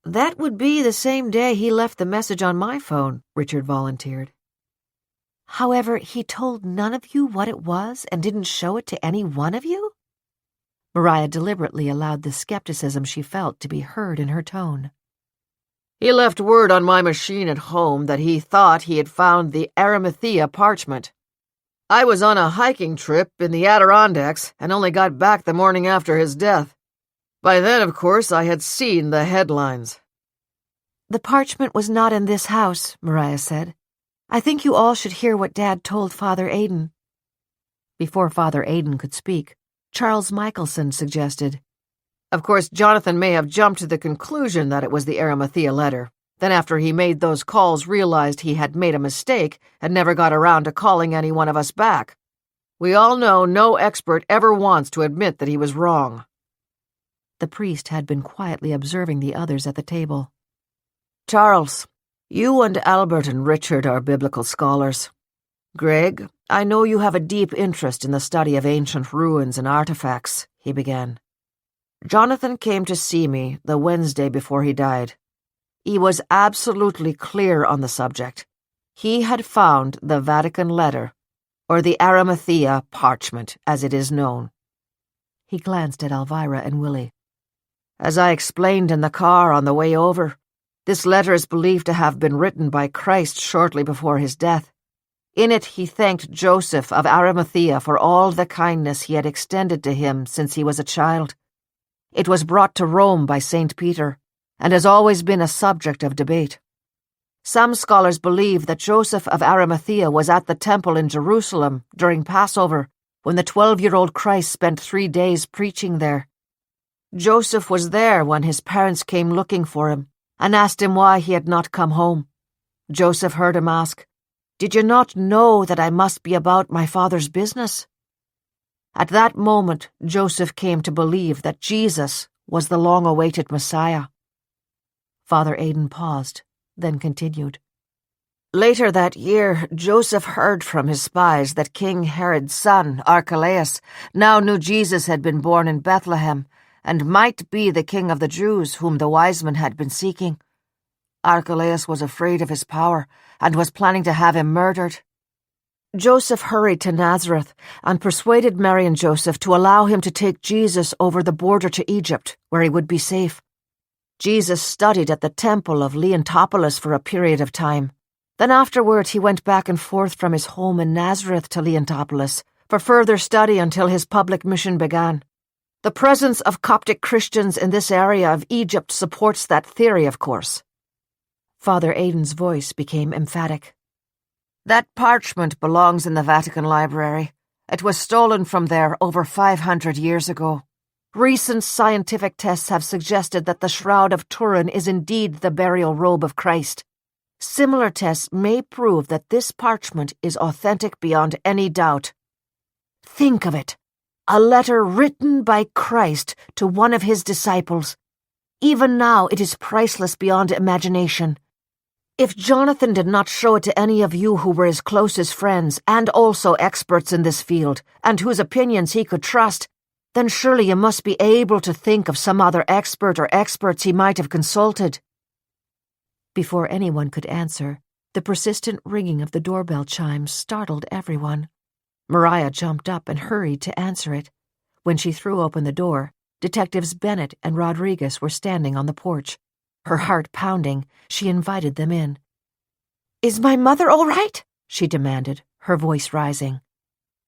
That would be the same day he left the message on my phone, Richard volunteered. However, he told none of you what it was and didn't show it to any one of you? Mariah deliberately allowed the skepticism she felt to be heard in her tone. He left word on my machine at home that he thought he had found the Arimathea parchment. I was on a hiking trip in the Adirondacks and only got back the morning after his death. By then, of course, I had seen the headlines. The parchment was not in this house, Mariah said. I think you all should hear what Dad told Father Aidan. Before Father Aidan could speak, Charles Michelson suggested, Of course, Jonathan may have jumped to the conclusion that it was the Arimathea letter. Then after he made those calls realized he had made a mistake and never got around to calling any one of us back. We all know no expert ever wants to admit that he was wrong. The priest had been quietly observing the others at the table. Charles, you and Albert and Richard are biblical scholars. Greg, I know you have a deep interest in the study of ancient ruins and artifacts, he began. Jonathan came to see me the Wednesday before he died. He was absolutely clear on the subject. He had found the Vatican letter, or the Arimathea parchment, as it is known. He glanced at Alvirah and Willy. As I explained in the car on the way over, this letter is believed to have been written by Christ shortly before his death. In it he thanked Joseph of Arimathea for all the kindness he had extended to him since he was a child. It was brought to Rome by St. Peter, and has always been a subject of debate. Some scholars believe that Joseph of Arimathea was at the temple in Jerusalem during Passover, when the 12-year-old Christ spent 3 days preaching there. Joseph was there when his parents came looking for him, and asked him why he had not come home. Joseph heard him ask, "Did you not know that I must be about my father's business?" At that moment, Joseph came to believe that Jesus was the long-awaited Messiah. Father Aidan paused, then continued. Later that year, Joseph heard from his spies that King Herod's son, Archelaus, now knew Jesus had been born in Bethlehem, and might be the king of the Jews whom the wise men had been seeking. Archelaus was afraid of his power and was planning to have him murdered. Joseph hurried to Nazareth and persuaded Mary and Joseph to allow him to take Jesus over the border to Egypt, where he would be safe. Jesus studied at the temple of Leontopolis for a period of time. Then afterward he went back and forth from his home in Nazareth to Leontopolis for further study until his public mission began. The presence of Coptic Christians in this area of Egypt supports that theory, of course. Father Aidan's voice became emphatic. That parchment belongs in the Vatican Library. It was stolen from there over 500 years ago. Recent scientific tests have suggested that the Shroud of Turin is indeed the burial robe of Christ. Similar tests may prove that this parchment is authentic beyond any doubt. Think of it. A letter written by Christ to one of his disciples. Even now it is priceless beyond imagination. If Jonathan did not show it to any of you who were his closest friends and also experts in this field, and whose opinions he could trust, then surely you must be able to think of some other expert or experts he might have consulted. Before anyone could answer, the persistent ringing of the doorbell chimes startled everyone. Mariah jumped up and hurried to answer it. When she threw open the door, Detectives Bennett and Rodriguez were standing on the porch. Her heart pounding, she invited them in. "Is my mother all right?" she demanded, her voice rising.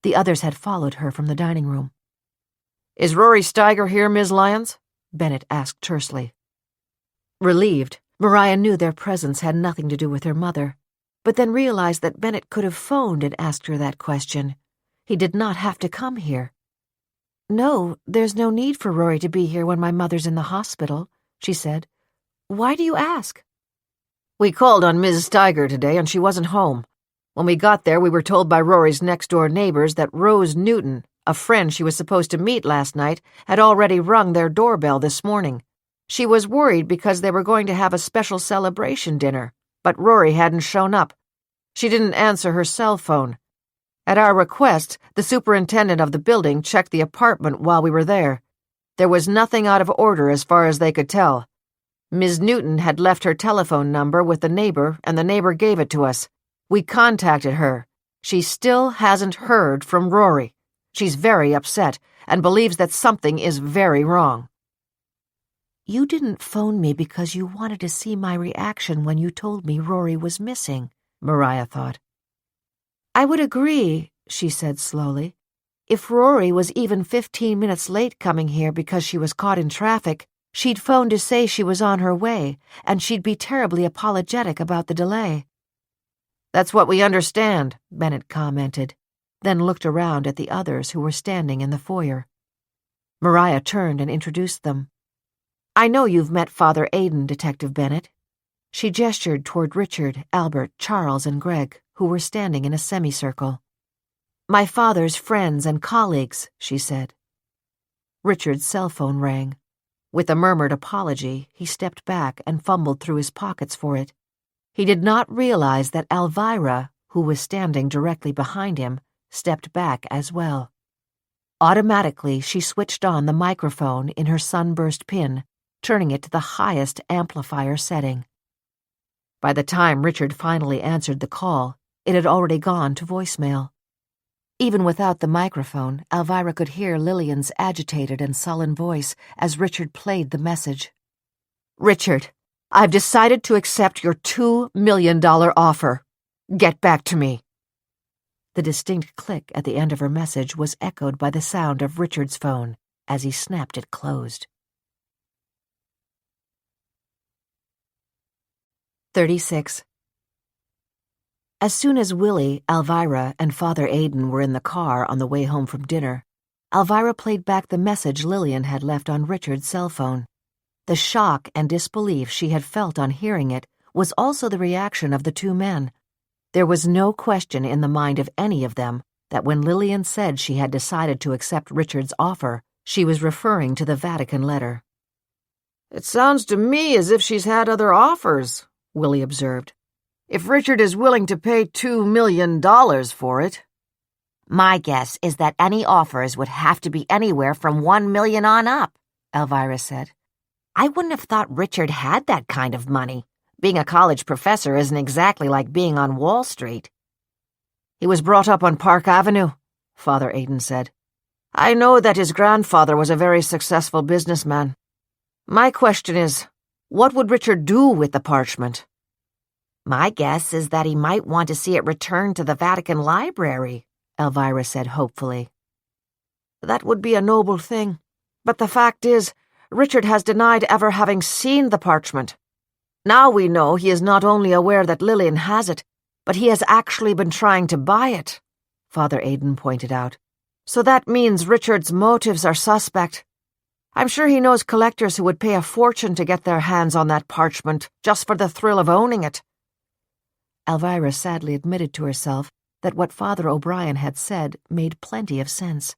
The others had followed her from the dining room. "Is Rory Steiger here, Ms. Lyons?" Bennett asked tersely. Relieved, Mariah knew their presence had nothing to do with her mother, but then realized that Bennett could have phoned and asked her that question. He did not have to come here. "No, there's no need for Rory to be here when my mother's in the hospital," she said. "Why do you ask?" "We called on Ms. Steiger today and she wasn't home. When we got there, we were told by Rory's next-door neighbors that Rose Newton, a friend she was supposed to meet last night, had already rung their doorbell this morning. She was worried because they were going to have a special celebration dinner, but Rory hadn't shown up. She didn't answer her cell phone. At our request, the superintendent of the building checked the apartment while we were there. There was nothing out of order as far as they could tell. Ms. Newton had left her telephone number with the neighbor, and the neighbor gave it to us. We contacted her. She still hasn't heard from Rory. She's very upset and believes that something is very wrong." "You didn't phone me because you wanted to see my reaction when you told me Rory was missing," Mariah thought. "I would agree," she said slowly. "If Rory was even 15 minutes late coming here because she was caught in traffic, she'd phone to say she was on her way, and she'd be terribly apologetic about the delay." "That's what we understand," Bennett commented, then looked around at the others who were standing in the foyer. Mariah turned and introduced them. "I know you've met Father Aidan, Detective Bennett." She gestured toward Richard, Albert, Charles, and Greg, who were standing in a semicircle. "My father's friends and colleagues," she said. Richard's cell phone rang. With a murmured apology, he stepped back and fumbled through his pockets for it. He did not realize that Alvirah, who was standing directly behind him, stepped back as well. Automatically, she switched on the microphone in her sunburst pin, turning it to the highest amplifier setting. By the time Richard finally answered the call, it had already gone to voicemail. Even without the microphone, Alvirah could hear Lillian's agitated and sullen voice as Richard played the message. "Richard, I've decided to accept your $2 million offer. Get back to me." The distinct click at the end of her message was echoed by the sound of Richard's phone as he snapped it closed. 36. As soon as Willie, Alvirah, and Father Aidan were in the car on the way home from dinner, Alvirah played back the message Lillian had left on Richard's cell phone. The shock and disbelief she had felt on hearing it was also the reaction of the two men. There was no question in the mind of any of them that when Lillian said she had decided to accept Richard's offer, she was referring to the Vatican letter. "It sounds to me as if she's had other offers," Willie observed. "If Richard is willing to pay $2 million for it." "My guess is that any offers would have to be anywhere from $1 million on up," Alvirah said. I wouldn't have thought Richard had that kind of money. Being a college professor isn't exactly like being on Wall Street. He was brought up on Park Avenue, Father Aidan said. I know that his grandfather was a very successful businessman. My question is, what would Richard do with the parchment? My guess is that he might want to see it returned to the Vatican Library, Alvirah said hopefully. That would be a noble thing, but the fact is, Richard has denied ever having seen the parchment. Now we know he is not only aware that Lillian has it, but he has actually been trying to buy it, Father Aidan pointed out. So that means Richard's motives are suspect. I'm sure he knows collectors who would pay a fortune to get their hands on that parchment just for the thrill of owning it. Alvirah sadly admitted to herself that what Father O'Brien had said made plenty of sense.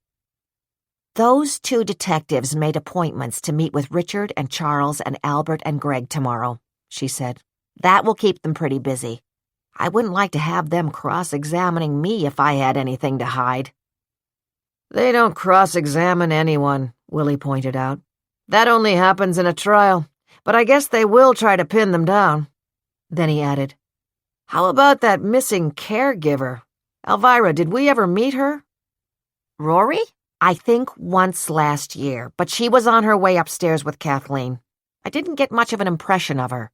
Those two detectives made appointments to meet with Richard and Charles and Albert and Greg tomorrow, she said. That will keep them pretty busy. I wouldn't like to have them cross-examining me if I had anything to hide. They don't cross-examine anyone, Willie pointed out. That only happens in a trial, but I guess they will try to pin them down. Then he added, How about that missing caregiver? Alvirah, did we ever meet her? Rory? I think once last year, but she was on her way upstairs with Kathleen. I didn't get much of an impression of her.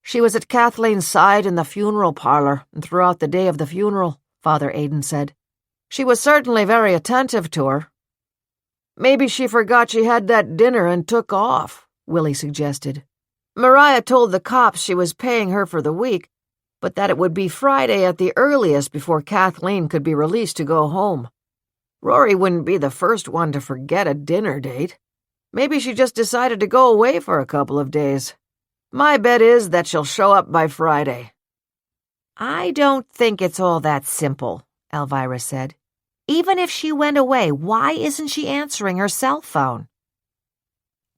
She was at Kathleen's side in the funeral parlor and throughout the day of the funeral, Father Aidan said. She was certainly very attentive to her. Maybe she forgot she had that dinner and took off, Willie suggested. Mariah told the cops she was paying her for the week, but that it would be Friday at the earliest before Kathleen could be released to go home. Rory wouldn't be the first one to forget a dinner date. Maybe she just decided to go away for a couple of days. My bet is that she'll show up by Friday. I don't think it's all that simple, Alvirah said. Even if she went away, why isn't she answering her cell phone?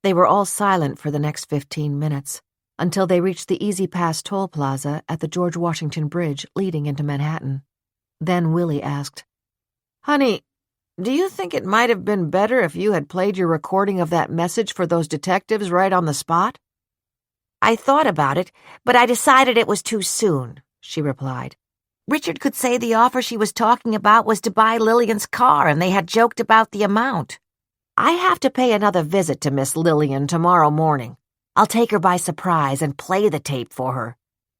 They were all silent for the next 15 minutes, until they reached the Easy Pass toll plaza at the George Washington Bridge leading into Manhattan. Then Willie asked, Honey, do you think it might have been better if you had played your recording of that message for those detectives right on the spot? I thought about it, but I decided it was too soon, she replied. Richard could say the offer she was talking about was to buy Lillian's car, and they had joked about the amount. I have to pay another visit to Miss Lillian tomorrow morning. I'll take her by surprise and play the tape for her.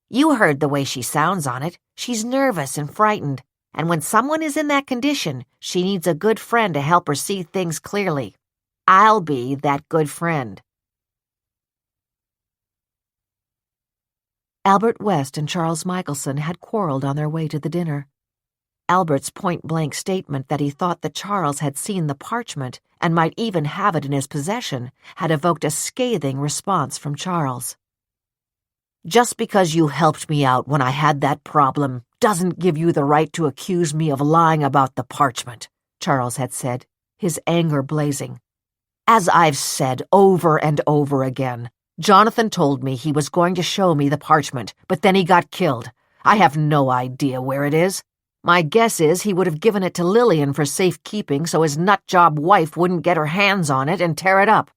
You heard the way she sounds on it. She's nervous and frightened, and when someone is in that condition, she needs a good friend to help her see things clearly. I'll be that good friend. Albert West and Charles Michelson had quarreled on their way to the dinner. Albert's point-blank statement that he thought that Charles had seen the parchment and might even have it in his possession had evoked a scathing response from Charles. Just because you helped me out when I had that problem doesn't give you the right to accuse me of lying about the parchment, Charles had said, his anger blazing. As I've said over and over again, Jonathan told me he was going to show me the parchment, but then he got killed. I have no idea where it is. My guess is he would have given it to Lillian for safekeeping so his nutjob wife wouldn't get her hands on it and tear it up.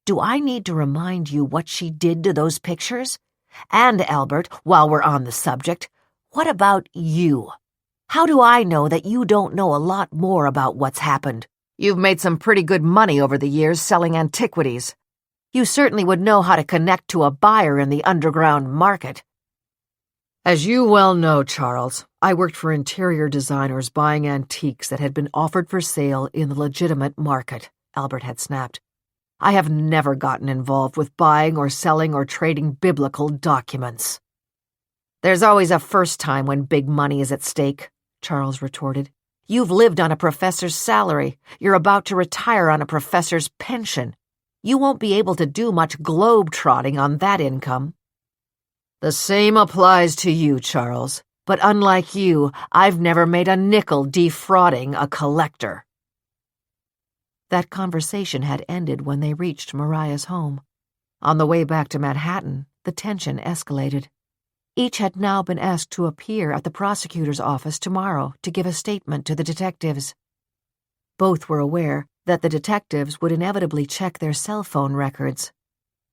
Do I need to remind you what she did to those pictures? And, Albert, while we're on the subject, what about you? How do I know that you don't know a lot more about what's happened? You've made some pretty good money over the years selling antiquities. You certainly would know how to connect to a buyer in the underground market. As you well know, Charles, I worked for interior designers buying antiques that had been offered for sale in the legitimate market, Albert had snapped. I have never gotten involved with buying or selling or trading biblical documents. There's always a first time when big money is at stake, Charles retorted. You've lived on a professor's salary. You're about to retire on a professor's pension. You won't be able to do much globe-trotting on that income. The same applies to you, Charles, but unlike you, I've never made a nickel defrauding a collector. That conversation had ended when they reached Mariah's home. On the way back to Manhattan, the tension escalated. Each had now been asked to appear at the prosecutor's office tomorrow to give a statement to the detectives. Both were aware that the detectives would inevitably check their cell phone records.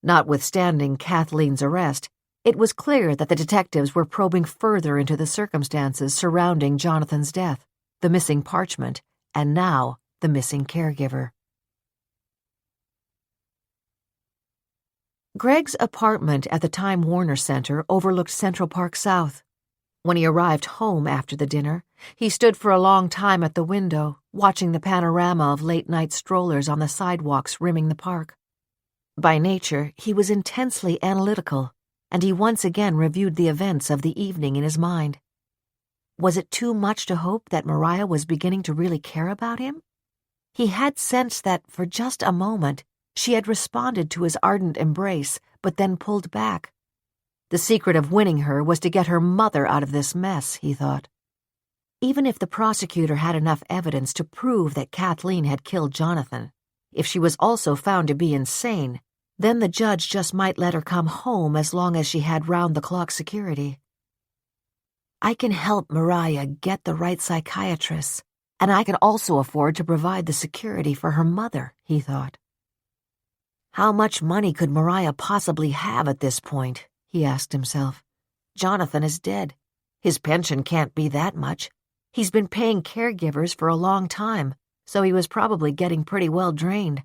Notwithstanding Kathleen's arrest, it was clear that the detectives were probing further into the circumstances surrounding Jonathan's death, the missing parchment, and now the missing caregiver. Greg's apartment at the Time Warner Center overlooked Central Park South. When he arrived home after the dinner, he stood for a long time at the window, watching the panorama of late-night strollers on the sidewalks rimming the park. By nature, he was intensely analytical, and he once again reviewed the events of the evening in his mind. Was it too much to hope that Mariah was beginning to really care about him? He had sensed that, for just a moment, she had responded to his ardent embrace, but then pulled back. The secret of winning her was to get her mother out of this mess, he thought. Even if the prosecutor had enough evidence to prove that Kathleen had killed Jonathan, if she was also found to be insane, then the judge just might let her come home as long as she had round-the-clock security. I can help Mariah get the right psychiatrists, and I can also afford to provide the security for her mother, he thought. How much money could Mariah possibly have at this point, he asked himself. Jonathan is dead. His pension can't be that much. He's been paying caregivers for a long time, so he was probably getting pretty well drained.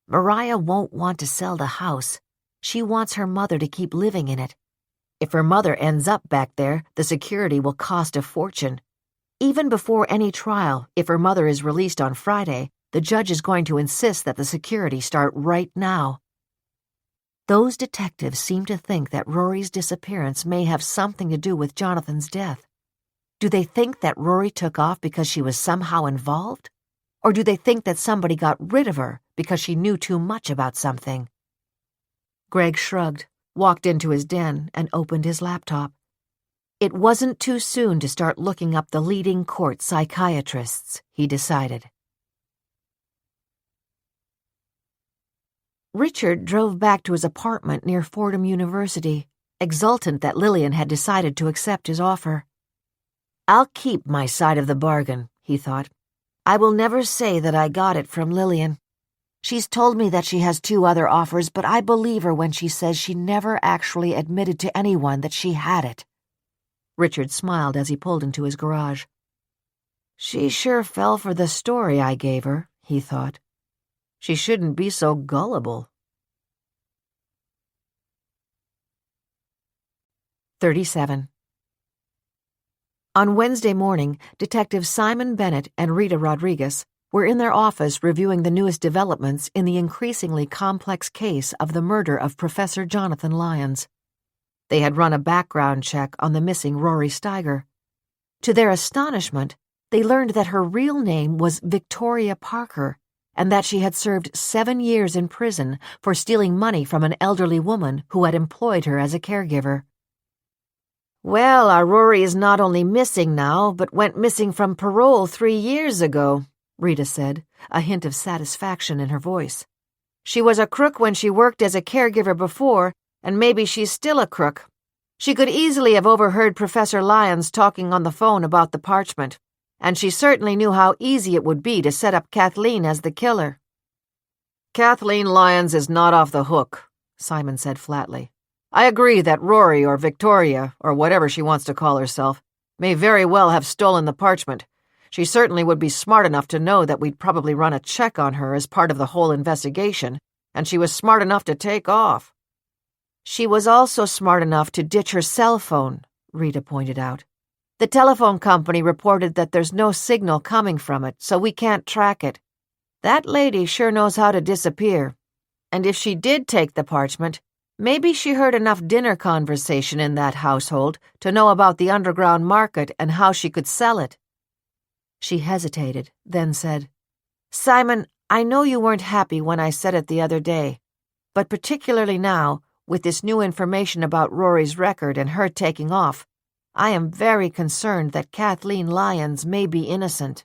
Mariah won't want to sell the house. She wants her mother to keep living in it. If her mother ends up back there, the security will cost a fortune. Even before any trial, if her mother is released on Friday, the judge is going to insist that the security start right now. Those detectives seem to think that Rory's disappearance may have something to do with Jonathan's death. Do they think that Rory took off because she was somehow involved? Or do they think that somebody got rid of her because she knew too much about something? Greg shrugged, walked into his den, and opened his laptop. It wasn't too soon to start looking up the leading court psychiatrists, he decided. Richard drove back to his apartment near Fordham University, exultant that Lillian had decided to accept his offer. I'll keep my side of the bargain, he thought. I will never say that I got it from Lillian. She's told me that she has 2 other offers, but I believe her when she says she never actually admitted to anyone that she had it. Richard smiled as he pulled into his garage. She sure fell for the story I gave her, he thought. She shouldn't be so gullible. 37. On Wednesday morning, Detectives Simon Bennett and Rita Rodriguez were in their office reviewing the newest developments in the increasingly complex case of the murder of Professor Jonathan Lyons. They had run a background check on the missing Rory Steiger. To their astonishment, they learned that her real name was Victoria Parker, and that she had served 7 years in prison for stealing money from an elderly woman who had employed her as a caregiver. Well, our Rory is not only missing now, but went missing from parole 3 years ago, Rita said, a hint of satisfaction in her voice. She was a crook when she worked as a caregiver before, and maybe she's still a crook. She could easily have overheard Professor Lyons talking on the phone about the parchment, and she certainly knew how easy it would be to set up Kathleen as the killer. Kathleen Lyons is not off the hook, Simon said flatly. I agree that Rory or Victoria, or whatever she wants to call herself, may very well have stolen the parchment. She certainly would be smart enough to know that we'd probably run a check on her as part of the whole investigation, and she was smart enough to take off. She was also smart enough to ditch her cell phone, Rita pointed out. The telephone company reported that there's no signal coming from it, so we can't track it. That lady sure knows how to disappear. And if she did take the parchment, maybe she heard enough dinner conversation in that household to know about the underground market and how she could sell it. She hesitated, then said, Simon, I know you weren't happy when I said it the other day, but particularly now, with this new information about Rory's record and her taking off, I am very concerned that Kathleen Lyons may be innocent.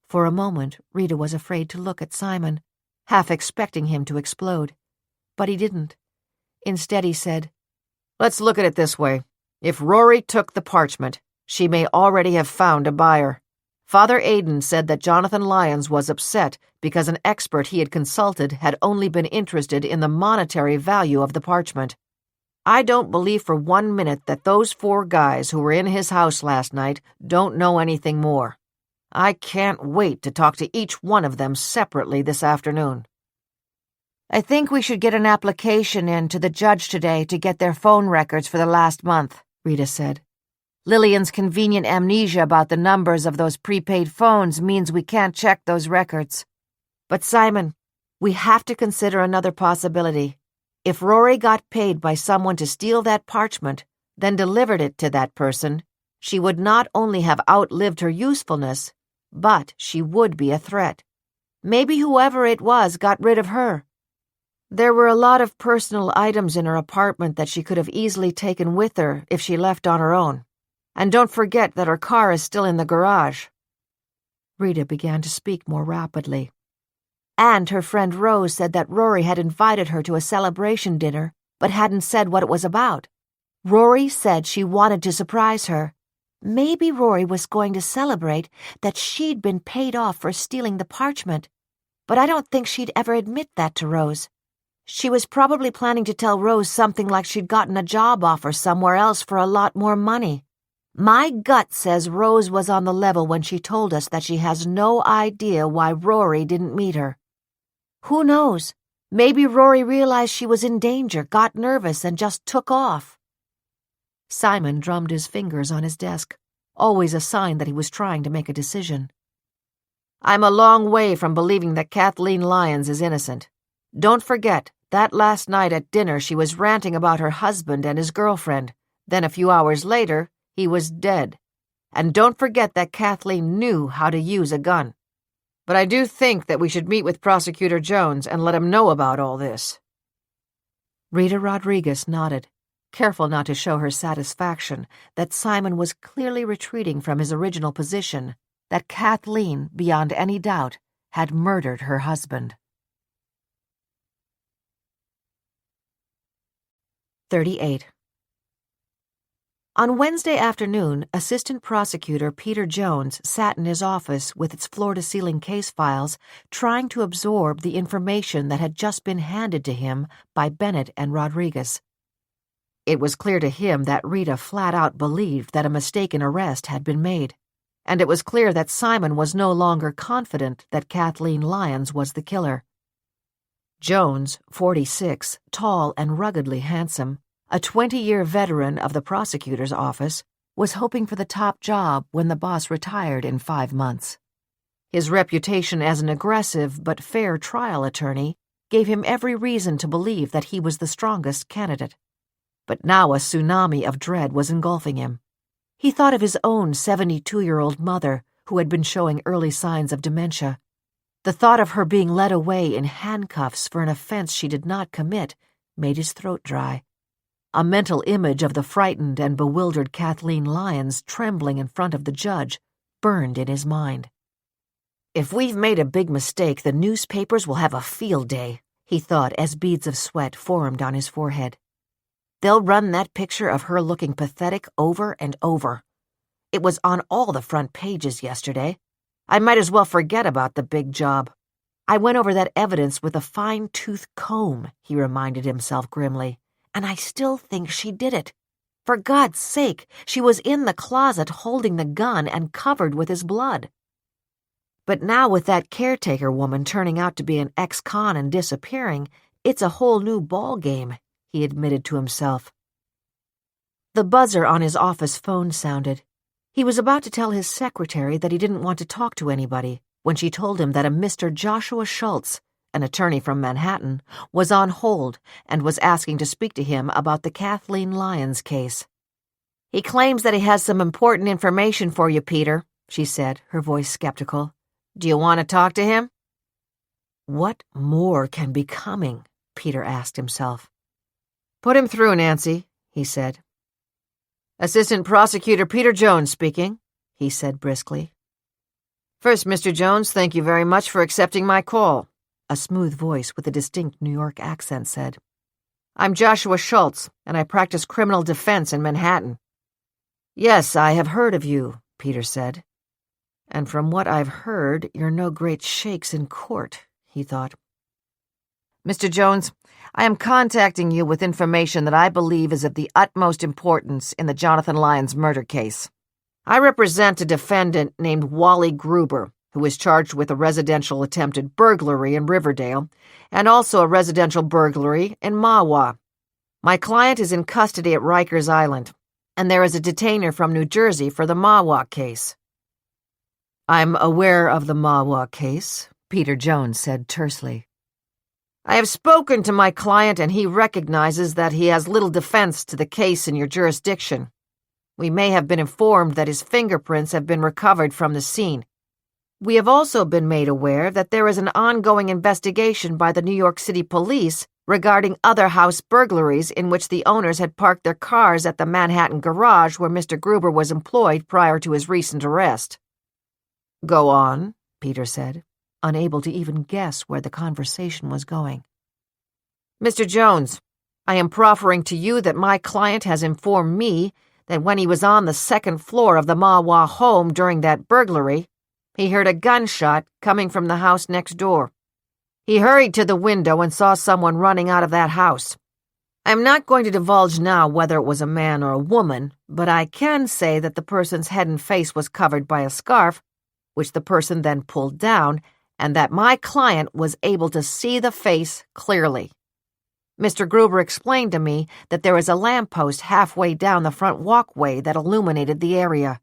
For a moment, Rita was afraid to look at Simon, half expecting him to explode. But he didn't. Instead, he said, Let's look at it this way. If Rory took the parchment, she may already have found a buyer. Father Aidan said that Jonathan Lyons was upset because an expert he had consulted had only been interested in the monetary value of the parchment. I don't believe for 1 minute that those 4 guys who were in his house last night don't know anything more. I can't wait to talk to each one of them separately this afternoon. I think we should get an application in to the judge today to get their phone records for the last month, Rita said. Lillian's convenient amnesia about the numbers of those prepaid phones means we can't check those records. But Simon, we have to consider another possibility. If Rory got paid by someone to steal that parchment, then delivered it to that person, she would not only have outlived her usefulness, but she would be a threat. Maybe whoever it was got rid of her. There were a lot of personal items in her apartment that she could have easily taken with her if she left on her own. And don't forget that her car is still in the garage. Rita began to speak more rapidly. And her friend Rose said that Rory had invited her to a celebration dinner, but hadn't said what it was about. Rory said she wanted to surprise her. Maybe Rory was going to celebrate that she'd been paid off for stealing the parchment, but I don't think she'd ever admit that to Rose. She was probably planning to tell Rose something like she'd gotten a job offer somewhere else for a lot more money. My gut says Rose was on the level when she told us that she has no idea why Rory didn't meet her. Who knows? Maybe Rory realized she was in danger, got nervous, and just took off. Simon drummed his fingers on his desk, always a sign that he was trying to make a decision. I'm a long way from believing that Kathleen Lyons is innocent. Don't forget that last night at dinner she was ranting about her husband and his girlfriend. Then a few hours later, he was dead. And don't forget that Kathleen knew how to use a gun. But I do think that we should meet with Prosecutor Jones and let him know about all this. Rita Rodriguez nodded, careful not to show her satisfaction that Simon was clearly retreating from his original position, that Kathleen, beyond any doubt, had murdered her husband. 38. On Wednesday afternoon, Assistant Prosecutor Peter Jones sat in his office with its floor-to-ceiling case files, trying to absorb the information that had just been handed to him by Bennett and Rodriguez. It was clear to him that Rita flat-out believed that a mistaken arrest had been made, and it was clear that Simon was no longer confident that Kathleen Lyons was the killer. Jones, 46, tall and ruggedly handsome, a 20-year veteran of the prosecutor's office, was hoping for the top job when the boss retired in 5 months. His reputation as an aggressive but fair trial attorney gave him every reason to believe that he was the strongest candidate. But now a tsunami of dread was engulfing him. He thought of his own 72-year-old mother, who had been showing early signs of dementia. The thought of her being led away in handcuffs for an offense she did not commit made his throat dry. A mental image of the frightened and bewildered Kathleen Lyons trembling in front of the judge burned in his mind. If we've made a big mistake, the newspapers will have a field day, he thought as beads of sweat formed on his forehead. They'll run that picture of her looking pathetic over and over. It was on all the front pages yesterday. I might as well forget about the big job. I went over that evidence with a fine-tooth comb, he reminded himself grimly. And I still think she did it. For God's sake, she was in the closet holding the gun and covered with his blood. But now with that caretaker woman turning out to be an ex-con and disappearing, it's a whole new ball game, he admitted to himself. The buzzer on his office phone sounded. He was about to tell his secretary that he didn't want to talk to anybody when she told him that a Mr. Joshua Schultz, an attorney from Manhattan, was on hold and was asking to speak to him about the Kathleen Lyons case. He claims that he has some important information for you, Peter, she said, her voice skeptical. Do you want to talk to him? What more can be coming? Peter asked himself. Put him through, Nancy, he said. Assistant Prosecutor Peter Jones speaking, he said briskly. First, Mr. Jones, thank you very much for accepting my call, a smooth voice with a distinct New York accent said. I'm Joshua Schultz, and I practice criminal defense in Manhattan. Yes, I have heard of you, Peter said. And from what I've heard, you're no great shakes in court, he thought. Mr. Jones, I am contacting you with information that I believe is of the utmost importance in the Jonathan Lyons murder case. I represent a defendant named Wally Gruber, who is charged with a residential attempted burglary in Riverdale and also a residential burglary in Mahwah. My client is in custody at Rikers Island, and there is a detainer from New Jersey for the Mahwah case. I'm aware of the Mahwah case, Peter Jones said tersely. I have spoken to my client, and he recognizes that he has little defense to the case in your jurisdiction. We may have been informed that his fingerprints have been recovered from the scene. We have also been made aware that there is an ongoing investigation by the New York City Police regarding other house burglaries in which the owners had parked their cars at the Manhattan garage where Mr. Gruber was employed prior to his recent arrest. Go on, Peter said, unable to even guess where the conversation was going. Mr. Jones, I am proffering to you that my client has informed me that when he was on the second floor of the Mahwah home during that burglary, he heard a gunshot coming from the house next door. He hurried to the window and saw someone running out of that house. I am not going to divulge now whether it was a man or a woman, but I can say that the person's head and face was covered by a scarf, which the person then pulled down, and that my client was able to see the face clearly. Mr. Gruber explained to me that there was a lamppost halfway down the front walkway that illuminated the area.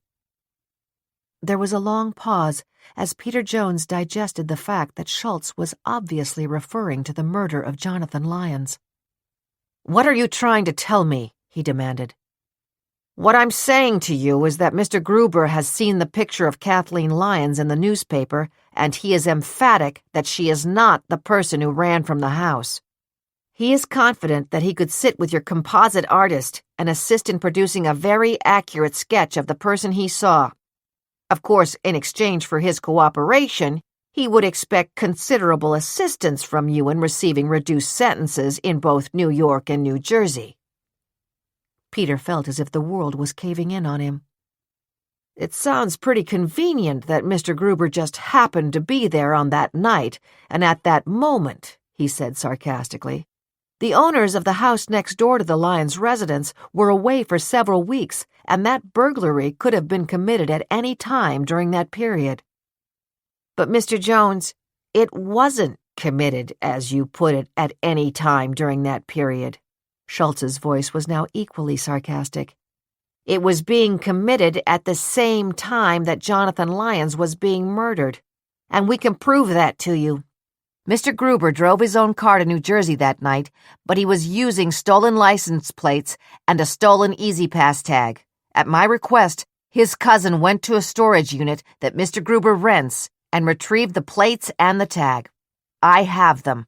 There was a long pause as Peter Jones digested the fact that Schultz was obviously referring to the murder of Jonathan Lyons. "What are you trying to tell me?" he demanded. "What I'm saying to you is that Mr. Gruber has seen the picture of Kathleen Lyons in the newspaper, and he is emphatic that she is not the person who ran from the house. He is confident that he could sit with your composite artist and assist in producing a very accurate sketch of the person he saw. Of course, in exchange for his cooperation, he would expect considerable assistance from you in receiving reduced sentences in both New York and New Jersey." Peter felt as if the world was caving in on him. "It sounds pretty convenient that Mr. Gruber just happened to be there on that night and at that moment," he said sarcastically. "The owners of the house next door to the Lyons residence were away for several weeks, and that burglary could have been committed at any time during that period." "But, Mr. Jones, it wasn't committed, as you put it, at any time during that period." Schultz's voice was now equally sarcastic. "It was being committed at the same time that Jonathan Lyons was being murdered, and we can prove that to you. Mr. Gruber drove his own car to New Jersey that night, but he was using stolen license plates and a stolen E-ZPass tag. At my request, his cousin went to a storage unit that Mr. Gruber rents and retrieved the plates and the tag. I have them.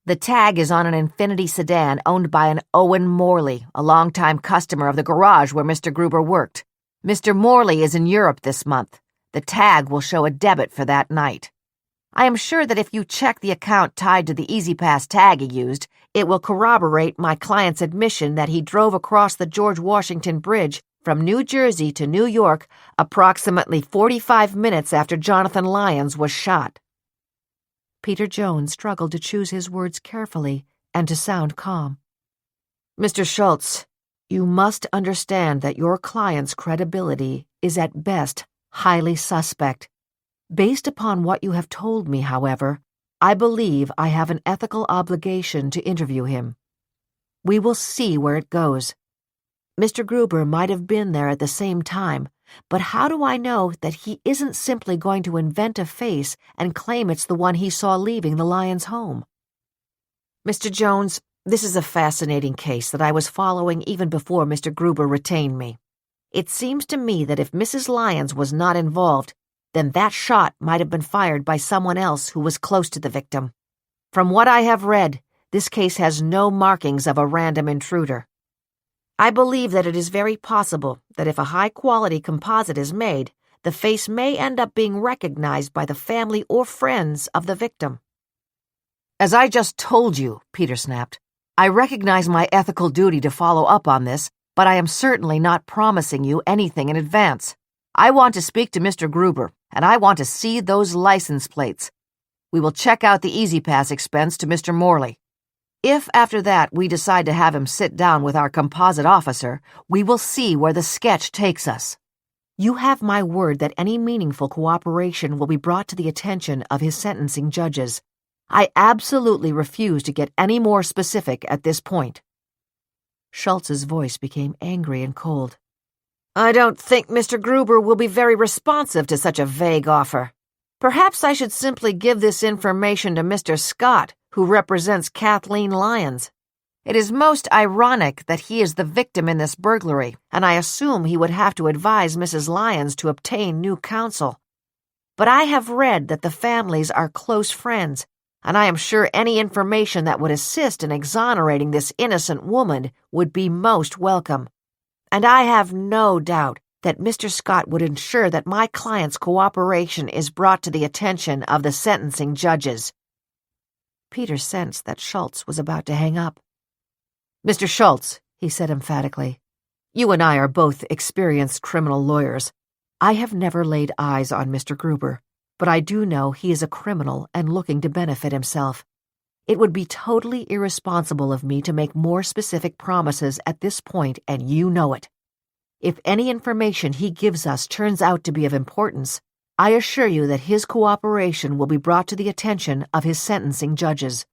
The tag is on an Infiniti sedan owned by an Owen Morley, a longtime customer of the garage where Mr. Gruber worked. Mr. Morley is in Europe this month. The tag will show a debit for that night. I am sure that if you check the account tied to the E-ZPass tag he used, it will corroborate my client's admission that he drove across the George Washington Bridge from New Jersey to New York approximately 45 minutes after Jonathan Lyons was shot." Peter Jones struggled to choose his words carefully and to sound calm. "Mr. Schultz, you must understand that your client's credibility is at best highly suspect. Based upon what you have told me, however, I believe I have an ethical obligation to interview him. We will see where it goes. Mr. Gruber might have been there at the same time, but how do I know that he isn't simply going to invent a face and claim it's the one he saw leaving the Lyons home? Mr. Jones, this is a fascinating case that I was following even before Mr. Gruber retained me. It seems to me that if Mrs. Lyons was not involved, then that shot might have been fired by someone else who was close to the victim. From what I have read, this case has no markings of a random intruder. I believe that it is very possible that if a high-quality composite is made, the face may end up being recognized by the family or friends of the victim." "As I just told you," Peter snapped, "I recognize my ethical duty to follow up on this, but I am certainly not promising you anything in advance. I want to speak to Mr. Gruber, and I want to see those license plates. We will check out the E-ZPass expense to Mr. Morley. If after that we decide to have him sit down with our composite officer, we will see where the sketch takes us. You have my word that any meaningful cooperation will be brought to the attention of his sentencing judges. I absolutely refuse to get any more specific at this point." Schultz's voice became angry and cold. "I don't think Mr. Gruber will be very responsive to such a vague offer. Perhaps I should simply give this information to Mr. Scott, who represents Kathleen Lyons. It is most ironic that he is the victim in this burglary, and I assume he would have to advise Mrs. Lyons to obtain new counsel. But I have read that the families are close friends, and I am sure any information that would assist in exonerating this innocent woman would be most welcome. And I have no doubt that Mr. Scott would ensure that my client's cooperation is brought to the attention of the sentencing judges." Peter sensed that Schultz was about to hang up. "Mr. Schultz," he said emphatically, "you and I are both experienced criminal lawyers. I have never laid eyes on Mr. Gruber, but I do know he is a criminal and looking to benefit himself. It would be totally irresponsible of me to make more specific promises at this point, and you know it. If any information he gives us turns out to be of importance, I assure you that his cooperation will be brought to the attention of his sentencing judges."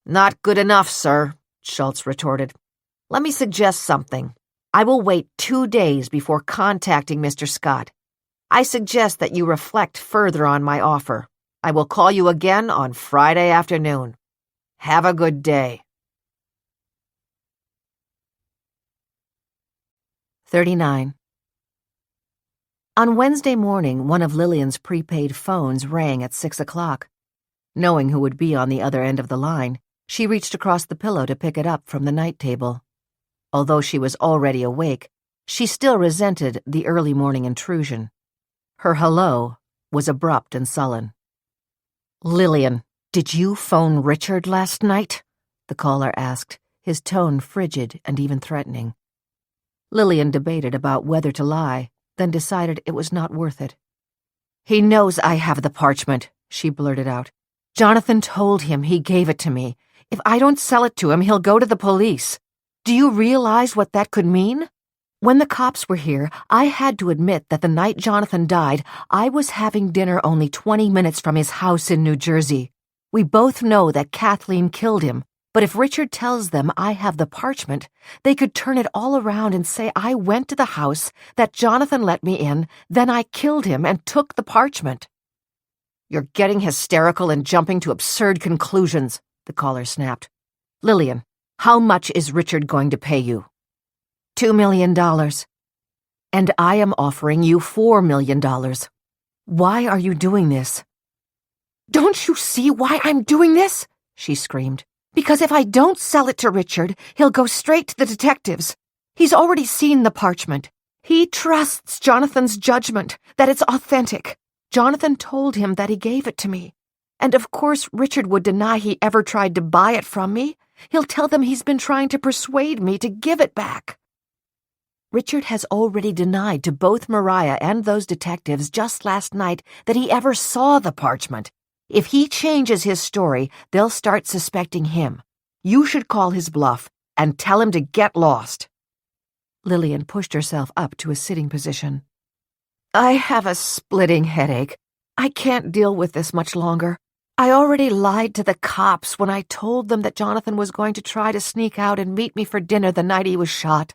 "Not good enough, sir," Schultz retorted. "Let me suggest something. I will wait 2 days before contacting Mr. Scott. I suggest that you reflect further on my offer. I will call you again on Friday afternoon. Have a good day." 39. On Wednesday morning, one of Lillian's prepaid phones rang at 6 o'clock. Knowing who would be on the other end of the line, she reached across the pillow to pick it up from the night table. Although she was already awake, she still resented the early morning intrusion. Her hello was abrupt and sullen. "Lillian, did you phone Richard last night?" the caller asked, his tone frigid and even threatening. Lillian debated about whether to lie, then decided it was not worth it. "He knows I have the parchment," she blurted out. "Jonathan told him he gave it to me. If I don't sell it to him, he'll go to the police. Do you realize what that could mean? When the cops were here, I had to admit that the night Jonathan died, I was having dinner only 20 minutes from his house in New Jersey. We both know that Kathleen killed him, but if Richard tells them I have the parchment, they could turn it all around and say I went to the house, that Jonathan let me in, then I killed him and took the parchment." "You're getting hysterical and jumping to absurd conclusions," the caller snapped. "Lillian, how much is Richard going to pay you?" $2 million. "And I am offering you $4 million. Why are you doing this?" "Don't you see why I'm doing this?" she screamed. "Because if I don't sell it to Richard, he'll go straight to the detectives. He's already seen the parchment. He trusts Jonathan's judgment, that it's authentic. Jonathan told him that he gave it to me. And of course Richard would deny he ever tried to buy it from me. He'll tell them he's been trying to persuade me to give it back." Richard has already denied to both Mariah and those detectives just last night that he ever saw the parchment. If he changes his story, they'll start suspecting him. You should call his bluff and tell him to get lost." Lillian pushed herself up to a sitting position. "I have a splitting headache. I can't deal with this much longer. I already lied to the cops when I told them that Jonathan was going to try to sneak out and meet me for dinner the night he was shot.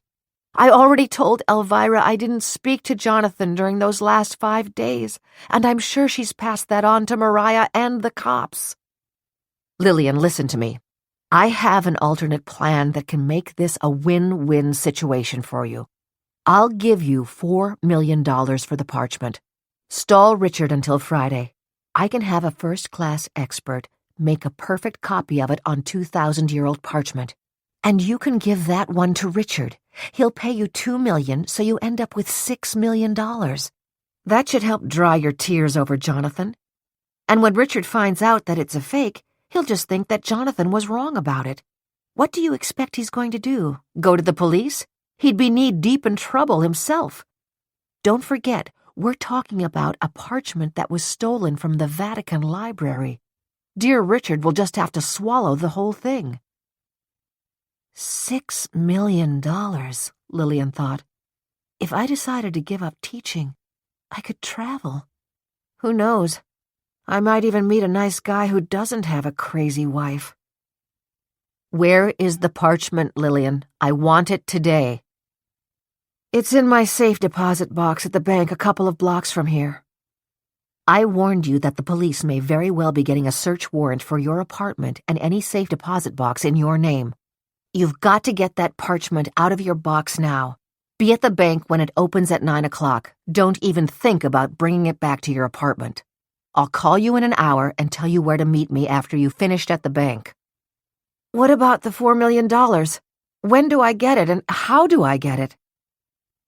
I already told Alvirah I didn't speak to Jonathan during those last 5 days, and I'm sure she's passed that on to Mariah and the cops." "Lillian, listen to me. I have an alternate plan that can make this a win-win situation for you. I'll give you $4 million for the parchment. Stall Richard until Friday. I can have a first-class expert make a perfect copy of it on 2,000-year-old parchment. And you can give that one to Richard. He'll pay you $2 million, so you end up with $6 million. That should help dry your tears over Jonathan. And when Richard finds out that it's a fake, he'll just think that Jonathan was wrong about it. What do you expect he's going to do? Go to the police? He'd be knee-deep in trouble himself. Don't forget, we're talking about a parchment that was stolen from the Vatican Library. Dear Richard will just have to swallow the whole thing. $6 million, Lillian thought. If I decided to give up teaching, I could travel. Who knows? I might even meet a nice guy who doesn't have a crazy wife. Where is the parchment, Lillian? I want it today. It's in my safe deposit box at the bank a couple of blocks from here. I warned you that the police may very well be getting a search warrant for your apartment and any safe deposit box in your name. You've got to get that parchment out of your box now. Be at the bank when it opens at 9 o'clock. Don't even think about bringing it back to your apartment. I'll call you in an hour and tell you where to meet me after you've finished at the bank. What about the $4 million? When do I get it and how do I get it?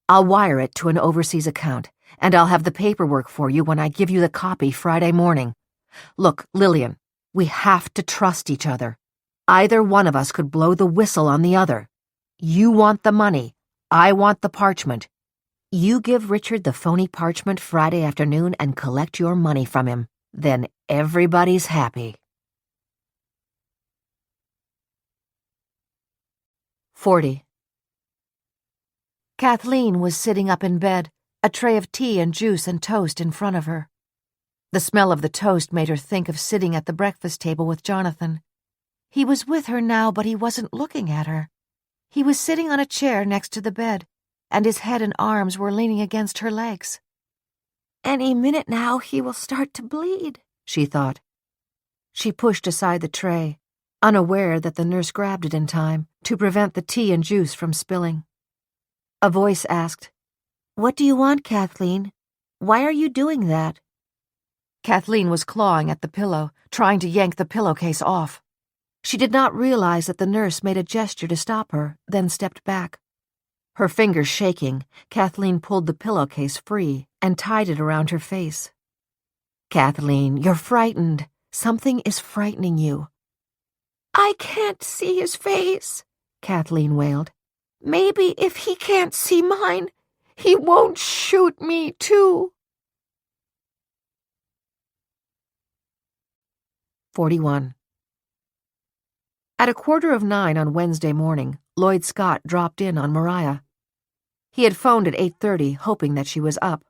I'll wire it to an overseas account, and I'll have the paperwork for you when I give you the copy Friday morning. Look, Lillian, we have to trust each other. Either one of us could blow the whistle on the other. You want the money. I want the parchment. You give Richard the phony parchment Friday afternoon and collect your money from him. Then everybody's happy. 40. Kathleen was sitting up in bed, a tray of tea and juice and toast in front of her. The smell of the toast made her think of sitting at the breakfast table with Jonathan. He was with her now, but he wasn't looking at her. He was sitting on a chair next to the bed, and his head and arms were leaning against her legs. Any minute now he will start to bleed, she thought. She pushed aside the tray, unaware that the nurse grabbed it in time to prevent the tea and juice from spilling. A voice asked, "What do you want, Kathleen? Why are you doing that?" Kathleen was clawing at the pillow, trying to yank the pillowcase off. She did not realize that the nurse made a gesture to stop her, then stepped back. Her fingers shaking, Kathleen pulled the pillowcase free and tied it around her face. "Kathleen, you're frightened. Something is frightening you." "I can't see his face," Kathleen wailed. "Maybe if he can't see mine, he won't shoot me, too." 41. At 9:15 on Wednesday morning, Lloyd Scott dropped in on Mariah. He had phoned at 8:30, hoping that she was up.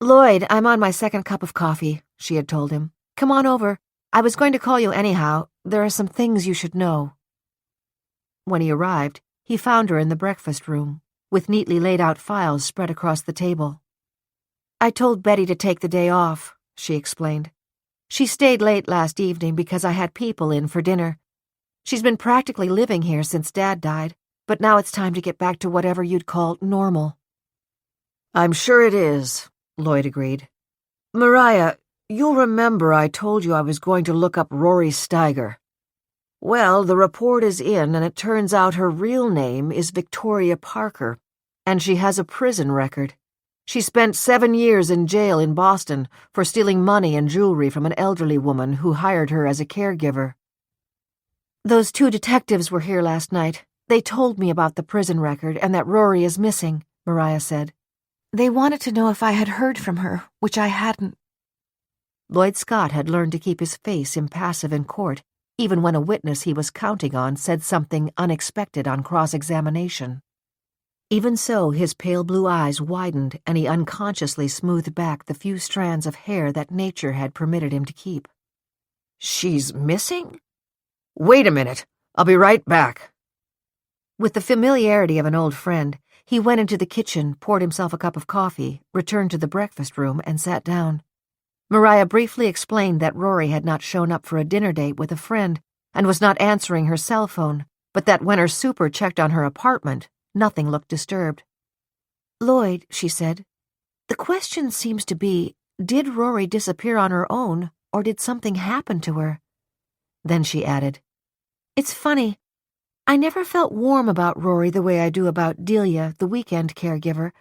"Lloyd, I'm on my second cup of coffee," she had told him. "Come on over. I was going to call you anyhow. There are some things you should know." When he arrived, he found her in the breakfast room, with neatly laid out files spread across the table. "I told Betty to take the day off," she explained. "She stayed late last evening because I had people in for dinner. She's been practically living here since Dad died, but now it's time to get back to whatever you'd call normal." "I'm sure it is," Lloyd agreed. "Mariah, you'll remember I told you I was going to look up Rory Steiger. Well, the report is in, and it turns out her real name is Victoria Parker, and she has a prison record. She spent 7 years in jail in Boston for stealing money and jewelry from an elderly woman who hired her as a caregiver." "Those 2 detectives were here last night. They told me about the prison record and that Rory is missing," Mariah said. "They wanted to know if I had heard from her, which I hadn't." Lloyd Scott had learned to keep his face impassive in court, even when a witness he was counting on said something unexpected on cross-examination. Even so, his pale blue eyes widened and he unconsciously smoothed back the few strands of hair that nature had permitted him to keep. "She's missing? Wait a minute. I'll be right back." With the familiarity of an old friend, he went into the kitchen, poured himself a cup of coffee, returned to the breakfast room, and sat down. Mariah briefly explained that Rory had not shown up for a dinner date with a friend and was not answering her cell phone, but that when her super checked on her apartment, nothing looked disturbed. "Lloyd," she said, "the question seems to be, did Rory disappear on her own, or did something happen to her?" Then she added, "It's funny. I never felt warm about Rory the way I do about Delia, the weekend caregiver,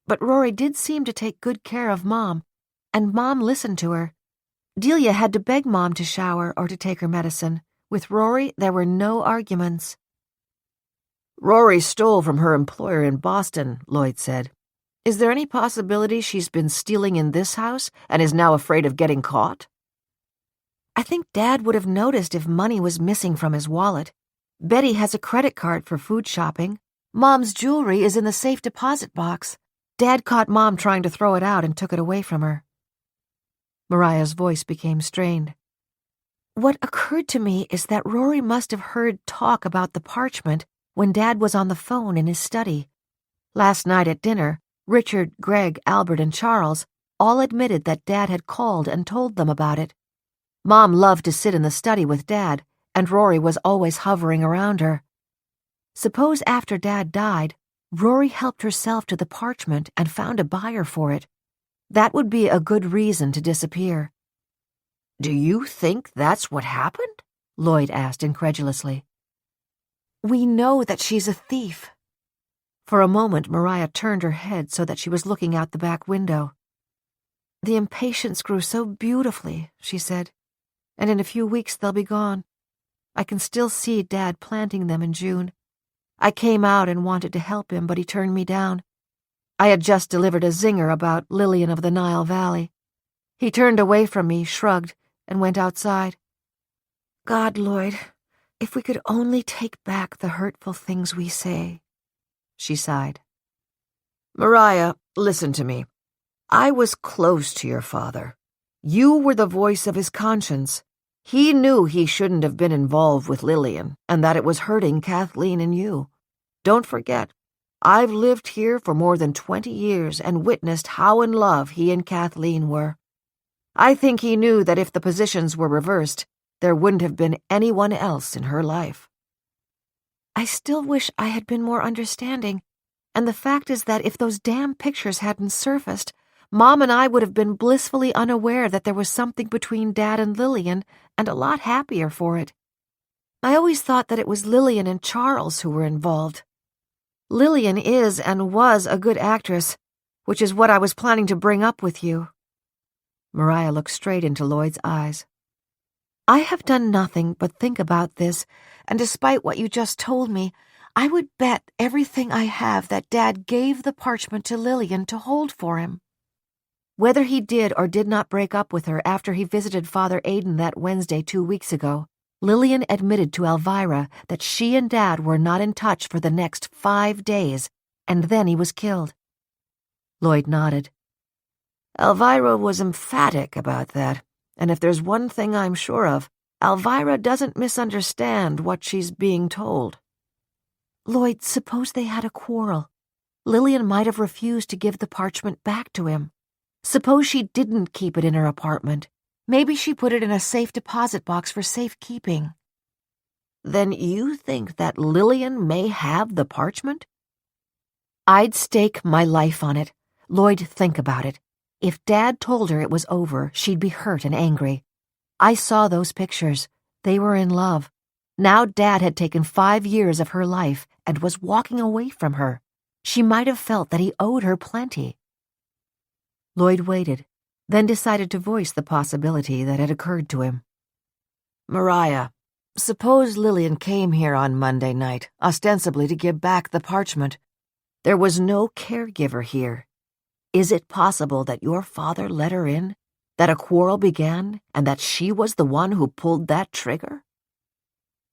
but Rory did seem to take good care of Mom, and Mom listened to her. Delia had to beg Mom to shower or to take her medicine. With Rory, there were no arguments." "Rory stole from her employer in Boston," Lloyd said. Is there any possibility she's been stealing in this house and is now afraid of getting caught? I think Dad would have noticed if money was missing from his wallet. Betty has a credit card for food shopping. Mom's jewelry is in the safe deposit box. Dad caught Mom trying to throw it out and took it away from her. Mariah's voice became strained. What occurred to me is that Rory must have heard talk about the parchment when Dad was on the phone in his study. Last night at dinner, Richard, Greg, Albert, and Charles all admitted that Dad had called and told them about it. Mom loved to sit in the study with Dad, and Rory was always hovering around her. Suppose after Dad died, Rory helped herself to the parchment and found a buyer for it. That would be a good reason to disappear. Do you think that's what happened? Lloyd asked incredulously. We know that she's a thief. For a moment, Mariah turned her head so that she was looking out the back window. The impatiens grew so beautifully, she said, and in a few weeks they'll be gone. I can still see Dad planting them in June. I came out and wanted to help him, but he turned me down. I had just delivered a zinger about Lillian of the Nile Valley. He turned away from me, shrugged, and went outside. God, Lloyd, if we could only take back the hurtful things we say. She sighed. Mariah, listen to me. I was close to your father. You were the voice of his conscience. He knew he shouldn't have been involved with Lillian and that it was hurting Kathleen and you. Don't forget, I've lived here for more than 20 years and witnessed how in love he and Kathleen were. I think he knew that if the positions were reversed, there wouldn't have been anyone else in her life. I still wish I had been more understanding, and the fact is that if those damn pictures hadn't surfaced, Mom and I would have been blissfully unaware that there was something between Dad and Lillian, and a lot happier for it. I always thought that it was Lillian and Charles who were involved. Lillian is and was a good actress, which is what I was planning to bring up with you. Mariah looked straight into Lloyd's eyes. I have done nothing but think about this, and despite what you just told me, I would bet everything I have that Dad gave the parchment to Lillian to hold for him. Whether he did or did not break up with her after he visited Father Aidan that Wednesday 2 weeks ago, Lillian admitted to Alvirah that she and Dad were not in touch for the next 5 days, and then he was killed. Lloyd nodded. Alvirah was emphatic about that, and if there's one thing I'm sure of, Alvirah doesn't misunderstand what she's being told. Lloyd, suppose they had a quarrel. Lillian might have refused to give the parchment back to him. Suppose she didn't keep it in her apartment. Maybe she put it in a safe deposit box for safekeeping. Then you think that Lillian may have the parchment? I'd stake my life on it. Lloyd, think about it. If Dad told her it was over, she'd be hurt and angry. I saw those pictures. They were in love. Now Dad had taken 5 years of her life and was walking away from her. She might have felt that he owed her plenty. Lloyd waited, then decided to voice the possibility that had occurred to him. Mariah, suppose Lillian came here on Monday night, ostensibly to give back the parchment. There was no caregiver here. Is it possible that your father let her in, that a quarrel began, and that she was the one who pulled that trigger?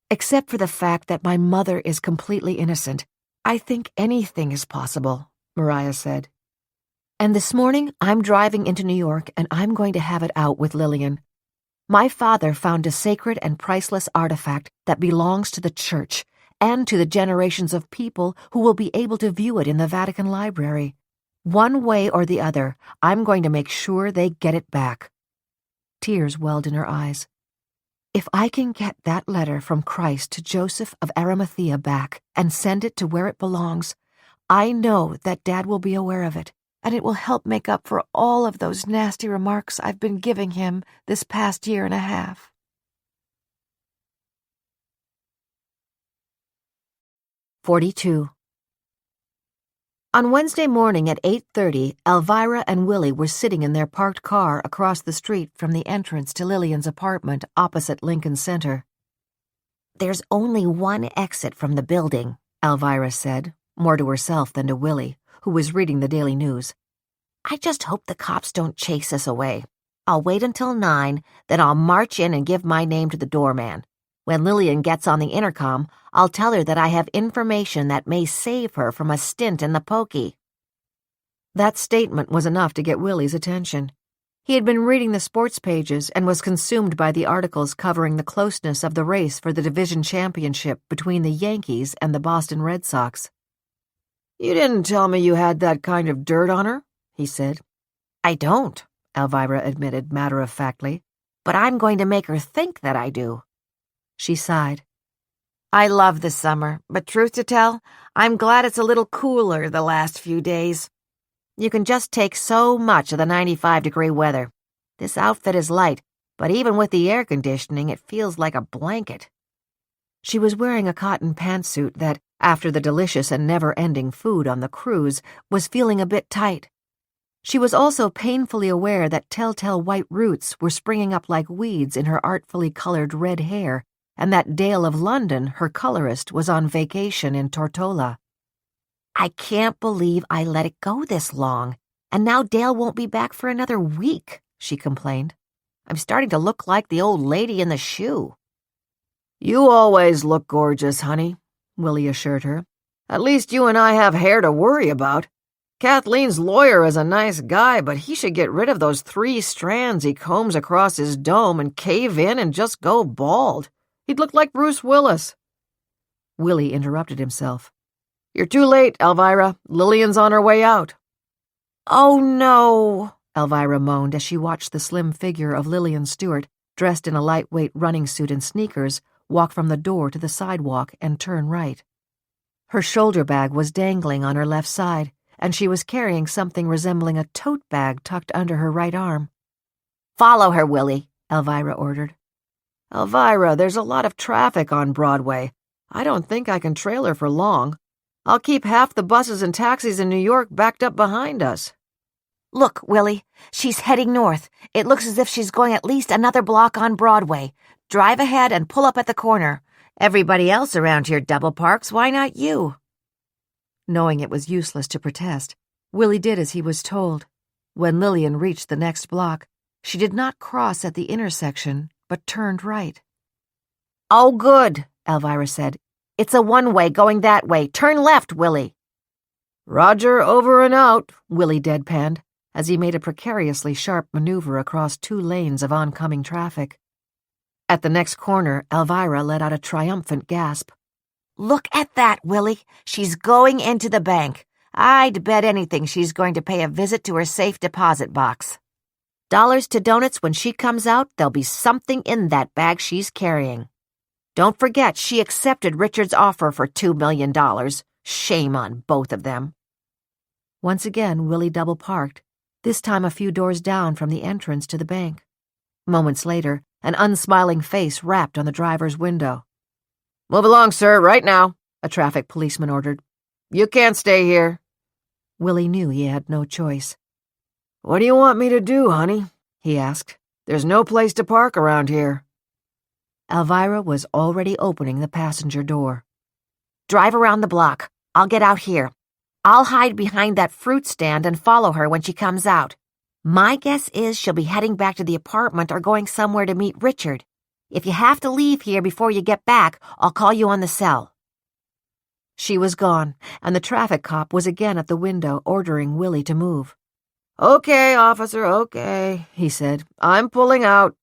Except for the fact that my mother is completely innocent, I think anything is possible, Mariah said. And this morning, I'm driving into New York, and I'm going to have it out with Lillian. My father found a sacred and priceless artifact that belongs to the Church and to the generations of people who will be able to view it in the Vatican Library. One way or the other, I'm going to make sure they get it back. Tears welled in her eyes. If I can get that letter from Christ to Joseph of Arimathea back and send it to where it belongs, I know that Dad will be aware of it, and it will help make up for all of those nasty remarks I've been giving him this past 1.5 years. 42. On Wednesday morning at 8:30, Alvirah and Willy were sitting in their parked car across the street from the entrance to Lillian's apartment opposite Lincoln Center. There's only one exit from the building, Alvirah said, more to herself than to Willy, who was reading the Daily News. I just hope the cops don't chase us away. I'll wait until 9, then I'll march in and give my name to the doorman. When Lillian gets on the intercom, I'll tell her that I have information that may save her from a stint in the pokey. That statement was enough to get Willy's attention. He had been reading the sports pages and was consumed by the articles covering the closeness of the race for the division championship between the Yankees and the Boston Red Sox. "You didn't tell me you had that kind of dirt on her," he said. I don't, Alvirah admitted matter-of-factly. but I'm going to make her think that I do. She sighed. I love the summer, but truth to tell, I'm glad it's a little cooler the last few days. You can just take so much of the 95-degree weather. This outfit is light, but even with the air conditioning, it feels like a blanket. She was wearing a cotton pantsuit that, after the delicious and never-ending food on the cruise, was feeling a bit tight. She was also painfully aware that telltale white roots were springing up like weeds in her artfully colored red hair, and that Dale of London, her colorist, was on vacation in Tortola. I can't believe I let it go this long, and now Dale won't be back for another week, she complained. I'm starting to look like the old lady in the shoe. "You always look gorgeous, honey," Willy assured her. "At least you and I have hair to worry about. Kathleen's lawyer is a nice guy, but he should get rid of those 3 strands he combs across his dome and cave in and just go bald. He'd look like Bruce Willis." Willy interrupted himself. "You're too late, Alvirah. Lillian's on her way out." Oh, no, Alvirah moaned as she watched the slim figure of Lillian Stewart, dressed in a lightweight running suit and sneakers, walk from the door to the sidewalk and turn right. Her shoulder bag was dangling on her left side, and she was carrying something resembling a tote bag tucked under her right arm. Follow her, Willy, Alvirah ordered. "Alvirah, there's a lot of traffic on Broadway. I don't think I can trail her for long. I'll keep half the buses and taxis in New York backed up behind us." Look, Willy, she's heading north. It looks as if she's going at least another block on Broadway. Drive ahead and pull up at the corner. Everybody else around here double parks, why not you? Knowing it was useless to protest, Willy did as he was told. When Lillian reached the next block, she did not cross at the intersection, but turned right. Oh, good, Alvirah said. It's a one-way going that way. Turn left, Willy. "Roger, over and out," Willy deadpanned, as he made a precariously sharp maneuver across 2 lanes of oncoming traffic. At the next corner, Alvirah let out a triumphant gasp. Look at that, Willy. She's going into the bank. I'd bet anything she's going to pay a visit to her safe deposit box. Dollars to donuts when she comes out, there'll be something in that bag she's carrying. Don't forget, she accepted Richard's offer for $2 million. Shame on both of them. Once again, Willy double-parked, this time a few doors down from the entrance to the bank. Moments later, an unsmiling face rapped on the driver's window. "Move along, sir, right now," a traffic policeman ordered. "You can't stay here." Willy knew he had no choice. "What do you want me to do, honey?" he asked. "There's no place to park around here." Alvirah was already opening the passenger door. Drive around the block. I'll get out here. I'll hide behind that fruit stand and follow her when she comes out. My guess is she'll be heading back to the apartment or going somewhere to meet Richard. If you have to leave here before you get back, I'll call you on the cell. She was gone, and the traffic cop was again at the window ordering Willy to move. "Okay, officer, okay," he said. "I'm pulling out."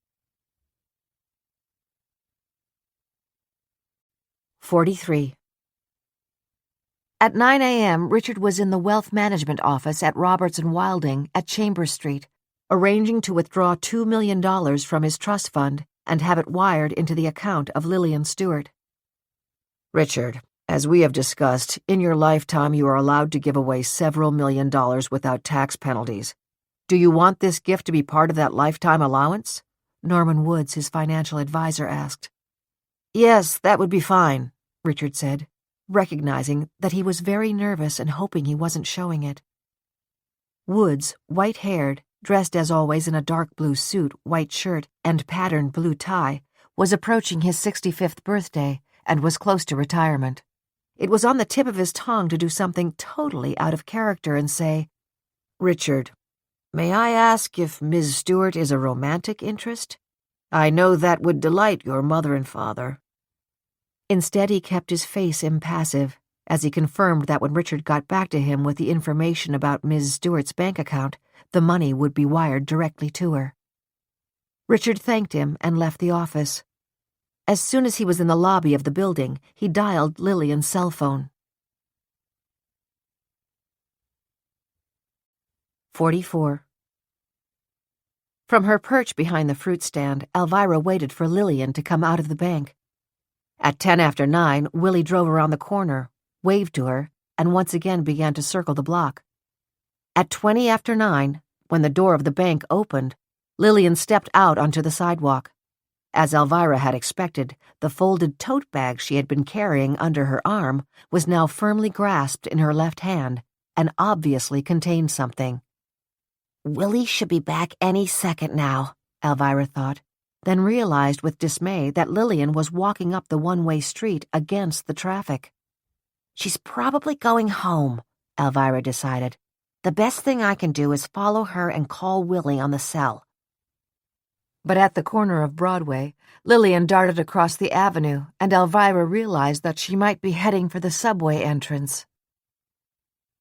43. At 9 a.m., Richard was in the wealth management office at Roberts & Wilding at Chambers Street, arranging to withdraw $2 million from his trust fund and have it wired into the account of Lillian Stewart. "Richard, as we have discussed, in your lifetime you are allowed to give away several $1,000,000 without tax penalties. Do you want this gift to be part of that lifetime allowance?" Norman Woods, his financial advisor, asked. "Yes, that would be fine," Richard said, recognizing that he was very nervous and hoping he wasn't showing it. Woods, white-haired, dressed as always in a dark blue suit, white shirt, and patterned blue tie, was approaching his 65th birthday and was close to retirement. It was on the tip of his tongue to do something totally out of character and say, "Richard, may I ask if Ms. Stewart is a romantic interest? I know that would delight your mother and father." Instead, he kept his face impassive, as he confirmed that when Richard got back to him with the information about Ms. Stewart's bank account, the money would be wired directly to her. Richard thanked him and left the office. As soon as he was in the lobby of the building, he dialed Lillian's cell phone. 44. From her perch behind the fruit stand, Alvirah waited for Lillian to come out of the bank. At 10 after 9, Willie drove around the corner, waved to her, and once again began to circle the block. At 20 after 9, when the door of the bank opened, Lillian stepped out onto the sidewalk. As Alvirah had expected, the folded tote bag she had been carrying under her arm was now firmly grasped in her left hand and obviously contained something. Willie should be back any second now, Alvirah thought, then realized with dismay that Lillian was walking up the one-way street against the traffic. She's probably going home, Alvirah decided. The best thing I can do is follow her and call Willie on the cell. But at the corner of Broadway, Lillian darted across the avenue, and Alvirah realized that she might be heading for the subway entrance.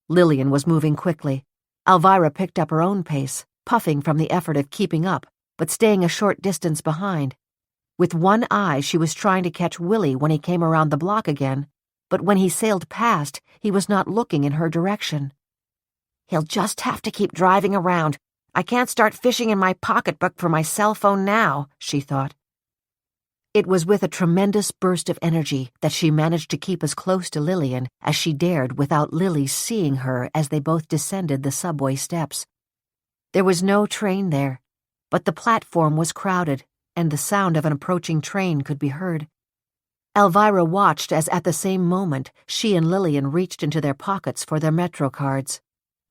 Lillian was moving quickly. Alvirah picked up her own pace, puffing from the effort of keeping up, but staying a short distance behind. With one eye, she was trying to catch Willie when he came around the block again, but when he sailed past, he was not looking in her direction. He'll just have to keep driving around. I can't start fishing in my pocketbook for my cell phone now, she thought. It was with a tremendous burst of energy that she managed to keep as close to Lillian as she dared without Lily seeing her as they both descended the subway steps. There was no train there, but the platform was crowded, and the sound of an approaching train could be heard. Alvirah watched as at the same moment she and Lillian reached into their pockets for their Metro cards.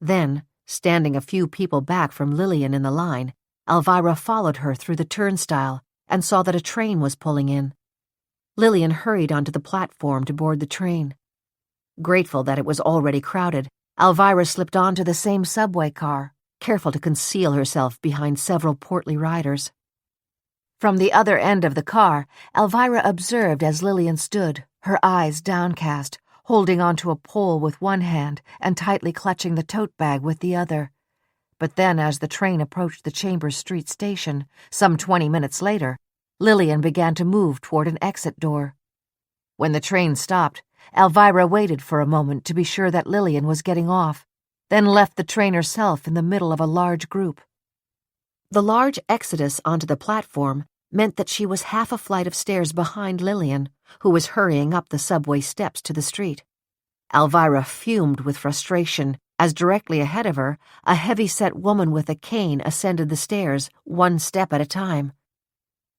Then, standing a few people back from Lillian in the line, Alvirah followed her through the turnstile and saw that a train was pulling in. Lillian hurried onto the platform to board the train. Grateful that it was already crowded, Alvirah slipped onto the same subway car, careful to conceal herself behind several portly riders. From the other end of the car, Alvirah observed as Lillian stood, her eyes downcast, holding onto a pole with one hand and tightly clutching the tote bag with the other. But then, as the train approached the Chambers Street station, some 20 minutes later, Lillian began to move toward an exit door. When the train stopped, Alvirah waited for a moment to be sure that Lillian was getting off, then left the train herself in the middle of a large group. The large exodus onto the platform meant that she was half a flight of stairs behind Lillian, who was hurrying up the subway steps to the street. Alvirah fumed with frustration as directly ahead of her, a heavy-set woman with a cane ascended the stairs, one step at a time.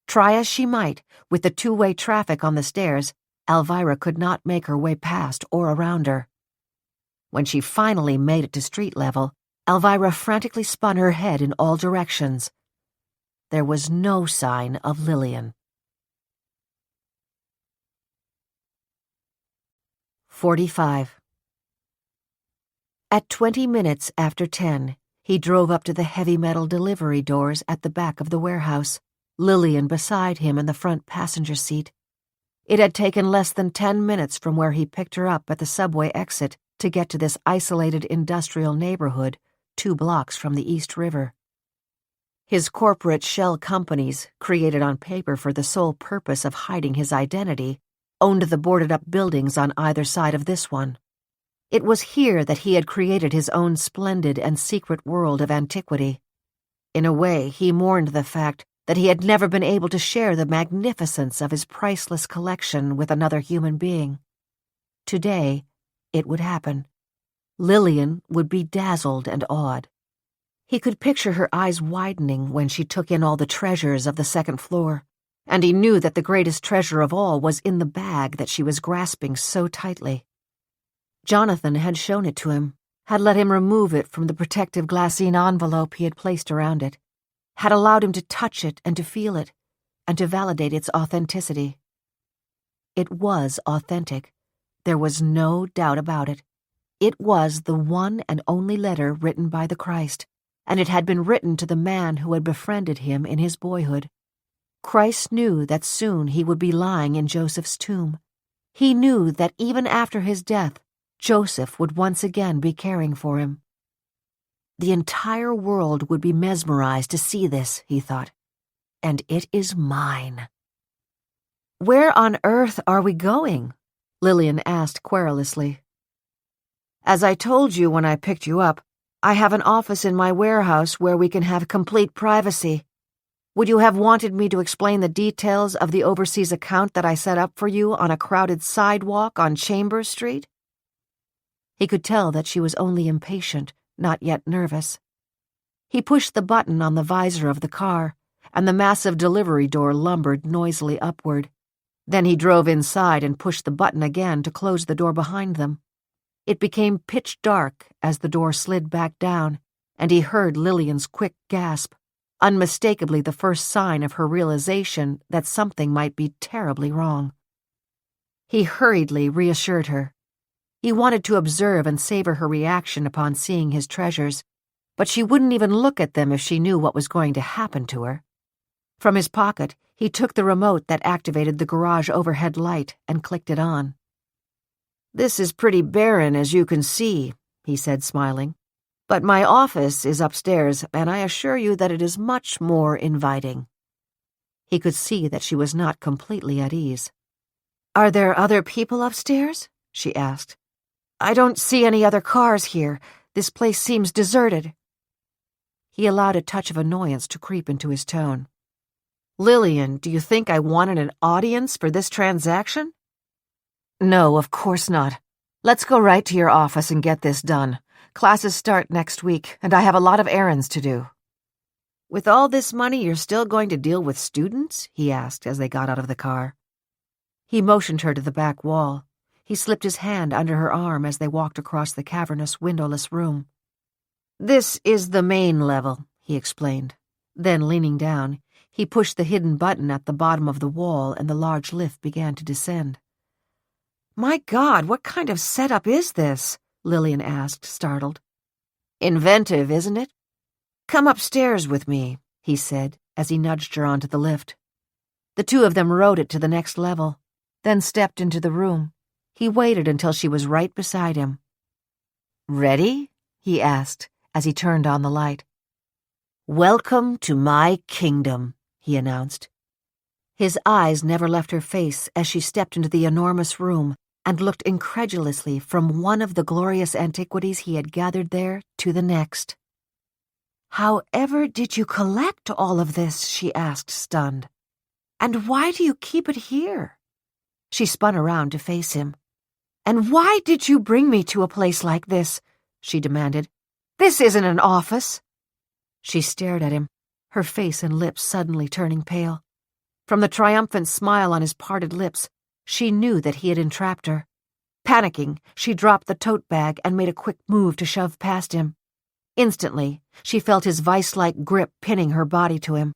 Try as she might, with the two-way traffic on the stairs, Alvirah could not make her way past or around her. When she finally made it to street level, Alvirah frantically spun her head in all directions. There was no sign of Lillian. 45. At 20 minutes after 10, he drove up to the heavy metal delivery doors at the back of the warehouse, Lillian beside him in the front passenger seat. It had taken less than 10 minutes from where he picked her up at the subway exit to get to this isolated industrial neighborhood, 2 blocks from the East River. His corporate shell companies, created on paper for the sole purpose of hiding his identity, owned the boarded-up buildings on either side of this one. It was here that he had created his own splendid and secret world of antiquity. In a way, he mourned the fact that he had never been able to share the magnificence of his priceless collection with another human being. Today, it would happen. Lillian would be dazzled and awed. He could picture her eyes widening when she took in all the treasures of the second floor, and he knew that the greatest treasure of all was in the bag that she was grasping so tightly. Jonathan had shown it to him, had let him remove it from the protective glassine envelope he had placed around it, had allowed him to touch it and to feel it, and to validate its authenticity. It was authentic, There was no doubt about it. It was the one and only letter written by the Christ, and it had been written to the man who had befriended him in his boyhood. Christ knew that soon he would be lying in Joseph's tomb. He knew that even after his death, Joseph would once again be caring for him. The entire world would be mesmerized to see this, he thought. And it is mine. "Where on earth are we going?" Lillian asked querulously. "As I told you when I picked you up, I have an office in my warehouse where we can have complete privacy. Would you have wanted me to explain the details of the overseas account that I set up for you on a crowded sidewalk on Chambers Street?" He could tell that she was only impatient, not yet nervous. He pushed the button on the visor of the car, and the massive delivery door lumbered noisily upward. Then he drove inside and pushed the button again to close the door behind them. It became pitch dark as the door slid back down, and he heard Lillian's quick gasp, unmistakably the first sign of her realization that something might be terribly wrong. He hurriedly reassured her. He wanted to observe and savor her reaction upon seeing his treasures, but she wouldn't even look at them if she knew what was going to happen to her. From his pocket, he took the remote that activated the garage overhead light and clicked it on. "This is pretty barren, as you can see," he said, smiling. "But my office is upstairs, and I assure you that it is much more inviting." He could see that she was not completely at ease. "Are there other people upstairs?" she asked. "I don't see any other cars here. This place seems deserted." He allowed a touch of annoyance to creep into his tone. "Lillian, do you think I wanted an audience for this transaction?" "No, of course not. Let's go right to your office and get this done. Classes start next week, and I have a lot of errands to do." "With all this money, you're still going to deal with students?" he asked as they got out of the car. He motioned her to the back wall. He slipped his hand under her arm as they walked across the cavernous, windowless room. "This is the main level," he explained. Then, leaning down, he pushed the hidden button at the bottom of the wall and the large lift began to descend. "My God, what kind of setup is this?" Lillian asked, startled. "Inventive, isn't it? Come upstairs with me," he said as he nudged her onto the lift. The two of them rode it to the next level, then stepped into the room. He waited until she was right beside him. "Ready?" he asked as he turned on the light. "Welcome to my kingdom," he announced. His eyes never left her face as she stepped into the enormous room and looked incredulously from one of the glorious antiquities he had gathered there to the next. "However did you collect all of this?" she asked, stunned. "And why do you keep it here?" She spun around to face him. "And why did you bring me to a place like this?" she demanded. "This isn't an office." She stared at him, her face and lips suddenly turning pale. From the triumphant smile on his parted lips, she knew that he had entrapped her. Panicking, she dropped the tote bag and made a quick move to shove past him. Instantly, she felt his vice-like grip pinning her body to him.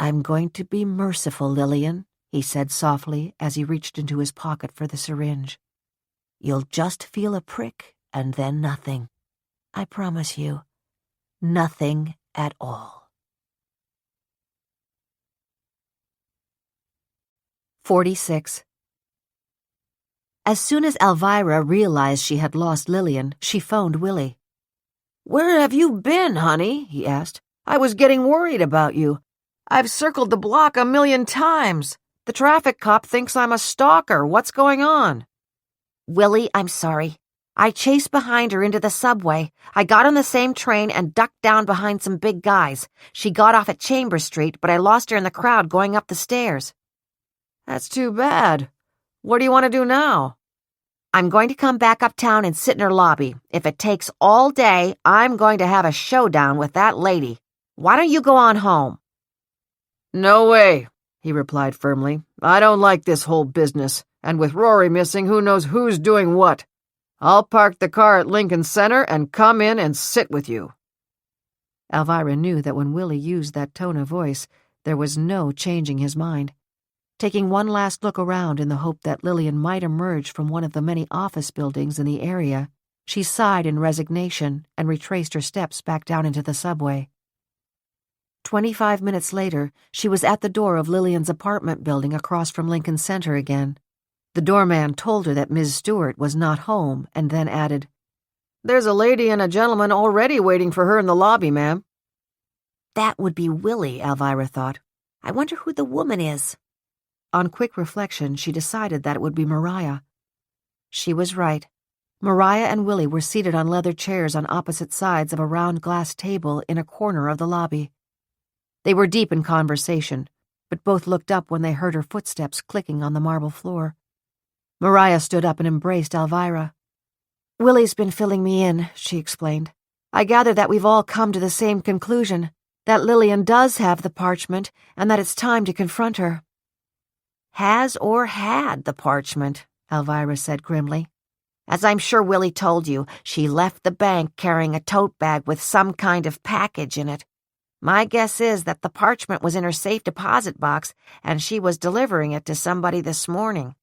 "I'm going to be merciful, Lillian," he said softly as he reached into his pocket for the syringe. "You'll just feel a prick and then nothing. I promise you, nothing at all." 46. As soon as Alvirah realized she had lost Lillian, she phoned Willy. "Where have you been, honey?" he asked. "I was getting worried about you. I've circled the block 1,000,000 times. The traffic cop thinks I'm a stalker. What's going on?" "Willy, I'm sorry. I chased behind her into the subway. I got on the same train and ducked down behind some big guys. She got off at Chambers Street, but I lost her in the crowd going up the stairs." "That's too bad. What do you want to do now?" "I'm going to come back uptown and sit in her lobby. If it takes all day, I'm going to have a showdown with that lady. Why don't you go on home?" "No way," he replied firmly. "I don't like this whole business, and with Rory missing, who knows who's doing what. I'll park the car at Lincoln Center and come in and sit with you." Alvirah knew that when Willy used that tone of voice, there was no changing his mind. Taking one last look around in the hope that Lillian might emerge from one of the many office buildings in the area, she sighed in resignation and retraced her steps back down into the subway. 25 minutes later, she was at the door of Lillian's apartment building across from Lincoln Center again. The doorman told her that Ms. Stewart was not home and then added, "There's a lady and a gentleman already waiting for her in the lobby, ma'am." That would be Willy, Alvirah thought. I wonder who the woman is. On quick reflection, she decided that it would be Mariah. She was right. Mariah and Willy were seated on leather chairs on opposite sides of a round glass table in a corner of the lobby. They were deep in conversation, but both looked up when they heard her footsteps clicking on the marble floor. Mariah stood up and embraced Alvirah. "Willy's been filling me in," she explained. "I gather that we've all come to the same conclusion, that Lillian does have the parchment and that it's time to confront her." Has or had the parchment, Alvirah said grimly. As I'm sure Willy told you, she left the bank carrying a tote bag with some kind of package in it. My guess is that the parchment was in her safe deposit box and she was delivering it to somebody this morning.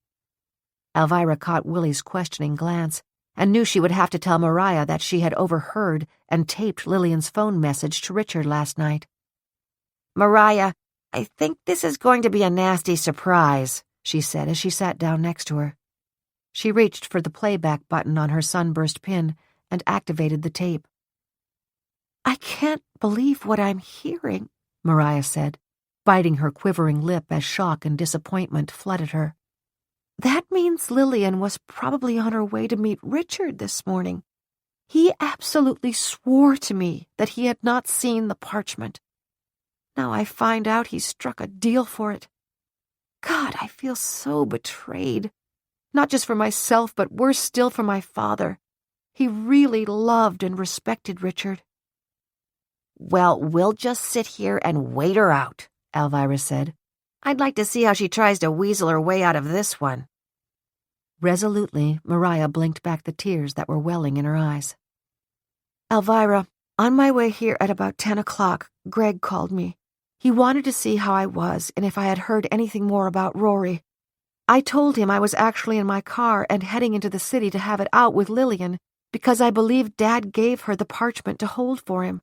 Alvirah caught Willy's questioning glance and knew she would have to tell Mariah that she had overheard and taped Lillian's phone message to Richard last night. "Mariah, I think this is going to be a nasty surprise," she said as she sat down next to her. She reached for the playback button on her sunburst pin and activated the tape. "I can't believe what I'm hearing," Mariah said, biting her quivering lip as shock and disappointment flooded her. "That means Lillian was probably on her way to meet Richard this morning. He absolutely swore to me that he had not seen the parchment. Now I find out he struck a deal for it. God, I feel so betrayed. Not just for myself, but worse still for my father. He really loved and respected Richard." "Well, we'll just sit here and wait her out," Alvirah said. "I'd like to see how she tries to weasel her way out of this one." Resolutely, Mariah blinked back the tears that were welling in her eyes. "Alvirah, on my way here at about 10 o'clock, Greg called me. He wanted to see how I was and if I had heard anything more about Rory. I told him I was actually in my car and heading into the city to have it out with Lillian because I believed Dad gave her the parchment to hold for him.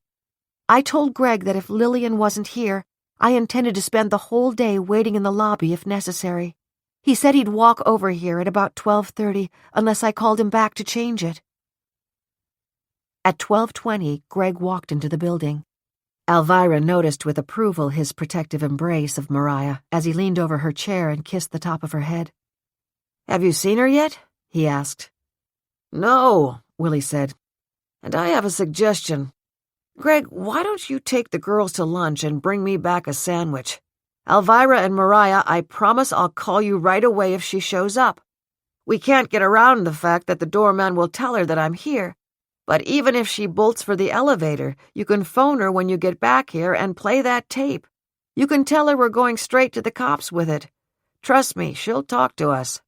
I told Greg that if Lillian wasn't here, I intended to spend the whole day waiting in the lobby if necessary. He said he'd walk over here at about 12:30 unless I called him back to change it." At 12:20, Greg walked into the building. Alvirah noticed with approval his protective embrace of Mariah as he leaned over her chair and kissed the top of her head. "Have you seen her yet?" he asked. "No," Willy said. "And I have a suggestion. Greg, why don't you take the girls to lunch and bring me back a sandwich? Alvirah and Mariah, I promise I'll call you right away if she shows up. We can't get around the fact that the doorman will tell her that I'm here. But even if she bolts for the elevator, you can phone her when you get back here and play that tape. You can tell her we're going straight to the cops with it. Trust me, she'll talk to us."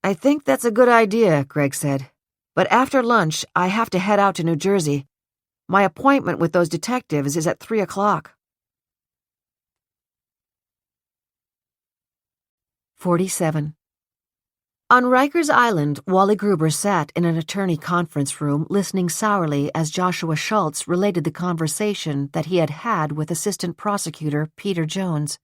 "I think that's a good idea," Greg said. "But after lunch, I have to head out to New Jersey. My appointment with those detectives is at 3 o'clock. 47. On Rikers Island, Wally Gruber sat in an attorney conference room listening sourly as Joshua Schultz related the conversation that he had had with Assistant Prosecutor Peter Jones.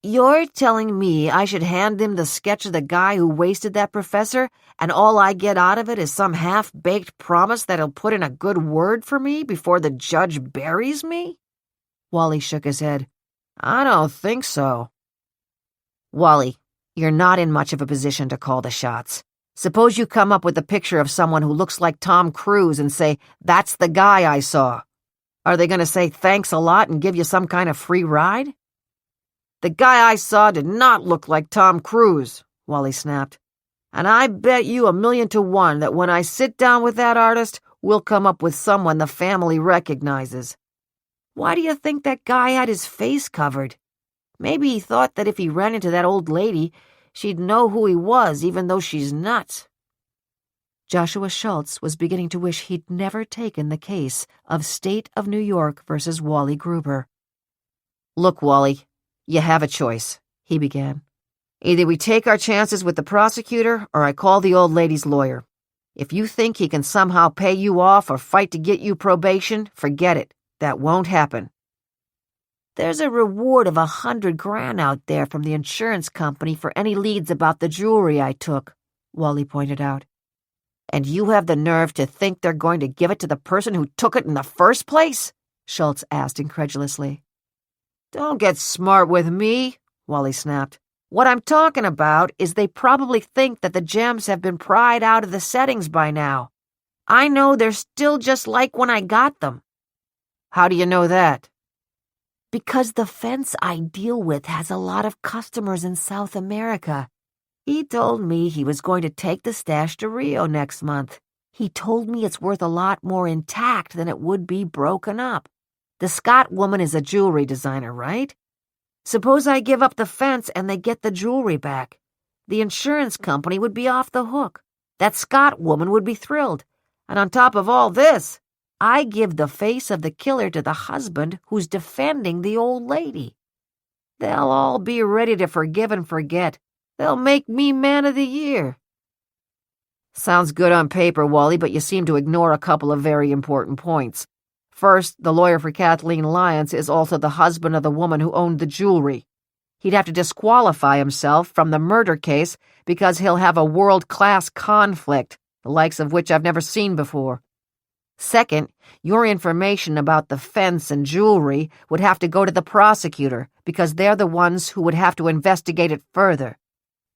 "You're telling me I should hand him the sketch of the guy who wasted that professor, and all I get out of it is some half-baked promise that he'll put in a good word for me before the judge buries me?" Wally shook his head. "I don't think so." "Wally, you're not in much of a position to call the shots. Suppose you come up with a picture of someone who looks like Tom Cruise and say, 'That's the guy I saw.' Are they going to say thanks a lot and give you some kind of free ride?" "The guy I saw did not look like Tom Cruise," Wally snapped. "And I bet you 1,000,000 to 1 that when I sit down with that artist, we'll come up with someone the family recognizes. Why do you think that guy had his face covered? Maybe he thought that if he ran into that old lady, she'd know who he was, even though she's nuts." Joshua Schultz was beginning to wish he'd never taken the case of State of New York versus Wally Gruber. "Look, Wally, you have a choice," he began. "Either we take our chances with the prosecutor or I call the old lady's lawyer. If you think he can somehow pay you off or fight to get you probation, forget it. That won't happen." "There's a reward of $100,000 out there from the insurance company for any leads about the jewelry I took," Wally pointed out. "And you have the nerve to think they're going to give it to the person who took it in the first place?" Schultz asked incredulously. "Don't get smart with me," Wally snapped. "What I'm talking about is they probably think that the gems have been pried out of the settings by now. I know they're still just like when I got them." "How do you know that?" "Because the fence I deal with has a lot of customers in South America. He told me he was going to take the stash to Rio next month. He told me it's worth a lot more intact than it would be broken up. The Scott woman is a jewelry designer, right? Suppose I give up the fence and they get the jewelry back. The insurance company would be off the hook. That Scott woman would be thrilled. And on top of all this, I give the face of the killer to the husband who's defending the old lady. They'll all be ready to forgive and forget. They'll make me man of the year." "Sounds good on paper, Wally, but you seem to ignore a couple of very important points. First, the lawyer for Kathleen Lyons is also the husband of the woman who owned the jewelry. He'd have to disqualify himself from the murder case because he'll have a world-class conflict, the likes of which I've never seen before. Second, your information about the fence and jewelry would have to go to the prosecutor because they're the ones who would have to investigate it further.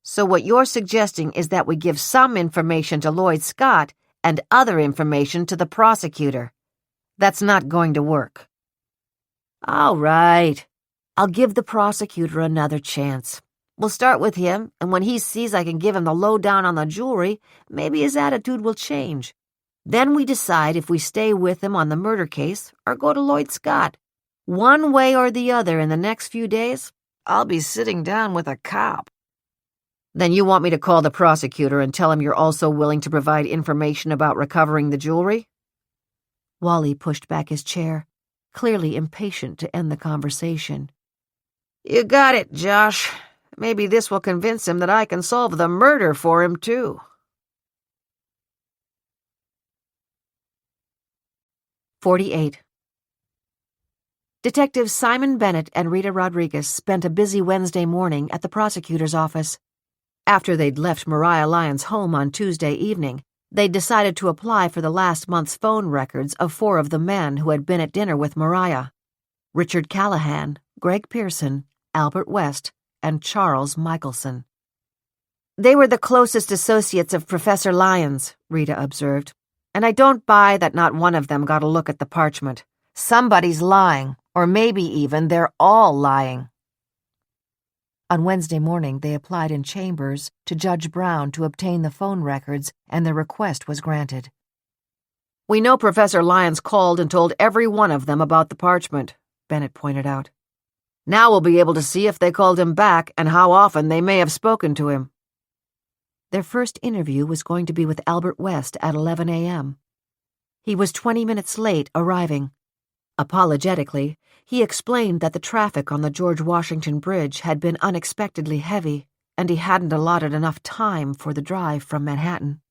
So what you're suggesting is that we give some information to Lloyd Scott and other information to the prosecutor. That's not going to work." "All right. I'll give the prosecutor another chance. We'll start with him, and when he sees I can give him the lowdown on the jewelry, maybe his attitude will change. Then we decide if we stay with him on the murder case or go to Lloyd Scott. One way or the other in the next few days, I'll be sitting down with a cop." "Then you want me to call the prosecutor and tell him you're also willing to provide information about recovering the jewelry?" Wally pushed back his chair, clearly impatient to end the conversation. "You got it, Josh. Maybe this will convince him that I can solve the murder for him, too." 48. Detectives Simon Bennett and Rita Rodriguez spent a busy Wednesday morning at the prosecutor's office. After they'd left Mariah Lyons' home on Tuesday evening, they'd decided to apply for the last month's phone records of 4 of the men who had been at dinner with Mariah: Richard Callahan, Greg Pearson, Albert West, and Charles Michelson. "They were the closest associates of Professor Lyons," Rita observed. "And I don't buy that not one of them got a look at the parchment. Somebody's lying, or maybe even they're all lying." On Wednesday morning, they applied in chambers to Judge Brown to obtain the phone records, and their request was granted. "We know Professor Lyons called and told every one of them about the parchment," Bennett pointed out. "Now we'll be able to see if they called him back and how often they may have spoken to him." Their first interview was going to be with Albert West at 11 a.m. He was 20 minutes late arriving. Apologetically, he explained that the traffic on the George Washington Bridge had been unexpectedly heavy, and he hadn't allotted enough time for the drive from Manhattan.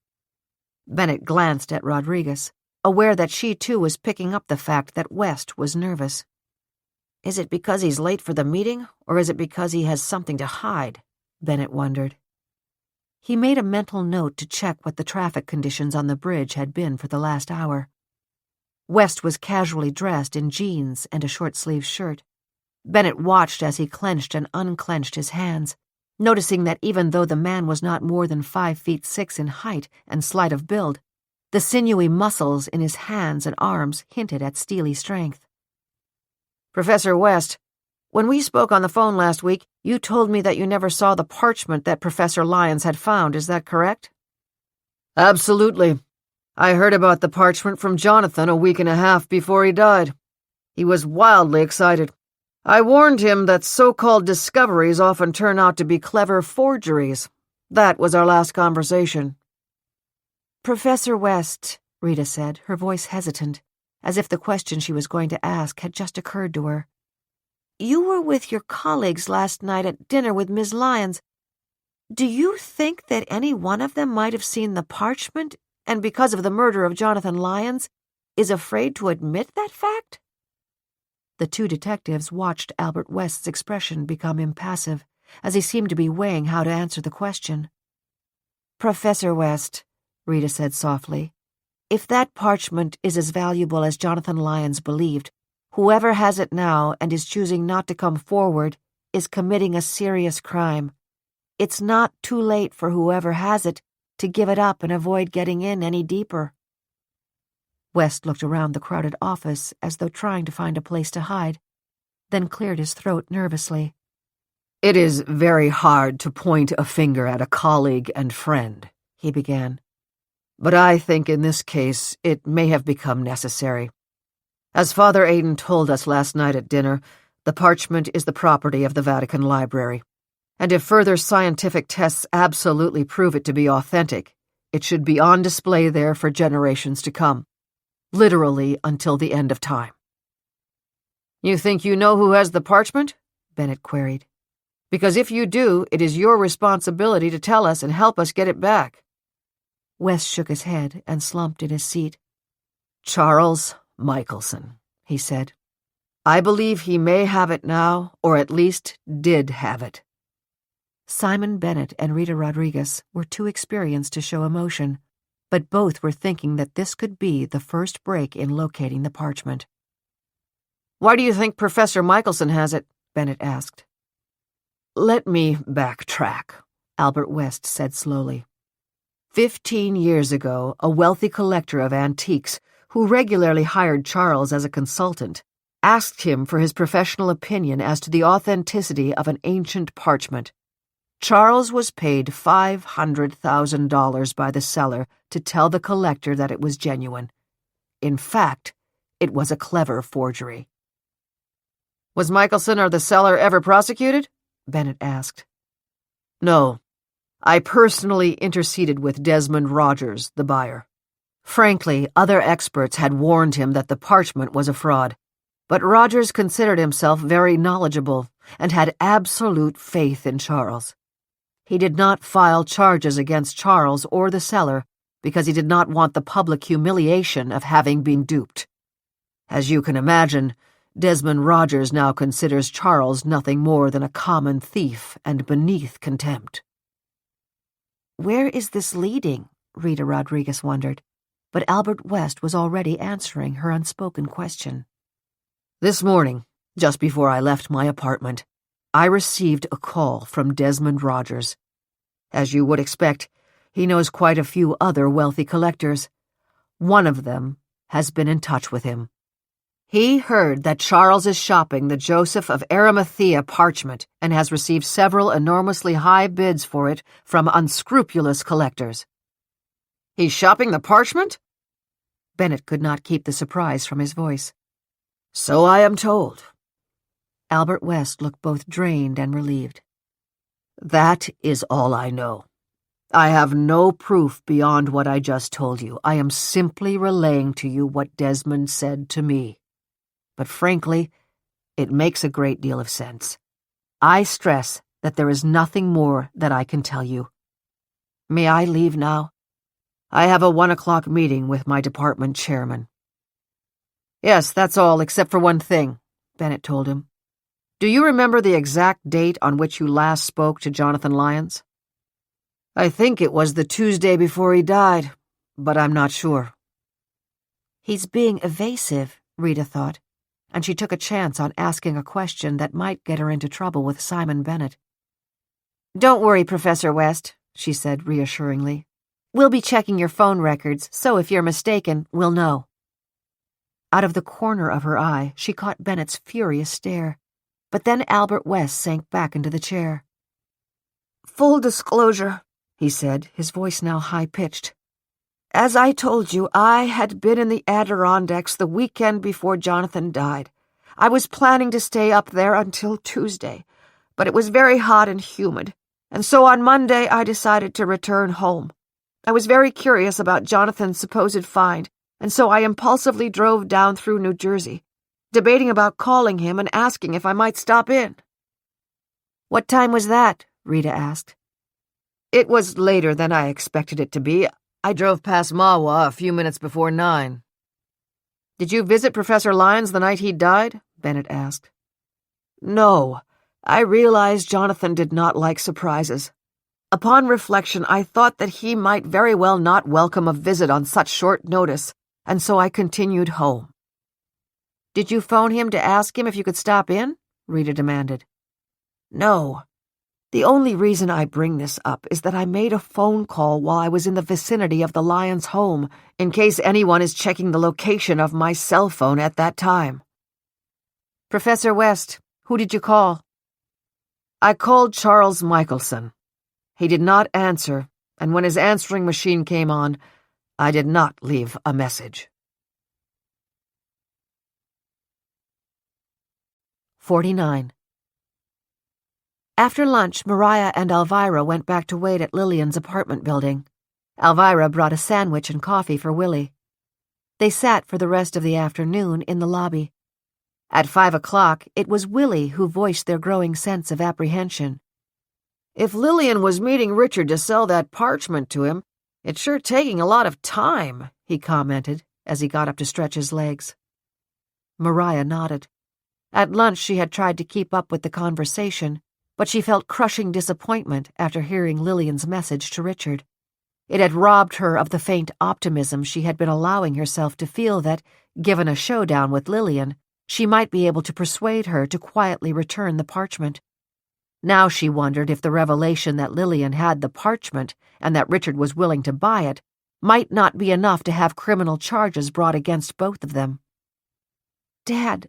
Bennett glanced at Rodriguez, aware that she too was picking up the fact that West was nervous. Is it because he's late for the meeting, or is it because he has something to hide? Bennett wondered. He made a mental note to check what the traffic conditions on the bridge had been for the last hour. West was casually dressed in jeans and a short-sleeved shirt. Bennett watched as he clenched and unclenched his hands, noticing that even though the man was not more than 5'6" in height and slight of build, the sinewy muscles in his hands and arms hinted at steely strength. "Professor West, when we spoke on the phone last week, you told me that you never saw the parchment that Professor Lyons had found, is that correct?" "Absolutely. I heard about the parchment from Jonathan a week and a half before he died. He was wildly excited. I warned him that so-called discoveries often turn out to be clever forgeries. That was our last conversation." "Professor West," Rita said, her voice hesitant, as if the question she was going to ask had just occurred to her. You were with your colleagues last night at dinner with Miss Lyons. Do you think that any one of them might have seen the parchment and, because of the murder of Jonathan Lyons, is afraid to admit that fact?" The two detectives watched Albert West's expression become impassive, as he seemed to be weighing how to answer the question. "Professor West," Rita said softly, "if that parchment is as valuable as Jonathan Lyons believed, whoever has it now and is choosing not to come forward is committing a serious crime. It's not too late for whoever has it to give it up and avoid getting in any deeper." West looked around the crowded office as though trying to find a place to hide, then cleared his throat nervously. "It is very hard to point a finger at a colleague and friend," he began. "But I think in this case it may have become necessary. As Father Aidan told us last night at dinner, the parchment is the property of the Vatican Library, and if further scientific tests absolutely prove it to be authentic, it should be on display there for generations to come, literally until the end of time." "You think you know who has the parchment?" Bennett queried. "Because if you do, it is your responsibility to tell us and help us get it back." West shook his head and slumped in his seat. "Charles Michelson," he said. "I believe he may have it now, or at least did have it." Simon Bennett and Rita Rodriguez were too experienced to show emotion, but both were thinking that this could be the first break in locating the parchment. "Why do you think Professor Michelson has it?" Bennett asked. "Let me backtrack," Albert West said slowly. 15 years ago, a wealthy collector of antiques, who regularly hired Charles as a consultant, asked him for his professional opinion as to the authenticity of an ancient parchment. Charles was paid $500,000 by the seller to tell the collector that it was genuine. In fact, it was a clever forgery. "Was Michelson or the seller ever prosecuted?" Bennett asked. "No. I personally interceded with Desmond Rogers, the buyer. Frankly, other experts had warned him that the parchment was a fraud, but Rogers considered himself very knowledgeable and had absolute faith in Charles. He did not file charges against Charles or the seller because he did not want the public humiliation of having been duped. As you can imagine, Desmond Rogers now considers Charles nothing more than a common thief and beneath contempt." "Where is this leading?" Rita Rodriguez wondered, but Albert West was already answering her unspoken question. "This morning, just before I left my apartment, I received a call from Desmond Rogers. As you would expect, he knows quite a few other wealthy collectors. One of them has been in touch with him. He heard that Charles is shopping the Joseph of Arimathea parchment and has received several enormously high bids for it from unscrupulous collectors." "He's shopping the parchment?" Bennett could not keep the surprise from his voice. "So I am told." Albert West looked both drained and relieved. "That is all I know. I have no proof beyond what I just told you. I am simply relaying to you what Desmond said to me. But frankly, it makes a great deal of sense. I stress that there is nothing more that I can tell you. May I leave now? I have a 1 o'clock meeting with my department chairman." "Yes, that's all, except for one thing," Bennett told him. "Do you remember the exact date on which you last spoke to Jonathan Lyons?" "I think it was the Tuesday before he died, but I'm not sure." He's being evasive, Rita thought, and she took a chance on asking a question that might get her into trouble with Simon Bennett. "Don't worry, Professor West," she said reassuringly. "We'll be checking your phone records, so if you're mistaken, we'll know." Out of the corner of her eye, she caught Bennett's furious stare, but then Albert West sank back into the chair. "Full disclosure," he said, his voice now high-pitched. "As I told you, I had been in the Adirondacks the weekend before Jonathan died. I was planning to stay up there until Tuesday, but it was very hot and humid, and so on Monday I decided to return home. I was very curious about Jonathan's supposed find, and so I impulsively drove down through New Jersey. debating about calling him and asking if I might stop in." "What time was that?" Rita asked. "It was later than I expected it to be. I drove past Mawa a few minutes before 9. "Did you visit Professor Lyons the night he died?" Bennett asked. "No. I realized Jonathan did not like surprises. Upon reflection, I thought that he might very well not welcome a visit on such short notice, and so I continued home." "Did you phone him to ask him if you could stop in?" Rita demanded. "No. The only reason I bring this up is that I made a phone call while I was in the vicinity of the Lyons home, in case anyone is checking the location of my cell phone at that time." "Professor West, who did you call?" "I called Charles Michelson. He did not answer, and when his answering machine came on, I did not leave a message." 49. After lunch, Mariah and Alvirah went back to wait at Lillian's apartment building. Alvirah brought a sandwich and coffee for Willy. They sat for the rest of the afternoon in the lobby. At 5 o'clock, it was Willy who voiced their growing sense of apprehension. "If Lillian was meeting Richard to sell that parchment to him, it's sure taking a lot of time," he commented as he got up to stretch his legs. Mariah nodded. At lunch, she had tried to keep up with the conversation, but she felt crushing disappointment after hearing Lillian's message to Richard. It had robbed her of the faint optimism she had been allowing herself to feel that, given a showdown with Lillian, she might be able to persuade her to quietly return the parchment. Now she wondered if the revelation that Lillian had the parchment and that Richard was willing to buy it might not be enough to have criminal charges brought against both of them. "Dad,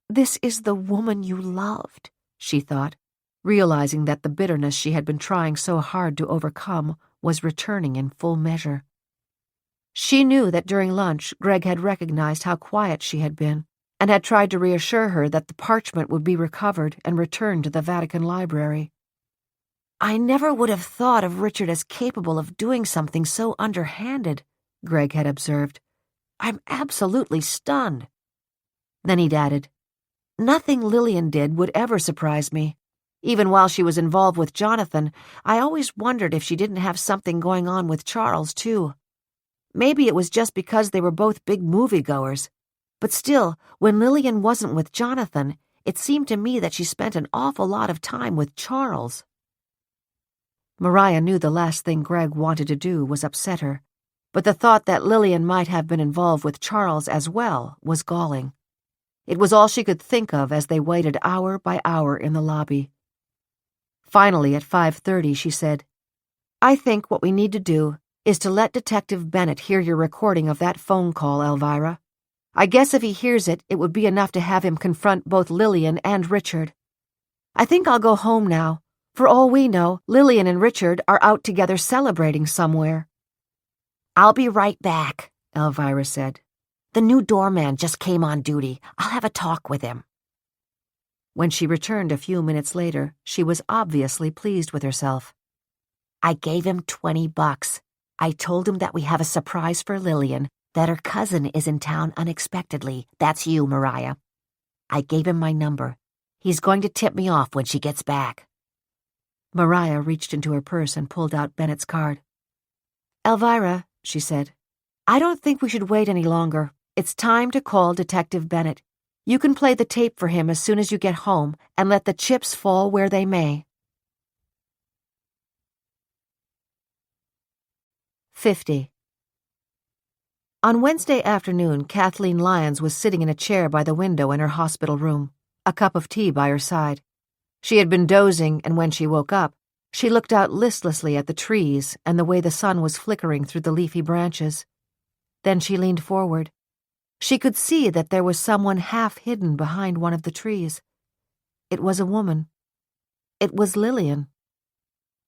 this is the woman you loved," she thought, realizing that the bitterness she had been trying so hard to overcome was returning in full measure. She knew that during lunch Greg had recognized how quiet she had been and had tried to reassure her that the parchment would be recovered and returned to the Vatican Library. "I never would have thought of Richard as capable of doing something so underhanded," Greg had observed. "I'm absolutely stunned." Then he'd added, "Nothing Lillian did would ever surprise me. Even while she was involved with Jonathan, I always wondered if she didn't have something going on with Charles, too. Maybe it was just because they were both big moviegoers. But still, when Lillian wasn't with Jonathan, it seemed to me that she spent an awful lot of time with Charles." Mariah knew the last thing Greg wanted to do was upset her, but the thought that Lillian might have been involved with Charles as well was galling. It was all she could think of as they waited hour by hour in the lobby. Finally, at 5:30, she said, "I think what we need to do is to let Detective Bennett hear your recording of that phone call, Alvirah. I guess if he hears it, it would be enough to have him confront both Lillian and Richard. I think I'll go home now. For all we know, Lillian and Richard are out together celebrating somewhere." "I'll be right back," Alvirah said. "The new doorman just came on duty. I'll have a talk with him." When she returned a few minutes later, she was obviously pleased with herself. "I gave him $20. I told him that we have a surprise for Lillian, that her cousin is in town unexpectedly. That's you, Mariah. I gave him my number. He's going to tip me off when she gets back." Mariah reached into her purse and pulled out Bennett's card. "Alvirah," she said, "I don't think we should wait any longer. It's time to call Detective Bennett. You can play the tape for him as soon as you get home and let the chips fall where they may." 50. On Wednesday afternoon, Kathleen Lyons was sitting in a chair by the window in her hospital room, a cup of tea by her side. She had been dozing, and when she woke up, she looked out listlessly at the trees and the way the sun was flickering through the leafy branches. Then she leaned forward. She could see that there was someone half hidden behind one of the trees. It was a woman. It was Lillian.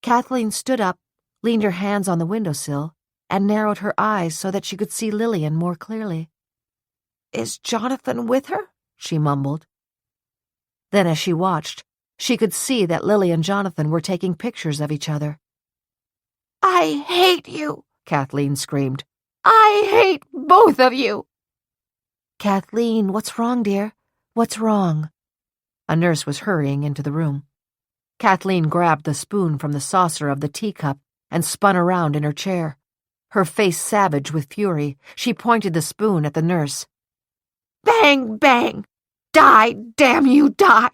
Kathleen stood up, leaned her hands on the windowsill, and narrowed her eyes so that she could see Lillian more clearly. "Is Jonathan with her?" she mumbled. Then as she watched, she could see that Lily and Jonathan were taking pictures of each other. "I hate you," Kathleen screamed. "I hate both of you." "Kathleen, what's wrong, dear?" "What's wrong?" A nurse was hurrying into the room. Kathleen grabbed the spoon from the saucer of the teacup and spun around in her chair. Her face savage with fury, she pointed the spoon at the nurse. "Bang, bang! Die, damn you, die!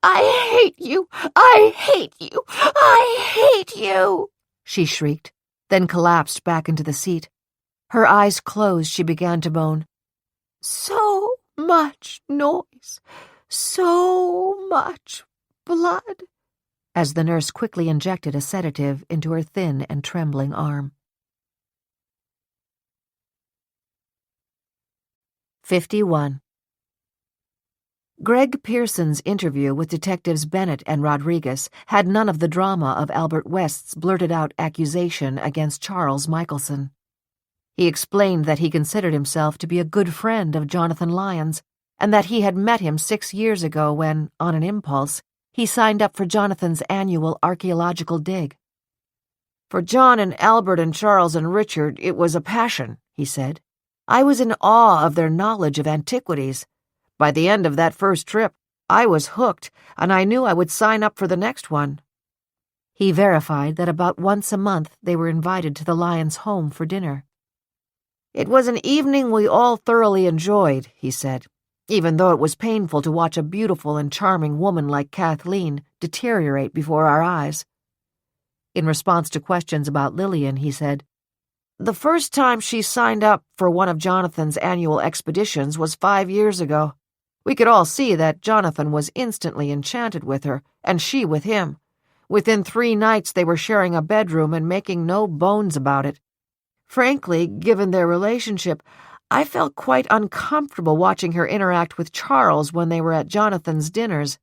I hate you! I hate you! I hate you!" she shrieked, then collapsed back into the seat. Her eyes closed, she began to moan. "So much noise, so much blood," as the nurse quickly injected a sedative into her thin and trembling arm. 51. Greg Pearson's interview with Detectives Bennett and Rodriguez had none of the drama of Albert West's blurted-out accusation against Charles Michelson. He explained that he considered himself to be a good friend of Jonathan Lyons, and that he had met him 6 years ago when, on an impulse, he signed up for Jonathan's annual archaeological dig. "For John and Albert and Charles and Richard, it was a passion," he said. "I was in awe of their knowledge of antiquities. By the end of that first trip, I was hooked, and I knew I would sign up for the next one." He verified that about once a month they were invited to the Lyons' home for dinner. "It was an evening we all thoroughly enjoyed," he said, "even though it was painful to watch a beautiful and charming woman like Kathleen deteriorate before our eyes." In response to questions about Lillian, he said, "The first time she signed up for one of Jonathan's annual expeditions was 5 years ago. We could all see that Jonathan was instantly enchanted with her, and she with him. Within 3 nights they were sharing a bedroom and making no bones about it. Frankly, given their relationship, I felt quite uncomfortable watching her interact with Charles when they were at Jonathan's dinners.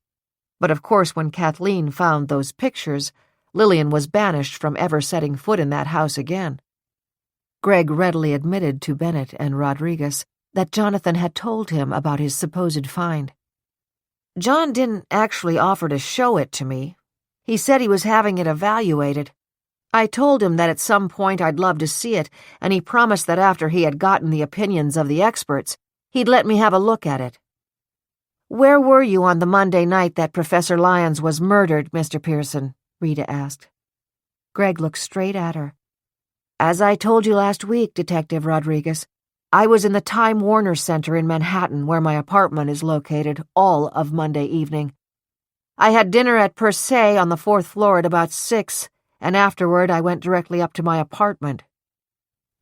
But of course when Kathleen found those pictures, Lillian was banished from ever setting foot in that house again." Greg readily admitted to Bennett and Rodriguez that Jonathan had told him about his supposed find. "John didn't actually offer to show it to me. He said he was having it evaluated. I told him that at some point I'd love to see it, and he promised that after he had gotten the opinions of the experts, he'd let me have a look at it." "Where were you on the Monday night that Professor Lyons was murdered, Mr. Pearson?" Rita asked. Greg looked straight at her. "As I told you last week, Detective Rodriguez, I was in the Time Warner Center in Manhattan, where my apartment is located, all of Monday evening. I had dinner at Per Se on the 4th floor at about 6, and afterward I went directly up to my apartment."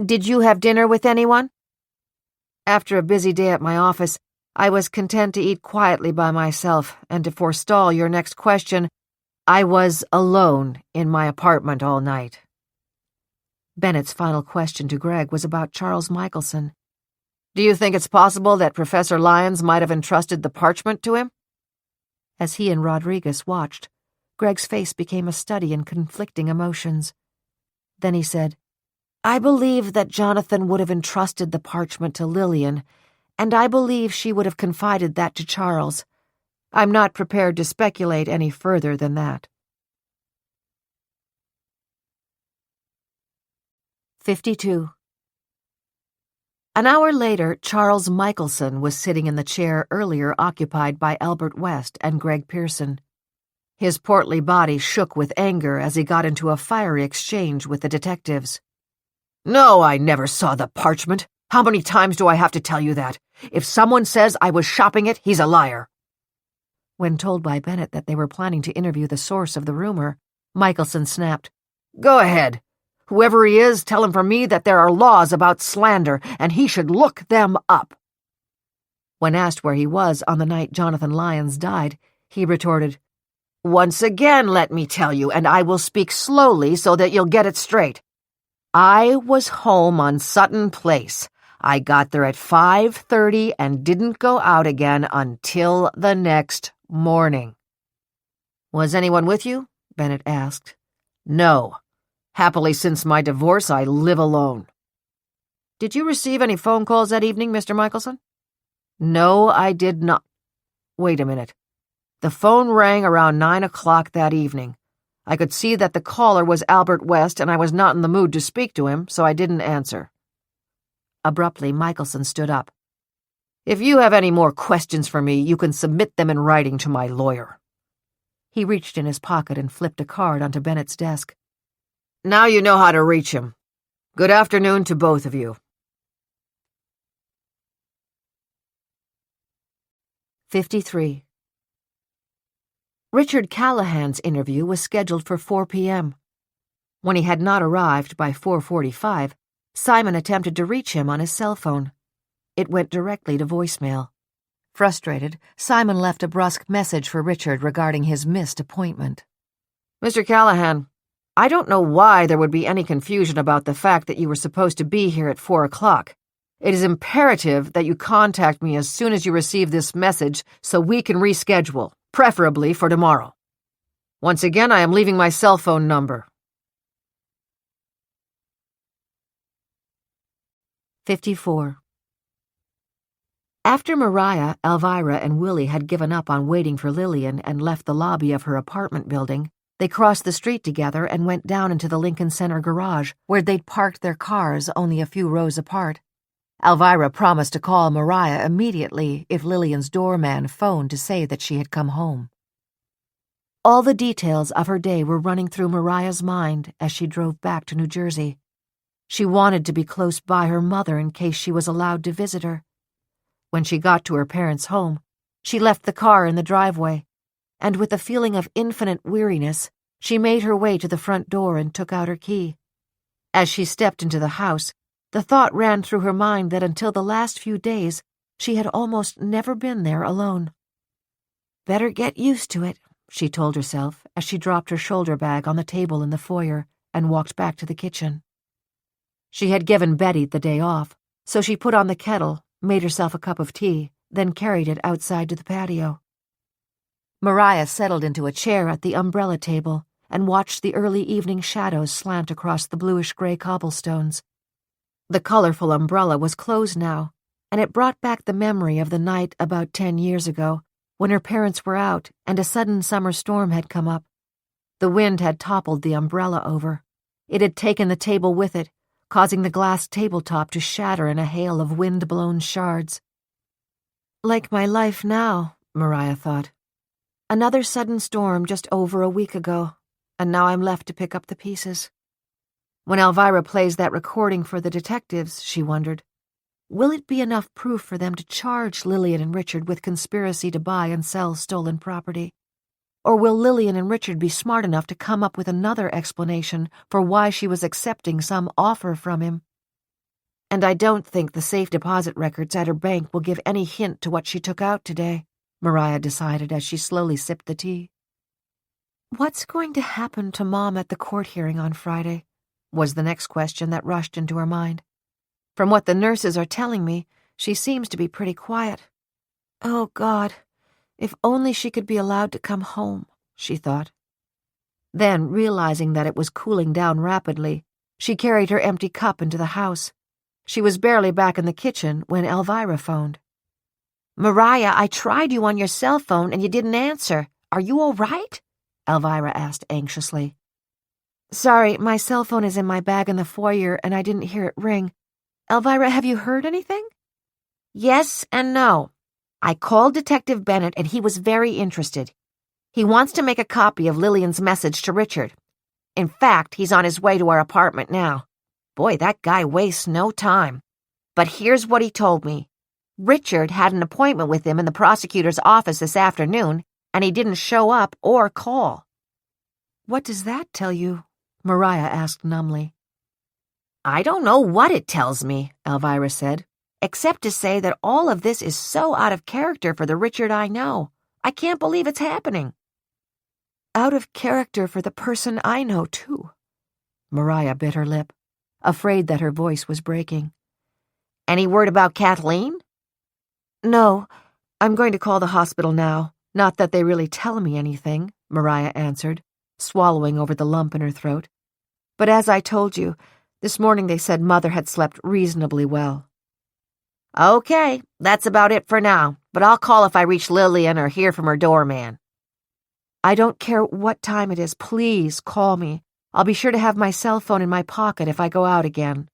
"Did you have dinner with anyone?" "After a busy day at my office, I was content to eat quietly by myself, and to forestall your next question, I was alone in my apartment all night." Bennett's final question to Greg was about Charles Michelson. "Do you think it's possible that Professor Lyons might have entrusted the parchment to him?" As he and Rodriguez watched, Greg's face became a study in conflicting emotions. Then he said, "I believe that Jonathan would have entrusted the parchment to Lillian, and I believe she would have confided that to Charles. I'm not prepared to speculate any further than that." 52. An hour later, Charles Michelson was sitting in the chair earlier occupied by Albert West and Greg Pearson. His portly body shook with anger as he got into a fiery exchange with the detectives. "No, I never saw the parchment. How many times do I have to tell you that? If someone says I was shopping it, he's a liar." When told by Bennett that they were planning to interview the source of the rumor, Michelson snapped, "Go ahead. Whoever he is, tell him from me that there are laws about slander, and he should look them up." When asked where he was on the night Jonathan Lyons died, he retorted, "Once again, let me tell you, and I will speak slowly so that you'll get it straight. I was home on Sutton Place. I got there at 5:30 and didn't go out again until the next morning." "Was anyone with you?" Bennett asked. "No. Happily, since my divorce, I live alone." "Did you receive any phone calls that evening, Mr. Michelson?" "No, I did not. Wait a minute. The phone rang around 9 o'clock that evening. I could see that the caller was Albert West, and I was not in the mood to speak to him, so I didn't answer." Abruptly, Michelson stood up. If you have any more questions for me, you can submit them in writing to my lawyer." He reached in his pocket and flipped a card onto Bennett's desk. "Now you know how to reach him. Good afternoon to both of you." 53. Richard Callahan's interview was scheduled for 4 p.m. When he had not arrived by 4:45, Simon attempted to reach him on his cell phone. It went directly to voicemail. Frustrated, Simon left a brusque message for Richard regarding his missed appointment. "Mr. Callahan, I don't know why there would be any confusion about the fact that you were supposed to be here at 4 o'clock. It is imperative that you contact me as soon as you receive this message so we can reschedule, preferably for tomorrow. Once again, I am leaving my cell phone number." 54. After Mariah, Alvirah, and Willy had given up on waiting for Lillian and left the lobby of her apartment building, they crossed the street together and went down into the Lincoln Center garage, where they'd parked their cars only a few rows apart. Alvirah promised to call Mariah immediately if Lillian's doorman phoned to say that she had come home. All the details of her day were running through Mariah's mind as she drove back to New Jersey. She wanted to be close by her mother in case she was allowed to visit her. When she got to her parents' home, she left the car in the driveway, and with a feeling of infinite weariness, she made her way to the front door and took out her key. As she stepped into the house, the thought ran through her mind that until the last few days, she had almost never been there alone. "Better get used to it," she told herself as she dropped her shoulder bag on the table in the foyer and walked back to the kitchen. She had given Betty the day off, so she put on the kettle, made herself a cup of tea, then carried it outside to the patio. Mariah settled into a chair at the umbrella table and watched the early evening shadows slant across the bluish-gray cobblestones. The colorful umbrella was closed now, and it brought back the memory of the night about 10 years ago, when her parents were out and a sudden summer storm had come up. The wind had toppled the umbrella over. It had taken the table with it, causing the glass tabletop to shatter in a hail of wind-blown shards. "Like my life now," Mariah thought. "Another sudden storm just over a week ago, and now I'm left to pick up the pieces." When Alvirah plays that recording for the detectives, she wondered, will it be enough proof for them to charge Lillian and Richard with conspiracy to buy and sell stolen property? Or will Lillian and Richard be smart enough to come up with another explanation for why she was accepting some offer from him? And I don't think the safe deposit records at her bank will give any hint to what she took out today, Mariah decided as she slowly sipped the tea. "What's going to happen to Mom at the court hearing on Friday?" was the next question that rushed into her mind. "From what the nurses are telling me, she seems to be pretty quiet. Oh, God, if only she could be allowed to come home," she thought. Then, realizing that it was cooling down rapidly, she carried her empty cup into the house. She was barely back in the kitchen when Alvirah phoned. "Mariah, I tried you on your cell phone and you didn't answer. Are you all right?" Alvirah asked anxiously. "Sorry, my cell phone is in my bag in the foyer and I didn't hear it ring. Alvirah, have you heard anything?" "Yes and no. I called Detective Bennett and he was very interested. He wants to make a copy of Lillian's message to Richard. In fact, he's on his way to our apartment now. Boy, that guy wastes no time. But here's what he told me. Richard had an appointment with him in the prosecutor's office this afternoon, and he didn't show up or call." "What does that tell you?" Mariah asked numbly. "I don't know what it tells me," Alvirah said, "except to say that all of this is so out of character for the Richard I know. I can't believe it's happening." "Out of character for the person I know, too." Mariah bit her lip, afraid that her voice was breaking. "Any word about Kathleen?" "No, I'm going to call the hospital now. Not that they really tell me anything," Mariah answered, swallowing over the lump in her throat. "But as I told you, this morning they said Mother had slept reasonably well." "Okay, that's about it for now, but I'll call if I reach Lillian or hear from her doorman." "I don't care what time it is. Please call me. I'll be sure to have my cell phone in my pocket if I go out again."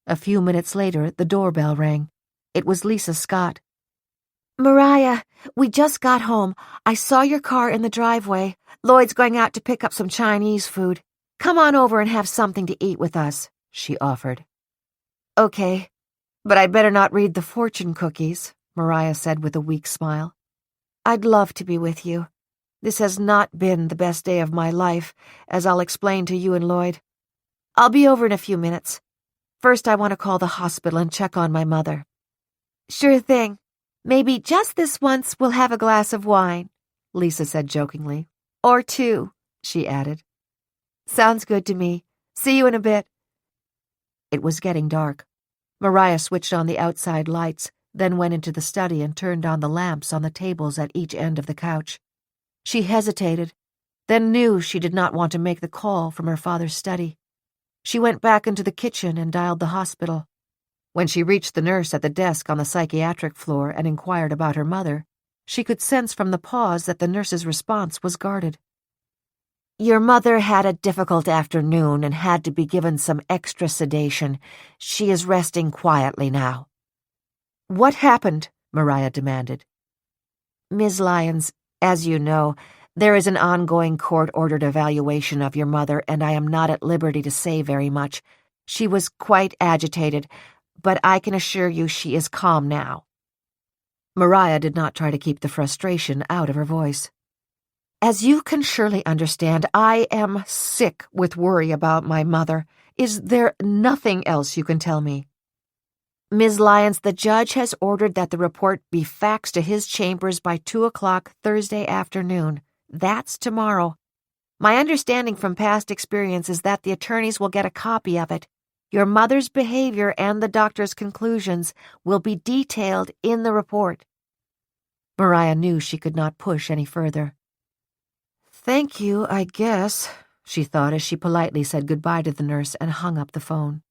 A few minutes later, the doorbell rang, It was Lisa Scott. Mariah, we just got home. I saw your car in the driveway. Lloyd's going out to pick up some Chinese food. Come on over and have something to eat with us, she offered. Okay, but I'd better not read the fortune cookies, Mariah said with a weak smile. I'd love to be with you. This has not been the best day of my life, as I'll explain to you and Lloyd. I'll be over in a few minutes. First, I want to call the hospital and check on my mother. Sure thing. Maybe just this once we'll have a glass of wine, Lisa said jokingly. Or two, she added. Sounds good to me. See you in a bit. It was getting dark. Mariah switched on the outside lights, then went into the study and turned on the lamps on the tables at each end of the couch. She hesitated, then knew she did not want to make the call from her father's study. She went back into the kitchen and dialed the hospital. When she reached the nurse at the desk on the psychiatric floor and inquired about her mother, she could sense from the pause that the nurse's response was guarded. Your mother had a difficult afternoon and had to be given some extra sedation. She is resting quietly now. What happened? Mariah demanded. Ms. Lyons, as you know, there is an ongoing court-ordered evaluation of your mother, and I am not at liberty to say very much. She was quite agitated, but I can assure you she is calm now. Mariah did not try to keep the frustration out of her voice. As you can surely understand, I am sick with worry about my mother. Is there nothing else you can tell me? Ms. Lyons, the judge has ordered that the report be faxed to his chambers by 2:00 Thursday afternoon. That's tomorrow. My understanding from past experience is that the attorneys will get a copy of it. Your mother's behavior and the doctor's conclusions will be detailed in the report. Mariah knew she could not push any further. Thank you, I guess, she thought as she politely said goodbye to the nurse and hung up the phone.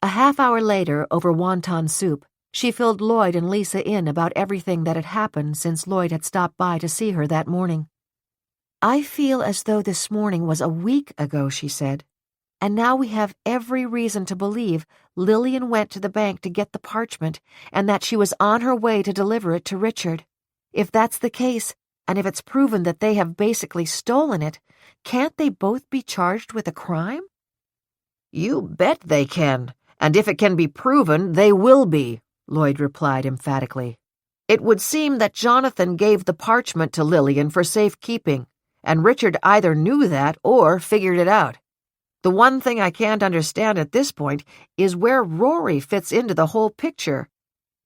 A half-hour later, over wonton soup, she filled Lloyd and Lisa in about everything that had happened since Lloyd had stopped by to see her that morning. I feel as though this morning was a week ago, she said. And now we have every reason to believe Lillian went to the bank to get the parchment and that she was on her way to deliver it to Richard. If that's the case, and if it's proven that they have basically stolen it, can't they both be charged with a crime? You bet they can, and if it can be proven, they will be, Lloyd replied emphatically. It would seem that Jonathan gave the parchment to Lillian for safekeeping, and Richard either knew that or figured it out. The one thing I can't understand at this point is where Rory fits into the whole picture.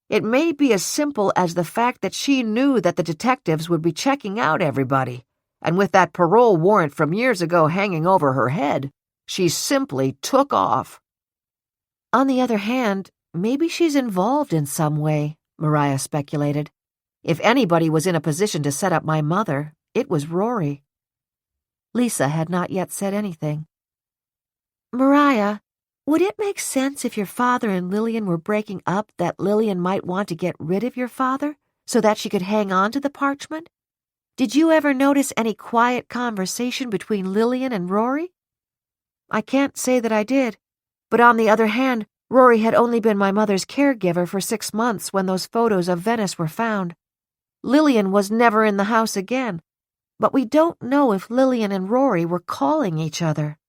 It may be as simple as the fact that she knew that the detectives would be checking out everybody, and with that parole warrant from years ago hanging over her head, she simply took off. On the other hand, maybe she's involved in some way, Mariah speculated. If anybody was in a position to set up my mother, it was Rory. Lisa had not yet said anything. Mariah, would it make sense if your father and Lillian were breaking up that Lillian might want to get rid of your father so that she could hang on to the parchment? Did you ever notice any quiet conversation between Lillian and Rory? I can't say that I did, but on the other hand, Rory had only been my mother's caregiver for 6 months when those photos of Venice were found. Lillian was never in the house again, but we don't know if Lillian and Rory were calling each other.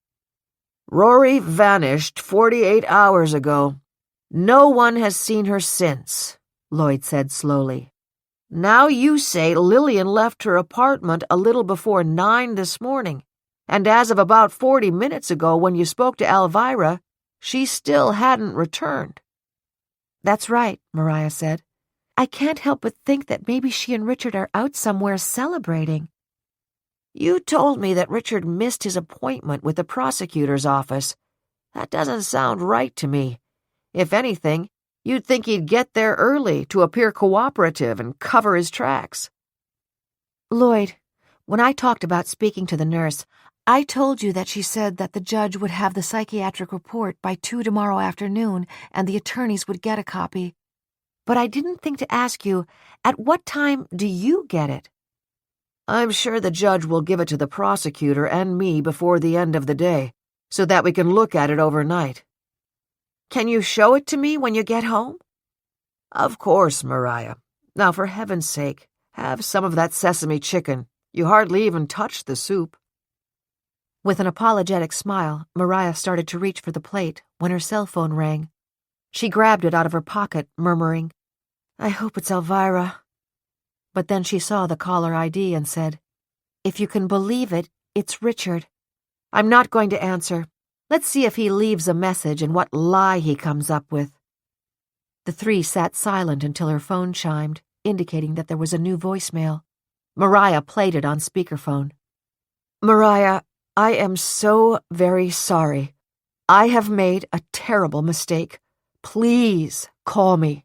Rory vanished 48 hours ago. No one has seen her since, Lloyd said slowly. Now you say Lillian left her apartment a little before 9 this morning, and as of about 40 minutes ago when you spoke to Alvirah, she still hadn't returned. That's right, Mariah said. I can't help but think that maybe she and Richard are out somewhere celebrating. You told me that Richard missed his appointment with the prosecutor's office. That doesn't sound right to me. If anything, you'd think he'd get there early to appear cooperative and cover his tracks. Lloyd, when I talked about speaking to the nurse, I told you that she said that the judge would have the psychiatric report by 2 tomorrow afternoon and the attorneys would get a copy. But I didn't think to ask you, at what time do you get it? I'm sure the judge will give it to the prosecutor and me before the end of the day, so that we can look at it overnight. Can you show it to me when you get home?" "Of course, Mariah. Now, for heaven's sake, have some of that sesame chicken. You hardly even touched the soup." With an apologetic smile, Mariah started to reach for the plate when her cell phone rang. She grabbed it out of her pocket, murmuring, "I hope it's Alvirah." But then she saw the caller ID and said, "If you can believe it, it's Richard. I'm not going to answer. Let's see if he leaves a message and what lie he comes up with." The three sat silent until her phone chimed, indicating that there was a new voicemail. Mariah played it on speakerphone. "Mariah, I am so very sorry. I have made a terrible mistake. Please call me."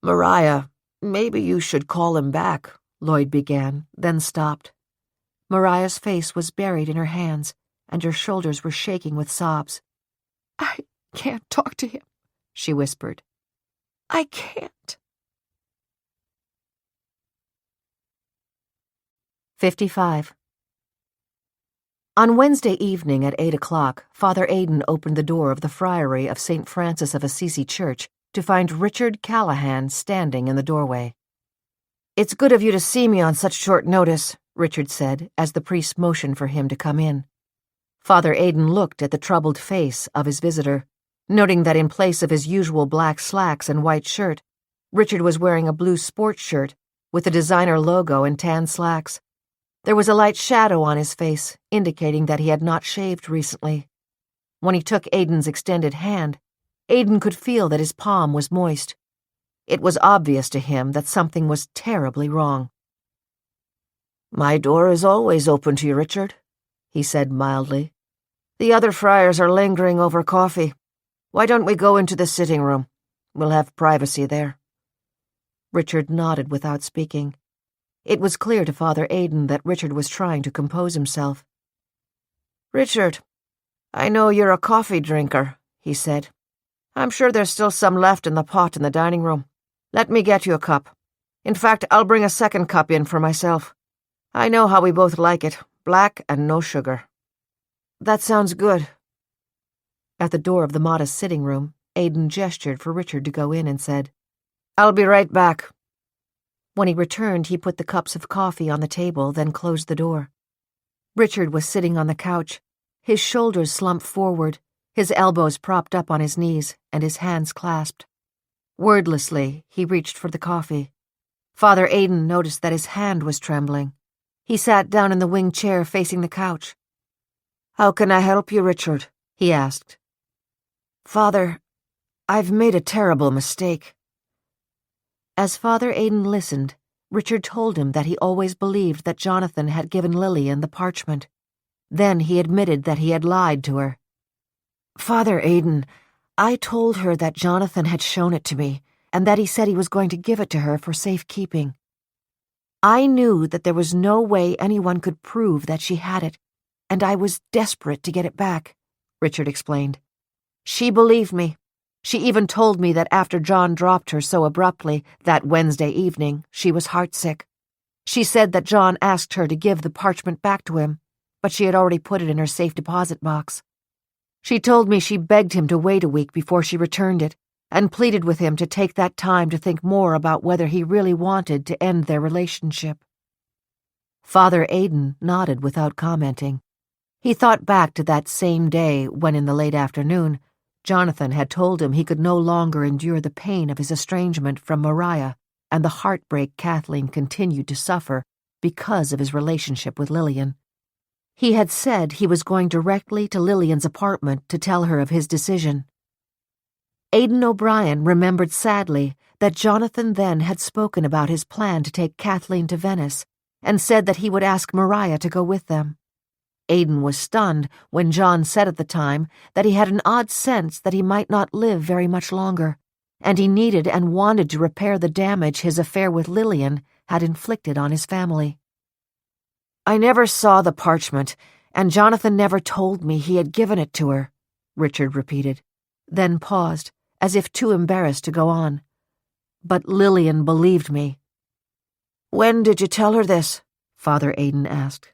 "Mariah, maybe you should call him back," Lloyd began, then stopped. Mariah's face was buried in her hands, and her shoulders were shaking with sobs. "I can't talk to him," she whispered. "I can't." 55. On Wednesday evening at 8 o'clock, Father Aidan opened the door of the Friary of St. Francis of Assisi Church to find Richard Callahan standing in the doorway. "It's good of you to see me on such short notice," Richard said as the priest motioned for him to come in. Father Aidan looked at the troubled face of his visitor, noting that in place of his usual black slacks and white shirt, Richard was wearing a blue sports shirt with the designer logo and tan slacks. There was a light shadow on his face, indicating that he had not shaved recently. When he took Aidan's extended hand, Aidan could feel that his palm was moist. It was obvious to him that something was terribly wrong. "My door is always open to you, Richard," he said mildly. "The other friars are lingering over coffee. Why don't we go into the sitting room? We'll have privacy there." Richard nodded without speaking. It was clear to Father Aidan that Richard was trying to compose himself. "Richard, I know you're a coffee drinker," he said. "I'm sure there's still some left in the pot in the dining room. Let me get you a cup. In fact, I'll bring a second cup in for myself. I know how we both like it, black and no sugar." "That sounds good." At the door of the modest sitting room, Aidan gestured for Richard to go in and said, "I'll be right back." When he returned, he put the cups of coffee on the table, then closed the door. Richard was sitting on the couch, his shoulders slumped forward, his elbows propped up on his knees, and his hands clasped. Wordlessly, he reached for the coffee. Father Aidan noticed that his hand was trembling. He sat down in the wing chair facing the couch. "How can I help you, Richard?" he asked. "Father, I've made a terrible mistake." As Father Aidan listened, Richard told him that he always believed that Jonathan had given Lillian the parchment. Then he admitted that he had lied to her. "Father Aidan, I told her that Jonathan had shown it to me, and that he said he was going to give it to her for safekeeping. I knew that there was no way anyone could prove that she had it, and I was desperate to get it back," Richard explained. "She believed me. She even told me that after John dropped her so abruptly that Wednesday evening, she was heartsick. She said that John asked her to give the parchment back to him, but she had already put it in her safe deposit box. She told me she begged him to wait a week before she returned it, and pleaded with him to take that time to think more about whether he really wanted to end their relationship." Father Aidan nodded without commenting. He thought back to that same day when, in the late afternoon, Jonathan had told him he could no longer endure the pain of his estrangement from Mariah and the heartbreak Kathleen continued to suffer because of his relationship with Lillian. He had said he was going directly to Lillian's apartment to tell her of his decision. Aidan O'Brien remembered sadly that Jonathan then had spoken about his plan to take Kathleen to Venice and said that he would ask Mariah to go with them. Aidan was stunned when John said at the time that he had an odd sense that he might not live very much longer, and he needed and wanted to repair the damage his affair with Lillian had inflicted on his family. "I never saw the parchment, and Jonathan never told me he had given it to her," Richard repeated, then paused, as if too embarrassed to go on. "But Lillian believed me." "When did you tell her this?" Father Aidan asked.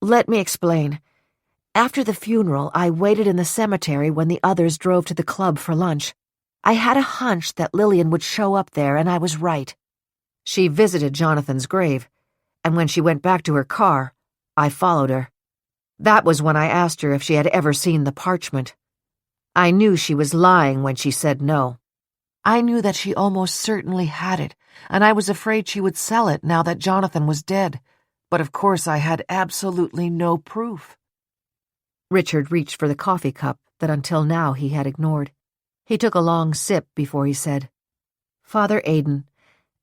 "Let me explain. After the funeral, I waited in the cemetery when the others drove to the club for lunch. I had a hunch that Lillian would show up there, and I was right. She visited Jonathan's grave, and when she went back to her car, I followed her. That was when I asked her if she had ever seen the parchment. I knew she was lying when she said no. I knew that she almost certainly had it, and I was afraid she would sell it now that Jonathan was dead. But of course I had absolutely no proof. Richard reached for the coffee cup that until now he had ignored. He took a long sip before he said, "Father Aidan,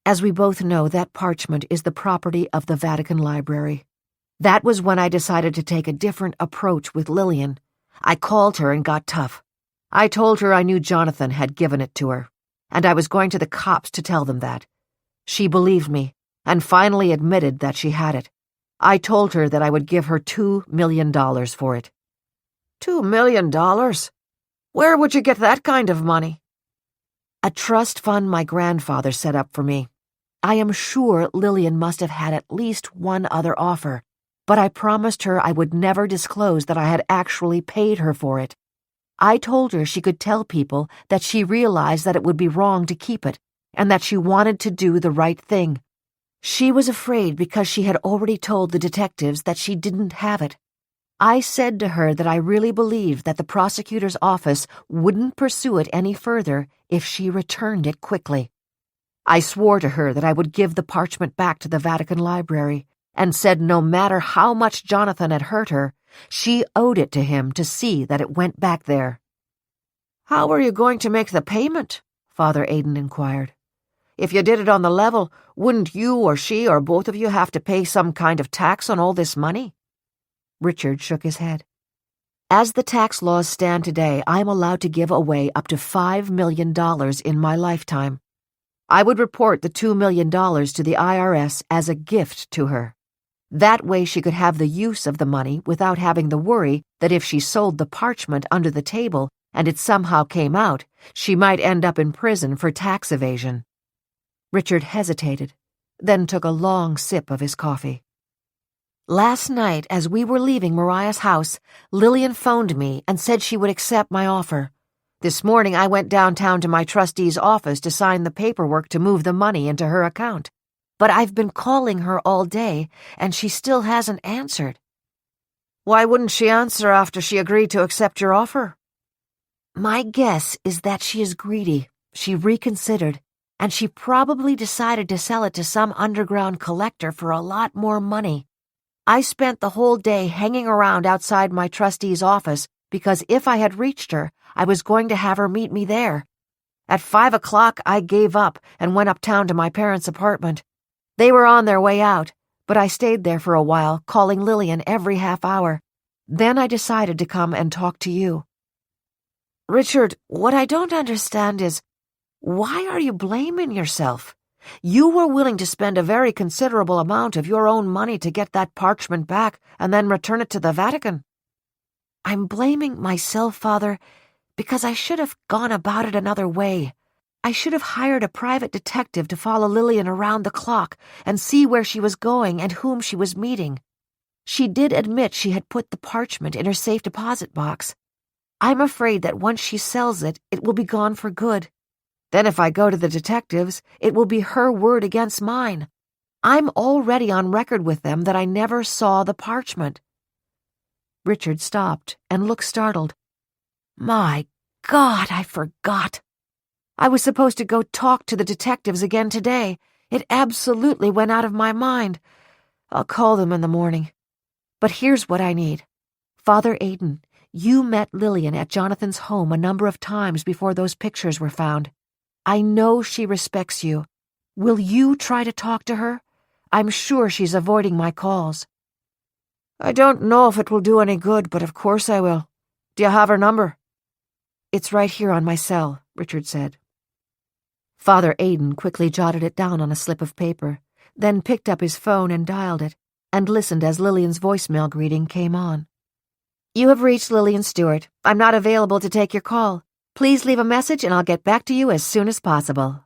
as we both know, that parchment is the property of the Vatican Library. That was when I decided to take a different approach with Lillian. I called her and got tough. I told her I knew Jonathan had given it to her, and I was going to the cops to tell them that. She believed me, and finally admitted that she had it. I told her that I would give her $2 million for it." $2 million? Where would you get that kind of money? "A trust fund my grandfather set up for me. I am sure Lillian must have had at least one other offer, but I promised her I would never disclose that I had actually paid her for it. I told her she could tell people that she realized that it would be wrong to keep it, and that she wanted to do the right thing. She was afraid because she had already told the detectives that she didn't have it. I said to her that I really believed that the prosecutor's office wouldn't pursue it any further if she returned it quickly. I swore to her that I would give the parchment back to the Vatican Library, and said no matter how much Jonathan had hurt her, she owed it to him to see that it went back there." "How are you going to make the payment?" Father Aidan inquired. "If you did it on the level, wouldn't you or she or both of you have to pay some kind of tax on all this money?" Richard shook his head. "As the tax laws stand today, I am allowed to give away up to $5 million in my lifetime. I would report the $2 million to the IRS as a gift to her. That way she could have the use of the money without having the worry that if she sold the parchment under the table and it somehow came out, she might end up in prison for tax evasion." Richard hesitated, then took a long sip of his coffee. "Last night, as we were leaving Mariah's house, Lillian phoned me and said she would accept my offer. This morning I went downtown to my trustee's office to sign the paperwork to move the money into her account. But I've been calling her all day, and she still hasn't answered." "Why wouldn't she answer after she agreed to accept your offer?" "My guess is that she is greedy. She reconsidered, and she probably decided to sell it to some underground collector for a lot more money. I spent the whole day hanging around outside my trustee's office because if I had reached her, I was going to have her meet me there. At 5 o'clock, I gave up and went uptown to my parents' apartment. They were on their way out, but I stayed there for a while, calling Lillian every half hour. Then I decided to come and talk to you." "Richard, what I don't understand is, why are you blaming yourself? You were willing to spend a very considerable amount of your own money to get that parchment back and then return it to the Vatican." "I'm blaming myself, Father, because I should have gone about it another way. I should have hired a private detective to follow Lillian around the clock and see where she was going and whom she was meeting. She did admit she had put the parchment in her safe deposit box. I'm afraid that once she sells it, it will be gone for good. Then if I go to the detectives, it will be her word against mine. I'm already on record with them that I never saw the parchment." Richard stopped and looked startled. "My God, I forgot. I was supposed to go talk to the detectives again today. It absolutely went out of my mind. I'll call them in the morning. But here's what I need. Father Aidan, you met Lillian at Jonathan's home a number of times before those pictures were found. I know she respects you. Will you try to talk to her? I'm sure she's avoiding my calls." "I don't know if it will do any good, but of course I will. Do you have her number?" "It's right here on my cell," Richard said. Father Aidan quickly jotted it down on a slip of paper, then picked up his phone and dialed it, and listened as Lillian's voicemail greeting came on. "You have reached Lillian Stewart. I'm not available to take your call. Please leave a message and I'll get back to you as soon as possible."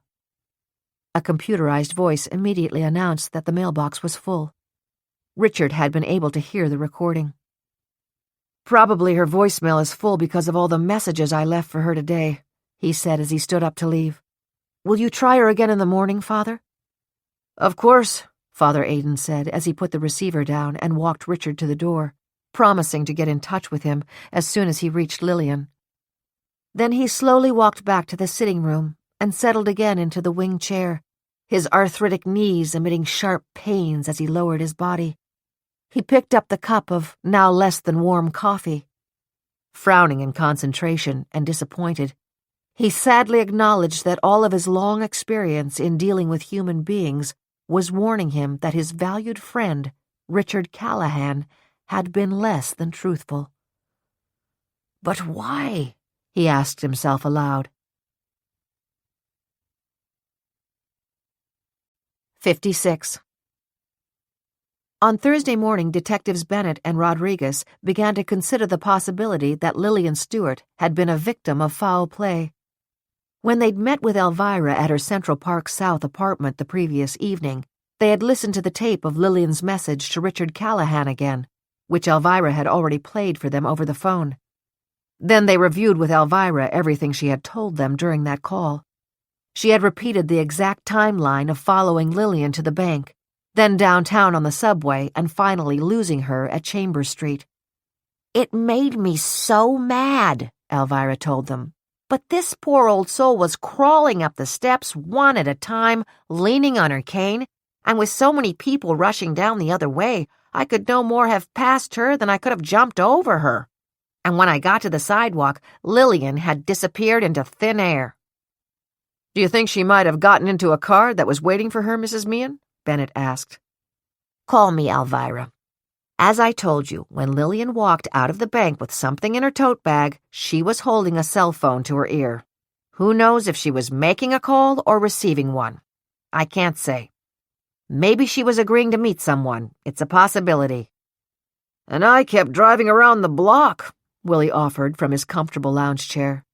A computerized voice immediately announced that the mailbox was full. Richard had been able to hear the recording. Probably her voicemail is full because of all the messages I left for her today, he said as he stood up to leave. Will you try her again in the morning, Father? Of course, Father Aidan said as he put the receiver down and walked Richard to the door, promising to get in touch with him as soon as he reached Lillian. Then he slowly walked back to the sitting room and settled again into the wing chair, his arthritic knees emitting sharp pains as he lowered his body. He picked up the cup of now less than warm coffee. Frowning in concentration and disappointed, he sadly acknowledged that all of his long experience in dealing with human beings was warning him that his valued friend, Richard Callahan, had been less than truthful. But why? He asked himself aloud. 56. On Thursday morning, Detectives Bennett and Rodriguez began to consider the possibility that Lillian Stewart had been a victim of foul play. When they'd met with Alvirah at her Central Park South apartment the previous evening, they had listened to the tape of Lillian's message to Richard Callahan again, which Alvirah had already played for them over the phone. Then they reviewed with Alvirah everything she had told them during that call. She had repeated the exact timeline of following Lillian to the bank, then downtown on the subway, and finally losing her at Chambers Street. It made me so mad, Alvirah told them. But this poor old soul was crawling up the steps one at a time, leaning on her cane, and with so many people rushing down the other way, I could no more have passed her than I could have jumped over her. And when I got to the sidewalk, Lillian had disappeared into thin air. Do you think she might have gotten into a car that was waiting for her, Mrs. Meehan? Bennett asked. Call me Alvirah. As I told you, when Lillian walked out of the bank with something in her tote bag, she was holding a cell phone to her ear. Who knows if she was making a call or receiving one? I can't say. Maybe she was agreeing to meet someone. It's a possibility. And I kept driving around the block, Willie offered from his comfortable lounge chair.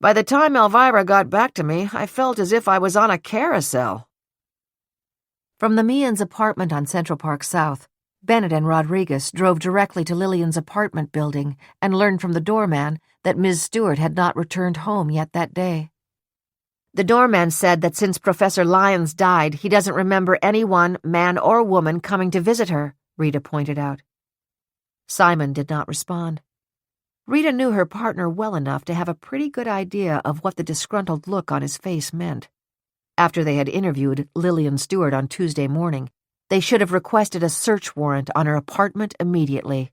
By the time Alvirah got back to me, I felt as if I was on a carousel. From the Meehan's apartment on Central Park South, Bennett and Rodriguez drove directly to Lillian's apartment building and learned from the doorman that Ms. Stewart had not returned home yet that day. The doorman said that since Professor Lyons died, he doesn't remember anyone, man or woman, coming to visit her, Rita pointed out. Simon did not respond. Rita knew her partner well enough to have a pretty good idea of what the disgruntled look on his face meant. After they had interviewed Lillian Stewart on Tuesday morning, they should have requested a search warrant on her apartment immediately.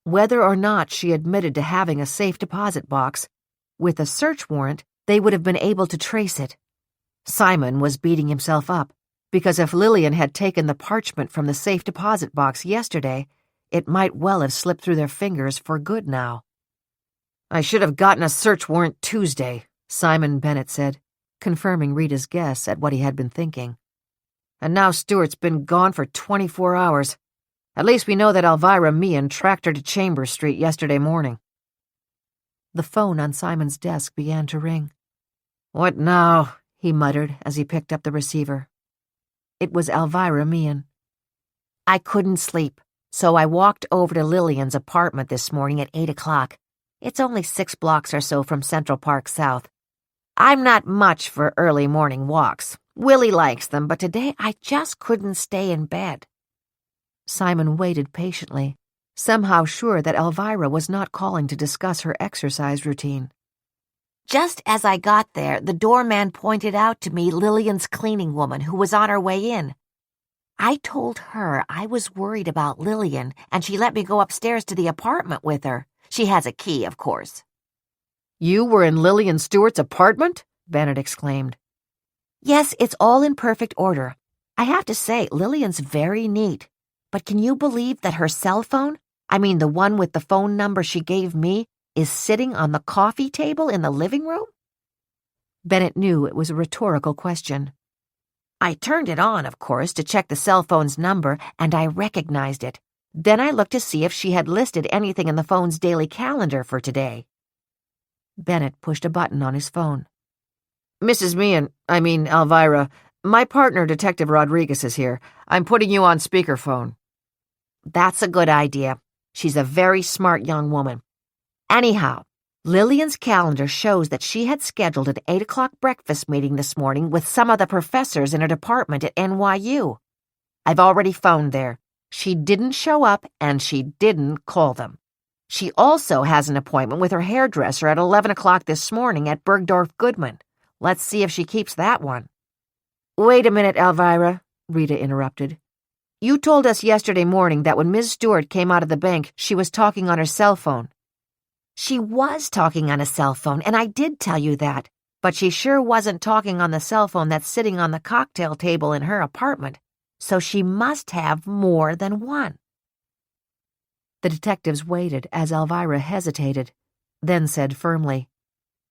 Whether or not she admitted to having a safe deposit box, with a search warrant, they would have been able to trace it. Simon was beating himself up, because if Lillian had taken the parchment from the safe deposit box yesterday, it might well have slipped through their fingers for good now. I should have gotten a search warrant Tuesday, Simon Bennett said, confirming Rita's guess at what he had been thinking. And now Stewart's been gone for 24 hours. At least we know that Alvirah Meehan tracked her to Chambers Street yesterday morning. The phone on Simon's desk began to ring. What now? He muttered as he picked up the receiver. It was Alvirah Meehan. I couldn't sleep, so I walked over to Lillian's apartment this morning at 8 o'clock. It's only 6 blocks or so from Central Park South. I'm not much for early morning walks. Willie likes them, but today I just couldn't stay in bed. Simon waited patiently, somehow sure that Alvirah was not calling to discuss her exercise routine. Just as I got there, the doorman pointed out to me Lillian's cleaning woman who was on her way in. I told her I was worried about Lillian, and she let me go upstairs to the apartment with her. She has a key, of course. You were in Lillian Stewart's apartment? Bennett exclaimed. Yes, it's all in perfect order. I have to say, Lillian's very neat. But can you believe that her cell phone, I mean the one with the phone number she gave me, is sitting on the coffee table in the living room? Bennett knew it was a rhetorical question. I turned it on, of course, to check the cell phone's number, and I recognized it. Then I looked to see if she had listed anything in the phone's daily calendar for today. Bennett pushed a button on his phone. Mrs. Meehan, Alvirah, my partner, Detective Rodriguez, is here. I'm putting you on speakerphone. That's a good idea. She's a very smart young woman. Anyhow, Lillian's calendar shows that she had scheduled an 8 o'clock breakfast meeting this morning with some of the professors in her department at NYU. I've already phoned there. She didn't show up, and she didn't call them. She also has an appointment with her hairdresser at 11 o'clock this morning at Bergdorf Goodman. Let's see if she keeps that one. Wait a minute, Alvirah, Rita interrupted. You told us yesterday morning that when Ms. Stewart came out of the bank, she was talking on her cell phone. She was talking on a cell phone, and I did tell you that, but she sure wasn't talking on the cell phone that's sitting on the cocktail table in her apartment, so she must have more than one. The detectives waited as Alvirah hesitated, then said firmly,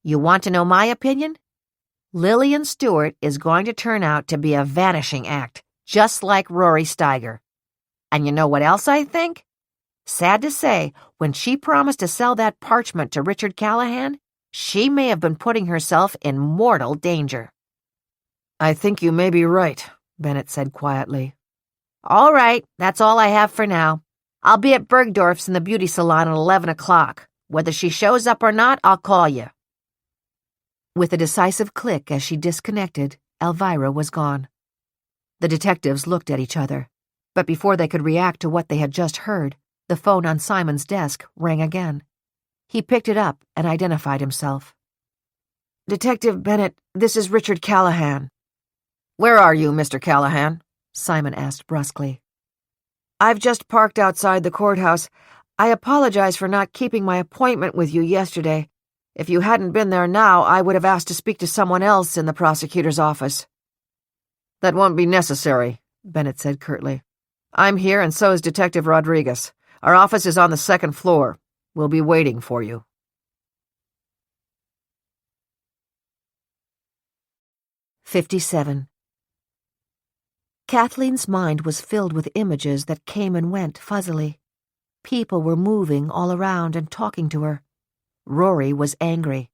You want to know my opinion? Lillian Stewart is going to turn out to be a vanishing act, just like Rory Steiger. And you know what else I think? Sad to say, when she promised to sell that parchment to Richard Callahan, she may have been putting herself in mortal danger. I think you may be right, Bennett said quietly. All right, that's all I have for now. I'll be at Bergdorf's in the beauty salon at 11 o'clock. Whether she shows up or not, I'll call you. With a decisive click as she disconnected, Alvirah was gone. The detectives looked at each other, but before they could react to what they had just heard, the phone on Simon's desk rang again. He picked it up and identified himself. Detective Bennett, this is Richard Callahan. Where are you, Mr. Callahan? Simon asked brusquely. I've just parked outside the courthouse. I apologize for not keeping my appointment with you yesterday. If you hadn't been there now, I would have asked to speak to someone else in the prosecutor's office. That won't be necessary, Bennett said curtly. I'm here and so is Detective Rodriguez. Our office is on the second floor. We'll be waiting for you. "57. Kathleen's mind was filled with images that came and went fuzzily. People were moving all around and talking to her. Rory was angry.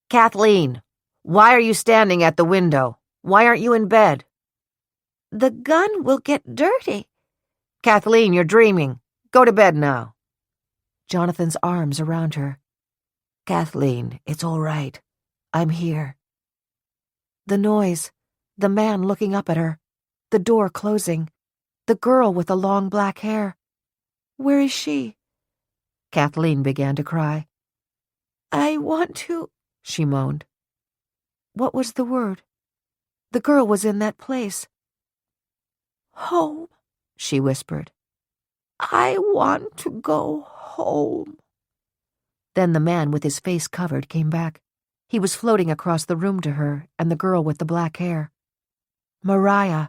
Kathleen, why are you standing at the window? Why aren't you in bed? The gun will get dirty. Kathleen, you're dreaming. Go to bed now. Jonathan's arms around her. Kathleen, it's all right. I'm here. The noise, the man looking up at her, the door closing, the girl with the long black hair. Where is she? Kathleen began to cry. I want to, she moaned. What was the word? The girl was in that place. Home, she whispered. I want to go home. Then the man with his face covered came back. He was floating across the room to her and the girl with the black hair. Mariah.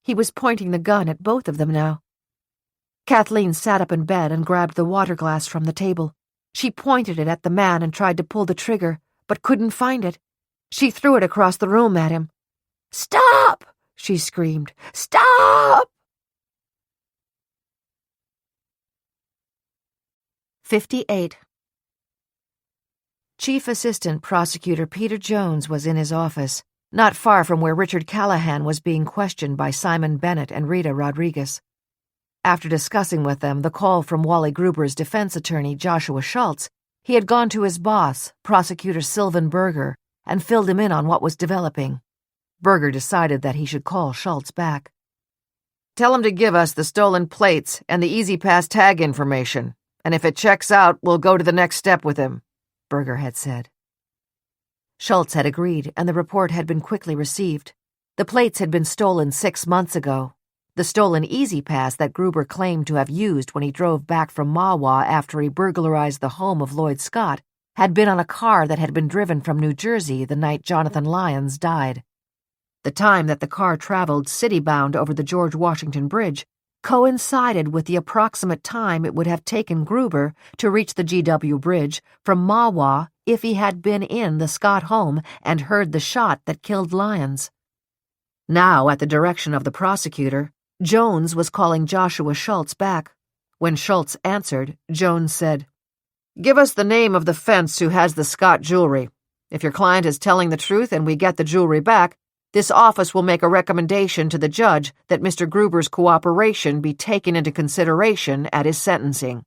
He was pointing the gun at both of them now. Kathleen sat up in bed and grabbed the water glass from the table. She pointed it at the man and tried to pull the trigger, but couldn't find it. She threw it across the room at him. Stop! She screamed. Stop! 58. Chief Assistant Prosecutor Peter Jones was in his office, not far from where Richard Callahan was being questioned by Simon Bennett and Rita Rodriguez. After discussing with them the call from Wally Gruber's defense attorney, Joshua Schultz, he had gone to his boss, Prosecutor Sylvan Berger, and filled him in on what was developing. Berger decided that he should call Schultz back. Tell him to give us the stolen plates and the E-ZPass tag information, and if it checks out, we'll go to the next step with him, Berger had said. Schultz had agreed, and the report had been quickly received. The plates had been stolen 6 months ago. The stolen E-ZPass that Gruber claimed to have used when he drove back from Mahwah after he burglarized the home of Lloyd Scott had been on a car that had been driven from New Jersey the night Jonathan Lyons died. The time that the car traveled city-bound over the George Washington Bridge coincided with the approximate time it would have taken Gruber to reach the GW Bridge from Mahwah if he had been in the Scott home and heard the shot that killed Lyons. Now, at the direction of the prosecutor, Jones was calling Joshua Schultz back. When Schultz answered, Jones said, "Give us the name of the fence who has the Scott jewelry. If your client is telling the truth and we get the jewelry back, This office will make a recommendation to the judge that Mr. Gruber's cooperation be taken into consideration at his sentencing."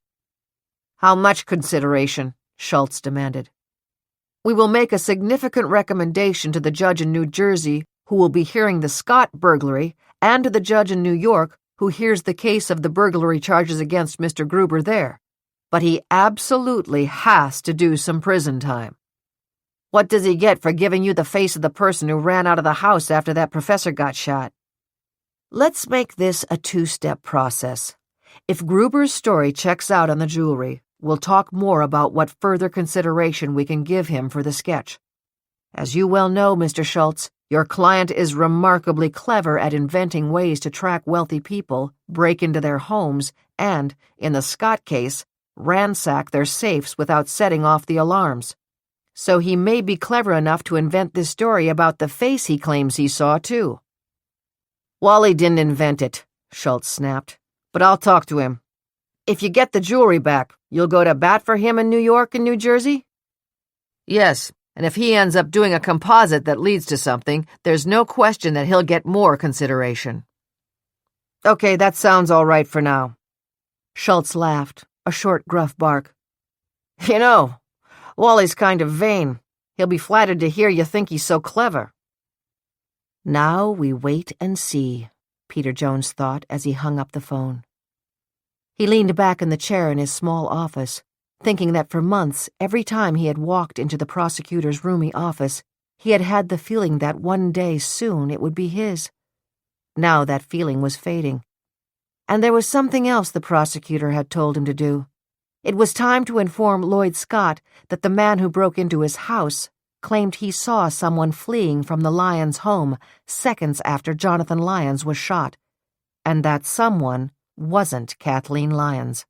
"How much consideration?" Schultz demanded. "We will make a significant recommendation to the judge in New Jersey who will be hearing the Scott burglary and to the judge in New York who hears the case of the burglary charges against Mr. Gruber there. But he absolutely has to do some prison time." "What does he get for giving you the face of the person who ran out of the house after that professor got shot?" "Let's make this a two-step process. If Gruber's story checks out on the jewelry, we'll talk more about what further consideration we can give him for the sketch. As you well know, Mr. Schultz, your client is remarkably clever at inventing ways to track wealthy people, break into their homes, and, in the Scott case, ransack their safes without setting off the alarms. So he may be clever enough to invent this story about the face he claims he saw, too." "Wally didn't invent it," Schultz snapped, "but I'll talk to him. If you get the jewelry back, you'll go to bat for him in New York and New Jersey?" "Yes, and if he ends up doing a composite that leads to something, there's no question that he'll get more consideration." "Okay, that sounds all right for now." Schultz laughed, a short, gruff bark. "You know, Wally's kind of vain. He'll be flattered to hear you think he's so clever." "Now we wait and see," Peter Jones thought as he hung up the phone. He leaned back in the chair in his small office, thinking that for months, every time he had walked into the prosecutor's roomy office, he had had the feeling that one day soon it would be his. Now that feeling was fading. And there was something else the prosecutor had told him to do. It was time to inform Lloyd Scott that the man who broke into his house claimed he saw someone fleeing from the Lyons home seconds after Jonathan Lyons was shot, and that someone wasn't Kathleen Lyons.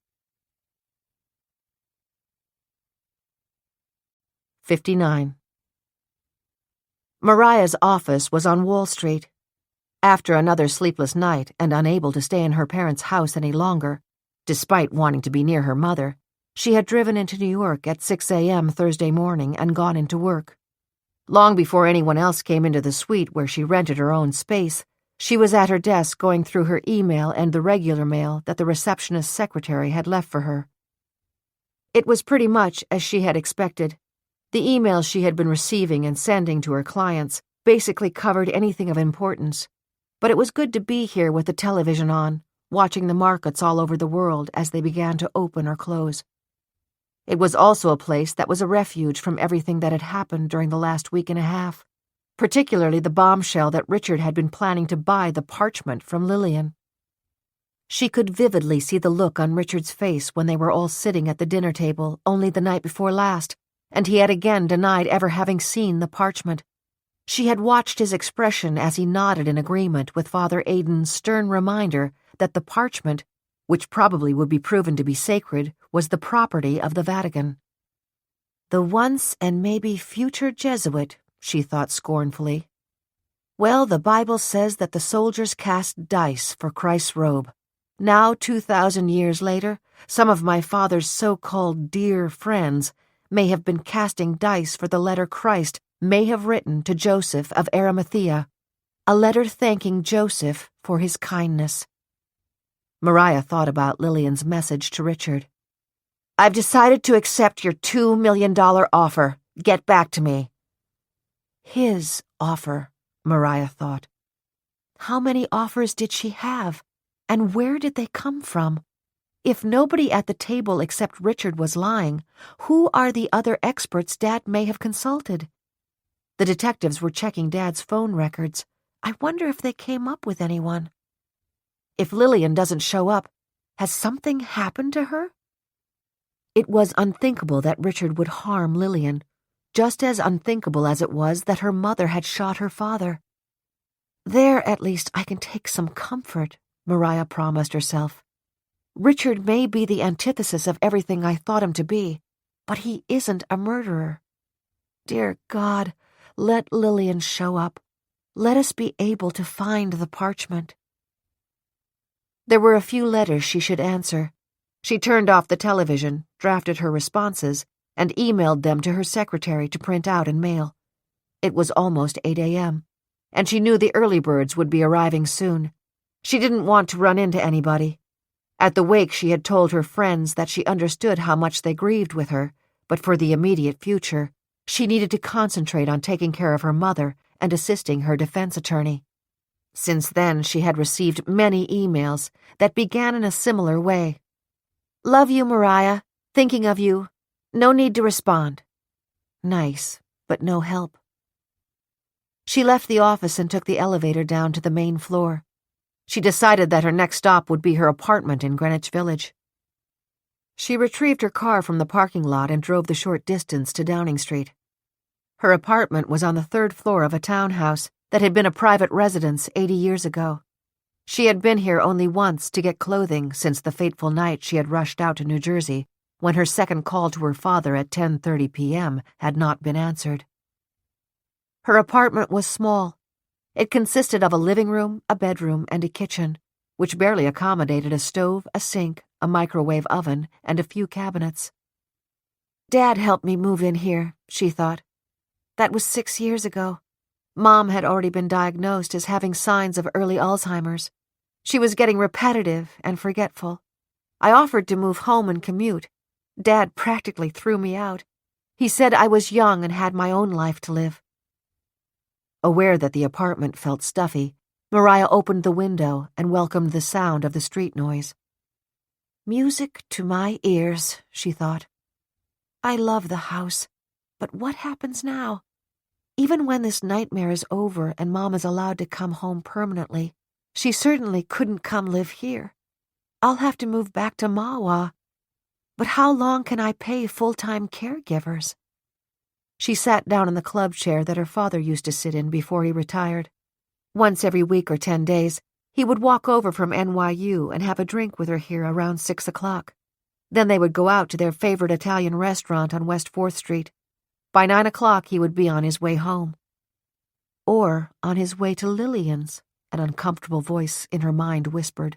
59. Mariah's office was on Wall Street. After another sleepless night and unable to stay in her parents' house any longer, despite wanting to be near her mother, she had driven into New York at 6 a.m. Thursday morning and gone into work. Long before anyone else came into the suite where she rented her own space, she was at her desk going through her email and the regular mail that the receptionist's secretary had left for her. It was pretty much as she had expected. The emails she had been receiving and sending to her clients basically covered anything of importance. But it was good to be here with the television on, watching the markets all over the world as they began to open or close. It was also a place that was a refuge from everything that had happened during the last week and a half, particularly the bombshell that Richard had been planning to buy the parchment from Lillian. She could vividly see the look on Richard's face when they were all sitting at the dinner table only the night before last, and he had again denied ever having seen the parchment. She had watched his expression as he nodded in agreement with Father Aidan's stern reminder that the parchment, which probably would be proven to be sacred, was the property of the Vatican. The once and maybe future Jesuit, she thought scornfully. Well, the Bible says that the soldiers cast dice for Christ's robe. Now, 2,000 years later, some of my father's so-called dear friends may have been casting dice for the letter Christ may have written to Joseph of Arimathea, a letter thanking Joseph for his kindness. Mariah thought about Lillian's message to Richard. "I've decided to accept your $2 million offer. Get back to me." His offer, Mariah thought. How many offers did she have, and where did they come from? If nobody at the table except Richard was lying, who are the other experts Dad may have consulted? The detectives were checking Dad's phone records. I wonder if they came up with anyone. If Lillian doesn't show up, has something happened to her? It was unthinkable that Richard would harm Lillian, just as unthinkable as it was that her mother had shot her father. There, at least, I can take some comfort, Mariah promised herself. Richard may be the antithesis of everything I thought him to be, but he isn't a murderer. Dear God, let Lillian show up. Let us be able to find the parchment. There were a few letters she should answer. She turned off the television, drafted her responses, and emailed them to her secretary to print out and mail. It was almost 8 a.m., and she knew the early birds would be arriving soon. She didn't want to run into anybody. At the wake, she had told her friends that she understood how much they grieved with her, but for the immediate future, she needed to concentrate on taking care of her mother and assisting her defense attorney. Since then, she had received many emails that began in a similar way. "Love you, Mariah. Thinking of you. No need to respond." Nice, but no help. She left the office and took the elevator down to the main floor. She decided that her next stop would be her apartment in Greenwich Village. She retrieved her car from the parking lot and drove the short distance to Downing Street. Her apartment was on the 3rd floor of a townhouse that had been a private residence 80 years ago. She had been here only once to get clothing since the fateful night she had rushed out to New Jersey when her second call to her father at 10:30 p.m. had not been answered. Her apartment was small. It consisted of a living room, a bedroom, and a kitchen, which barely accommodated a stove, a sink, a microwave oven, and a few cabinets. Dad helped me move in here, she thought. That was 6 years ago. Mom had already been diagnosed as having signs of early Alzheimer's. She was getting repetitive and forgetful. I offered to move home and commute. Dad practically threw me out. He said I was young and had my own life to live. Aware that the apartment felt stuffy, Mariah opened the window and welcomed the sound of the street noise. Music to my ears, she thought. I love the house, but what happens now? Even when this nightmare is over and Mom is allowed to come home permanently, she certainly couldn't come live here. I'll have to move back to Mahwah. But how long can I pay full-time caregivers? She sat down in the club chair that her father used to sit in before he retired. Once every week or 10 days, he would walk over from NYU and have a drink with her here around 6 o'clock. Then they would go out to their favorite Italian restaurant on West 4th Street. By 9 o'clock, he would be on his way home. Or on his way to Lillian's, an uncomfortable voice in her mind whispered.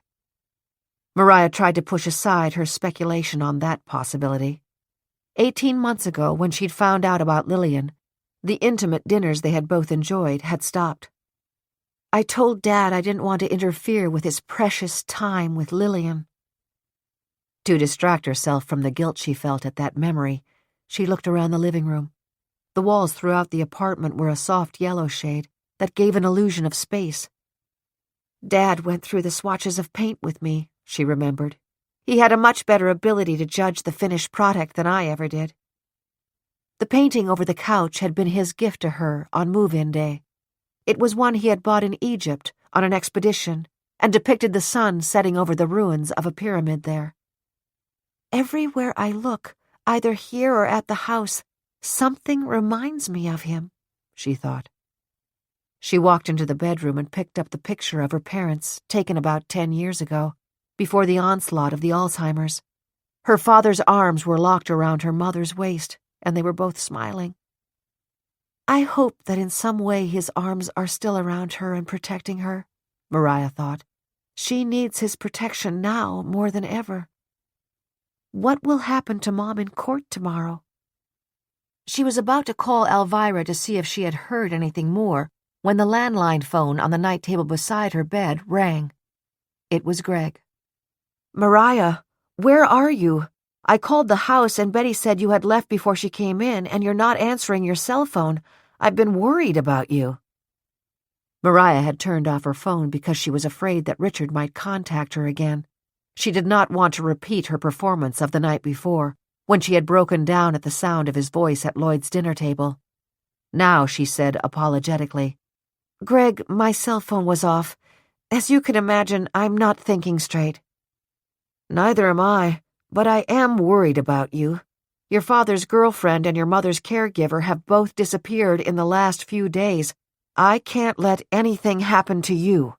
Mariah tried to push aside her speculation on that possibility. 18 months ago, when she'd found out about Lillian, the intimate dinners they had both enjoyed had stopped. I told Dad I didn't want to interfere with his precious time with Lillian. To distract herself from the guilt she felt at that memory, she looked around the living room. The walls throughout the apartment were a soft yellow shade that gave an illusion of space. Dad went through the swatches of paint with me, she remembered. He had a much better ability to judge the finished product than I ever did. The painting over the couch had been his gift to her on move-in day. It was one he had bought in Egypt on an expedition and depicted the sun setting over the ruins of a pyramid there. Everywhere I look, either here or at the house, something reminds me of him, she thought. She walked into the bedroom and picked up the picture of her parents, taken about 10 years ago, before the onslaught of the Alzheimer's. Her father's arms were locked around her mother's waist, and they were both smiling. I hope that in some way his arms are still around her and protecting her, Mariah thought. She needs his protection now more than ever. What will happen to Mom in court tomorrow? She was about to call Alvirah to see if she had heard anything more when the landline phone on the night table beside her bed rang. It was Greg. Mariah, where are you? I called the house and Betty said you had left before she came in and you're not answering your cell phone. I've been worried about you. Mariah had turned off her phone because she was afraid that Richard might contact her again. She did not want to repeat her performance of the night before, when she had broken down at the sound of his voice at Lloyd's dinner table. Now she said apologetically, Greg, my cell phone was off. As you can imagine, I'm not thinking straight. Neither am I, but I am worried about you. Your father's girlfriend and your mother's caregiver have both disappeared in the last few days. I can't let anything happen to you.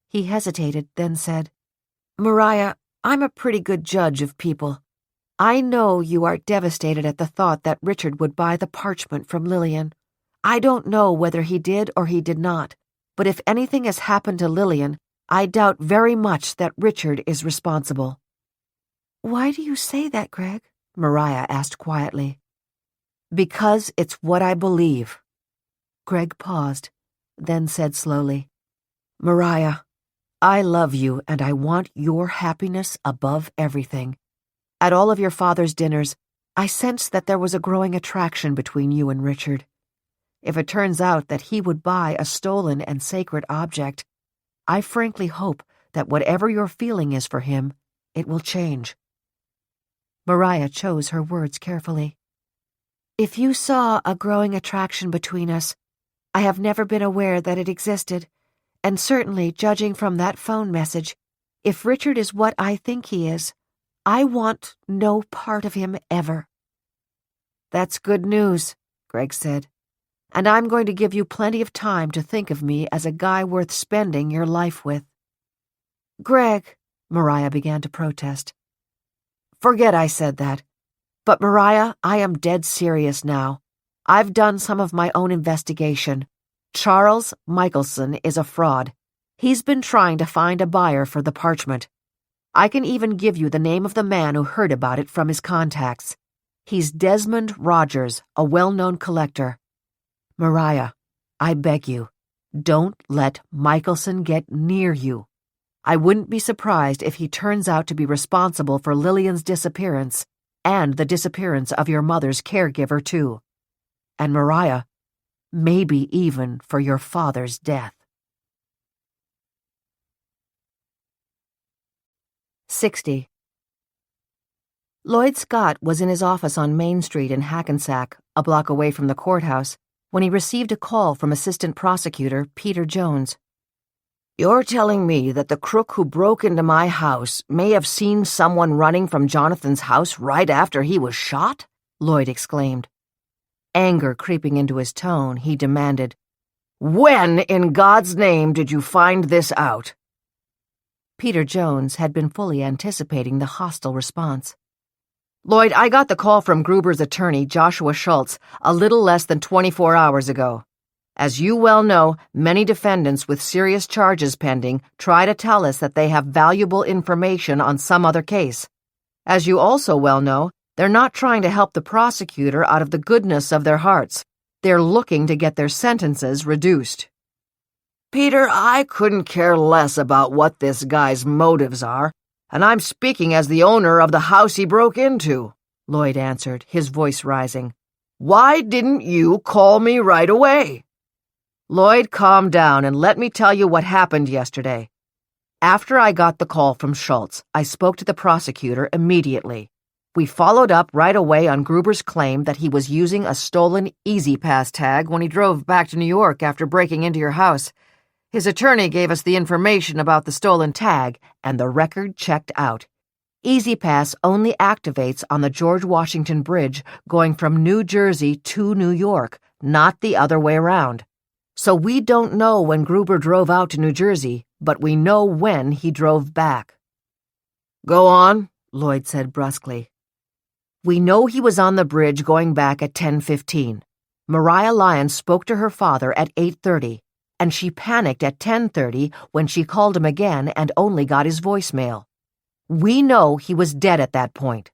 He hesitated, then said, Mariah, I'm a pretty good judge of people. I know you are devastated at the thought that Richard would buy the parchment from Lillian. I don't know whether he did or he did not, but if anything has happened to Lillian, I doubt very much that Richard is responsible. Why do you say that, Greg? Mariah asked quietly. Because it's what I believe. Greg paused. then said slowly, "Mariah, I love you and I want your happiness above everything. At all of your father's dinners, I sensed that there was a growing attraction between you and Richard. If it turns out that he would buy a stolen and sacred object, I frankly hope that whatever your feeling is for him, it will change." Mariah chose her words carefully. "If you saw a growing attraction between us, I have never been aware that it existed, and certainly, judging from that phone message, if Richard is what I think he is, I want no part of him ever." "That's good news," Greg said, "and I'm going to give you plenty of time to think of me as a guy worth spending your life with." "Greg," Mariah began to protest. "Forget I said that. But Mariah, I am dead serious now. I've done some of my own investigation. Charles Michelson is a fraud. He's been trying to find a buyer for the parchment. I can even give you the name of the man who heard about it from his contacts. He's Desmond Rogers, a well-known collector. Mariah, I beg you, don't let Michelson get near you. I wouldn't be surprised if he turns out to be responsible for Lillian's disappearance and the disappearance of your mother's caregiver, too. And Mariah, maybe even for your father's death." 60. Lloyd Scott was in his office on Main Street in Hackensack, a block away from the courthouse, when he received a call from Assistant Prosecutor Peter Jones. "You're telling me that the crook who broke into my house may have seen someone running from Jonathan's house right after he was shot?" Lloyd exclaimed. Anger creeping into his tone, he demanded, "When, in God's name, did you find this out?" Peter Jones had been fully anticipating the hostile response. "Lloyd, I got the call from Gruber's attorney, Joshua Schultz, a little less than 24 hours ago. As you well know, many defendants with serious charges pending try to tell us that they have valuable information on some other case. As you also well know, they're not trying to help the prosecutor out of the goodness of their hearts. They're looking to get their sentences reduced." "Peter, I couldn't care less about what this guy's motives are, and I'm speaking as the owner of the house he broke into," Lloyd answered, his voice rising. "Why didn't you call me right away?" "Lloyd, calm down and let me tell you what happened yesterday. After I got the call from Schultz, I spoke to the prosecutor immediately. We followed up right away on Gruber's claim that he was using a stolen E-ZPass tag when he drove back to New York after breaking into your house. His attorney gave us the information about the stolen tag, and the record checked out. E-ZPass only activates on the George Washington Bridge going from New Jersey to New York, not the other way around. So we don't know when Gruber drove out to New Jersey, but we know when he drove back." "Go on," Lloyd said brusquely. "We know he was on the bridge going back at 10:15. Mariah Lyons spoke to her father at 8:30, and she panicked at 10:30 when she called him again and only got his voicemail. We know he was dead at that point.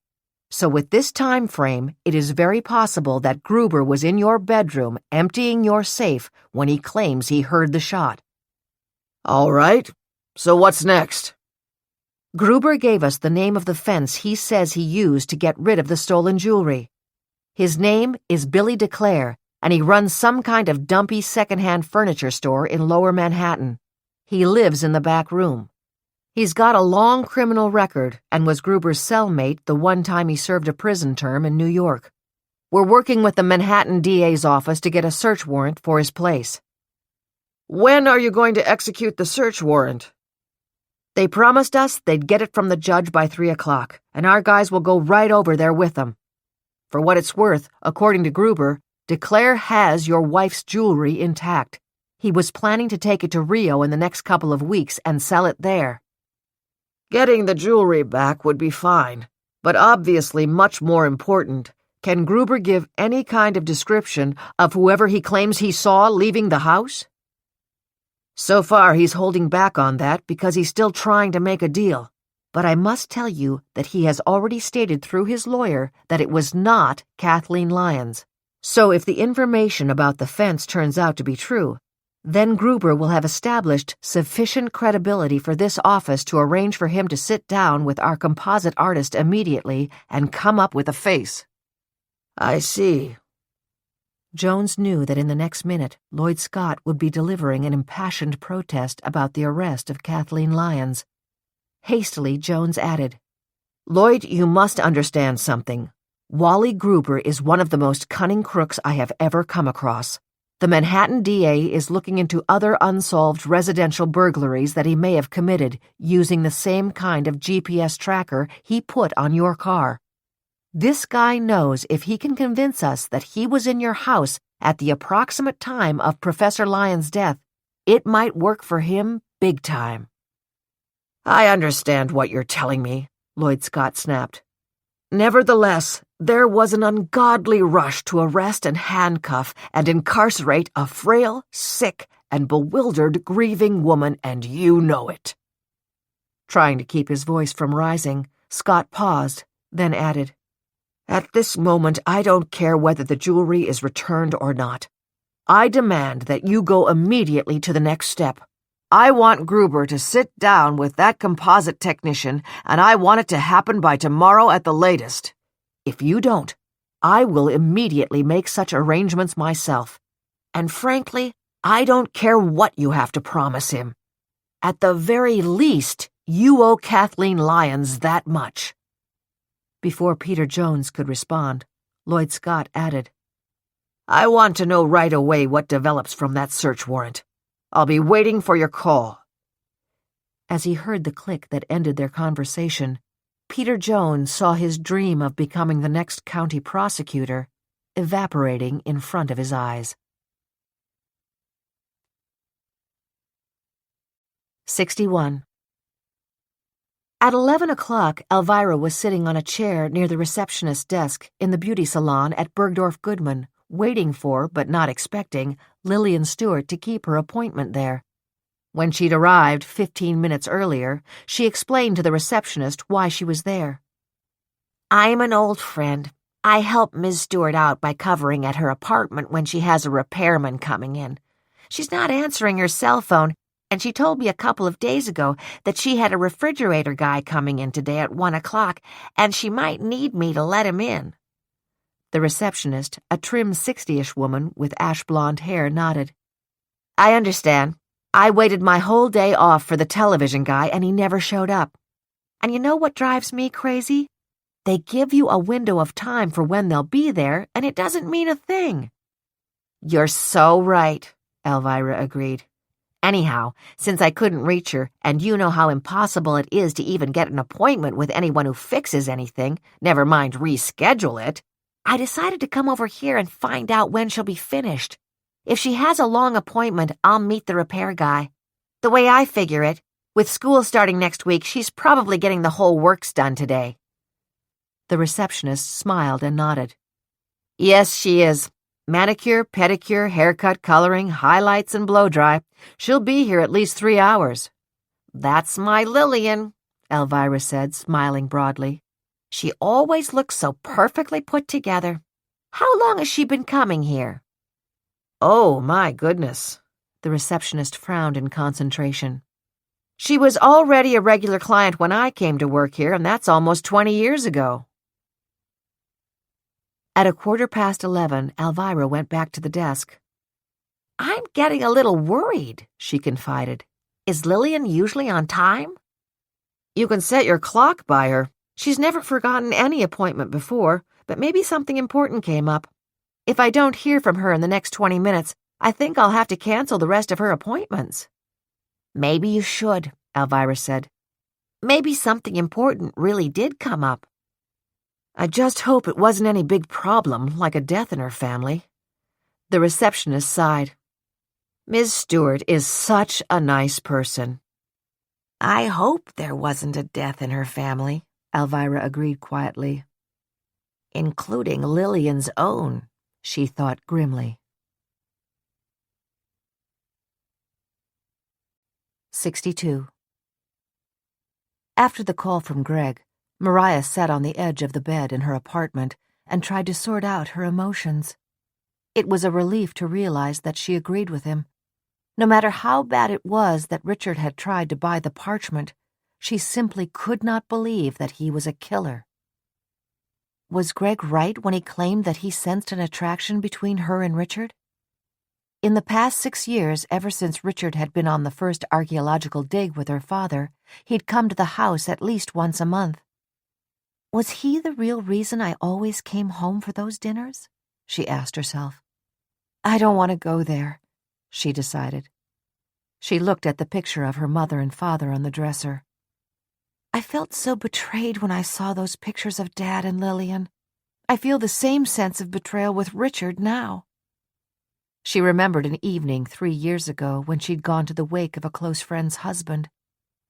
So with this time frame, it is very possible that Gruber was in your bedroom emptying your safe when he claims he heard the shot." "All right. So what's next?" "Gruber gave us the name of the fence he says he used to get rid of the stolen jewelry. His name is Billy DeClaire, and he runs some kind of dumpy second-hand furniture store in Lower Manhattan. He lives in the back room. He's got a long criminal record and was Gruber's cellmate the one time he served a prison term in New York. We're working with the Manhattan DA's office to get a search warrant for his place." "When are you going to execute the search warrant?" "They promised us they'd get it from the judge by 3 o'clock, and our guys will go right over there with them. For what it's worth, according to Gruber, DeClaire has your wife's jewelry intact. He was planning to take it to Rio in the next couple of weeks and sell it there." "Getting the jewelry back would be fine, but obviously much more important. Can Gruber give any kind of description of whoever he claims he saw leaving the house?" "So far, he's holding back on that because he's still trying to make a deal. But I must tell you that he has already stated through his lawyer that it was not Kathleen Lyons. So if the information about the fence turns out to be true, Then Gruber will have established sufficient credibility for this office to arrange for him to sit down with our composite artist immediately and come up with a face." "I see." Jones knew that in the next minute Lloyd Scott would be delivering an impassioned protest about the arrest of Kathleen Lyons. Hastily, Jones added, "Lloyd, you must understand something. Wally Gruber is one of the most cunning crooks I have ever come across. The Manhattan DA is looking into other unsolved residential burglaries that he may have committed using the same kind of GPS tracker he put on your car. This guy knows if he can convince us that he was in your house at the approximate time of Professor Lyons' death, it might work for him big time." "I understand what you're telling me," Lloyd Scott snapped. "Nevertheless, there was an ungodly rush to arrest and handcuff and incarcerate a frail, sick, and bewildered grieving woman, and you know it." Trying to keep his voice from rising, Scott paused, then added, "At this moment, I don't care whether the jewelry is returned or not. I demand that you go immediately to the next step. I want Gruber to sit down with that composite technician, and I want it to happen by tomorrow at the latest. If you don't, I will immediately make such arrangements myself. And frankly, I don't care what you have to promise him. At the very least, you owe Kathleen Lyons that much." Before Peter Jones could respond, Lloyd Scott added, "I want to know right away what develops from that search warrant. I'll be waiting for your call." As he heard the click that ended their conversation, Peter Jones saw his dream of becoming the next county prosecutor evaporating in front of his eyes. 61. At 11 o'clock, Alvirah was sitting on a chair near the receptionist's desk in the beauty salon at Bergdorf Goodman, waiting for, but not expecting, Lillian Stewart to keep her appointment there. When she'd arrived 15 minutes earlier, she explained to the receptionist why she was there. "I'm an old friend. I help Ms. Stewart out by covering at her apartment when she has a repairman coming in. She's not answering her cell phone, and she told me a couple of days ago that she had a refrigerator guy coming in today at 1 o'clock, and she might need me to let him in." The receptionist, a trim 60-ish woman with ash-blonde hair, nodded. "I understand. I waited my whole day off for the television guy, and he never showed up. And you know what drives me crazy? They give you a window of time for when they'll be there, and it doesn't mean a thing." "You're so right," Alvirah agreed. "Anyhow, since I couldn't reach her, and you know how impossible it is to even get an appointment with anyone who fixes anything, never mind reschedule it, I decided to come over here and find out when she'll be finished. If she has a long appointment, I'll meet the repair guy. The way I figure it, with school starting next week, she's probably getting the whole works done today." The receptionist smiled and nodded. "Yes, she is. Manicure, pedicure, haircut, coloring, highlights, and blow-dry. She'll be here at least 3 hours." "That's my Lillian," Alvirah said, smiling broadly. "She always looks so perfectly put together. How long has she been coming here?" "Oh, my goodness." The receptionist frowned in concentration. "She was already a regular client when I came to work here, and that's almost 20 years ago." At 11:15, Alvirah went back to the desk. "I'm getting a little worried," she confided. "Is Lillian usually on time?" "You can set your clock by her. She's never forgotten any appointment before, but maybe something important came up. If I don't hear from her in the next 20 minutes, I think I'll have to cancel the rest of her appointments." "Maybe you should," Alvirah said. "Maybe something important really did come up." "I just hope it wasn't any big problem, like a death in her family." The receptionist sighed. "Ms. Stewart is such a nice person." "I hope there wasn't a death in her family," Alvirah agreed quietly. "Including Lillian's own," she thought grimly. 62. After the call from Greg, Mariah sat on the edge of the bed in her apartment and tried to sort out her emotions. It was a relief to realize that she agreed with him. No matter how bad it was that Richard had tried to buy the parchment, she simply could not believe that he was a killer. Was Greg right when he claimed that he sensed an attraction between her and Richard? In the past 6 years, ever since Richard had been on the first archaeological dig with her father, he'd come to the house at least once a month. Was he the real reason I always came home for those dinners? She asked herself. I don't want to go there, she decided. She looked at the picture of her mother and father on the dresser. I felt so betrayed when I saw those pictures of Dad and Lillian. I feel the same sense of betrayal with Richard now. She remembered an evening 3 years ago when she'd gone to the wake of a close friend's husband.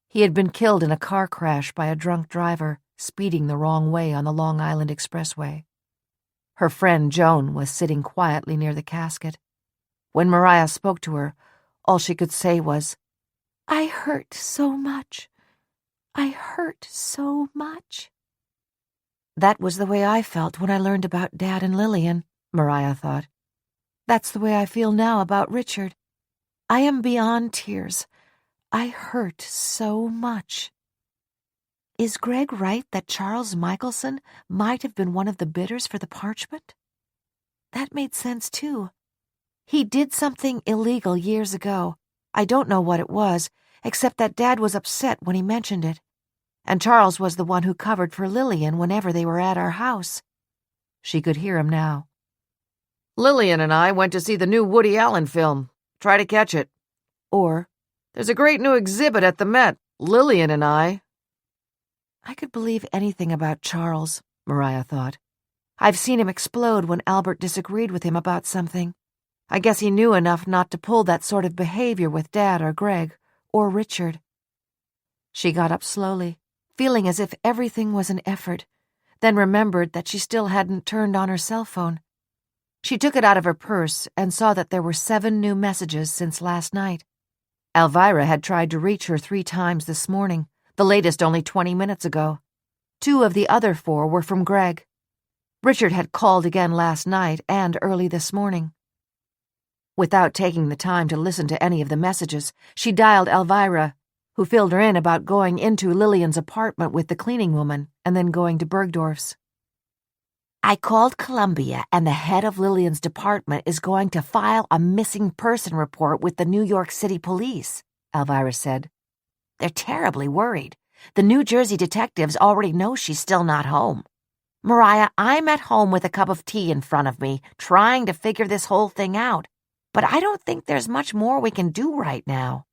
He had been killed in a car crash by a drunk driver, speeding the wrong way on the Long Island Expressway. Her friend Joan was sitting quietly near the casket. When Mariah spoke to her, all she could say was, I hurt so much. I hurt so much. That was the way I felt when I learned about Dad and Lillian, Mariah thought. That's the way I feel now about Richard. I am beyond tears. I hurt so much. Is Greg right that Charles Michelson might have been one of the bidders for the parchment? That made sense, too. He did something illegal years ago. I don't know what it was, except that Dad was upset when he mentioned it. And Charles was the one who covered for Lillian whenever they were at our house. She could hear him now. Lillian and I went to see the new Woody Allen film. Try to catch it. Or, there's a great new exhibit at the Met. Lillian and I. I could believe anything about Charles, Mariah thought. I've seen him explode when Albert disagreed with him about something. I guess he knew enough not to pull that sort of behavior with Dad or Greg, or Richard. She got up slowly, feeling as if everything was an effort, then remembered that she still hadn't turned on her cell phone. She took it out of her purse and saw that there were 7 new messages since last night. Alvirah had tried to reach her 3 times this morning, the latest only 20 minutes ago. 2 of the other 4 were from Greg. Richard had called again last night and early this morning. Without taking the time to listen to any of the messages, she dialed Alvirah, who filled her in about going into Lillian's apartment with the cleaning woman and then going to Bergdorf's. I called Columbia, and the head of Lillian's department is going to file a missing person report with the New York City police, Alvirah said. They're terribly worried. The New Jersey detectives already know she's still not home. Mariah, I'm at home with a cup of tea in front of me, trying to figure this whole thing out. But I don't think there's much more we can do right now.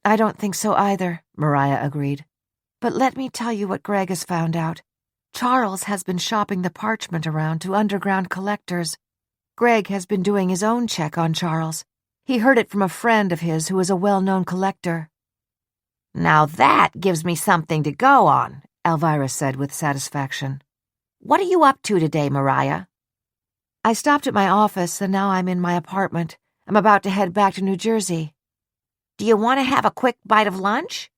I don't think so either, Mariah agreed. But let me tell you what Greg has found out. Charles has been shopping the parchment around to underground collectors. Greg has been doing his own check on Charles. He heard it from a friend of his who is a well-known collector. Now that gives me something to go on, Alvirah said with satisfaction. What are you up to today, Mariah? I stopped at my office and now I'm in my apartment. I'm about to head back to New Jersey. Do you want to have a quick bite of lunch?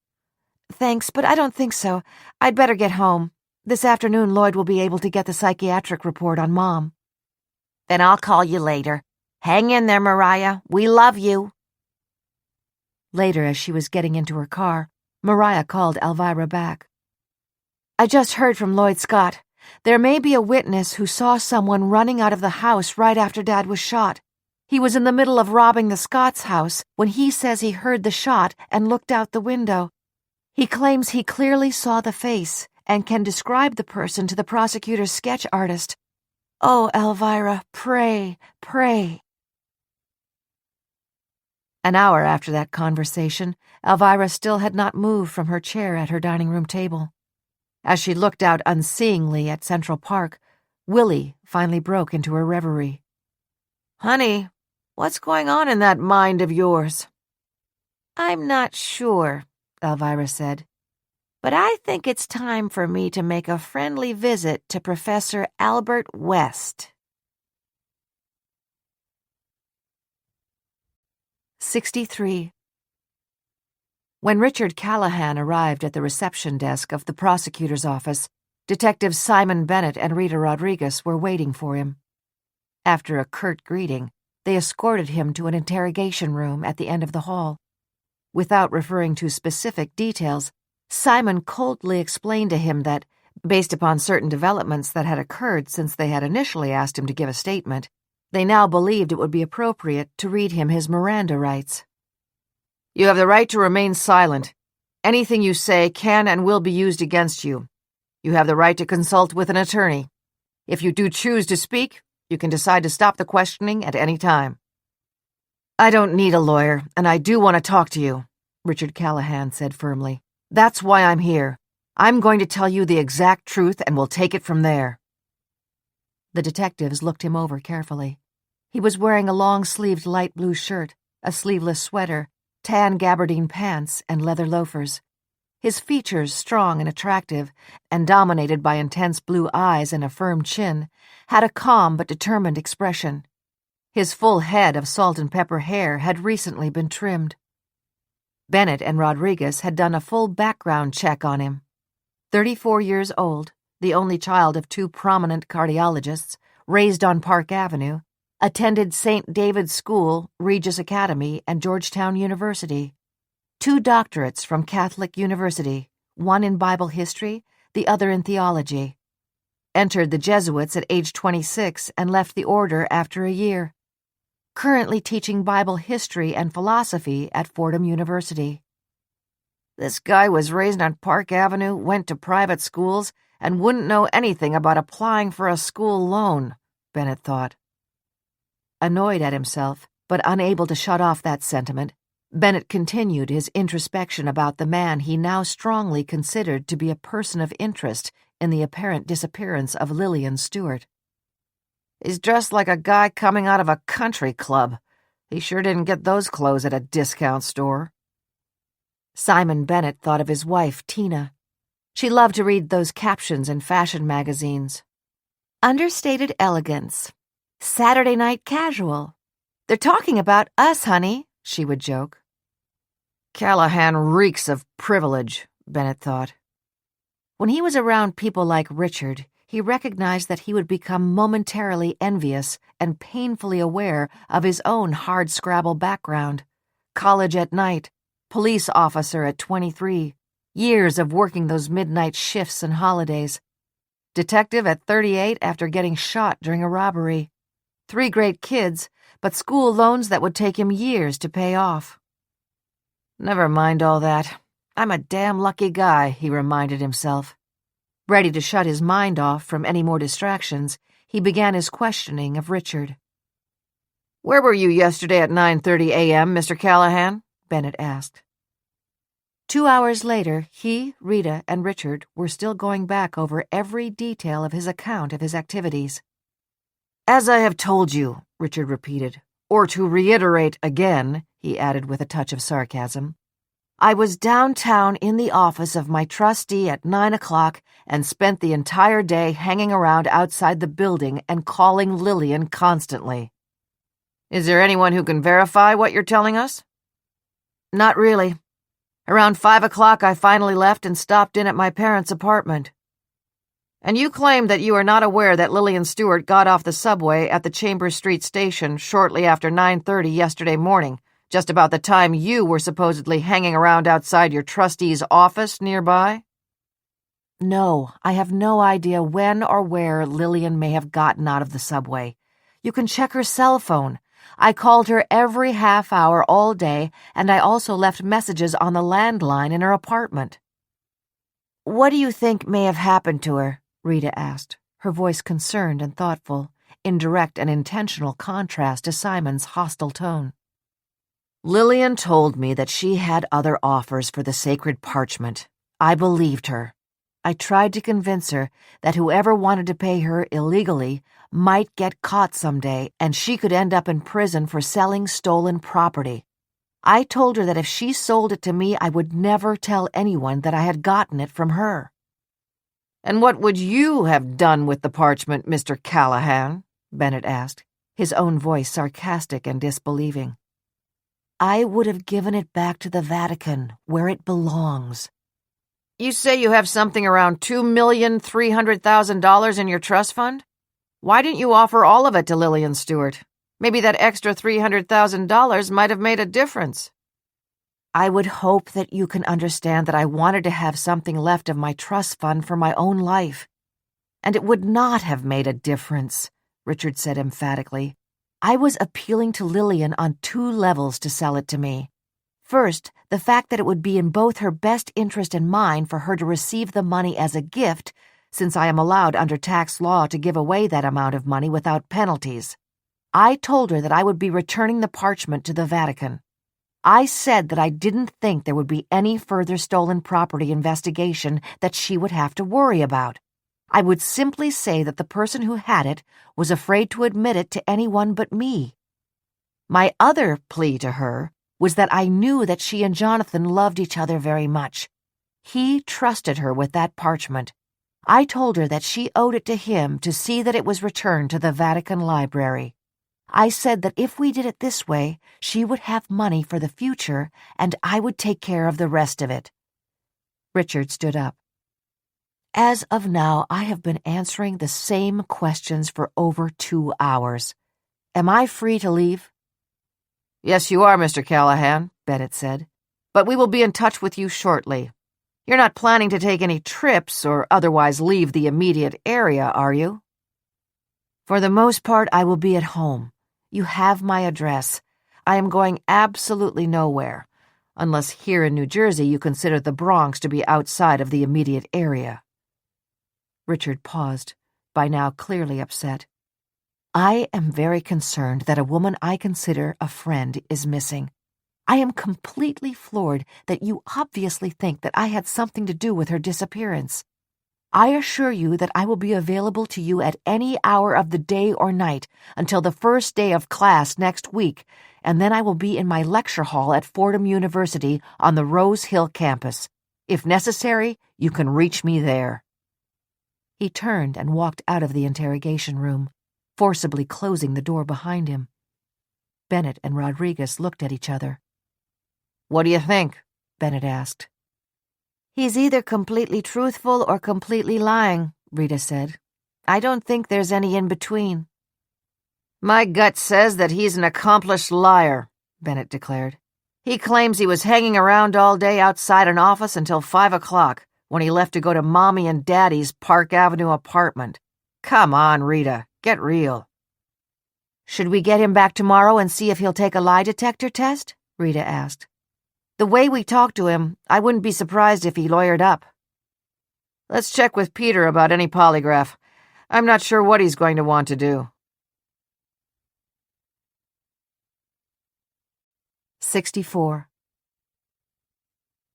Thanks, but I don't think so. I'd better get home. This afternoon, Lloyd will be able to get the psychiatric report on Mom. Then I'll call you later. Hang in there, Mariah. We love you. Later, as she was getting into her car, Mariah called Alvirah back. I just heard from Lloyd Scott. There may be a witness who saw someone running out of the house right after Dad was shot. He was in the middle of robbing the Scott's house when he says he heard the shot and looked out the window. He claims he clearly saw the face and can describe the person to the prosecutor's sketch artist. Oh, Alvirah, pray, pray. An hour after that conversation, Alvirah still had not moved from her chair at her dining room table. As she looked out unseeingly at Central Park, Willy finally broke into her reverie. Honey, what's going on in that mind of yours? I'm not sure, Alvirah said. But I think it's time for me to make a friendly visit to Professor Albert West. 63. When Richard Callahan arrived at the reception desk of the prosecutor's office, Detectives Simon Bennett and Rita Rodriguez were waiting for him. After a curt greeting, They escorted him to an interrogation room at the end of the hall. Without referring to specific details, Simon coldly explained to him that, based upon certain developments that had occurred since they had initially asked him to give a statement, they now believed it would be appropriate to read him his Miranda rights. You have the right to remain silent. Anything you say can and will be used against you. You have the right to consult with an attorney. If you do choose to speak, you can decide to stop the questioning at any time. I don't need a lawyer, and I do want to talk to you, Richard Callahan said firmly. That's why I'm here. I'm going to tell you the exact truth, and we'll take it from there. The detectives looked him over carefully. He was wearing a long-sleeved light blue shirt, a sleeveless sweater, tan gabardine pants, and leather loafers. His features, strong and attractive, and dominated by intense blue eyes and a firm chin, had a calm but determined expression. His full head of salt and pepper hair had recently been trimmed. Bennett and Rodriguez had done a full background check on him. 34 years old, the only child of two prominent cardiologists, raised on Park Avenue, attended St. David's School, Regis Academy, and Georgetown University. 2 doctorates from Catholic University, one in Bible history, the other in theology. Entered the Jesuits at age 26 and left the order after a year. Currently teaching Bible history and philosophy at Fordham University. This guy was raised on Park Avenue, went to private schools, and wouldn't know anything about applying for a school loan, Bennett thought. Annoyed at himself, but unable to shut off that sentiment, Bennett continued his introspection about the man he now strongly considered to be a person of interest in the apparent disappearance of Lillian Stewart. He's dressed like a guy coming out of a country club. He sure didn't get those clothes at a discount store. Simon Bennett thought of his wife, Tina. She loved to read those captions in fashion magazines. Understated elegance. Saturday night casual. They're talking about us, honey, she would joke. Callahan reeks of privilege, Bennett thought. When he was around people like Richard, he recognized that he would become momentarily envious and painfully aware of his own hard-scrabble background. College at night, police officer at 23, years of working those midnight shifts and holidays. Detective at 38 after getting shot during a robbery. 3 great kids, but school loans that would take him years to pay off. Never mind all that. I'm a damn lucky guy, he reminded himself. Ready to shut his mind off from any more distractions, he began his questioning of Richard. Where were you yesterday at 9:30 a.m., Mr. Callahan? Bennett asked. 2 hours later, he, Rita, and Richard were still going back over every detail of his account of his activities. As I have told you, Richard repeated, or to reiterate again, he added with a touch of sarcasm, I was downtown in the office of my trustee at 9 o'clock and spent the entire day hanging around outside the building and calling Lillian constantly. Is there anyone who can verify what you're telling us? Not really. Around 5 o'clock I finally left and stopped in at my parents' apartment. And you claim that you are not aware that Lillian Stewart got off the subway at the Chambers Street station shortly after 9:30 yesterday morning, just about the time you were supposedly hanging around outside your trustee's office nearby? No, I have no idea when or where Lillian may have gotten out of the subway. You can check her cell phone. I called her every half hour all day, and I also left messages on the landline in her apartment. What do you think may have happened to her? Rita asked, her voice concerned and thoughtful, in direct and intentional contrast to Simon's hostile tone. Lillian told me that she had other offers for the sacred parchment. I believed her. I tried to convince her that whoever wanted to pay her illegally might get caught someday and she could end up in prison for selling stolen property. I told her that if she sold it to me, I would never tell anyone that I had gotten it from her. And what would you have done with the parchment, Mr. Callahan? Bennett asked, his own voice sarcastic and disbelieving. I would have given it back to the Vatican, where it belongs. You say you have something around $2,300,000 in your trust fund? Why didn't you offer all of it to Lillian Stewart? Maybe that extra $300,000 might have made a difference." "I would hope that you can understand that I wanted to have something left of my trust fund for my own life. And it would not have made a difference," Richard said emphatically. "I was appealing to Lillian on 2 levels to sell it to me. First, the fact that it would be in both her best interest and mine for her to receive the money as a gift, since I am allowed under tax law to give away that amount of money without penalties. I told her that I would be returning the parchment to the Vatican. I said that I didn't think there would be any further stolen property investigation that she would have to worry about. I would simply say that the person who had it was afraid to admit it to anyone but me. My other plea to her was that I knew that she and Jonathan loved each other very much. He trusted her with that parchment. I told her that she owed it to him to see that it was returned to the Vatican Library. I said that if we did it this way, she would have money for the future, and I would take care of the rest of it." Richard stood up. "As of now, I have been answering the same questions for over 2 hours. Am I free to leave?" "Yes, you are, Mr. Callahan," Bennett said. "But we will be in touch with you shortly. You're not planning to take any trips or otherwise leave the immediate area, are you?" "For the most part, I will be at home. You have my address. I am going absolutely nowhere, unless here in New Jersey you consider the Bronx to be outside of the immediate area." Richard paused, by now clearly upset. "I am very concerned that a woman I consider a friend is missing. I am completely floored that you obviously think that I had something to do with her disappearance. I assure you that I will be available to you at any hour of the day or night until the first day of class next week, and then I will be in my lecture hall at Fordham University on the Rose Hill campus. If necessary, you can reach me there." He turned and walked out of the interrogation room, forcibly closing the door behind him. Bennett and Rodriguez looked at each other. "What do you think?" Bennett asked. "He's either completely truthful or completely lying," Rita said. "I don't think there's any in between." "My gut says that he's an accomplished liar," Bennett declared. "He claims he was hanging around all day outside an office until 5 o'clock, when he left to go to Mommy and Daddy's Park Avenue apartment. Come on, Rita, get real." "Should we get him back tomorrow and see if he'll take a lie detector test?" Rita asked. "The way we talked to him, I wouldn't be surprised if he lawyered up." "Let's check with Peter about any polygraph. I'm not sure what he's going to want to do." 64.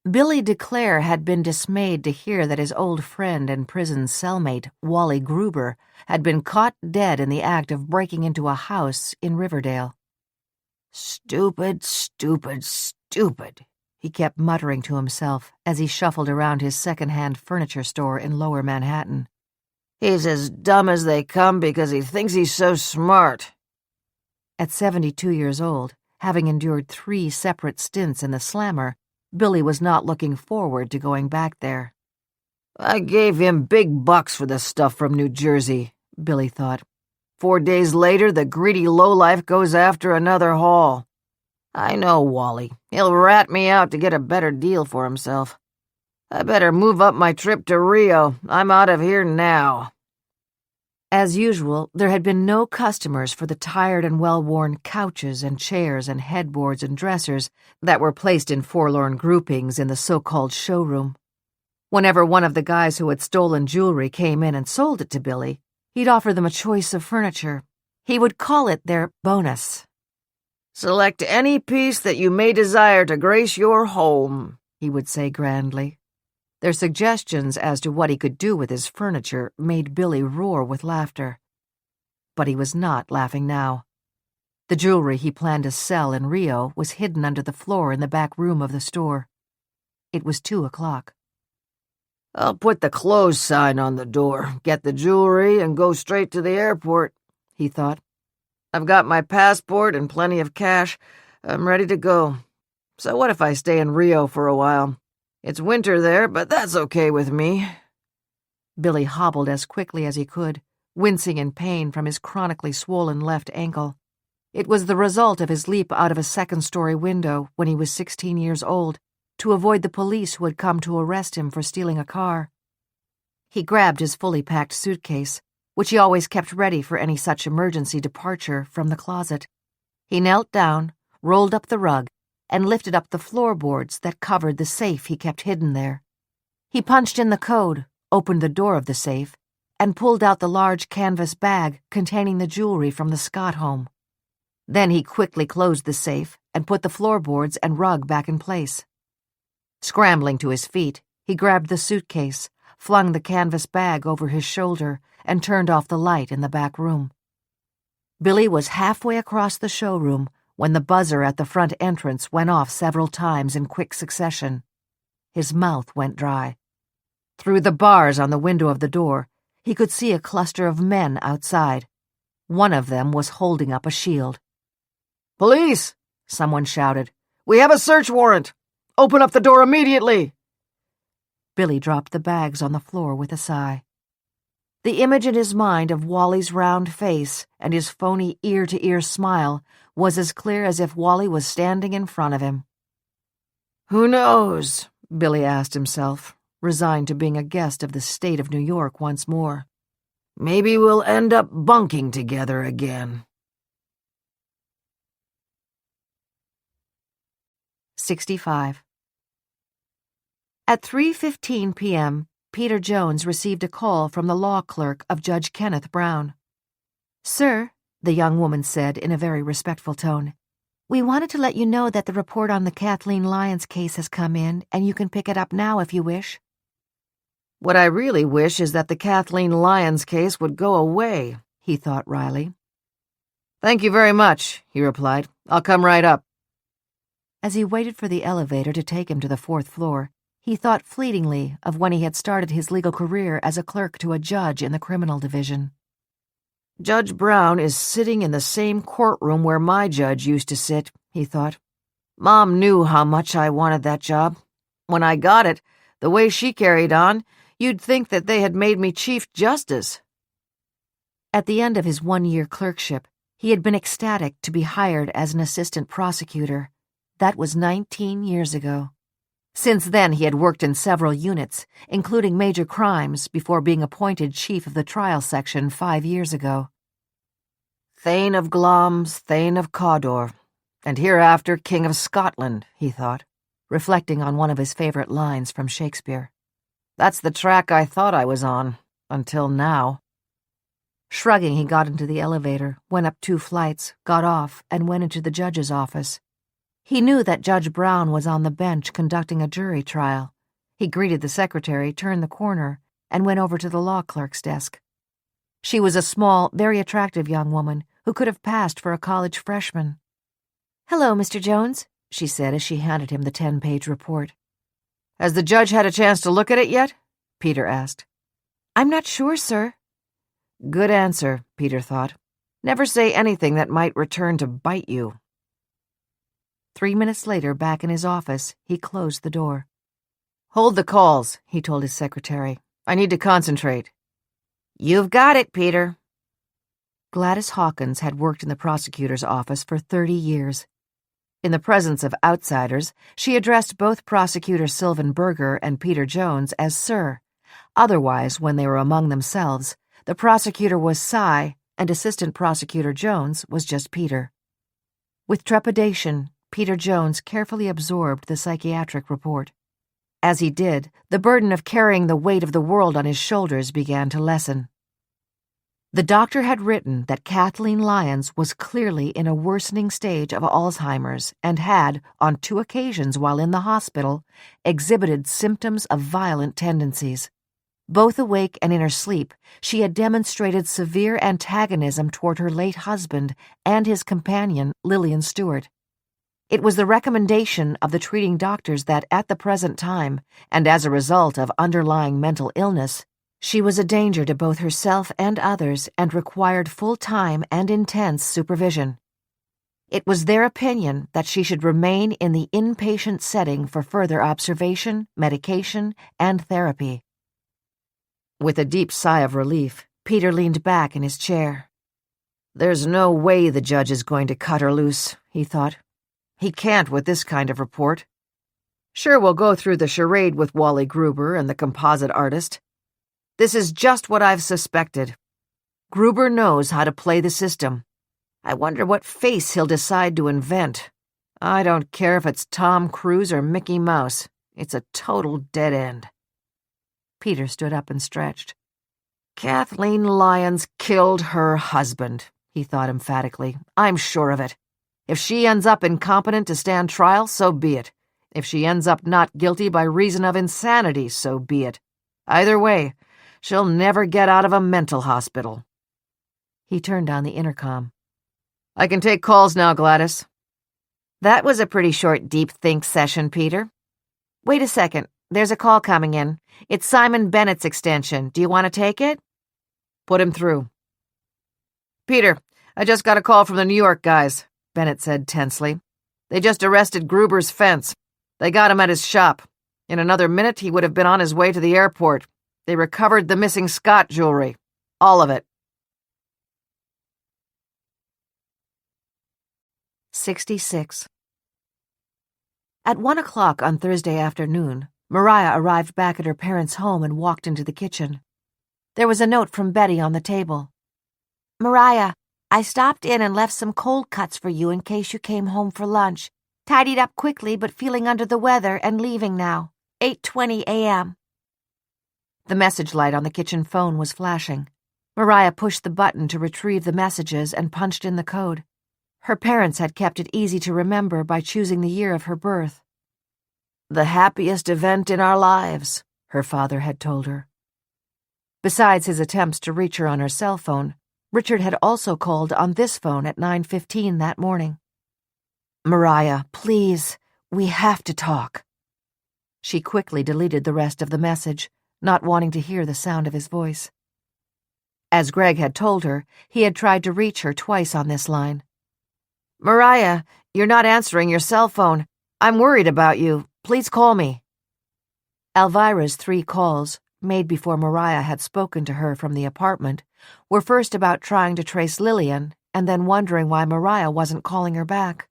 Billy DeClaire had been dismayed to hear that his old friend and prison cellmate, Wally Gruber, had been caught dead in the act of breaking into a house in Riverdale. "Stupid, stupid, stupid," he kept muttering to himself as he shuffled around his second-hand furniture store in Lower Manhattan. "He's as dumb as they come because he thinks he's so smart." At 72 years old, having endured 3 separate stints in the slammer, Billy was not looking forward to going back there. "I gave him big bucks for the stuff from New Jersey," Billy thought. 4 days later, the greedy lowlife goes after another haul. I know Wally. He'll rat me out to get a better deal for himself. I better move up my trip to Rio. I'm out of here now." As usual, there had been no customers for the tired and well-worn couches and chairs and headboards and dressers that were placed in forlorn groupings in the so-called showroom. Whenever one of the guys who had stolen jewelry came in and sold it to Billy, he'd offer them a choice of furniture. He would call it their bonus. "Select any piece that you may desire to grace your home," he would say grandly. Their suggestions as to what he could do with his furniture made Billy roar with laughter. But he was not laughing now. The jewelry he planned to sell in Rio was hidden under the floor in the back room of the store. It was 2 o'clock. "I'll put the closed sign on the door, get the jewelry, and go straight to the airport," he thought. "I've got my passport and plenty of cash. I'm ready to go. So what if I stay in Rio for a while? It's winter there, but that's okay with me." Billy hobbled as quickly as he could, wincing in pain from his chronically swollen left ankle. It was the result of his leap out of a second-story window when he was 16 years old to avoid the police who had come to arrest him for stealing a car. He grabbed his fully packed suitcase, which he always kept ready for any such emergency departure, from the closet. He knelt down, rolled up the rug, and lifted up the floorboards that covered the safe he kept hidden there. He punched in the code, opened the door of the safe, and pulled out the large canvas bag containing the jewelry from the Scott home. Then he quickly closed the safe and put the floorboards and rug back in place. Scrambling to his feet, he grabbed the suitcase, flung the canvas bag over his shoulder, and turned off the light in the back room. Billy was halfway across the showroom when the buzzer at the front entrance went off several times in quick succession. His mouth went dry. Through the bars on the window of the door, he could see a cluster of men outside. One of them was holding up a shield. "Police!" someone shouted. "We have a search warrant! Open up the door immediately!" Billy dropped the bags on the floor with a sigh. The image in his mind of Wally's round face and his phony ear-to-ear smile was as clear as if Wally was standing in front of him. "Who knows?" Billy asked himself, resigned to being a guest of the state of New York once more. "Maybe we'll end up bunking together again." 65. At 3:15 p.m., Peter Jones received a call from the law clerk of Judge Kenneth Brown. "Sir," the young woman said in a very respectful tone, "we wanted to let you know that the report on the Kathleen Lyons case has come in, and you can pick it up now if you wish." "What I really wish is that the Kathleen Lyons case would go away," he thought wryly. "Thank you very much," he replied. "I'll come right up." As he waited for the elevator to take him to the 4th floor, he thought fleetingly of when he had started his legal career as a clerk to a judge in the criminal division. "Judge Brown is sitting in the same courtroom where my judge used to sit," he thought. "Mom knew how much I wanted that job. When I got it, the way she carried on, you'd think that they had made me Chief Justice." At the end of his 1-year clerkship, he had been ecstatic to be hired as an assistant prosecutor. That was 19 years ago. Since then, he had worked in several units, including major crimes, before being appointed chief of the trial section 5 years ago. "Thane of Glamis, Thane of Cawdor, and hereafter King of Scotland," he thought, reflecting on one of his favorite lines from Shakespeare. "That's the track I thought I was on, until now." Shrugging, he got into the elevator, went up 2 flights, got off, and went into the judge's office. He knew that Judge Brown was on the bench conducting a jury trial. He greeted the secretary, turned the corner, and went over to the law clerk's desk. She was a small, very attractive young woman who could have passed for a college freshman. "Hello, Mr. Jones," she said as she handed him the 10-page report. "Has the judge had a chance to look at it yet?" Peter asked. "I'm not sure, sir." Good answer, Peter thought. Never say anything that might return to bite you. 3 minutes later, back in his office, he closed the door. "Hold the calls," he told his secretary. "I need to concentrate." "You've got it, Peter." Gladys Hawkins had worked in the prosecutor's office for 30 years. In the presence of outsiders, she addressed both Prosecutor Sylvan Berger and Peter Jones as Sir. Otherwise, when they were among themselves, the prosecutor was Cy, and Assistant Prosecutor Jones was just Peter. With trepidation, Peter Jones carefully absorbed the psychiatric report. As he did, the burden of carrying the weight of the world on his shoulders began to lessen. The doctor had written that Kathleen Lyons was clearly in a worsening stage of Alzheimer's and had, on 2 occasions while in the hospital, exhibited symptoms of violent tendencies. Both awake and in her sleep, she had demonstrated severe antagonism toward her late husband and his companion, Lillian Stewart. It was the recommendation of the treating doctors that at the present time, and as a result of underlying mental illness, she was a danger to both herself and others and required full-time and intense supervision. It was their opinion that she should remain in the inpatient setting for further observation, medication, and therapy. With a deep sigh of relief, Peter leaned back in his chair. There's no way the judge is going to cut her loose, he thought. He can't with this kind of report. Sure, we'll go through the charade with Wally Gruber and the composite artist. This is just what I've suspected. Gruber knows how to play the system. I wonder what face he'll decide to invent. I don't care if it's Tom Cruise or Mickey Mouse. It's a total dead end. Peter stood up and stretched. Kathleen Lyons killed her husband, he thought emphatically. I'm sure of it. If she ends up incompetent to stand trial, so be it. If she ends up not guilty by reason of insanity, so be it. Either way, she'll never get out of a mental hospital. He turned on the intercom. I can take calls now, Gladys. That was a pretty short deep think session, Peter. Wait a second. There's a call coming in. It's Simon Bennett's extension. Do you want to take it? Put him through. Peter, I just got a call from the New York guys, Bennett said tensely. They just arrested Gruber's fence. They got him at his shop. In another minute, he would have been on his way to the airport. They recovered the missing Scott jewelry. All of it. 66. At 1 o'clock on Thursday afternoon, Mariah arrived back at her parents' home and walked into the kitchen. There was a note from Betty on the table. Mariah, I stopped in and left some cold cuts for you in case you came home for lunch. Tidied up quickly but feeling under the weather and leaving now. 8:20 a.m. The message light on the kitchen phone was flashing. Mariah pushed the button to retrieve the messages and punched in the code. Her parents had kept it easy to remember by choosing the year of her birth. The happiest event in our lives, her father had told her. Besides his attempts to reach her on her cell phone, Richard had also called on this phone at 9:15 that morning. Mariah, please, we have to talk. She quickly deleted the rest of the message, not wanting to hear the sound of his voice. As Greg had told her, he had tried to reach her twice on this line. Mariah, you're not answering your cell phone. I'm worried about you. Please call me. Alvirah's 3 calls, made before Mariah had spoken to her from the apartment, were first about trying to trace Lillian and then wondering why Mariah wasn't calling her back.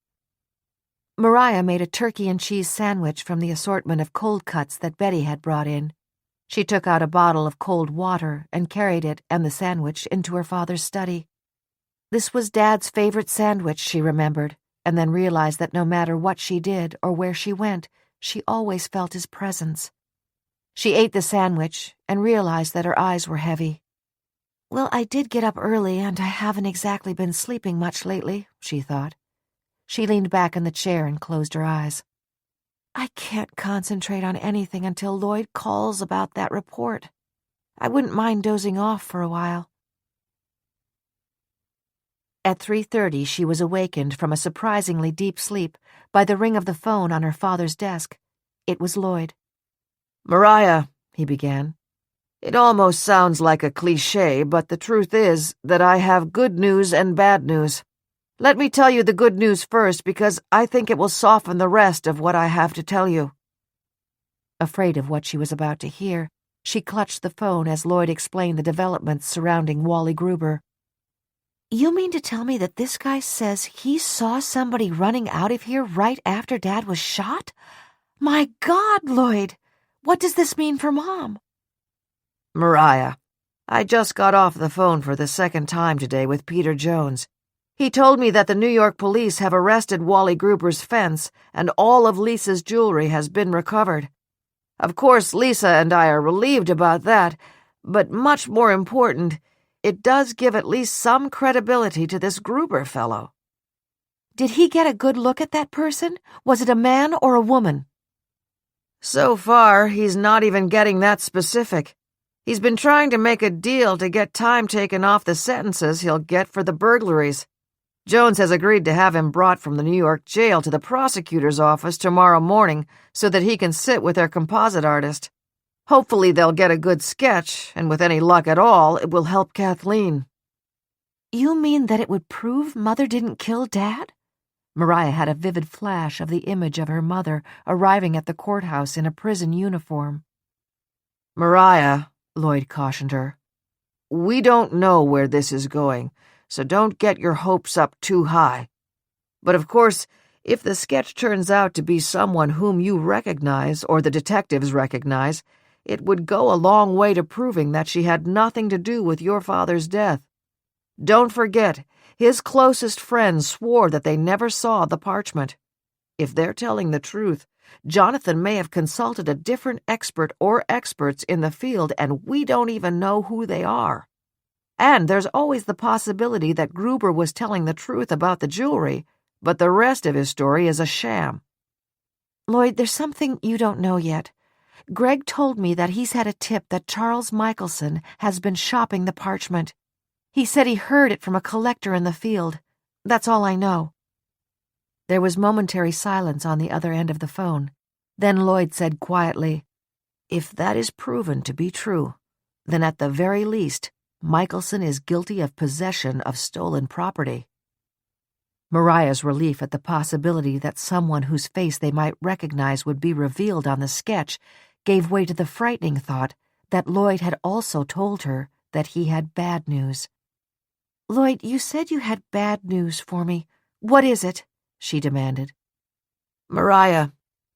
Mariah made a turkey and cheese sandwich from the assortment of cold cuts that Betty had brought in. She took out a bottle of cold water and carried it and the sandwich into her father's study. This was Dad's favorite sandwich, she remembered, and then realized that no matter what she did or where she went, she always felt his presence. She ate the sandwich and realized that her eyes were heavy. Well, I did get up early and I haven't exactly been sleeping much lately, she thought. She leaned back in the chair and closed her eyes. I can't concentrate on anything until Lloyd calls about that report. I wouldn't mind dozing off for a while. At 3:30, she was awakened from a surprisingly deep sleep by the ring of the phone on her father's desk. It was Lloyd. Mariah, he began. It almost sounds like a cliché, but the truth is that I have good news and bad news. Let me tell you the good news first, because I think it will soften the rest of what I have to tell you. Afraid of what she was about to hear, she clutched the phone as Lloyd explained the developments surrounding Wally Gruber. You mean to tell me that this guy says he saw somebody running out of here right after Dad was shot? My God, Lloyd! What does this mean for Mom? Mariah, I just got off the phone for the second time today with Peter Jones. He told me that the New York police have arrested Wally Gruber's fence and all of Lisa's jewelry has been recovered. Of course, Lisa and I are relieved about that, but much more important, it does give at least some credibility to this Gruber fellow. Did he get a good look at that person? Was it a man or a woman? So far, he's not even getting that specific. He's been trying to make a deal to get time taken off the sentences he'll get for the burglaries. Jones has agreed to have him brought from the New York jail to the prosecutor's office tomorrow morning so that he can sit with their composite artist. Hopefully they'll get a good sketch, and with any luck at all, it will help Kathleen. You mean that it would prove Mother didn't kill Dad? Mariah had a vivid flash of the image of her mother arriving at the courthouse in a prison uniform. Mariah, Lloyd cautioned her, we don't know where this is going, so don't get your hopes up too high. But of course, if the sketch turns out to be someone whom you recognize or the detectives recognize, it would go a long way to proving that she had nothing to do with your father's death. Don't forget, his closest friends swore that they never saw the parchment. If they're telling the truth, Jonathan may have consulted a different expert or experts in the field, and we don't even know who they are. And there's always the possibility that Gruber was telling the truth about the jewelry, but the rest of his story is a sham. Lloyd, there's something you don't know yet. Greg told me that he's had a tip that Charles Michelson has been shopping the parchment. He said he heard it from a collector in the field. That's all I know. There was momentary silence on the other end of the phone. Then Lloyd said quietly, "If that is proven to be true, then at the very least, Michelson is guilty of possession of stolen property." Mariah's relief at the possibility that someone whose face they might recognize would be revealed on the sketch gave way to the frightening thought that Lloyd had also told her that he had bad news. "Lloyd, you said you had bad news for me. What is it?" she demanded. "Mariah,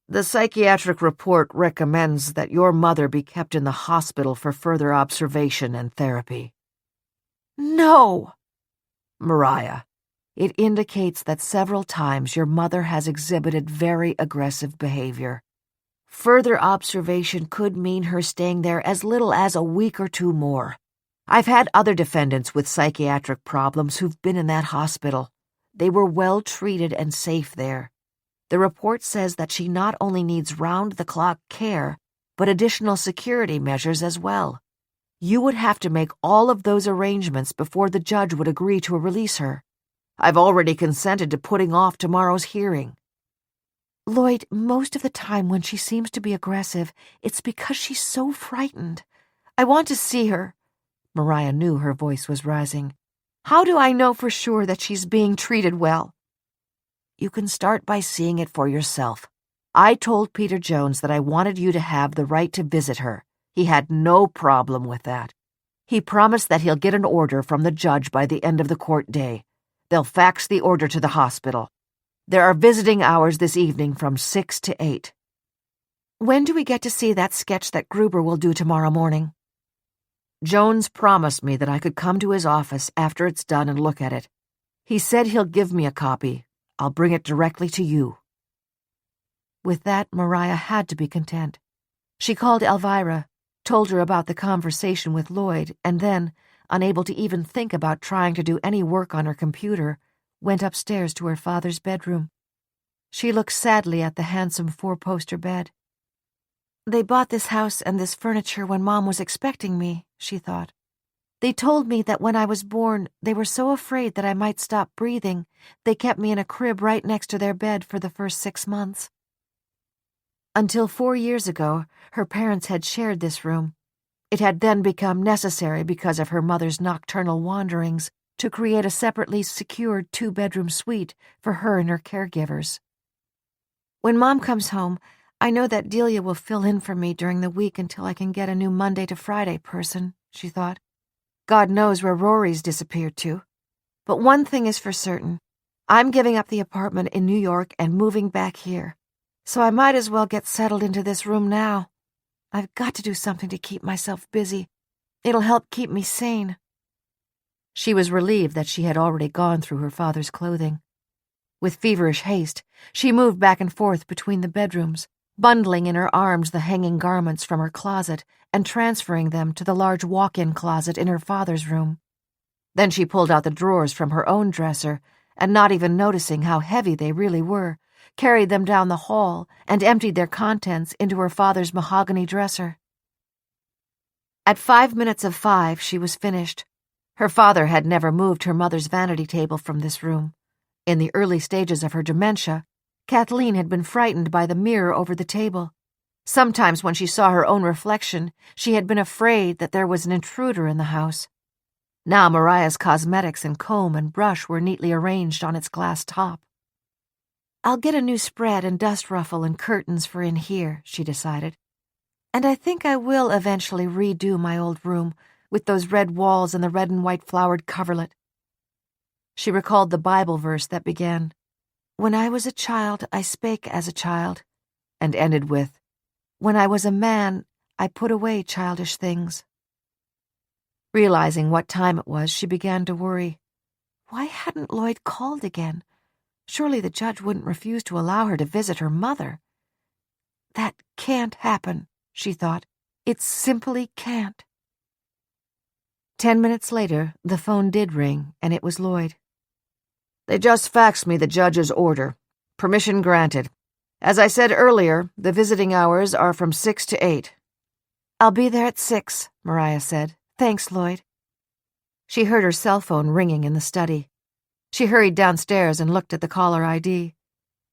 the psychiatric report recommends that your mother be kept in the hospital for further observation and therapy." "No!" "Mariah, it indicates that several times your mother has exhibited very aggressive behavior. Further observation could mean her staying there as little as a week or two more. I've had other defendants with psychiatric problems who've been in that hospital. They were well treated and safe there. The report says that she not only needs round-the-clock care, but additional security measures as well. You would have to make all of those arrangements before the judge would agree to release her. I've already consented to putting off tomorrow's hearing." "Lloyd, most of the time when she seems to be aggressive, it's because she's so frightened. I want to see her." Mariah knew her voice was rising. "How do I know for sure that she's being treated well?" "You can start by seeing it for yourself. I told Peter Jones that I wanted you to have the right to visit her. He had no problem with that. He promised that he'll get an order from the judge by the end of the court day. They'll fax the order to the hospital. There are visiting hours this evening from 6 to 8. "When do we get to see that sketch that Gruber will do tomorrow morning?" "Jones promised me that I could come to his office after it's done and look at it. He said he'll give me a copy. I'll bring it directly to you." With that, Mariah had to be content. She called Alvirah, told her about the conversation with Lloyd, and then, unable to even think about trying to do any work on her computer, went upstairs to her father's bedroom. She looked sadly at the handsome four-poster bed. "They bought this house and this furniture when Mom was expecting me," she thought. "They told me that when I was born, they were so afraid that I might stop breathing, they kept me in a crib right next to their bed for the first 6 months." Until 4 years ago, her parents had shared this room. It had then become necessary because of her mother's nocturnal wanderings to create a separately secured 2-bedroom suite for her and her caregivers. "When Mom comes home, I know that Delia will fill in for me during the week until I can get a new Monday to Friday person," she thought. "God knows where Rory's disappeared to. But one thing is for certain. I'm giving up the apartment in New York and moving back here. So I might as well get settled into this room now. I've got to do something to keep myself busy. It'll help keep me sane." She was relieved that she had already gone through her father's clothing. With feverish haste, she moved back and forth between the bedrooms, bundling in her arms the hanging garments from her closet and transferring them to the large walk-in closet in her father's room. Then she pulled out the drawers from her own dresser, and not even noticing how heavy they really were, carried them down the hall and emptied their contents into her father's mahogany dresser. At 5 minutes of 5, she was finished. Her father had never moved her mother's vanity table from this room. In the early stages of her dementia, Kathleen had been frightened by the mirror over the table. Sometimes when she saw her own reflection, she had been afraid that there was an intruder in the house. Now Mariah's cosmetics and comb and brush were neatly arranged on its glass top. "I'll get a new spread and dust ruffle and curtains for in here," she decided. "And I think I will eventually redo my old room, with those red walls and the red and white flowered coverlet. She recalled the Bible verse that began, "When I was a child, I spake as a child," and ended with, "When I was a man, I put away childish things." Realizing what time it was, she began to worry. Why hadn't Lloyd called again? Surely the judge wouldn't refuse to allow her to visit her mother. That can't happen, she thought. It simply can't. 10 minutes later, the phone did ring, and it was Lloyd. "They just faxed me the judge's order. Permission granted. As I said earlier, the visiting hours are from 6 to 8. "I'll be there at 6, Mariah said. "Thanks, Lloyd." She heard her cell phone ringing in the study. She hurried downstairs and looked at the caller ID.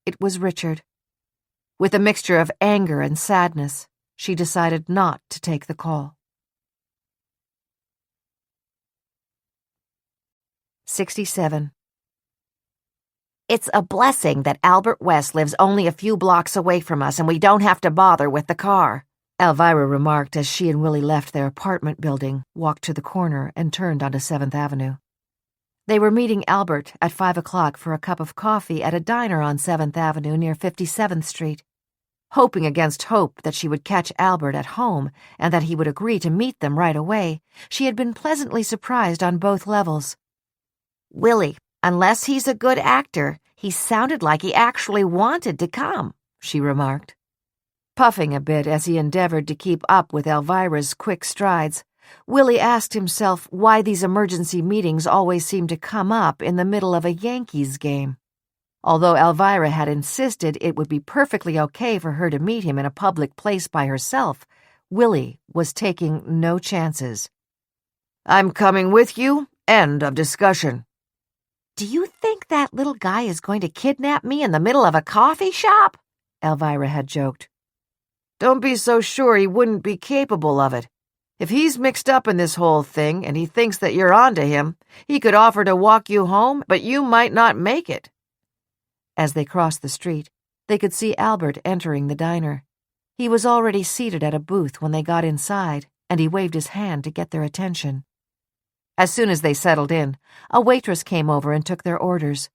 It was Richard. With a mixture of anger and sadness, she decided not to take the call. 67. It's a blessing that Albert West lives only a few blocks away from us and we don't have to bother with the car, Alvirah remarked as she and Willie left their apartment building, walked to the corner, and turned onto 7th Avenue. They were meeting Albert at 5 o'clock for a cup of coffee at a diner on 7th Avenue near 57th Street. Hoping against hope that she would catch Albert at home and that he would agree to meet them right away, she had been pleasantly surprised on both levels. "Willie, unless he's a good actor, he sounded like he actually wanted to come," she remarked. Puffing a bit as he endeavored to keep up with Alvirah's quick strides, Willie asked himself why these emergency meetings always seemed to come up in the middle of a Yankees game. Although Alvirah had insisted it would be perfectly okay for her to meet him in a public place by herself, Willie was taking no chances. "I'm coming with you. End of discussion." "Do you think that little guy is going to kidnap me in the middle of a coffee shop?" Alvirah had joked. "Don't be so sure he wouldn't be capable of it. If he's mixed up in this whole thing and he thinks that you're onto him, he could offer to walk you home, but you might not make it." As they crossed the street, they could see Albert entering the diner. He was already seated at a booth when they got inside, and he waved his hand to get their attention. As soon as they settled in, a waitress came over and took their orders.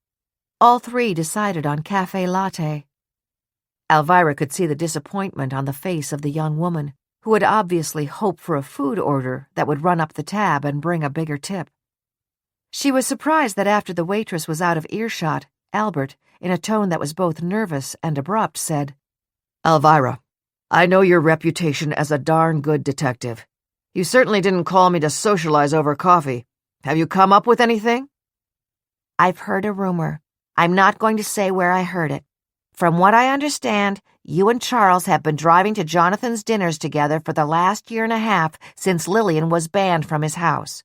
All three decided on cafe latte. Alvirah could see the disappointment on the face of the young woman, who had obviously hoped for a food order that would run up the tab and bring a bigger tip. She was surprised that after the waitress was out of earshot, Albert, in a tone that was both nervous and abrupt, said, "Alvirah, I know your reputation as a darn good detective. You certainly didn't call me to socialize over coffee. Have you come up with anything?" "I've heard a rumor. I'm not going to say where I heard it. From what I understand, you and Charles have been driving to Jonathan's dinners together for the last year and a half since Lillian was banned from his house."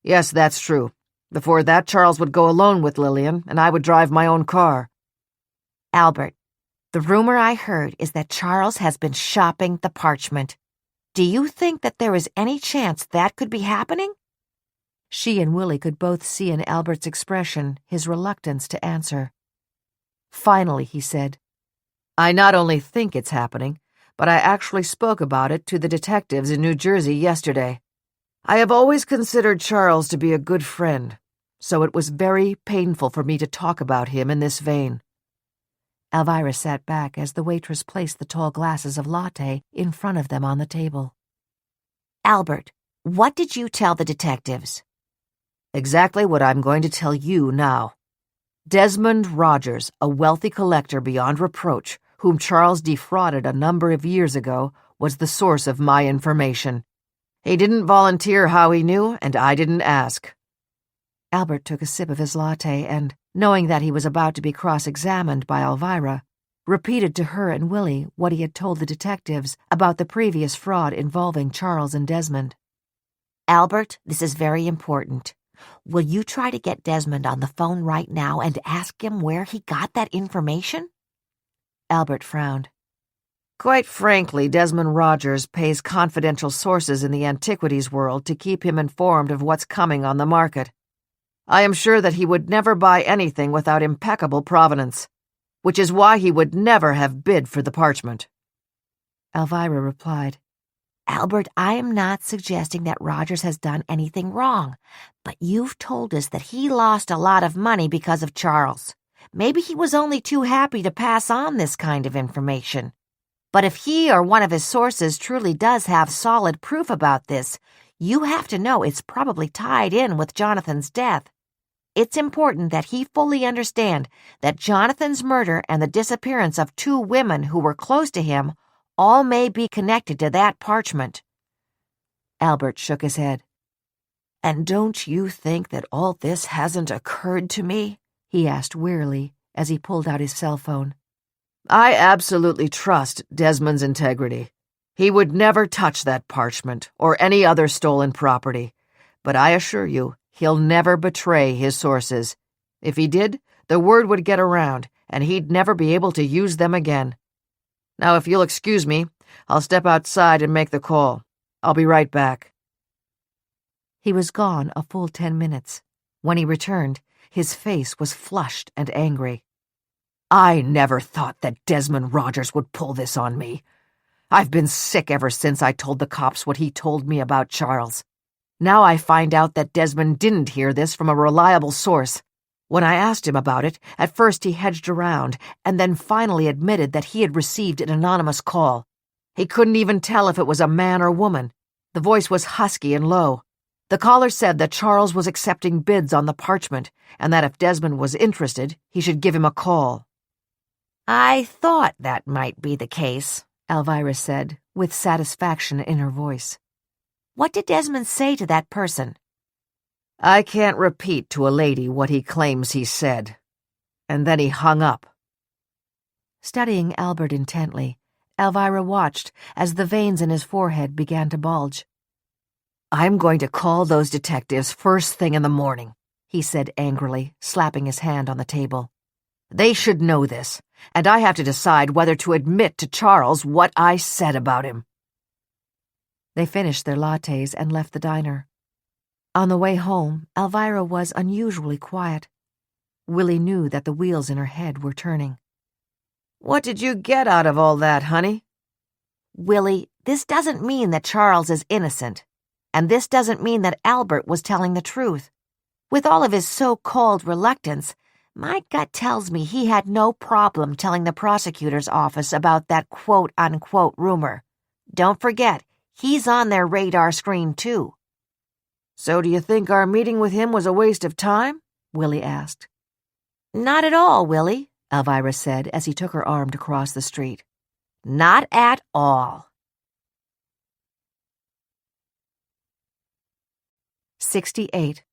"Yes, that's true. Before that, Charles would go alone with Lillian, and I would drive my own car." "Albert, the rumor I heard is that Charles has been shopping the parchment. Do you think that there is any chance that could be happening?" She and Willie could both see in Albert's expression his reluctance to answer. Finally, he said, "I not only think it's happening, but I actually spoke about it to the detectives in New Jersey yesterday. I have always considered Charles to be a good friend, so it was very painful for me to talk about him in this vein." Alvirah sat back as the waitress placed the tall glasses of latte in front of them on the table. "Albert, what did you tell the detectives?" "Exactly what I'm going to tell you now. Desmond Rogers, a wealthy collector beyond reproach, whom Charles defrauded a number of years ago, was the source of my information. He didn't volunteer how he knew, and I didn't ask." Albert took a sip of his latte and, knowing that he was about to be cross-examined by Alvirah, repeated to her and Willie what he had told the detectives about the previous fraud involving Charles and Desmond. "Albert, this is very important. Will you try to get Desmond on the phone right now and ask him where he got that information?" Albert frowned. "Quite frankly, Desmond Rogers pays confidential sources in the antiquities world to keep him informed of what's coming on the market. I am sure that he would never buy anything without impeccable provenance, which is why he would never have bid for the parchment." Alvirah replied, Albert, I am not suggesting that Rogers has done anything wrong, but you've told us that he lost a lot of money because of Charles. Maybe he was only too happy to pass on this kind of information. But if he or one of his sources truly does have solid proof about this, you have to know it's probably tied in with Jonathan's death. It's important that he fully understand that Jonathan's murder and the disappearance of 2 women who were close to him all may be connected to that parchment. Albert shook his head. "And don't you think that all this hasn't occurred to me?" he asked wearily as he pulled out his cell phone. I absolutely trust Desmond's integrity. He would never touch that parchment or any other stolen property, but I assure you, he'll never betray his sources. If he did, the word would get around, and he'd never be able to use them again. Now, if you'll excuse me, I'll step outside and make the call. I'll be right back." He was gone a full 10 minutes. When he returned, his face was flushed and angry. I never thought that Desmond Rogers would pull this on me. I've been sick ever since I told the cops what he told me about Charles. Now I find out that Desmond didn't hear this from a reliable source. When I asked him about it, at first he hedged around, and then finally admitted that he had received an anonymous call. He couldn't even tell if it was a man or woman. The voice was husky and low. The caller said that Charles was accepting bids on the parchment, and that if Desmond was interested, he should give him a call. I thought that might be the case, Alvirah said, with satisfaction in her voice. What did Desmond say to that person? I can't repeat to a lady what he claims he said. And then he hung up. Studying Albert intently, Alvirah watched as the veins in his forehead began to bulge. I'm going to call those detectives first thing in the morning, he said angrily, slapping his hand on the table. They should know this, and I have to decide whether to admit to Charles what I said about him. They finished their lattes and left the diner. On the way home, Alvirah was unusually quiet. Willy knew that the wheels in her head were turning. What did you get out of all that, honey? Willy, this doesn't mean that Charles is innocent. And this doesn't mean that Albert was telling the truth. With all of his so-called reluctance, my gut tells me he had no problem telling the prosecutor's office about that quote-unquote rumor. Don't forget, he's on their radar screen, too. So do you think our meeting with him was a waste of time? Willy asked. Not at all, Willy, Alvirah said as he took her arm to cross the street. Not at all. 68.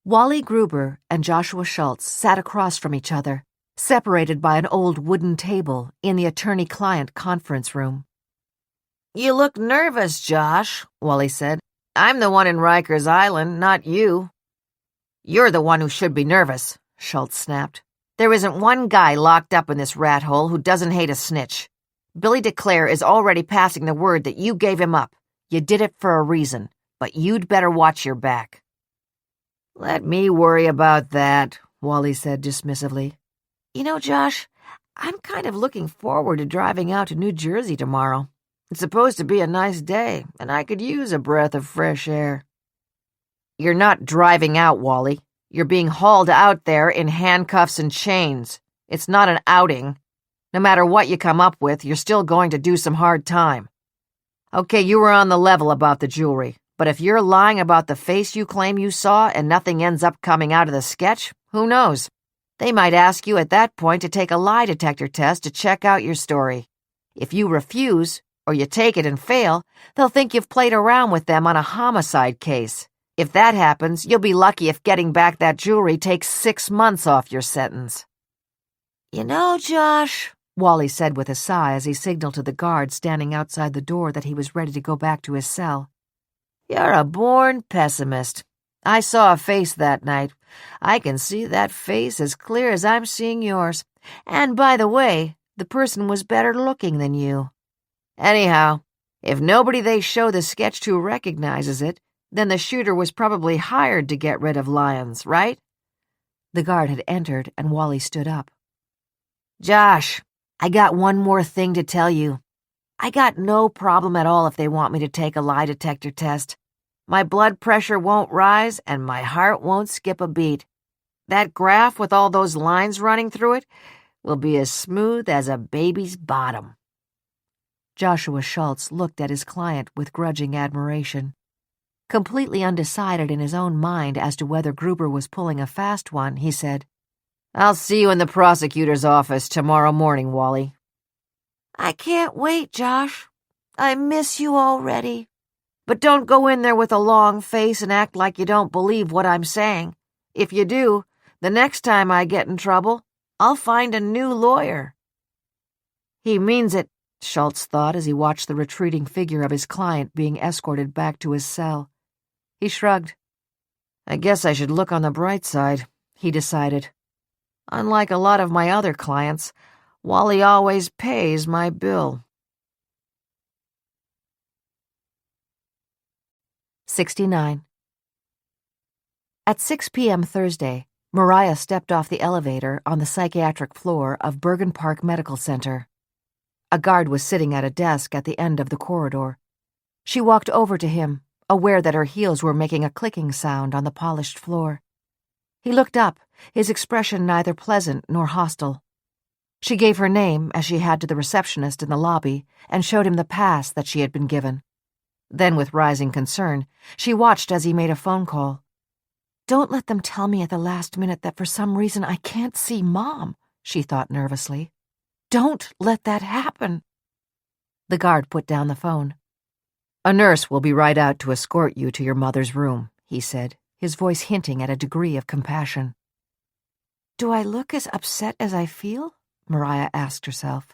Wally Gruber and Joshua Schultz sat across from each other, separated by an old wooden table in the attorney-client conference room. You look nervous, Josh, Wally said. I'm the one in Rikers Island, not you. You're the one who should be nervous, Schultz snapped. There isn't one guy locked up in this rat hole who doesn't hate a snitch. Billy DeClaire is already passing the word that you gave him up. You did it for a reason, but you'd better watch your back. Let me worry about that, Wally said dismissively. You know, Josh, I'm kind of looking forward to driving out to New Jersey tomorrow. It's supposed to be a nice day, and I could use a breath of fresh air. You're not driving out, Wally. You're being hauled out there in handcuffs and chains. It's not an outing. No matter what you come up with, you're still going to do some hard time. Okay, you were on the level about the jewelry, but if you're lying about the face you claim you saw and nothing ends up coming out of the sketch, who knows? They might ask you at that point to take a lie detector test to check out your story. If you refuse, or you take it and fail, they'll think you've played around with them on a homicide case. If that happens, you'll be lucky if getting back that jewelry takes 6 months off your sentence. You know, Josh, Wally said with a sigh as he signaled to the guard standing outside the door that he was ready to go back to his cell. You're a born pessimist. I saw a face that night. I can see that face as clear as I'm seeing yours. And by the way, the person was better looking than you. Anyhow, if nobody they show the sketch to recognizes it, then the shooter was probably hired to get rid of Lyons, right? The guard had entered, and Wally stood up. Josh, I got one more thing to tell you. I got no problem at all if they want me to take a lie detector test. My blood pressure won't rise and my heart won't skip a beat. That graph with all those lines running through it will be as smooth as a baby's bottom." Joshua Schultz looked at his client with grudging admiration. Completely undecided in his own mind as to whether Gruber was pulling a fast one, he said, "I'll see you in the prosecutor's office tomorrow morning, Wally." "I can't wait, Josh. I miss you already. But don't go in there with a long face and act like you don't believe what I'm saying. If you do, the next time I get in trouble, I'll find a new lawyer." "He means it," Schultz thought as he watched the retreating figure of his client being escorted back to his cell. He shrugged. "I guess I should look on the bright side," he decided. "Unlike a lot of my other clients, Wally always pays my bill." 69. At 6 p.m. Thursday, Mariah stepped off the elevator on the psychiatric floor of Bergen Park Medical Center. A guard was sitting at a desk at the end of the corridor. She walked over to him, aware that her heels were making a clicking sound on the polished floor. He looked up, his expression neither pleasant nor hostile. She gave her name, as she had to the receptionist in the lobby, and showed him the pass that she had been given. Then, with rising concern, she watched as he made a phone call. "Don't let them tell me at the last minute that for some reason I can't see Mom," she thought nervously. "Don't let that happen." The guard put down the phone. "A nurse will be right out to escort you to your mother's room," he said, his voice hinting at a degree of compassion. "Do I look as upset as I feel?" Mariah asked herself.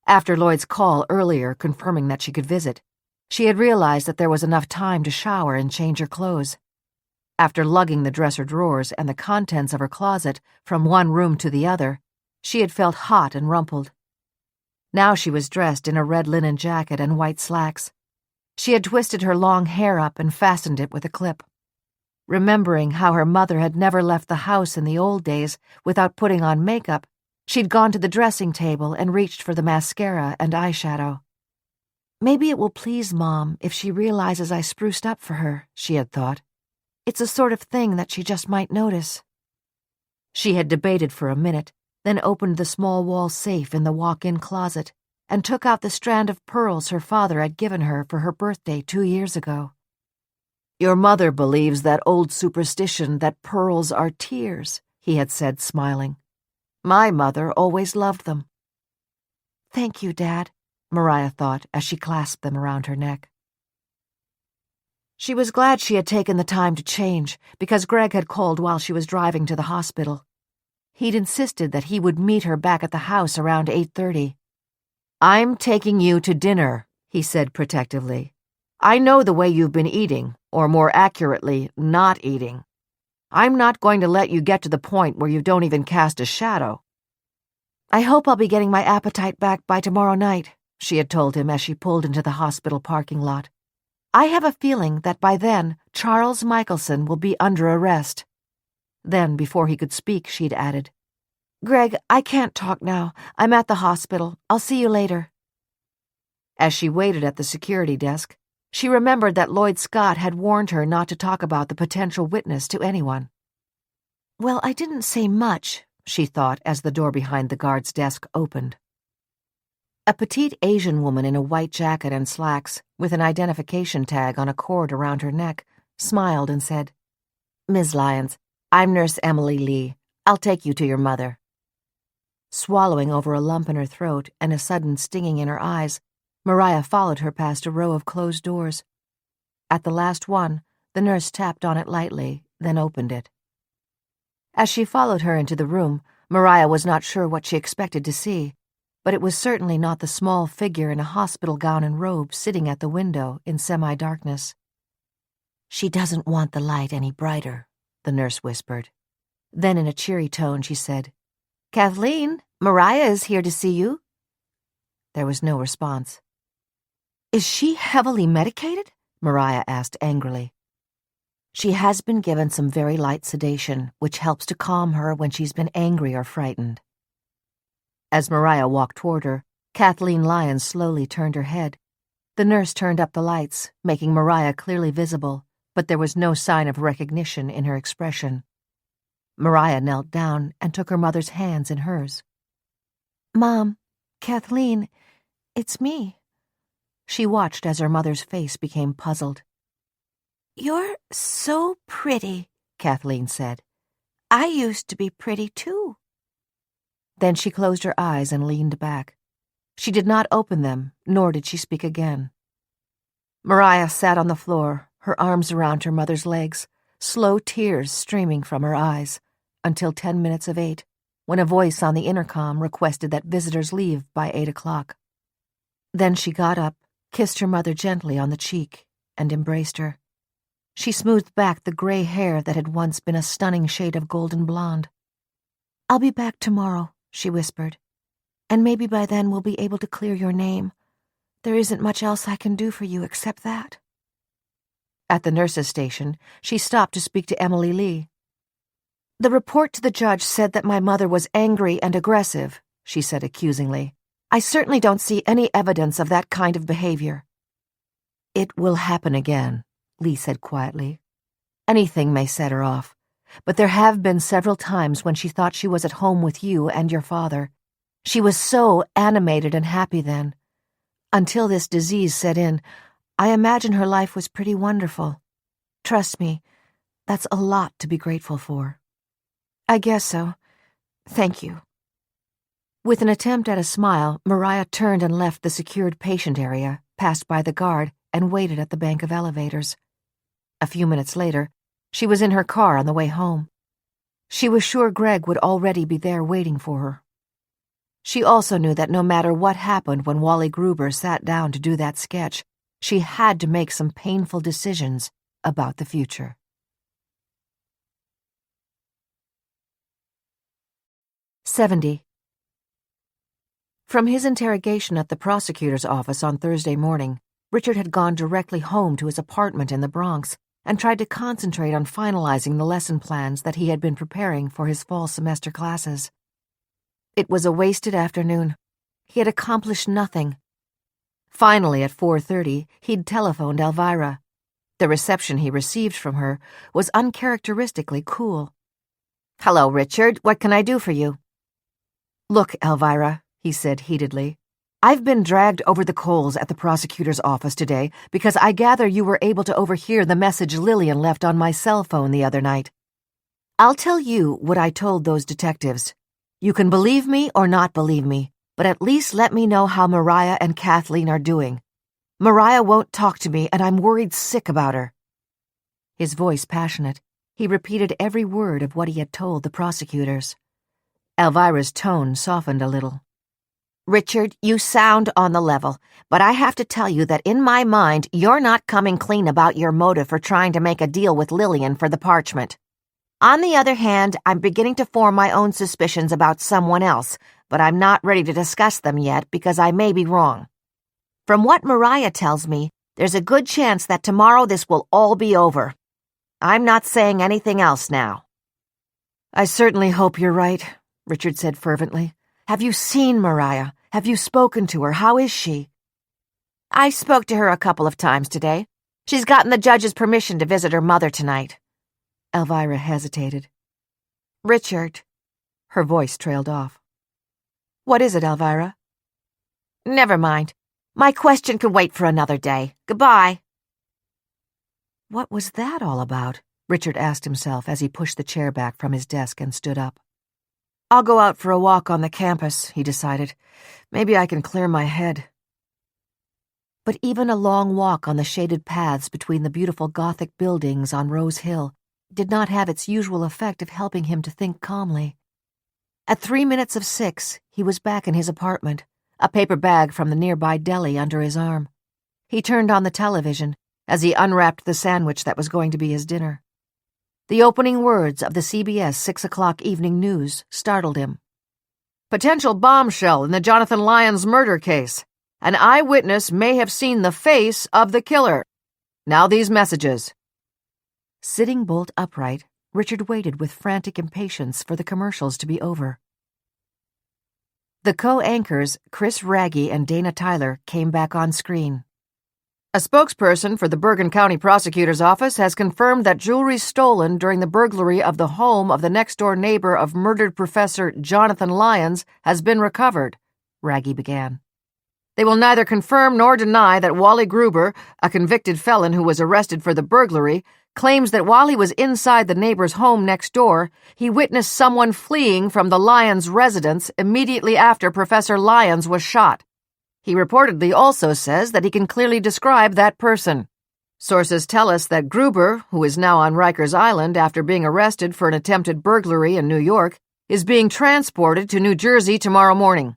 After Lloyd's call earlier confirming that she could visit, she had realized that there was enough time to shower and change her clothes. After lugging the dresser drawers and the contents of her closet from one room to the other, she had felt hot and rumpled. Now she was dressed in a red linen jacket and white slacks. She had twisted her long hair up and fastened it with a clip. Remembering how her mother had never left the house in the old days without putting on makeup, she'd gone to the dressing table and reached for the mascara and eyeshadow. "Maybe it will please Mom if she realizes I spruced up for her," she had thought. "It's a sort of thing that she just might notice." She had debated for a minute, then opened the small wall safe in the walk-in closet and took out the strand of pearls her father had given her for her birthday 2 years ago. "Your mother believes that old superstition that pearls are tears," he had said, smiling. "My mother always loved them." "Thank you, Dad," Mariah thought as she clasped them around her neck. She was glad she had taken the time to change, because Greg had called while she was driving to the hospital. He'd insisted that he would meet her back at the house around 8:30. "I'm taking you to dinner," he said protectively. "I know the way you've been eating, or more accurately, not eating. I'm not going to let you get to the point where you don't even cast a shadow." "I hope I'll be getting my appetite back by tomorrow night," she had told him as she pulled into the hospital parking lot. "I have a feeling that by then Charles Michelson will be under arrest." Then, before he could speak, she'd added, "Greg, I can't talk now. I'm at the hospital. I'll see you later." As she waited at the security desk, she remembered that Lloyd Scott had warned her not to talk about the potential witness to anyone. "Well, I didn't say much," she thought as the door behind the guard's desk opened. A petite Asian woman in a white jacket and slacks, with an identification tag on a cord around her neck, smiled and said, "Ms. Lyons, I'm Nurse Emily Lee. I'll take you to your mother." Swallowing over a lump in her throat and a sudden stinging in her eyes, Mariah followed her past a row of closed doors. At the last one, the nurse tapped on it lightly, then opened it. As she followed her into the room, Mariah was not sure what she expected to see, but it was certainly not the small figure in a hospital gown and robe sitting at the window in semi-darkness. "She doesn't want the light any brighter," the nurse whispered. Then in a cheery tone she said, "Kathleen, Mariah is here to see you." There was no response. "Is she heavily medicated?" Mariah asked angrily. "She has been given some very light sedation, which helps to calm her when she's been angry or frightened." As Mariah walked toward her, Kathleen Lyons slowly turned her head. The nurse turned up the lights, making Mariah clearly visible, but there was no sign of recognition in her expression. Mariah knelt down and took her mother's hands in hers. "Mom, Kathleen, it's me." She watched as her mother's face became puzzled. "You're so pretty," Kathleen said. "I used to be pretty, too." Then she closed her eyes and leaned back. She did not open them, nor did she speak again. Mariah sat on the floor, her arms around her mother's legs, slow tears streaming from her eyes, until 10 minutes of 8, when a voice on the intercom requested that visitors leave by 8 o'clock. Then she got up, kissed her mother gently on the cheek, and embraced her. She smoothed back the gray hair that had once been a stunning shade of golden blonde. "I'll be back tomorrow," she whispered, "and maybe by then we'll be able to clear your name. There isn't much else I can do for you except that." At the nurse's station, she stopped to speak to Emily Lee. "The report to the judge said that my mother was angry and aggressive," she said accusingly. "I certainly don't see any evidence of that kind of behavior." "It will happen again," Lee said quietly. "Anything may set her off, but there have been several times when she thought she was at home with you and your father. She was so animated and happy then. Until this disease set in, I imagine her life was pretty wonderful. Trust me, that's a lot to be grateful for." "I guess so. Thank you." With an attempt at a smile, Mariah turned and left the secured patient area, passed by the guard, and waited at the bank of elevators. A few minutes later, she was in her car on the way home. She was sure Greg would already be there waiting for her. She also knew that no matter what happened when Wally Gruber sat down to do that sketch, she had to make some painful decisions about the future. "70. From his interrogation at the prosecutor's office on Thursday morning, Richard had gone directly home to his apartment in the Bronx and tried to concentrate on finalizing the lesson plans that he had been preparing for his fall semester classes. It was a wasted afternoon. He had accomplished nothing. Finally, at 4:30, he'd telephoned Alvirah. The reception he received from her was uncharacteristically cool. "Hello, Richard. What can I do for you?" "Look, Alvirah," he said heatedly, "I've been dragged over the coals at the prosecutor's office today because I gather you were able to overhear the message Lillian left on my cell phone the other night. I'll tell you what I told those detectives. You can believe me or not believe me, but at least let me know how Mariah and Kathleen are doing. Mariah won't talk to me, and I'm worried sick about her." His voice passionate, he repeated every word of what he had told the prosecutors. Alvirah's tone softened a little. "Richard, you sound on the level, but I have to tell you that in my mind, you're not coming clean about your motive for trying to make a deal with Lillian for the parchment. On the other hand, I'm beginning to form my own suspicions about someone else, but I'm not ready to discuss them yet because I may be wrong. From what Mariah tells me, there's a good chance that tomorrow this will all be over. I'm not saying anything else now." "I certainly hope you're right," Richard said fervently. "Have you seen Mariah? Have you spoken to her? How is she?" "I spoke to her a couple of times today. She's gotten the judge's permission to visit her mother tonight." Alvirah hesitated. "Richard." Her voice trailed off. "What is it, Alvirah?" "Never mind. My question can wait for another day. Goodbye." What was that all about? Richard asked himself as he pushed the chair back from his desk and stood up. "I'll go out for a walk on the campus," he decided. "Maybe I can clear my head." But even a long walk on the shaded paths between the beautiful Gothic buildings on Rose Hill did not have its usual effect of helping him to think calmly. At 3 minutes of 6, he was back in his apartment, a paper bag from the nearby deli under his arm. He turned on the television as he unwrapped the sandwich that was going to be his dinner. The opening words of the CBS 6 o'clock evening news startled him. "Potential bombshell in the Jonathan Lyons murder case. An eyewitness may have seen the face of the killer. Now these messages." Sitting bolt upright, Richard waited with frantic impatience for the commercials to be over. The co-anchors, Chris Raggy and Dana Tyler, came back on screen. A spokesperson for the Bergen County Prosecutor's Office has confirmed that jewelry stolen during the burglary of the home of the next-door neighbor of murdered Professor Jonathan Lyons has been recovered, Raggy began. They will neither confirm nor deny that Wally Gruber, a convicted felon who was arrested for the burglary, claims that while he was inside the neighbor's home next door, he witnessed someone fleeing from the Lyons residence immediately after Professor Lyons was shot. He reportedly also says that he can clearly describe that person. Sources tell us that Gruber, who is now on Rikers Island after being arrested for an attempted burglary in New York, is being transported to New Jersey tomorrow morning.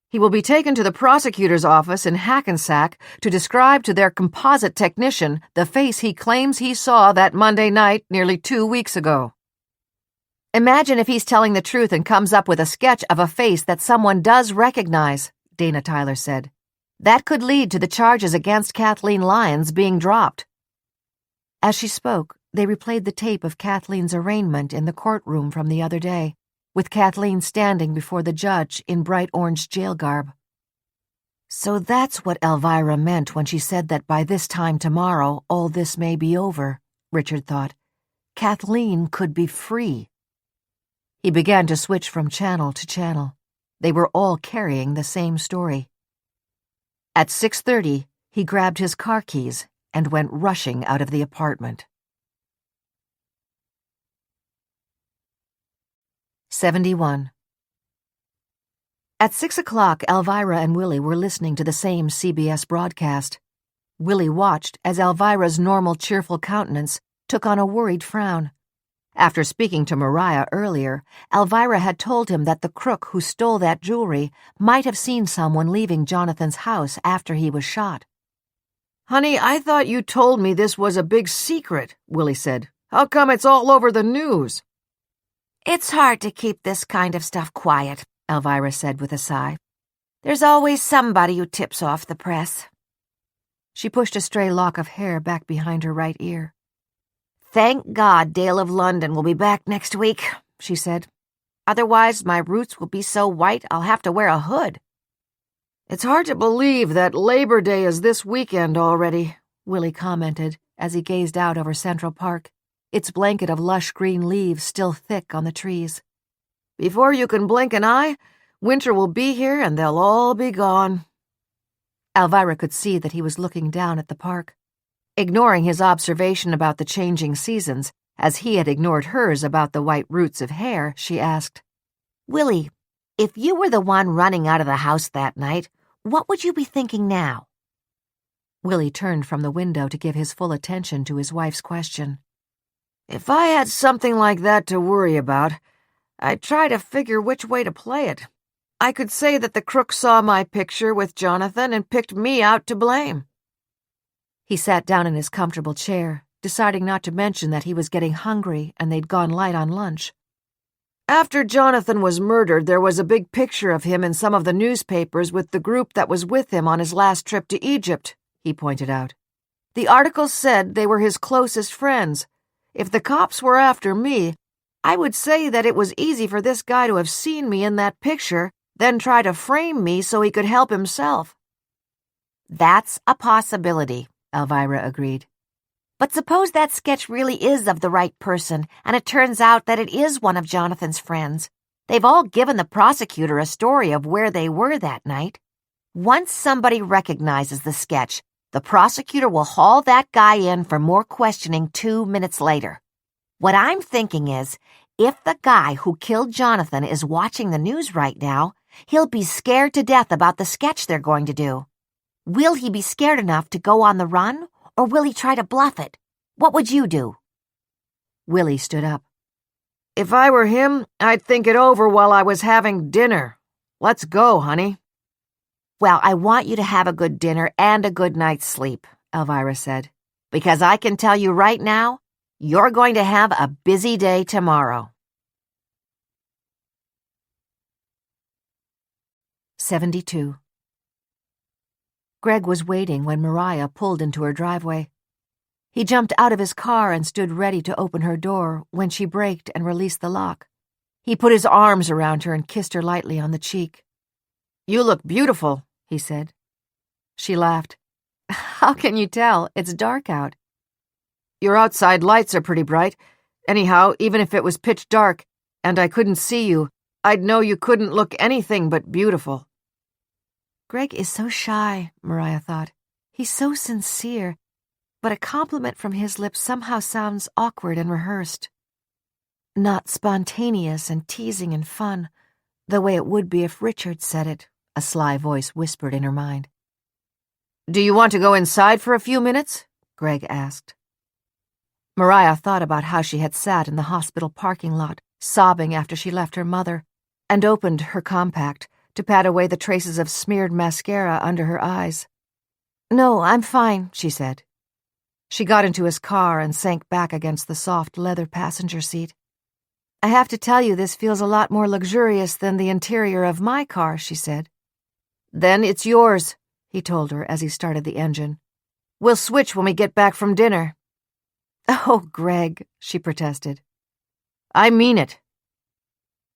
He will be taken to the prosecutor's office in Hackensack to describe to their composite technician the face he claims he saw that Monday night nearly 2 weeks ago. Imagine if he's telling the truth and comes up with a sketch of a face that someone does recognize, Dana Tyler said. That could lead to the charges against Kathleen Lyons being dropped. As she spoke, they replayed the tape of Kathleen's arraignment in the courtroom from the other day, with Kathleen standing before the judge in bright orange jail garb. So that's what Alvirah meant when she said that by this time tomorrow all this may be over, Richard thought. Kathleen could be free. He began to switch from channel to channel. They were all carrying the same story. At 6:30, he grabbed his car keys and went rushing out of the apartment. 71. At 6 o'clock, Alvirah and Willy were listening to the same CBS broadcast. Willy watched as Alvirah's normal cheerful countenance took on a worried frown. After speaking to Mariah earlier, Alvirah had told him that the crook who stole that jewelry might have seen someone leaving Jonathan's house after he was shot. "Honey, I thought you told me this was a big secret," Willy said. "How come it's all over the news?" It's hard to keep this kind of stuff quiet, Alvirah said with a sigh. There's always somebody who tips off the press. She pushed a stray lock of hair back behind her right ear. Thank God Dale of London will be back next week, she said. Otherwise my roots will be so white I'll have to wear a hood. "It's hard to believe that Labor Day is this weekend already," Willy commented as he gazed out over Central Park, its blanket of lush green leaves still thick on the trees. "Before you can blink an eye, winter will be here and they'll all be gone." Alvirah could see that he was looking down at the park. Ignoring his observation about the changing seasons, as he had ignored hers about the white roots of hair, she asked, Willy, if you were the one running out of the house that night, what would you be thinking now? Willy turned from the window to give his full attention to his wife's question. "If I had something like that to worry about, I'd try to figure which way to play it. I could say that the crook saw my picture with Jonathan and picked me out to blame." He sat down in his comfortable chair, deciding not to mention that he was getting hungry and they'd gone light on lunch. "After Jonathan was murdered, there was a big picture of him in some of the newspapers with the group that was with him on his last trip to Egypt," he pointed out. "The articles said they were his closest friends. If the cops were after me, I would say that it was easy for this guy to have seen me in that picture, then try to frame me so he could help himself." That's a possibility, Alvirah agreed. But suppose that sketch really is of the right person, and it turns out that it is one of Jonathan's friends. They've all given the prosecutor a story of where they were that night. Once somebody recognizes the sketch, the prosecutor will haul that guy in for more questioning 2 minutes later. What I'm thinking is, if the guy who killed Jonathan is watching the news right now, he'll be scared to death about the sketch they're going to do. Will he be scared enough to go on the run, or will he try to bluff it? What would you do? Willy stood up. "If I were him, I'd think it over while I was having dinner. Let's go, honey." Well, I want you to have a good dinner and a good night's sleep, Alvirah said, because I can tell you right now, you're going to have a busy day tomorrow. 72. Greg was waiting when Mariah pulled into her driveway. He jumped out of his car and stood ready to open her door when she braked and released the lock. He put his arms around her and kissed her lightly on the cheek. "You look beautiful," he said. She laughed. "How can you tell? It's dark out." "Your outside lights are pretty bright. Anyhow, even if it was pitch dark, and I couldn't see you, I'd know you couldn't look anything but beautiful." Greg is so shy, Mariah thought. He's so sincere, but a compliment from his lips somehow sounds awkward and rehearsed. Not spontaneous and teasing and fun, the way it would be if Richard said it, a sly voice whispered in her mind. "Do you want to go inside for a few minutes?" Greg asked. Mariah thought about how she had sat in the hospital parking lot, sobbing after she left her mother, and opened her compact to pat away the traces of smeared mascara under her eyes. "No, I'm fine," she said. She got into his car and sank back against the soft leather passenger seat. "I have to tell you, this feels a lot more luxurious than the interior of my car," she said. "Then it's yours," he told her as he started the engine. "We'll switch when we get back from dinner." "Oh, Greg," she protested. "I mean it."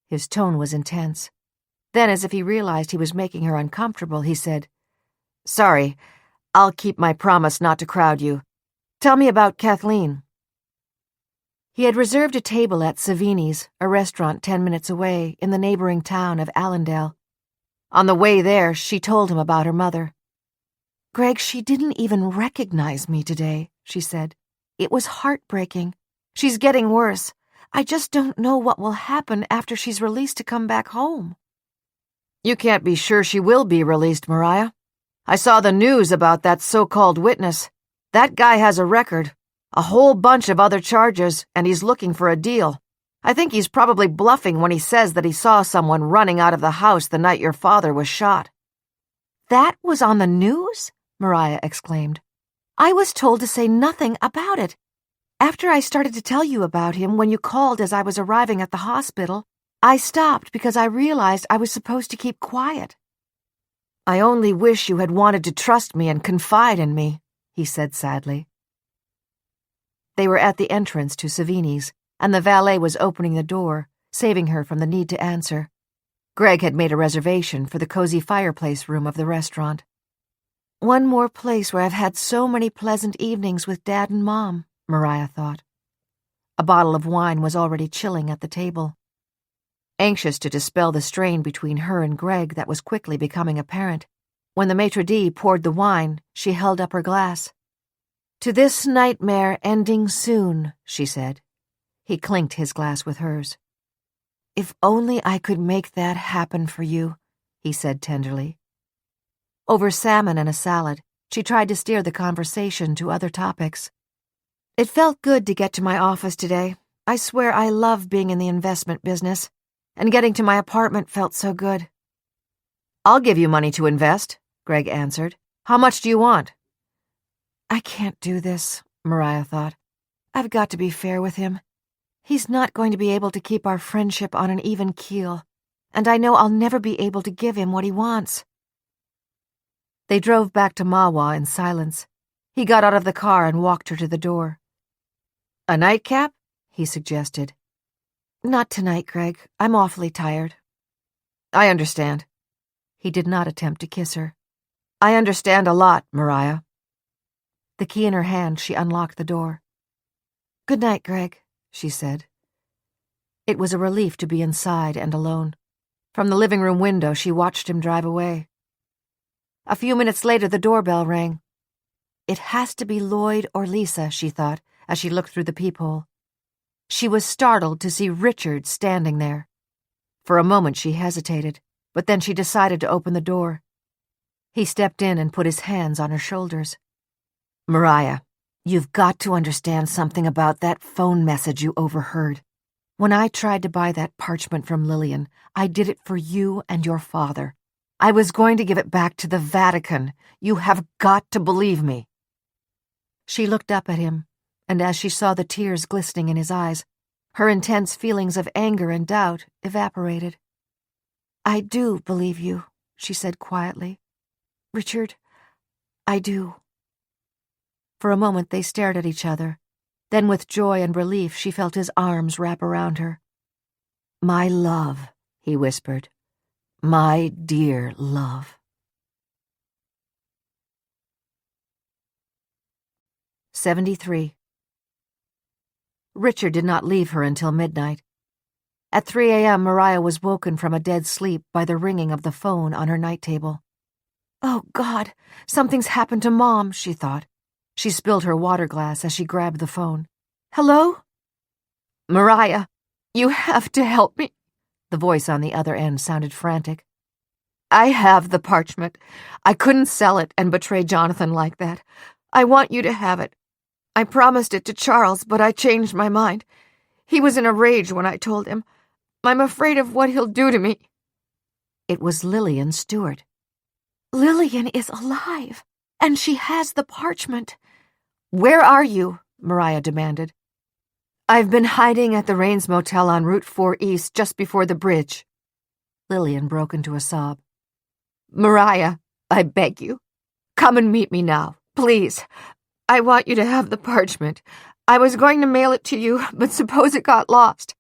His tone was intense. Then, as if he realized he was making her uncomfortable, he said, "Sorry, I'll keep my promise not to crowd you. Tell me about Kathleen." He had reserved a table at Savini's, a restaurant 10 minutes away in the neighboring town of Allendale. On the way there, she told him about her mother. "Greg, she didn't even recognize me today," she said. "It was heartbreaking. She's getting worse. I just don't know what will happen after she's released to come back home." "You can't be sure she will be released, Mariah. I saw the news about that so-called witness. That guy has a record, a whole bunch of other charges, and he's looking for a deal. I think he's probably bluffing when he says that he saw someone running out of the house the night your father was shot." "That was on the news?" Mariah exclaimed. "I was told to say nothing about it. After I started to tell you about him when you called as I was arriving at the hospital, I stopped because I realized I was supposed to keep quiet." "I only wish you had wanted to trust me and confide in me," he said sadly. They were at the entrance to Savini's, and the valet was opening the door, saving her from the need to answer. Greg had made a reservation for the cozy fireplace room of the restaurant. "One more place where I've had so many pleasant evenings with Dad and Mom," Mariah thought. A bottle of wine was already chilling at the table. Anxious to dispel the strain between her and Greg that was quickly becoming apparent, when the maitre d' poured the wine, she held up her glass. "To this nightmare ending soon," she said. He clinked his glass with hers. "If only I could make that happen for you," he said tenderly. Over salmon and a salad, she tried to steer the conversation to other topics. "It felt good to get to my office today. I swear I love being in the investment business, and getting to my apartment felt so good." "I'll give you money to invest," Greg answered. "How much do you want?" "I can't do this," Mariah thought. "I've got to be fair with him. He's not going to be able to keep our friendship on an even keel, and I know I'll never be able to give him what he wants." They drove back to Mahwah in silence. He got out of the car and walked her to the door. "A nightcap?" he suggested. "Not tonight, Greg. I'm awfully tired." "I understand." He did not attempt to kiss her. "I understand a lot, Mariah." The key in her hand, she unlocked the door. "Good night, Greg," she said. It was a relief to be inside and alone. From the living room window, she watched him drive away. A few minutes later, the doorbell rang. It has to be Lloyd or Lisa, she thought, as she looked through the peephole. She was startled to see Richard standing there. For a moment she hesitated, but then she decided to open the door. He stepped in and put his hands on her shoulders. "Mariah, you've got to understand something about that phone message you overheard. When I tried to buy that parchment from Lillian, I did it for you and your father. I was going to give it back to the Vatican. You have got to believe me." She looked up at him, and as she saw the tears glistening in his eyes, her intense feelings of anger and doubt evaporated. "I do believe you," she said quietly. "Richard, I do." For a moment they stared at each other. Then with joy and relief she felt his arms wrap around her. "My love," he whispered. My dear love. 73. Richard did not leave her until midnight. At 3 a.m., Mariah was woken from a dead sleep by the ringing of the phone on her night table. Oh, God, something's happened to Mom, she thought. She spilled her water glass as she grabbed the phone. Hello? Mariah, you have to help me. The voice on the other end sounded frantic. I have the parchment. I couldn't sell it and betray Jonathan like that. I want you to have it. I promised it to Charles, but I changed my mind. He was in a rage when I told him. I'm afraid of what he'll do to me. It was Lillian Stewart. Lillian is alive, and she has the parchment. Where are you? Mariah demanded. I've been hiding at the Rains Motel on Route 4 East just before the bridge. Lillian broke into a sob. Mariah, I beg you, come and meet me now, please. I want you to have the parchment. I was going to mail it to you, but suppose it got lost.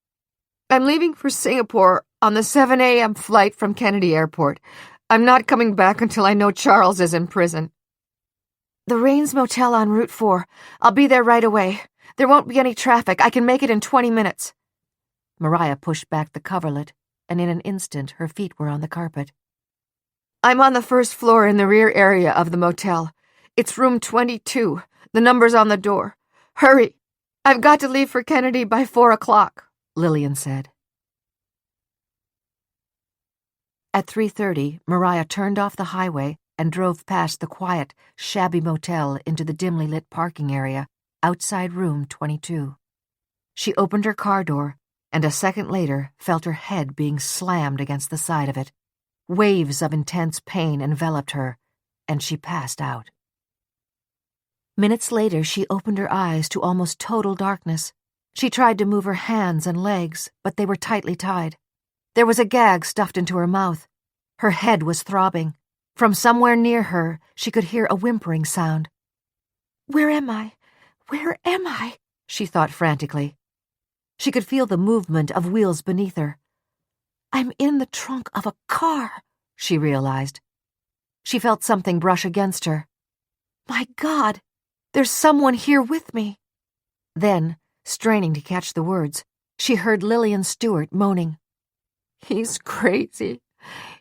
I'm leaving for Singapore on the 7 a.m. flight from Kennedy Airport. I'm not coming back until I know Charles is in prison. The Rains Motel on Route 4. I'll be there right away. There won't be any traffic. I can make it in 20 minutes. Mariah pushed back the coverlet, and in an instant her feet were on the carpet. I'm on the first floor in the rear area of the motel. It's room 22. The number's on the door. Hurry! I've got to leave for Kennedy by 4 o'clock, Lillian said. At 3:30, Mariah turned off the highway and drove past the quiet, shabby motel into the dimly lit parking area outside room 22. She opened her car door and a second later felt her head being slammed against the side of it. Waves of intense pain enveloped her, and she passed out. Minutes later, she opened her eyes to almost total darkness. She tried to move her hands and legs, but they were tightly tied. There was a gag stuffed into her mouth. Her head was throbbing. From somewhere near her, she could hear a whimpering sound. Where am I? Where am I? She thought frantically. She could feel the movement of wheels beneath her. I'm in the trunk of a car, she realized. She felt something brush against her. My God, there's someone here with me. Then, straining to catch the words, she heard Lillian Stewart moaning. He's crazy.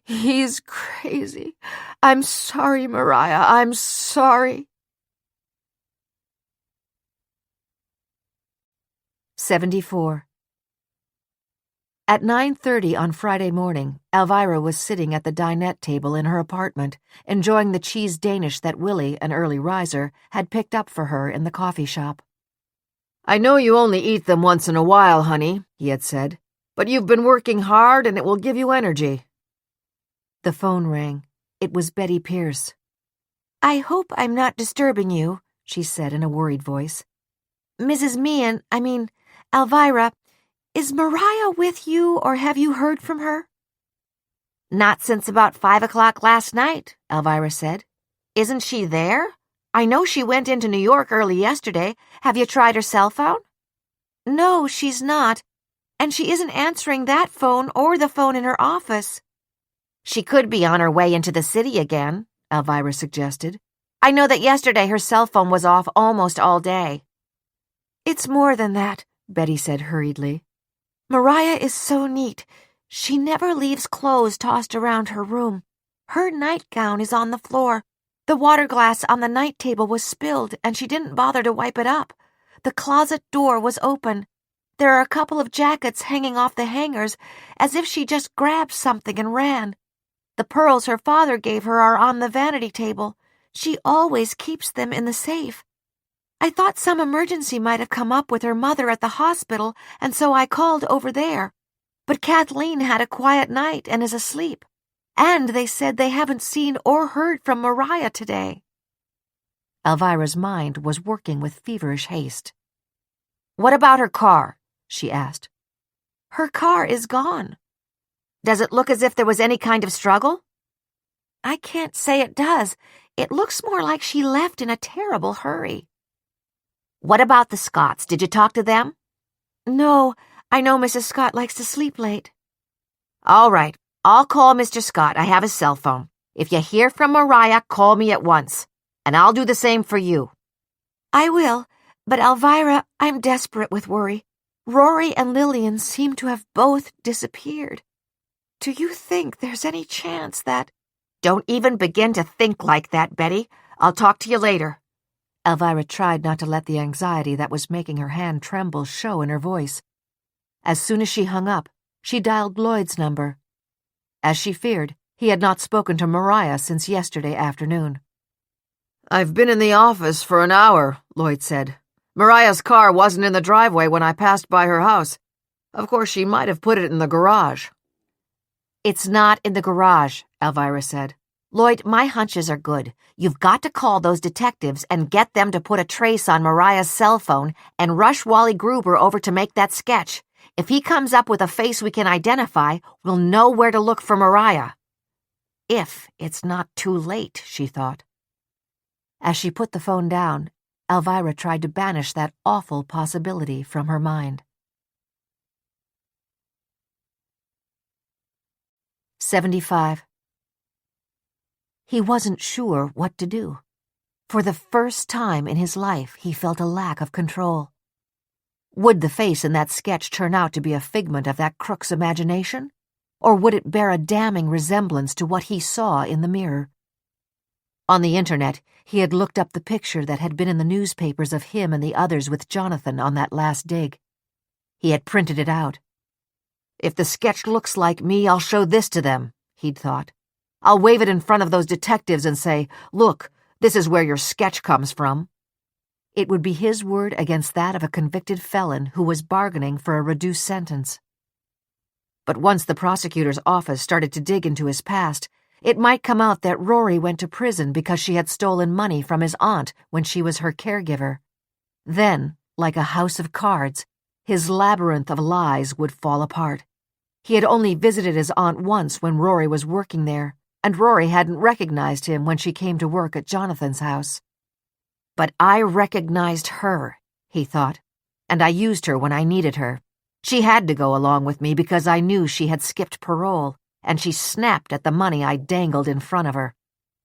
He's crazy. I'm sorry, Mariah. I'm sorry. 74. At 9:30 on Friday morning, Alvirah was sitting at the dinette table in her apartment, enjoying the cheese Danish that Willy, an early riser, had picked up for her in the coffee shop. I know you only eat them once in a while, honey, he had said, but you've been working hard and it will give you energy. The phone rang. It was Betty Pierce. I hope I'm not disturbing you, she said in a worried voice. Mrs. Meehan, Alvirah, is Mariah with you, or have you heard from her? Not since about 5 o'clock last night, Alvirah said. Isn't she there? I know she went into New York early yesterday. Have you tried her cell phone? No, she's not, and she isn't answering that phone or the phone in her office. She could be on her way into the city again, Alvirah suggested. I know that yesterday her cell phone was off almost all day. It's more than that, Betty said hurriedly. Mariah is so neat. She never leaves clothes tossed around her room. Her nightgown is on the floor. The water glass on the night table was spilled, and she didn't bother to wipe it up. The closet door was open. There are a couple of jackets hanging off the hangers, as if she just grabbed something and ran. The pearls her father gave her are on the vanity table. She always keeps them in the safe. I thought some emergency might have come up with her mother at the hospital, and so I called over there. But Kathleen had a quiet night and is asleep. And they said they haven't seen or heard from Mariah today. Alvirah's mind was working with feverish haste. What about her car? She asked. Her car is gone. Does it look as if there was any kind of struggle? I can't say it does. It looks more like she left in a terrible hurry. What about the Scotts? Did you talk to them? No, I know Mrs. Scott likes to sleep late. All right, I'll call Mr. Scott. I have his cell phone. If you hear from Mariah, call me at once. And I'll do the same for you. I will, but Alvirah, I'm desperate with worry. Rory and Lillian seem to have both disappeared. Do you think there's any chance that— Don't even begin to think like that, Betty. I'll talk to you later. Alvirah tried not to let the anxiety that was making her hand tremble show in her voice. As soon as she hung up, she dialed Lloyd's number. As she feared, he had not spoken to Mariah since yesterday afternoon. "I've been in the office for an hour," Lloyd said. "Mariah's car wasn't in the driveway when I passed by her house. Of course, she might have put it in the garage." It's not in the garage, Alvirah said. Lloyd, my hunches are good. You've got to call those detectives and get them to put a trace on Mariah's cell phone and rush Wally Gruber over to make that sketch. If he comes up with a face we can identify, we'll know where to look for Mariah. If it's not too late, she thought. As she put the phone down, Alvirah tried to banish that awful possibility from her mind. 75. He wasn't sure what to do. For the first time in his life, he felt a lack of control. Would the face in that sketch turn out to be a figment of that crook's imagination? Or would it bear a damning resemblance to what he saw in the mirror? On the internet, he had looked up the picture that had been in the newspapers of him and the others with Jonathan on that last dig. He had printed it out. "If the sketch looks like me, I'll show this to them," he'd thought. "I'll wave it in front of those detectives and say, 'Look, this is where your sketch comes from.'" It would be his word against that of a convicted felon who was bargaining for a reduced sentence. But once the prosecutor's office started to dig into his past, it might come out that Rory went to prison because she had stolen money from his aunt when she was her caregiver. Then, like a house of cards, his labyrinth of lies would fall apart. He had only visited his aunt once when Rory was working there, and Rory hadn't recognized him when she came to work at Jonathan's house. "But I recognized her," he thought, "and I used her when I needed her. She had to go along with me because I knew she had skipped parole, and she snapped at the money I dangled in front of her.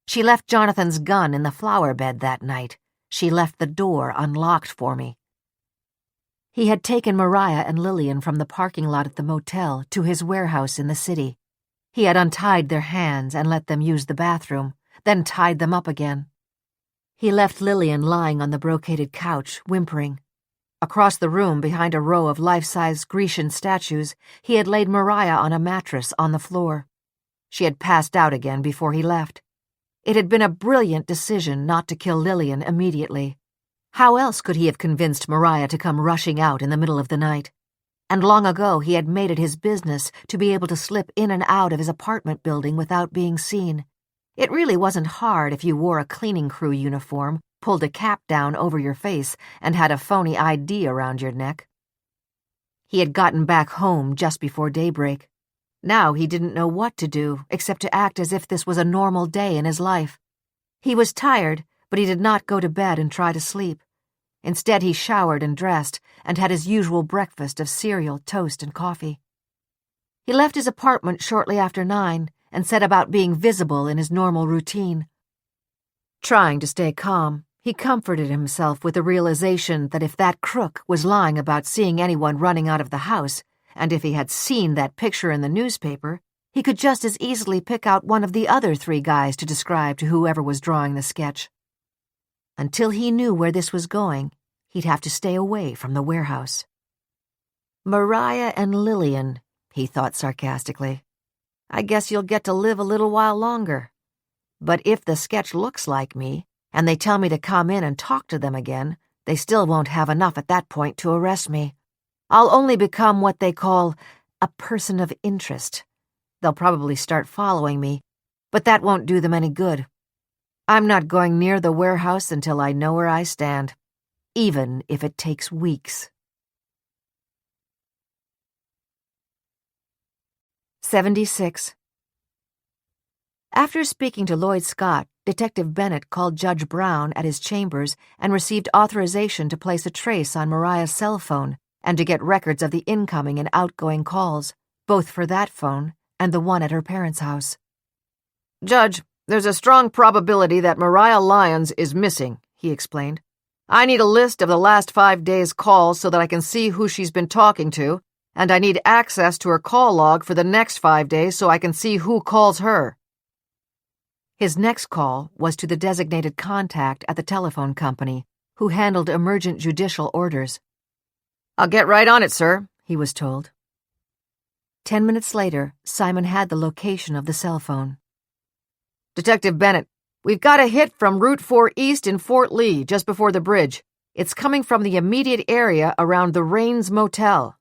She left Jonathan's gun in the flower bed that night. She left the door unlocked for me." He had taken Mariah and Lillian from the parking lot at the motel to his warehouse in the city. He had untied their hands and let them use the bathroom, then tied them up again. He left Lillian lying on the brocaded couch, whimpering. Across the room, behind a row of life-size Grecian statues, he had laid Mariah on a mattress on the floor. She had passed out again before he left. It had been a brilliant decision not to kill Lillian immediately. How else could he have convinced Mariah to come rushing out in the middle of the night? And long ago he had made it his business to be able to slip in and out of his apartment building without being seen. It really wasn't hard if you wore a cleaning crew uniform, pulled a cap down over your face, and had a phony ID around your neck. He had gotten back home just before daybreak. Now he didn't know what to do except to act as if this was a normal day in his life. He was tired, but he did not go to bed and try to sleep. Instead, he showered and dressed and had his usual breakfast of cereal, toast, and coffee. He left his apartment shortly after 9 and set about being visible in his normal routine. Trying to stay calm, he comforted himself with the realization that if that crook was lying about seeing anyone running out of the house, and if he had seen that picture in the newspaper, he could just as easily pick out one of the other 3 guys to describe to whoever was drawing the sketch. Until he knew where this was going, he'd have to stay away from the warehouse. "Mariah and Lillian," he thought sarcastically. "I guess you'll get to live a little while longer. But if the sketch looks like me, and they tell me to come in and talk to them again, they still won't have enough at that point to arrest me. I'll only become what they call a person of interest. They'll probably start following me, but that won't do them any good. I'm not going near the warehouse until I know where I stand, even if it takes weeks." 76. After speaking to Lloyd Scott, Detective Bennett called Judge Brown at his chambers and received authorization to place a trace on Mariah's cell phone and to get records of the incoming and outgoing calls, both for that phone and the one at her parents' house. "Judge, there's a strong probability that Mariah Lyons is missing," he explained. "I need a list of the last 5 days' calls so that I can see who she's been talking to, and I need access to her call log for the next 5 days so I can see who calls her." His next call was to the designated contact at the telephone company, who handled emergent judicial orders. "I'll get right on it, sir," he was told. 10 minutes later, Simon had the location of the cell phone. "Detective Bennett, we've got a hit from Route 4 East in Fort Lee, just before the bridge. It's coming from the immediate area around the Rains Motel."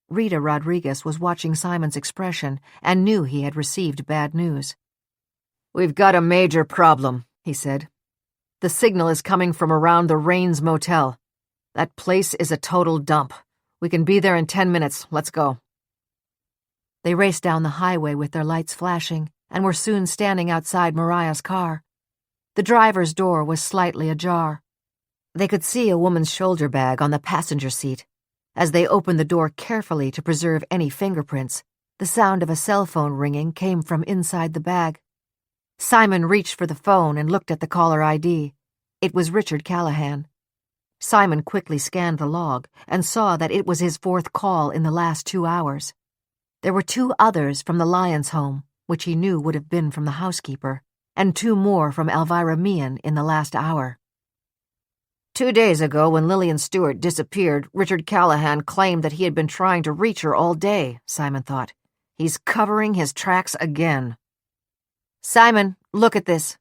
Rita Rodriguez was watching Simon's expression and knew he had received bad news. "We've got a major problem," he said. "The signal is coming from around the Rains Motel. That place is a total dump. We can be there in 10 minutes. Let's go." They raced down the highway with their lights flashing and were soon standing outside Mariah's car. The driver's door was slightly ajar. They could see a woman's shoulder bag on the passenger seat. As they opened the door carefully to preserve any fingerprints, the sound of a cell phone ringing came from inside the bag. Simon reached for the phone and looked at the caller ID. It was Richard Callahan. Simon quickly scanned the log and saw that it was his 4th call in the last 2 hours. There were 2 others from the Lyons home, which he knew would have been from the housekeeper, and 2 more from Alvirah Willy in the last hour. 2 days ago, when Lillian Stewart disappeared, Richard Callahan claimed that he had been trying to reach her all day, Simon thought. He's covering his tracks again. "Simon, look at this."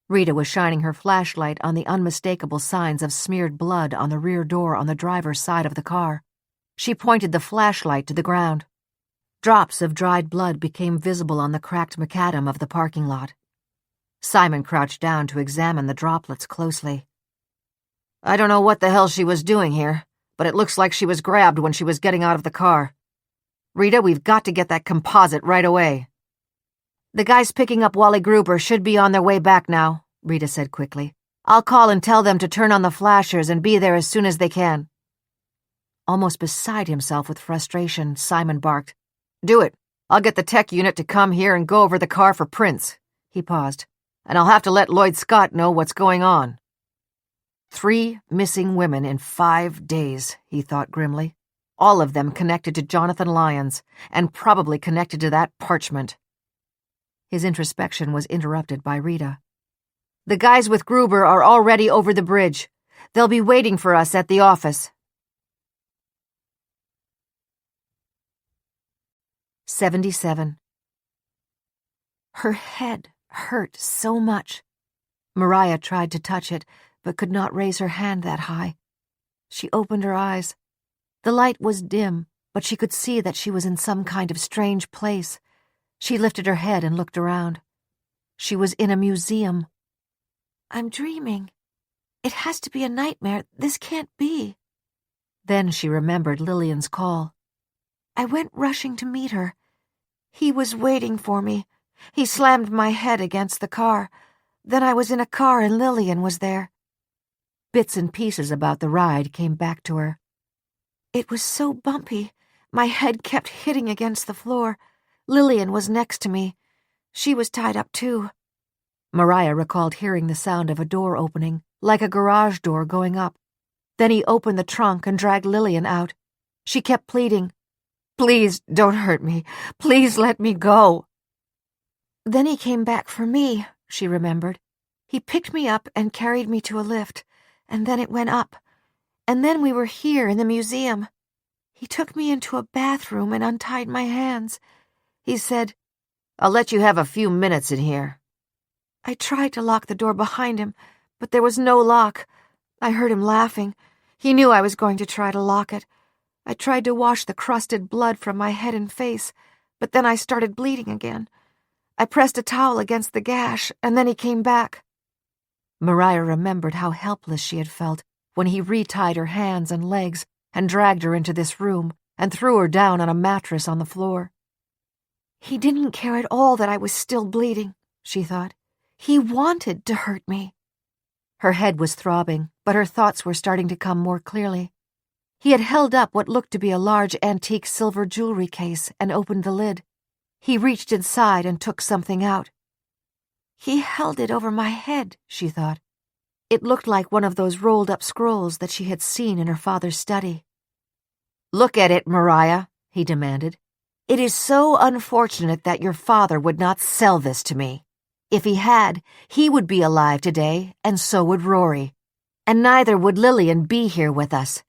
Rita was shining her flashlight on the unmistakable signs of smeared blood on the rear door on the driver's side of the car. She pointed the flashlight to the ground. Drops of dried blood became visible on the cracked macadam of the parking lot. Simon crouched down to examine the droplets closely. "I don't know what the hell she was doing here, but it looks like she was grabbed when she was getting out of the car. Rita, we've got to get that composite right away." "The guys picking up Wally Gruber should be on their way back now," Rita said quickly. "I'll call and tell them to turn on the flashers and be there as soon as they can." Almost beside himself with frustration, Simon barked, "Do it. I'll get the tech unit to come here and go over the car for prints." He paused. "And I'll have to let Lloyd Scott know what's going on." 3 missing women in 5 days, he thought grimly. All of them connected to Jonathan Lyons, and probably connected to that parchment. His introspection was interrupted by Rita. "The guys with Gruber are already over the bridge. They'll be waiting for us at the office." 77. Her head hurt so much. Mariah tried to touch it, but could not raise her hand that high. She opened her eyes. The light was dim, but she could see that she was in some kind of strange place. She lifted her head and looked around. She was in a museum. "I'm dreaming. It has to be a nightmare. This can't be." Then she remembered Lillian's call. "I went rushing to meet her. He was waiting for me. He slammed my head against the car. Then I was in a car and Lillian was there." Bits and pieces about the ride came back to her. "It was so bumpy. My head kept hitting against the floor. Lillian was next to me. She was tied up too." Mariah recalled hearing the sound of a door opening, like a garage door going up. Then he opened the trunk and dragged Lillian out. She kept pleading, "Please don't hurt me. Please let me go." "Then he came back for me," she remembered. "He picked me up and carried me to a lift, and then it went up. And then we were here in the museum. He took me into a bathroom and untied my hands. He said, 'I'll let you have a few minutes in here.' I tried to lock the door behind him, but there was no lock. I heard him laughing. He knew I was going to try to lock it. I tried to wash the crusted blood from my head and face, but then I started bleeding again. I pressed a towel against the gash, and then he came back." Mariah remembered how helpless she had felt when he retied her hands and legs and dragged her into this room and threw her down on a mattress on the floor. "He didn't care at all that I was still bleeding," she thought. "He wanted to hurt me." Her head was throbbing, but her thoughts were starting to come more clearly. He had held up what looked to be a large antique silver jewelry case and opened the lid. He reached inside and took something out. He held it over my head, she thought. It looked like one of those rolled-up scrolls that she had seen in her father's study. "Look at it, Mariah," he demanded. "It is so unfortunate that your father would not sell this to me. If he had, he would be alive today, and so would Rory. And neither would Lillian be here with us.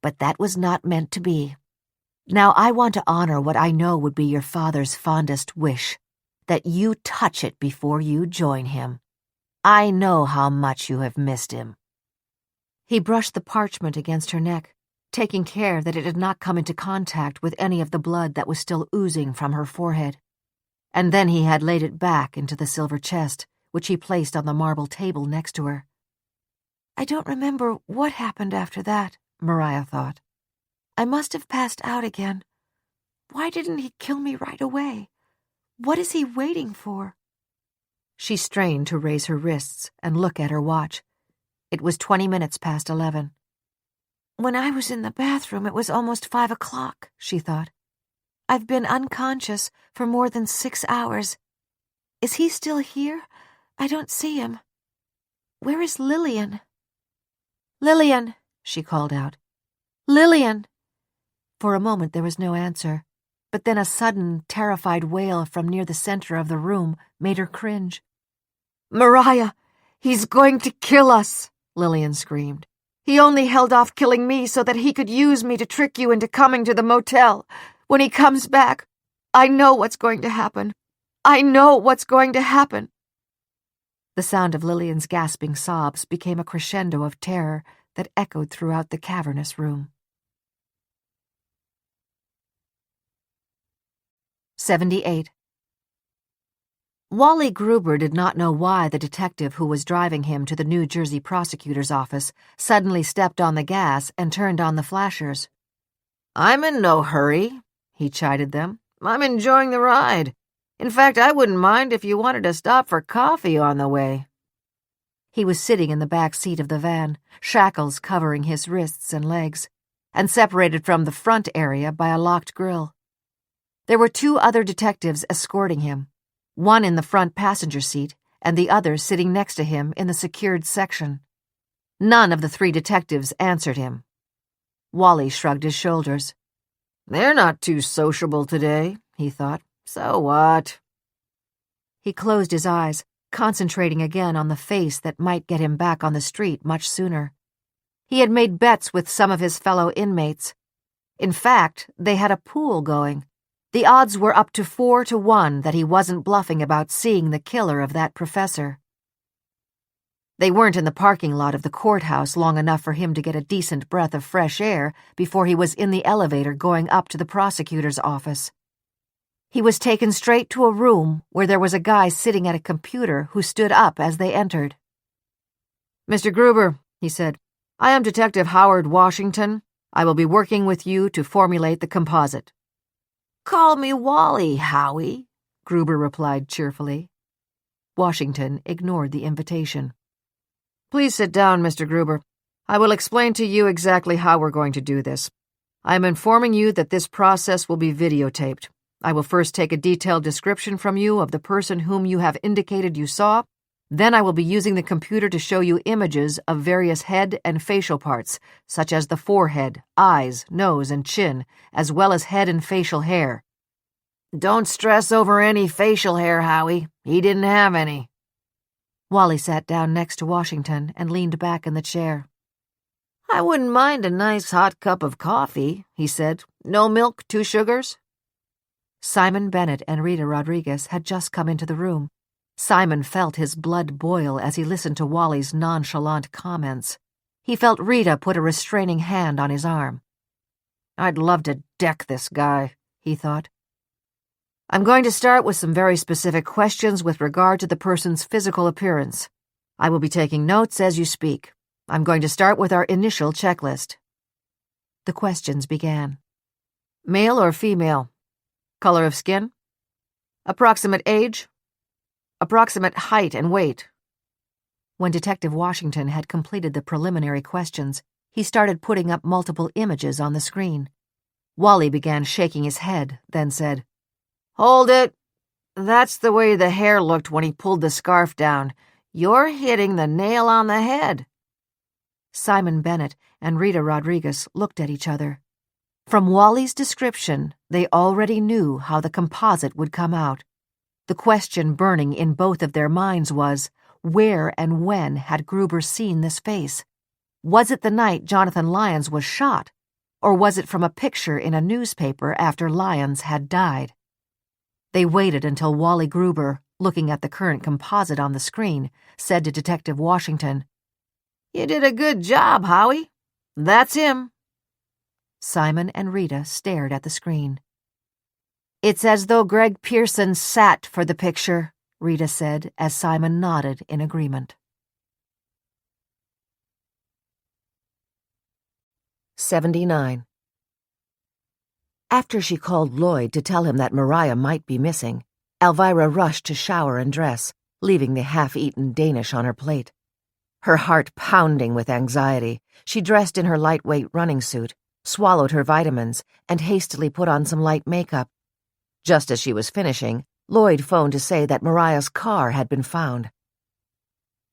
But that was not meant to be. Now I want to honor what I know would be your father's fondest wish, that you touch it before you join him. I know how much you have missed him." He brushed the parchment against her neck, taking care that it did not come into contact with any of the blood that was still oozing from her forehead. And then he had laid it back into the silver chest, which he placed on the marble table next to her. I don't remember what happened after that, Mariah thought. I must have passed out again. Why didn't he kill me right away? What is he waiting for? She strained to raise her wrists and look at her watch. It was 20 minutes past 11. When I was in the bathroom, it was almost 5 o'clock, she thought. I've been unconscious for more than 6 hours. Is he still here? I don't see him. Where is Lillian? Lillian, she called out. Lillian! For a moment there was no answer, but then a sudden, terrified wail from near the center of the room made her cringe. Mariah, he's going to kill us, Lillian screamed. He only held off killing me so that he could use me to trick you into coming to the motel. When he comes back, I know what's going to happen. I know what's going to happen. The sound of Lillian's gasping sobs became a crescendo of terror that echoed throughout the cavernous room. 78. Wally Gruber did not know why the detective who was driving him to the New Jersey prosecutor's office suddenly stepped on the gas and turned on the flashers. "I'm in no hurry," he chided them. "I'm enjoying the ride. In fact, I wouldn't mind if you wanted to stop for coffee on the way." He was sitting in the back seat of the van, shackles covering his wrists and legs, and separated from the front area by a locked grill. There were 2 other detectives escorting him, one in the front passenger seat and the other sitting next to him in the secured section. None of the 3 detectives answered him. Wally shrugged his shoulders. "They're not too sociable today," he thought. "So what?" He closed his eyes, concentrating again on the face that might get him back on the street much sooner. He had made bets with some of his fellow inmates. In fact, they had a pool going. The odds were up to 4-1 that he wasn't bluffing about seeing the killer of that professor. They weren't in the parking lot of the courthouse long enough for him to get a decent breath of fresh air before he was in the elevator going up to the prosecutor's office. He was taken straight to a room where there was a guy sitting at a computer who stood up as they entered. "Mr. Gruber," he said, "I am Detective Howard Washington. I will be working with you to formulate the composite." "Call me Wally, Howie," Gruber replied cheerfully. Washington ignored the invitation. "Please sit down, Mr. Gruber. I will explain to you exactly how we're going to do this. I am informing you that this process will be videotaped. I will first take a detailed description from you of the person whom you have indicated you saw. Then I will be using the computer to show you images of various head and facial parts, such as the forehead, eyes, nose, and chin, as well as head and facial hair." "Don't stress over any facial hair, Howie. He didn't have any." Wally sat down next to Washington and leaned back in the chair. "I wouldn't mind a nice hot cup of coffee," he said. "No milk, 2 sugars?" Simon Bennett and Rita Rodriguez had just come into the room. Simon felt his blood boil as he listened to Wally's nonchalant comments. He felt Rita put a restraining hand on his arm. "I'd love to deck this guy," he thought. "I'm going to start with some very specific questions with regard to the person's physical appearance. I will be taking notes as you speak. I'm going to start with our initial checklist." The questions began. "Male or female? Color of skin? Approximate age? Approximate height and weight?" When Detective Washington had completed the preliminary questions, He started putting up multiple images on the screen. Wally began shaking his head, then said, "Hold it. That's the way the hair looked when he pulled the scarf down. You're hitting the nail on the head." Simon Bennett and Rita Rodriguez looked at each other. From Wally's description, they already knew how the composite would come out. The question burning in both of their minds was, where and when had Gruber seen this face? Was it the night Jonathan Lyons was shot, or was it from a picture in a newspaper after Lyons had died? They waited until Wally Gruber, looking at the current composite on the screen, said to Detective Washington, "You did a good job, Howie. That's him." Simon and Rita stared at the screen. "It's as though Greg Pearson sat for the picture," Rita said as Simon nodded in agreement. 79. After she called Lloyd to tell him that Mariah might be missing, Alvirah rushed to shower and dress, leaving the half-eaten Danish on her plate. Her heart pounding with anxiety, she dressed in her lightweight running suit, swallowed her vitamins, and hastily put on some light makeup. Just as she was finishing, Lloyd phoned to say that Mariah's car had been found.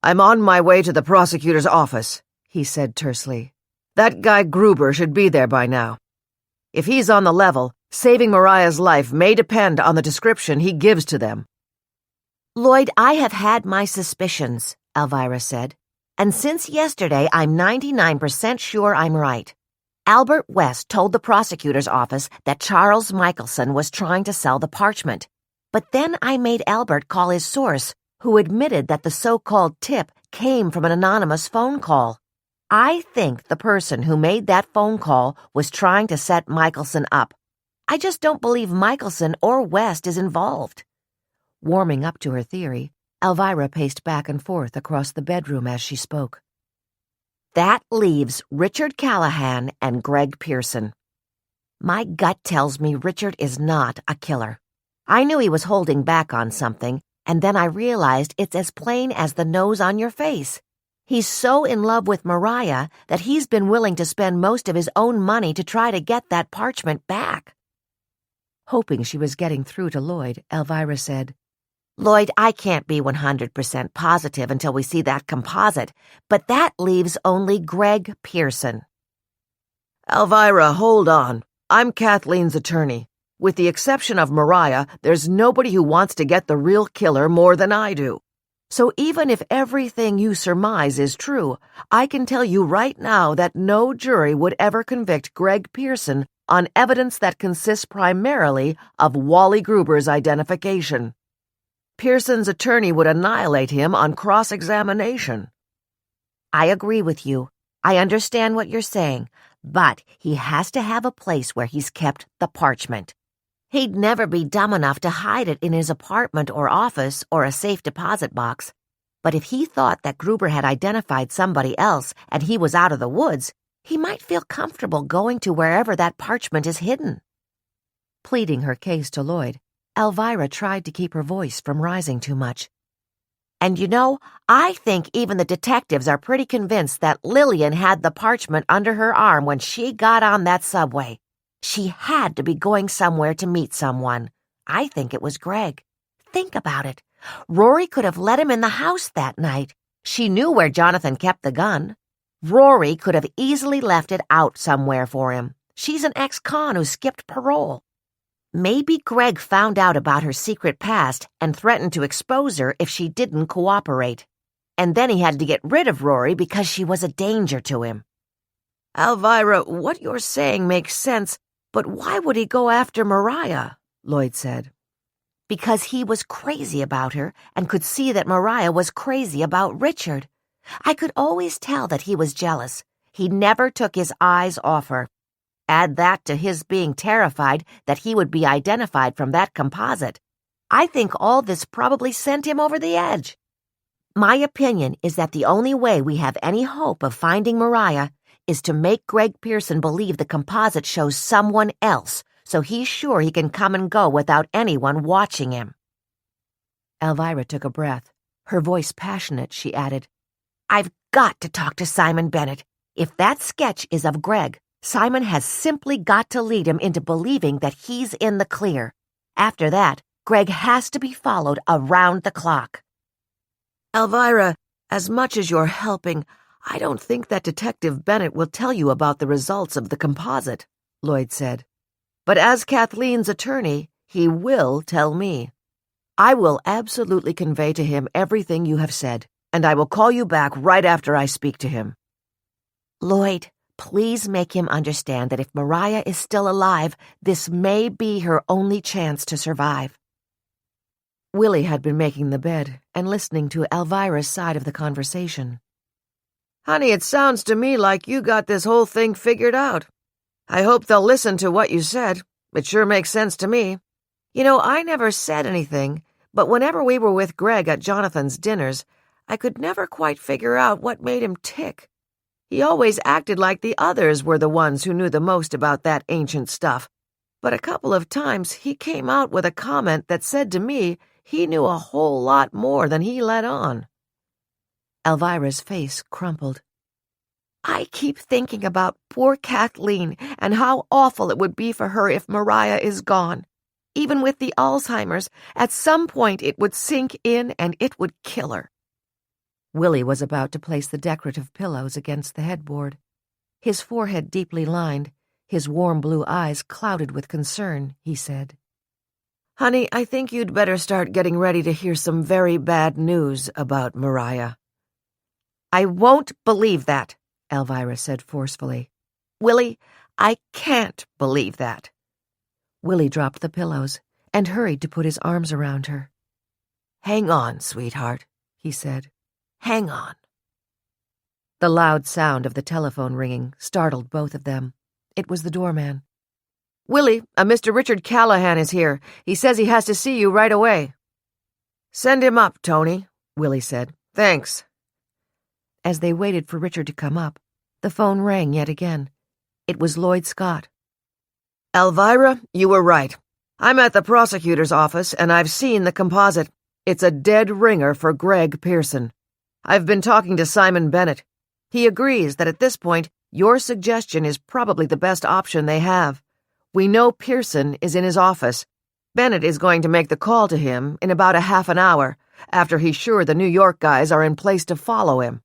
"I'm on my way to the prosecutor's office," he said tersely. "That guy Gruber should be there by now. If he's on the level, saving Mariah's life may depend on the description he gives to them." "Lloyd, I have had my suspicions," Alvirah said. "And since yesterday, I'm 99% sure I'm right. Albert West told the prosecutor's office that Charles Michelson was trying to sell the parchment. But then I made Albert call his source, who admitted that the so-called tip came from an anonymous phone call. I think the person who made that phone call was trying to set Michelson up. I just don't believe Michelson or West is involved." Warming up to her theory, Alvirah paced back and forth across the bedroom as she spoke. "That leaves Richard Callahan and Greg Pearson. My gut tells me Richard is not a killer. I knew he was holding back on something, and then I realized it's as plain as the nose on your face. He's so in love with Mariah that he's been willing to spend most of his own money to try to get that parchment back." Hoping she was getting through to Lloyd, Alvirah said, "Lloyd, I can't be 100% positive until we see that composite, but that leaves only Greg Pearson." "Alvirah, hold on. I'm Kathleen's attorney. With the exception of Mariah, there's nobody who wants to get the real killer more than I do. So even if everything you surmise is true, I can tell you right now that no jury would ever convict Greg Pearson on evidence that consists primarily of Wally Gruber's identification. Pearson's attorney would annihilate him on cross-examination." "I agree with you. I understand what you're saying, but he has to have a place where he's kept the parchment. He'd never be dumb enough to hide it in his apartment or office or a safe deposit box. But if he thought that Gruber had identified somebody else and he was out of the woods, he might feel comfortable going to wherever that parchment is hidden." Pleading her case to Lloyd, Alvirah tried to keep her voice from rising too much. "And you know, I think even the detectives are pretty convinced that Lillian had the parchment under her arm when she got on that subway. She had to be going somewhere to meet someone. I think it was Greg. Think about it. Rory could have let him in the house that night. She knew where Jonathan kept the gun. Rory could have easily left it out somewhere for him. She's an ex-con who skipped parole. Maybe Greg found out about her secret past and threatened to expose her if she didn't cooperate. And then he had to get rid of Rory because she was a danger to him." "Alvirah, what you're saying makes sense, but why would he go after Mariah?" Lloyd said. "Because he was crazy about her and could see that Mariah was crazy about Richard. I could always tell that he was jealous. He never took his eyes off her. Add that to his being terrified that he would be identified from that composite. I think all this probably sent him over the edge. My opinion is that the only way we have any hope of finding Mariah is to make Greg Pearson believe the composite shows someone else, so he's sure he can come and go without anyone watching him." Alvirah took a breath. Her voice passionate, she added, "I've got to talk to Simon Bennett. If that sketch is of Greg, Simon has simply got to lead him into believing that he's in the clear. After that, Greg has to be followed around the clock. Alvirah, as much as you're helping, I don't think that Detective Bennett will tell you about the results of the composite, Lloyd said. But as Kathleen's attorney, he will tell me. I will absolutely convey to him everything you have said, and I will call you back right after I speak to him. Lloyd, please make him understand that if Mariah is still alive, this may be her only chance to survive. Willy had been making the bed and listening to Alvirah's side of the conversation. Honey, it sounds to me like you got this whole thing figured out. I hope they'll listen to what you said. It sure makes sense to me. You know, I never said anything, but whenever we were with Greg at Jonathan's dinners, I could never quite figure out what made him tick. He always acted like the others were the ones who knew the most about that ancient stuff, but a couple of times he came out with a comment that said to me he knew a whole lot more than he let on. Alvirah's face crumpled. I keep thinking about poor Kathleen and how awful it would be for her if Mariah is gone. Even with the Alzheimer's, at some point it would sink in and it would kill her. Willy was about to place the decorative pillows against the headboard. His forehead deeply lined, his warm blue eyes clouded with concern, he said. Honey, I think you'd better start getting ready to hear some very bad news about Mariah. I won't believe that, Alvirah said forcefully. Willy, I can't believe that. Willy dropped the pillows and hurried to put his arms around her. Hang on, sweetheart, he said. Hang on. The loud sound of the telephone ringing startled both of them. It was the doorman. Willy, Mr. Richard Callahan is here. He says he has to see you right away. Send him up, Tony, Willy said. Thanks. As they waited for Richard to come up, the phone rang yet again. It was Lloyd Scott. Alvirah, you were right. I'm at the prosecutor's office, and I've seen the composite. It's a dead ringer for Greg Pearson. I've been talking to Simon Bennett. He agrees that at this point, your suggestion is probably the best option they have. We know Pearson is in his office. Bennett is going to make the call to him in about a half an hour, after he's sure the New York guys are in place to follow him.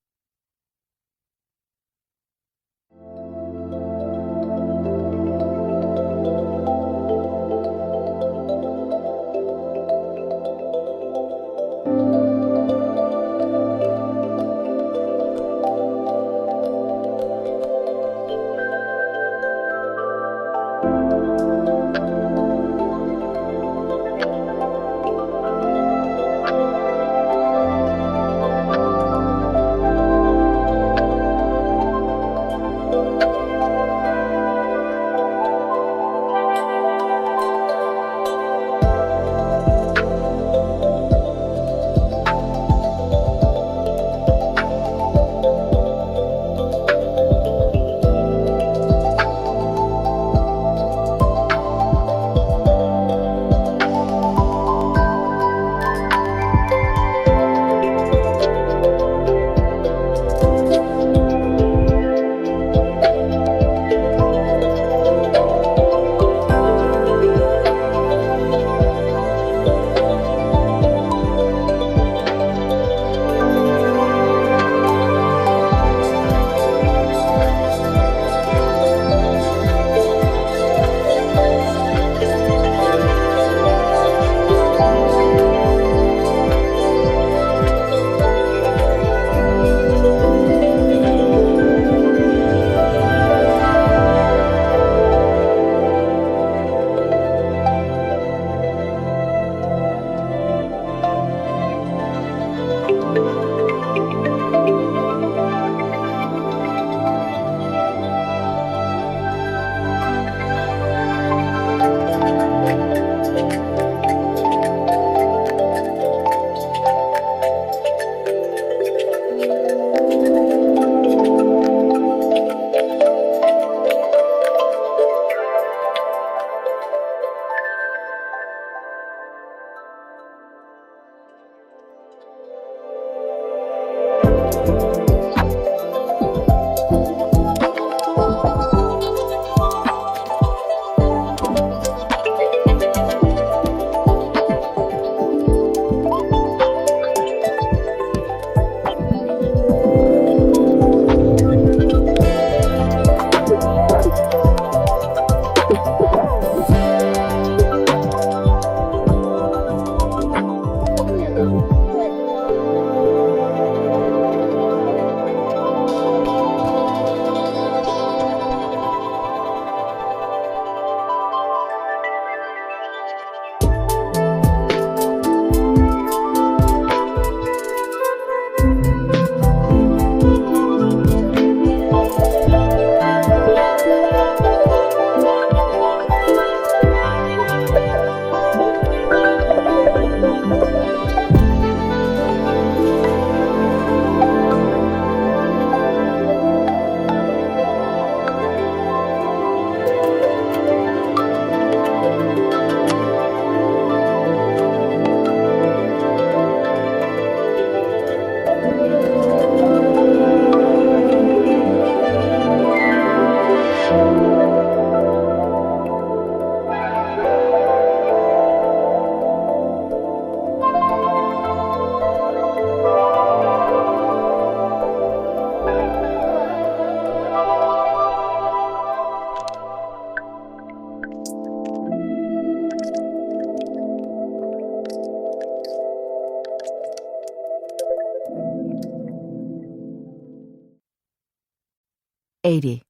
80.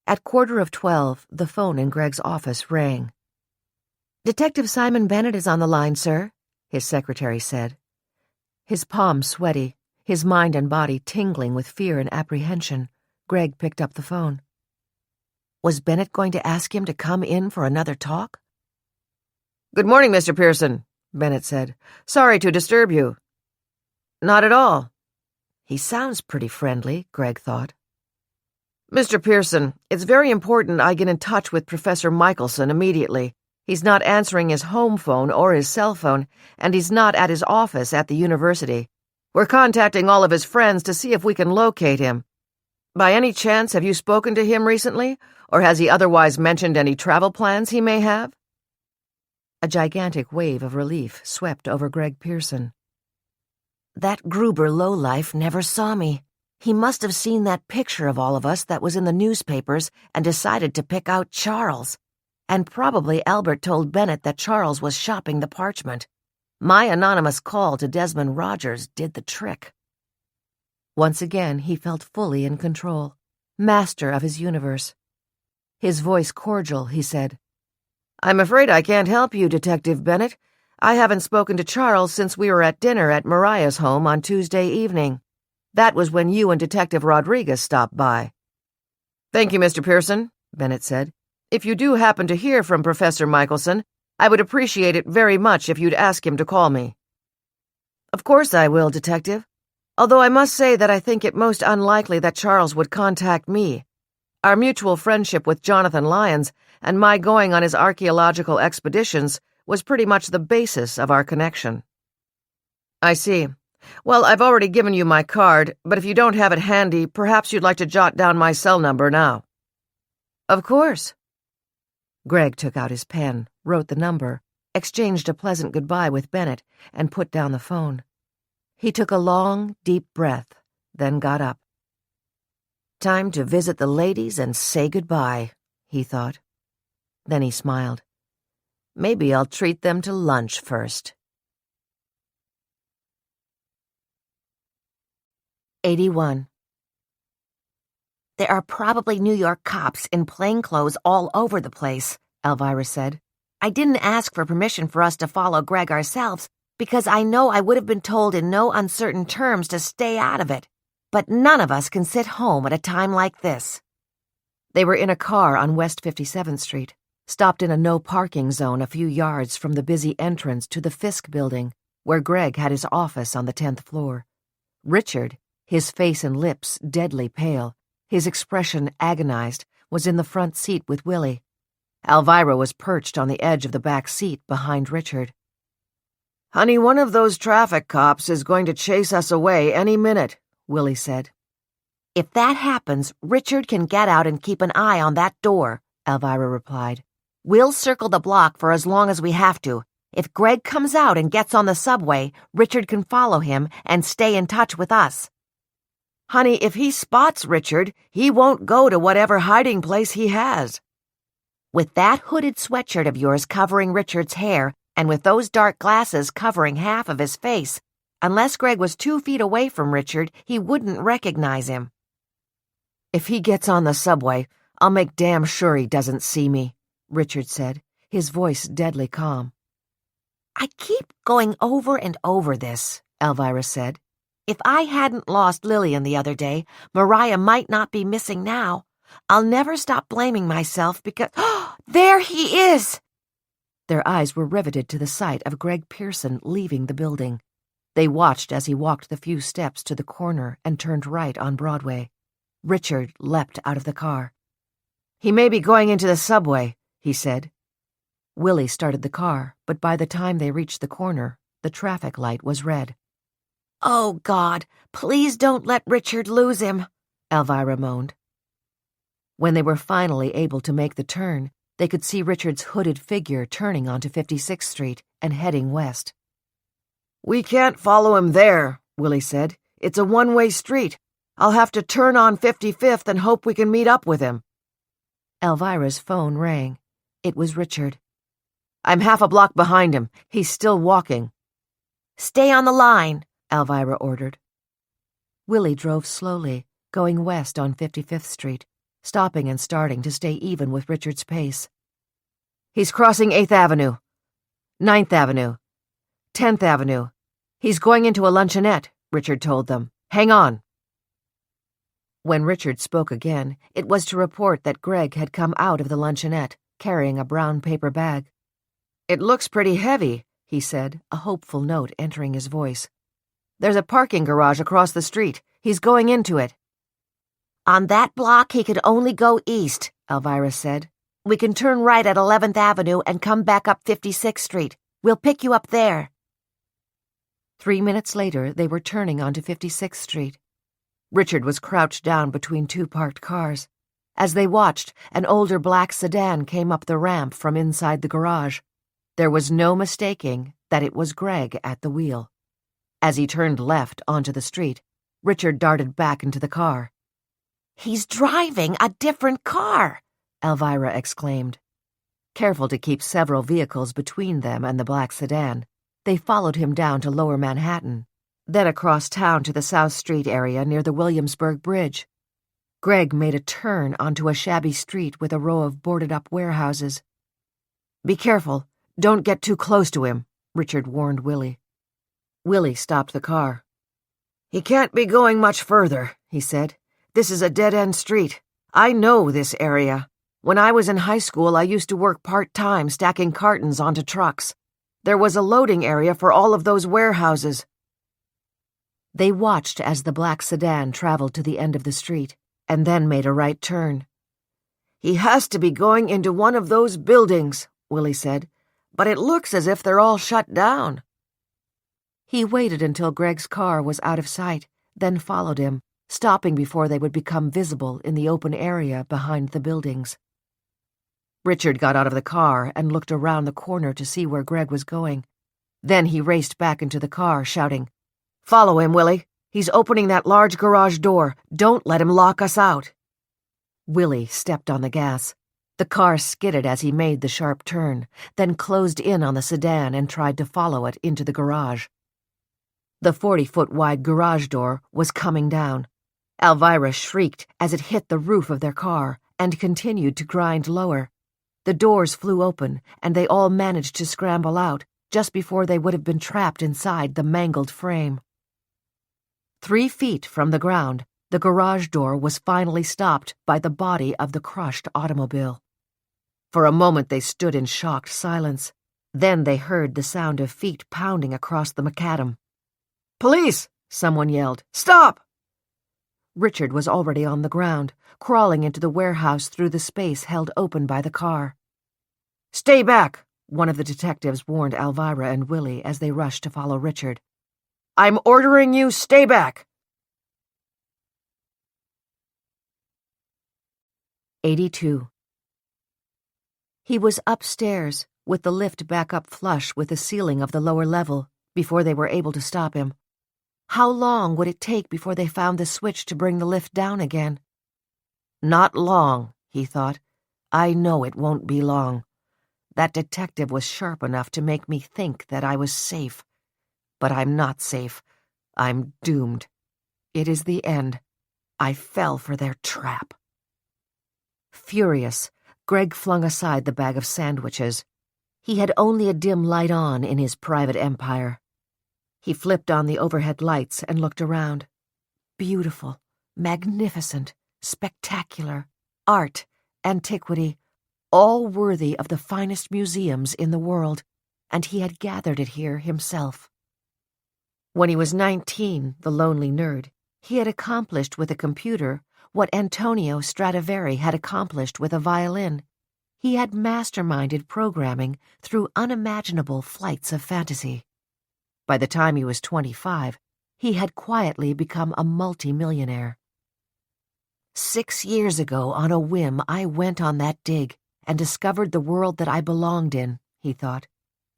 At 11:15, the phone in Greg's office rang. "Detective Simon Bennett is on the line, sir," his secretary said. His palms sweaty, his mind and body tingling with fear and apprehension, Greg picked up the phone. Was Bennett going to ask him to come in for another talk? "Good morning, Mr. Pearson," Bennett said. "Sorry to disturb you." "Not at all." He sounds pretty friendly, Greg thought. "Mr. Pearson, it's very important I get in touch with Professor Michelson immediately. He's not answering his home phone or his cell phone, and he's not at his office at the university. We're contacting all of his friends to see if we can locate him. By any chance, have you spoken to him recently, or has he otherwise mentioned any travel plans he may have?" A gigantic wave of relief swept over Greg Pearson. That Gruber lowlife never saw me. He must have seen that picture of all of us that was in the newspapers and decided to pick out Charles. And probably Albert told Bennett that Charles was shopping the parchment. My anonymous call to Desmond Rogers did the trick. Once again, he felt fully in control, master of his universe. His voice cordial, he said, "I'm afraid I can't help you, Detective Bennett. I haven't spoken to Charles since we were at dinner at Mariah's home on Tuesday evening. That was when you and Detective Rodriguez stopped by." "Thank you, Mr. Pearson," Bennett said. "If you do happen to hear from Professor Michelson, I would appreciate it very much if you'd ask him to call me." "Of course I will, Detective. Although I must say that I think it most unlikely that Charles would contact me. Our mutual friendship with Jonathan Lyons and my going on his archaeological expeditions was pretty much the basis of our connection." "I see. Well, I've already given you my card, but if you don't have it handy, perhaps you'd like to jot down my cell number now." "Of course." Greg took out his pen, wrote the number, exchanged a pleasant goodbye with Bennett, and put down the phone. He took a long, deep breath, then got up. Time to visit the ladies and say goodbye, he thought. Then he smiled. Maybe I'll treat them to lunch first. 81. There are probably New York cops in plainclothes all over the place, Alvirah said. I didn't ask for permission for us to follow Greg ourselves because I know I would have been told in no uncertain terms to stay out of it. But none of us can sit home at a time like this. They were in a car on West 57th Street, stopped in a no-parking zone a few yards from the busy entrance to the Fisk building, where Greg had his office on the 10th floor. Richard, his face and lips deadly pale, his expression agonized, was in the front seat with Willy. Alvirah was perched on the edge of the back seat behind Richard. "Honey, one of those traffic cops is going to chase us away any minute," Willy said. If that happens, Richard can get out and keep an eye on that door, Alvirah replied. We'll circle the block for as long as we have to. If Greg comes out and gets on the subway, Richard can follow him and stay in touch with us. Honey, if he spots Richard, he won't go to whatever hiding place he has. With that hooded sweatshirt of yours covering Richard's hair, and with those dark glasses covering half of his face, unless Greg was 2 feet away from Richard, he wouldn't recognize him. If he gets on the subway, I'll make damn sure he doesn't see me, Richard said, his voice deadly calm. I keep going over and over this, Alvirah said. If I hadn't lost Lillian the other day, Mariah might not be missing now. I'll never stop blaming myself because— there he is! Their eyes were riveted to the sight of Greg Pearson leaving the building. They watched as he walked the few steps to the corner and turned right on Broadway. Richard leapt out of the car. He may be going into the subway, he said. Willy started the car, but by the time they reached the corner, the traffic light was red. Oh, God, please don't let Richard lose him, Alvirah moaned. When they were finally able to make the turn, they could see Richard's hooded figure turning onto 56th Street and heading west. We can't follow him there, Willy said. It's a one-way street. I'll have to turn on 55th and hope we can meet up with him. Alvirah's phone rang. It was Richard. I'm half a block behind him. He's still walking. Stay on the line, Alvirah ordered. Willy drove slowly, going west on 55th Street, stopping and starting to stay even with Richard's pace. "He's crossing 8th Avenue, 9th Avenue, 10th Avenue. He's going into a luncheonette," Richard told them. "Hang on." When Richard spoke again, it was to report that Greg had come out of the luncheonette, carrying a brown paper bag. "It looks pretty heavy," he said, a hopeful note entering his voice. "There's a parking garage across the street. He's going into it." On that block, he could only go east, Alvirah said. We can turn right at 11th Avenue and come back up 56th Street. We'll pick you up there. 3 minutes later, they were turning onto 56th Street. Richard was crouched down between two parked cars. As they watched, an older black sedan came up the ramp from inside the garage. There was no mistaking that it was Greg at the wheel. As he turned left onto the street, Richard darted back into the car. "He's driving a different car," Alvirah exclaimed. Careful to keep several vehicles between them and the black sedan, they followed him down to Lower Manhattan, then across town to the South Street area near the Williamsburg Bridge. Greg made a turn onto a shabby street with a row of boarded-up warehouses. "Be careful. Don't get too close to him," Richard warned Willy. Willy stopped the car. "He can't be going much further," he said. "This is a dead-end street. I know this area. When I was in high school, I used to work part-time stacking cartons onto trucks. There was a loading area for all of those warehouses." They watched as the black sedan traveled to the end of the street, and then made a right turn. "He has to be going into one of those buildings," Willy said, "but it looks as if they're all shut down." He waited until Greg's car was out of sight, then followed him, stopping before they would become visible in the open area behind the buildings. Richard got out of the car and looked around the corner to see where Greg was going. Then he raced back into the car, shouting, "Follow him, Willy. He's opening that large garage door. Don't let him lock us out." Willy stepped on the gas. The car skidded as he made the sharp turn, then closed in on the sedan and tried to follow it into the garage. The 40-foot-wide garage door was coming down. Alvirah shrieked as it hit the roof of their car and continued to grind lower. The doors flew open, and they all managed to scramble out just before they would have been trapped inside the mangled frame. 3 feet from the ground, the garage door was finally stopped by the body of the crushed automobile. For a moment they stood in shocked silence. Then they heard the sound of feet pounding across the macadam. "Police!" someone yelled. "Stop!" Richard was already on the ground, crawling into the warehouse through the space held open by the car. "Stay back," one of the detectives warned Alvirah and Willy as they rushed to follow Richard. "I'm ordering you, stay back." 82. He was upstairs, with the lift back up flush with the ceiling of the lower level, before they were able to stop him. How long would it take before they found the switch to bring the lift down again? "Not long," he thought. "I know it won't be long. That detective was sharp enough to make me think that I was safe. But I'm not safe. I'm doomed. It is the end. I fell for their trap." Furious, Greg flung aside the bag of sandwiches. He had only a dim light on in his private empire. He flipped on the overhead lights and looked around. Beautiful, magnificent, spectacular, art, antiquity, all worthy of the finest museums in the world, and he had gathered it here himself. When he was 19, the lonely nerd, he had accomplished with a computer what Antonio Stradivari had accomplished with a violin. He had masterminded programming through unimaginable flights of fantasy. By the time he was 25, he had quietly become a multi-millionaire. 6 years ago, on a whim, I went on that dig and discovered the world that I belonged in, he thought.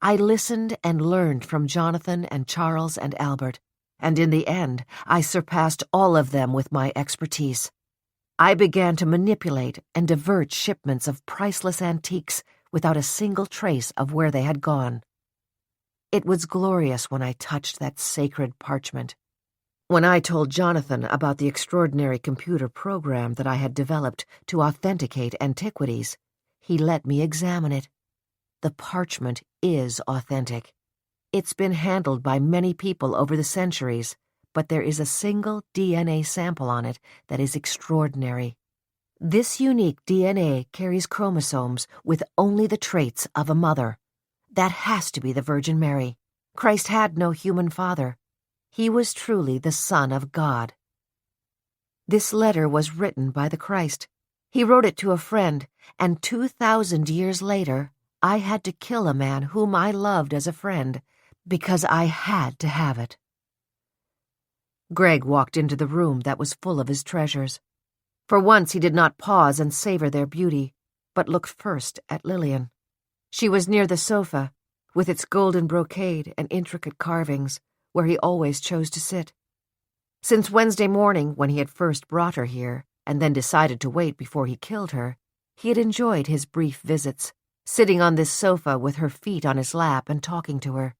I listened and learned from Jonathan and Charles and Albert, and in the end, I surpassed all of them with my expertise. I began to manipulate and divert shipments of priceless antiques without a single trace of where they had gone. It was glorious when I touched that sacred parchment. When I told Jonathan about the extraordinary computer program that I had developed to authenticate antiquities, he let me examine it. The parchment is authentic. It's been handled by many people over the centuries, but there is a single DNA sample on it that is extraordinary. This unique DNA carries chromosomes with only the traits of a mother. That has to be the Virgin Mary. Christ had no human father. He was truly the Son of God. This letter was written by the Christ. He wrote it to a friend, and 2,000 years later, I had to kill a man whom I loved as a friend because I had to have it. Greg walked into the room that was full of his treasures. For once he did not pause and savor their beauty, but looked first at Lillian. She was near the sofa, with its golden brocade and intricate carvings, where he always chose to sit. Since Wednesday morning, when he had first brought her here, and then decided to wait before he killed her, he had enjoyed his brief visits, sitting on this sofa with her feet on his lap and talking to her.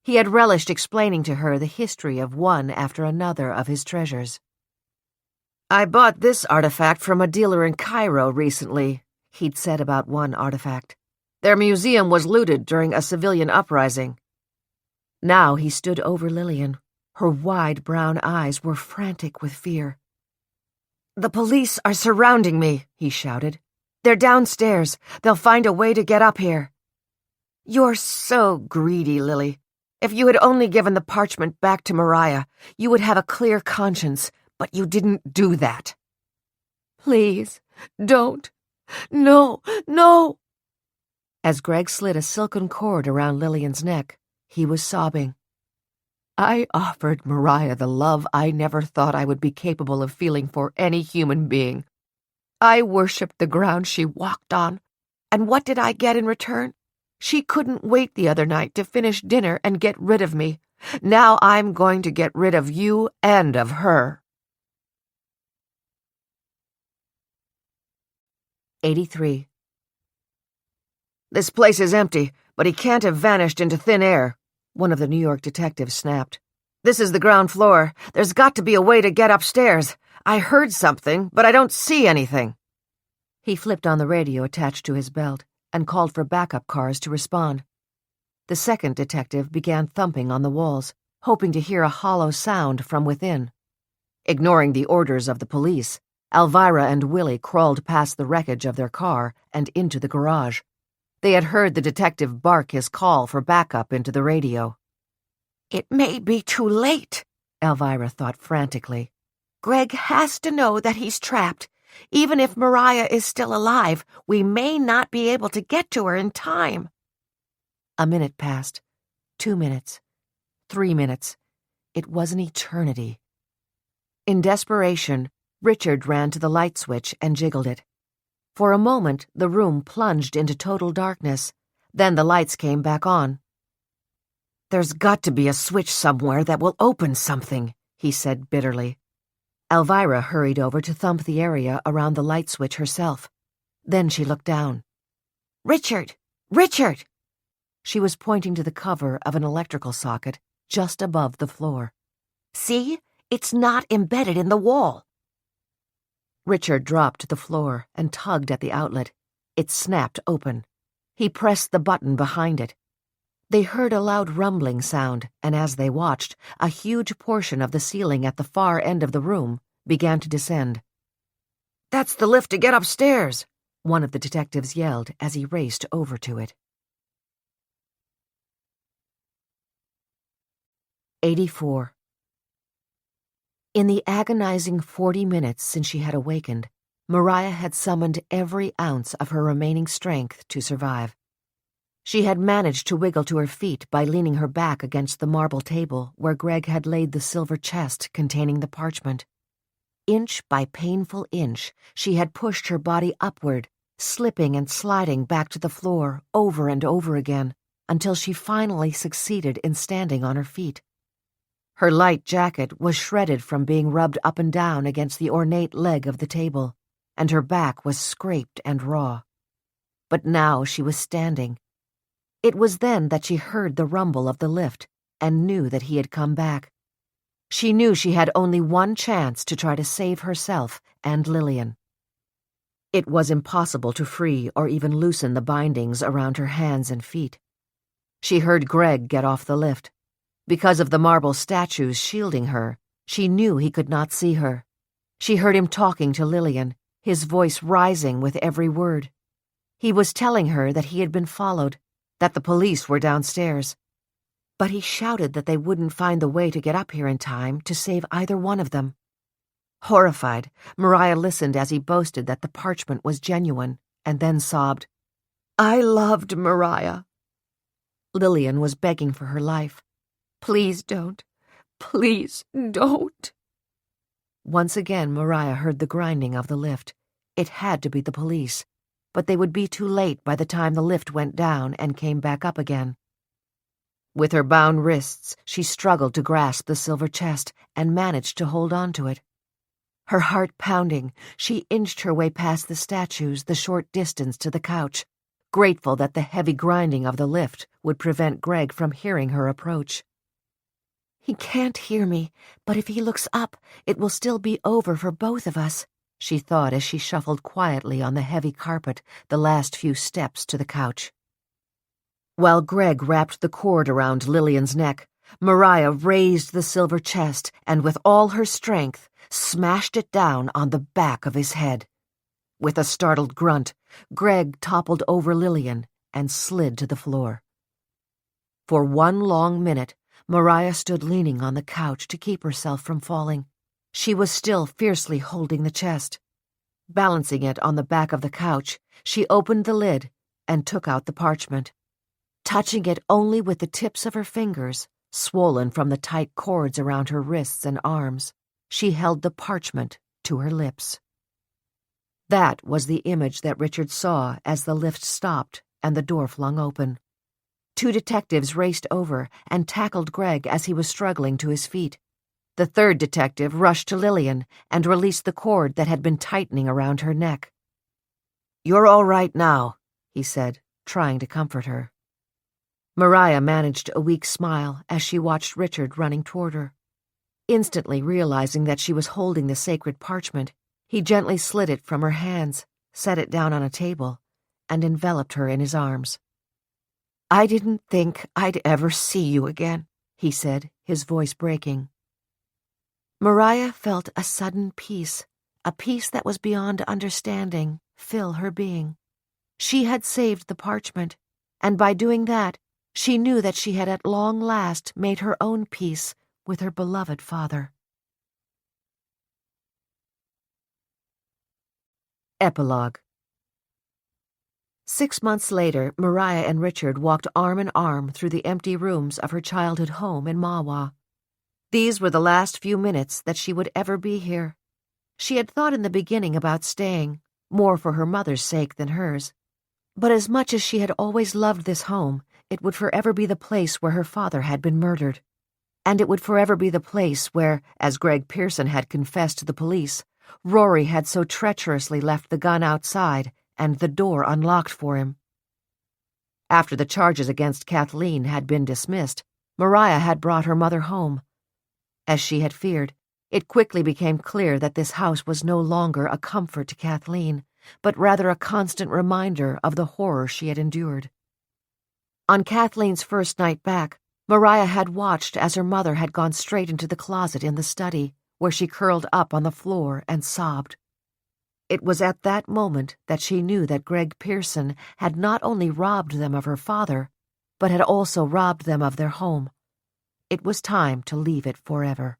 He had relished explaining to her the history of one after another of his treasures. "I bought this artifact from a dealer in Cairo recently," he'd said about one artifact. "Their museum was looted during a civilian uprising." Now he stood over Lillian. Her wide brown eyes were frantic with fear. "The police are surrounding me," he shouted. "They're downstairs. They'll find a way to get up here." "You're so greedy, Lily. If you had only given the parchment back to Mariah, you would have a clear conscience, but you didn't do that." "Please, don't. No, no." As Greg slid a silken cord around Lillian's neck, he was sobbing. "I offered Mariah the love I never thought I would be capable of feeling for any human being. I worshipped the ground she walked on, and what did I get in return? She couldn't wait the other night to finish dinner and get rid of me. Now I'm going to get rid of you and of her." 83. "This place is empty, but he can't have vanished into thin air," one of the New York detectives snapped. "This is the ground floor. There's got to be a way to get upstairs. I heard something, but I don't see anything." He flipped on the radio attached to his belt and called for backup cars to respond. The second detective began thumping on the walls, hoping to hear a hollow sound from within. Ignoring the orders of the police, Alvirah and Willy crawled past the wreckage of their car and into the garage. They had heard the detective bark his call for backup into the radio. "It may be too late," Alvirah thought frantically. "Greg has to know that he's trapped. Even if Mariah is still alive, we may not be able to get to her in time." A minute passed. 2 minutes. 3 minutes. It was an eternity. In desperation, Richard ran to the light switch and jiggled it. For a moment, the room plunged into total darkness. Then the lights came back on. "There's got to be a switch somewhere that will open something," he said bitterly. Alvirah hurried over to thump the area around the light switch herself. Then she looked down. "Richard! Richard!" She was pointing to the cover of an electrical socket just above the floor. "See? It's not embedded in the wall." Richard dropped to the floor and tugged at the outlet. It snapped open. He pressed the button behind it. They heard a loud rumbling sound, and as they watched, a huge portion of the ceiling at the far end of the room began to descend. "That's the lift to get upstairs," one of the detectives yelled as he raced over to it. 84. In the agonizing 40 minutes since she had awakened, Mariah had summoned every ounce of her remaining strength to survive. She had managed to wiggle to her feet by leaning her back against the marble table where Greg had laid the silver chest containing the parchment. Inch by painful inch, she had pushed her body upward, slipping and sliding back to the floor over and over again, until she finally succeeded in standing on her feet. Her light jacket was shredded from being rubbed up and down against the ornate leg of the table, and her back was scraped and raw. But now she was standing. It was then that she heard the rumble of the lift and knew that he had come back. She knew she had only one chance to try to save herself and Lillian. It was impossible to free or even loosen the bindings around her hands and feet. She heard Greg get off the lift. Because of the marble statues shielding her, she knew he could not see her. She heard him talking to Lillian, his voice rising with every word. He was telling her that he had been followed, that the police were downstairs. But he shouted that they wouldn't find the way to get up here in time to save either one of them. Horrified, Mariah listened as he boasted that the parchment was genuine, and then sobbed, "I loved Mariah." Lillian was begging for her life. "Please don't. Please don't." Once again, Mariah heard the grinding of the lift. It had to be the police, but they would be too late by the time the lift went down and came back up again. With her bound wrists, she struggled to grasp the silver chest and managed to hold on to it. Her heart pounding, she inched her way past the statues the short distance to the couch, grateful that the heavy grinding of the lift would prevent Greg from hearing her approach. "He can't hear me, but if he looks up, it will still be over for both of us," she thought as she shuffled quietly on the heavy carpet the last few steps to the couch. While Greg wrapped the cord around Lillian's neck, Mariah raised the silver chest and with all her strength smashed it down on the back of his head. With a startled grunt, Greg toppled over Lillian and slid to the floor. For one long minute, Mariah stood leaning on the couch to keep herself from falling. She was still fiercely holding the chest. Balancing it on the back of the couch, she opened the lid and took out the parchment. Touching it only with the tips of her fingers, swollen from the tight cords around her wrists and arms, she held the parchment to her lips. That was the image that Richard saw as the lift stopped and the door flung open. 2 detectives raced over and tackled Greg as he was struggling to his feet. The 3rd detective rushed to Lillian and released the cord that had been tightening around her neck. "You're all right now," he said, trying to comfort her. Mariah managed a weak smile as she watched Richard running toward her. Instantly realizing that she was holding the sacred parchment, he gently slid it from her hands, set it down on a table, and enveloped her in his arms. "I didn't think I'd ever see you again," he said, his voice breaking. Mariah felt a sudden peace, a peace that was beyond understanding, fill her being. She had saved the parchment, and by doing that, she knew that she had at long last made her own peace with her beloved father. Epilogue. 6 months later, Mariah and Richard walked arm in arm through the empty rooms of her childhood home in Mahwah. These were the last few minutes that she would ever be here. She had thought in the beginning about staying, more for her mother's sake than hers. But as much as she had always loved this home, it would forever be the place where her father had been murdered. And it would forever be the place where, as Greg Pearson had confessed to the police, Rory had so treacherously left the gun outside and the door unlocked for him. After the charges against Kathleen had been dismissed, Mariah had brought her mother home. As she had feared, it quickly became clear that this house was no longer a comfort to Kathleen, but rather a constant reminder of the horror she had endured. On Kathleen's first night back, Mariah had watched as her mother had gone straight into the closet in the study, where she curled up on the floor and sobbed. It was at that moment that she knew that Greg Pearson had not only robbed them of her father, but had also robbed them of their home. It was time to leave it forever.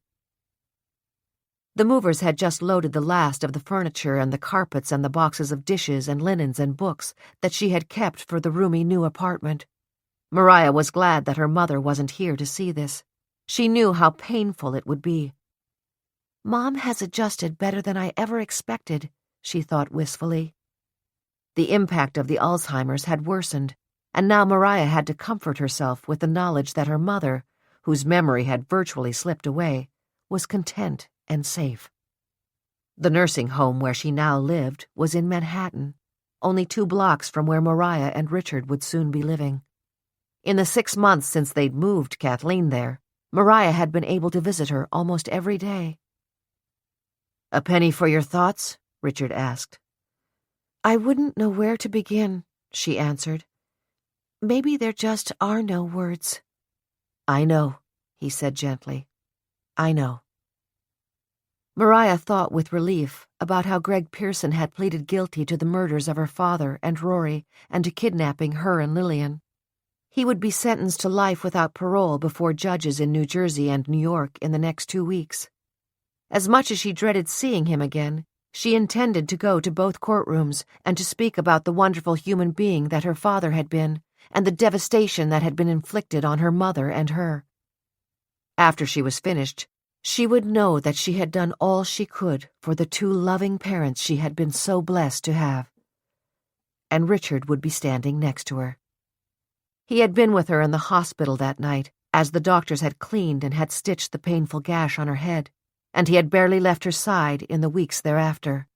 The movers had just loaded the last of the furniture and the carpets and the boxes of dishes and linens and books that she had kept for the roomy new apartment. Mariah was glad that her mother wasn't here to see this. She knew how painful it would be. "Mom has adjusted better than I ever expected," she thought wistfully. The impact of the Alzheimer's had worsened, and now Mariah had to comfort herself with the knowledge that her mother, whose memory had virtually slipped away, was content and safe. The nursing home where she now lived was in Manhattan, only 2 blocks from where Mariah and Richard would soon be living. In the 6 months since they'd moved Kathleen there, Mariah had been able to visit her almost every day. "A penny for your thoughts?" Richard asked. "I wouldn't know where to begin," she answered. "Maybe there just are no words." "I know," he said gently. "I know." Mariah thought with relief about how Greg Pearson had pleaded guilty to the murders of her father and Rory and to kidnapping her and Lillian. He would be sentenced to life without parole before judges in New Jersey and New York in the next 2 weeks. As much as she dreaded seeing him again, she intended to go to both courtrooms and to speak about the wonderful human being that her father had been and the devastation that had been inflicted on her mother and her. After she was finished, she would know that she had done all she could for the 2 loving parents she had been so blessed to have. And Richard would be standing next to her. He had been with her in the hospital that night, as the doctors had cleaned and had stitched the painful gash on her head, and he had barely left her side in the weeks thereafter.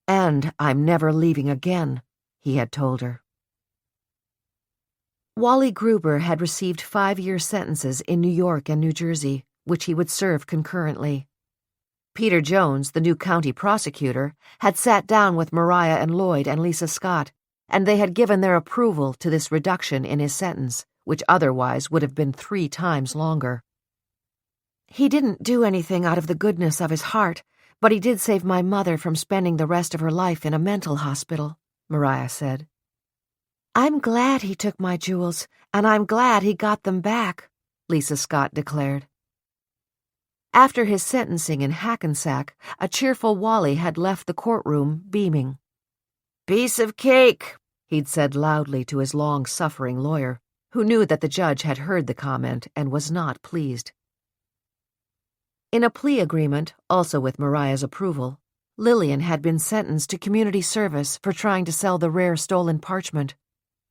"And I'm never leaving again," he had told her. Wally Gruber had received 5-year sentences in New York and New Jersey, which he would serve concurrently. Peter Jones, the new county prosecutor, had sat down with Mariah and Lloyd and Lisa Scott, and they had given their approval to this reduction in his sentence, which otherwise would have been 3 times longer. "He didn't do anything out of the goodness of his heart, but he did save my mother from spending the rest of her life in a mental hospital," Mariah said. "I'm glad he took my jewels, and I'm glad he got them back," Lisa Scott declared. After his sentencing in Hackensack, a cheerful Wally had left the courtroom beaming. "Piece of cake," he'd said loudly to his long-suffering lawyer, who knew that the judge had heard the comment and was not pleased. In a plea agreement, also with Mariah's approval, Lillian had been sentenced to community service for trying to sell the rare stolen parchment.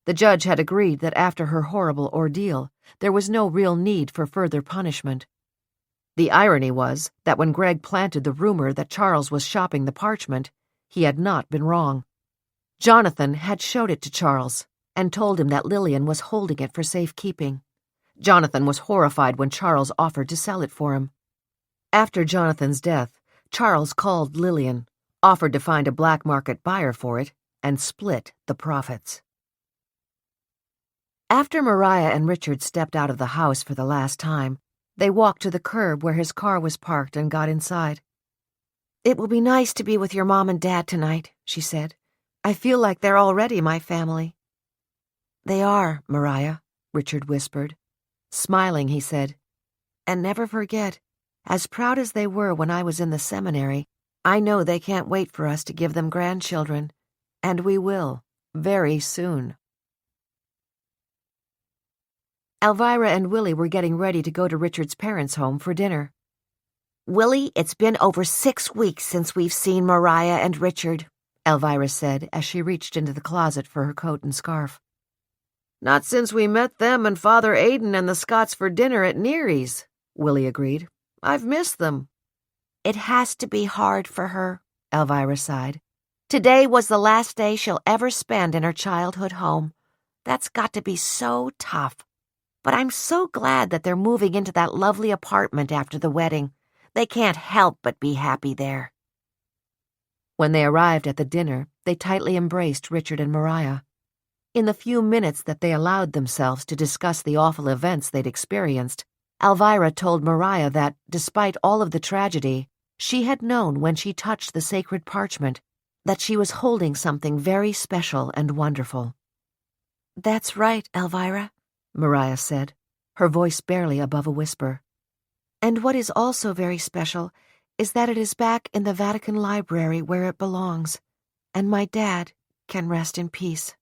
The judge had agreed that after her horrible ordeal, there was no real need for further punishment. The irony was that when Greg planted the rumor that Charles was shopping the parchment, he had not been wrong. Jonathan had showed it to Charles and told him that Lillian was holding it for safekeeping. Jonathan was horrified when Charles offered to sell it for him. After Jonathan's death, Charles called Lillian, offered to find a black market buyer for it, and split the profits. After Mariah and Richard stepped out of the house for the last time, they walked to the curb where his car was parked and got inside. "It will be nice to be with your mom and dad tonight," she said. "I feel like they're already my family." "They are, Mariah," Richard whispered. Smiling, he said, "And never forget, as proud as they were when I was in the seminary, I know they can't wait for us to give them grandchildren. And we will, very soon." Alvirah and Willy were getting ready to go to Richard's parents' home for dinner. "Willy, it's been over 6 weeks since we've seen Mariah and Richard," Alvirah said as she reached into the closet for her coat and scarf. "Not since we met them and Father Aidan and the Scotts for dinner at Neary's," Willy agreed. "I've missed them." "It has to be hard for her," Alvirah sighed. "Today was the last day she'll ever spend in her childhood home. That's got to be so tough. But I'm so glad that they're moving into that lovely apartment after the wedding. They can't help but be happy there." When they arrived at the dinner, they tightly embraced Richard and Mariah. In the few minutes that they allowed themselves to discuss the awful events they'd experienced, Alvirah told Mariah that, despite all of the tragedy, she had known when she touched the sacred parchment that she was holding something very special and wonderful. "That's right, Alvirah," Mariah said, her voice barely above a whisper. "And what is also very special is that it is back in the Vatican Library where it belongs, and my dad can rest in peace."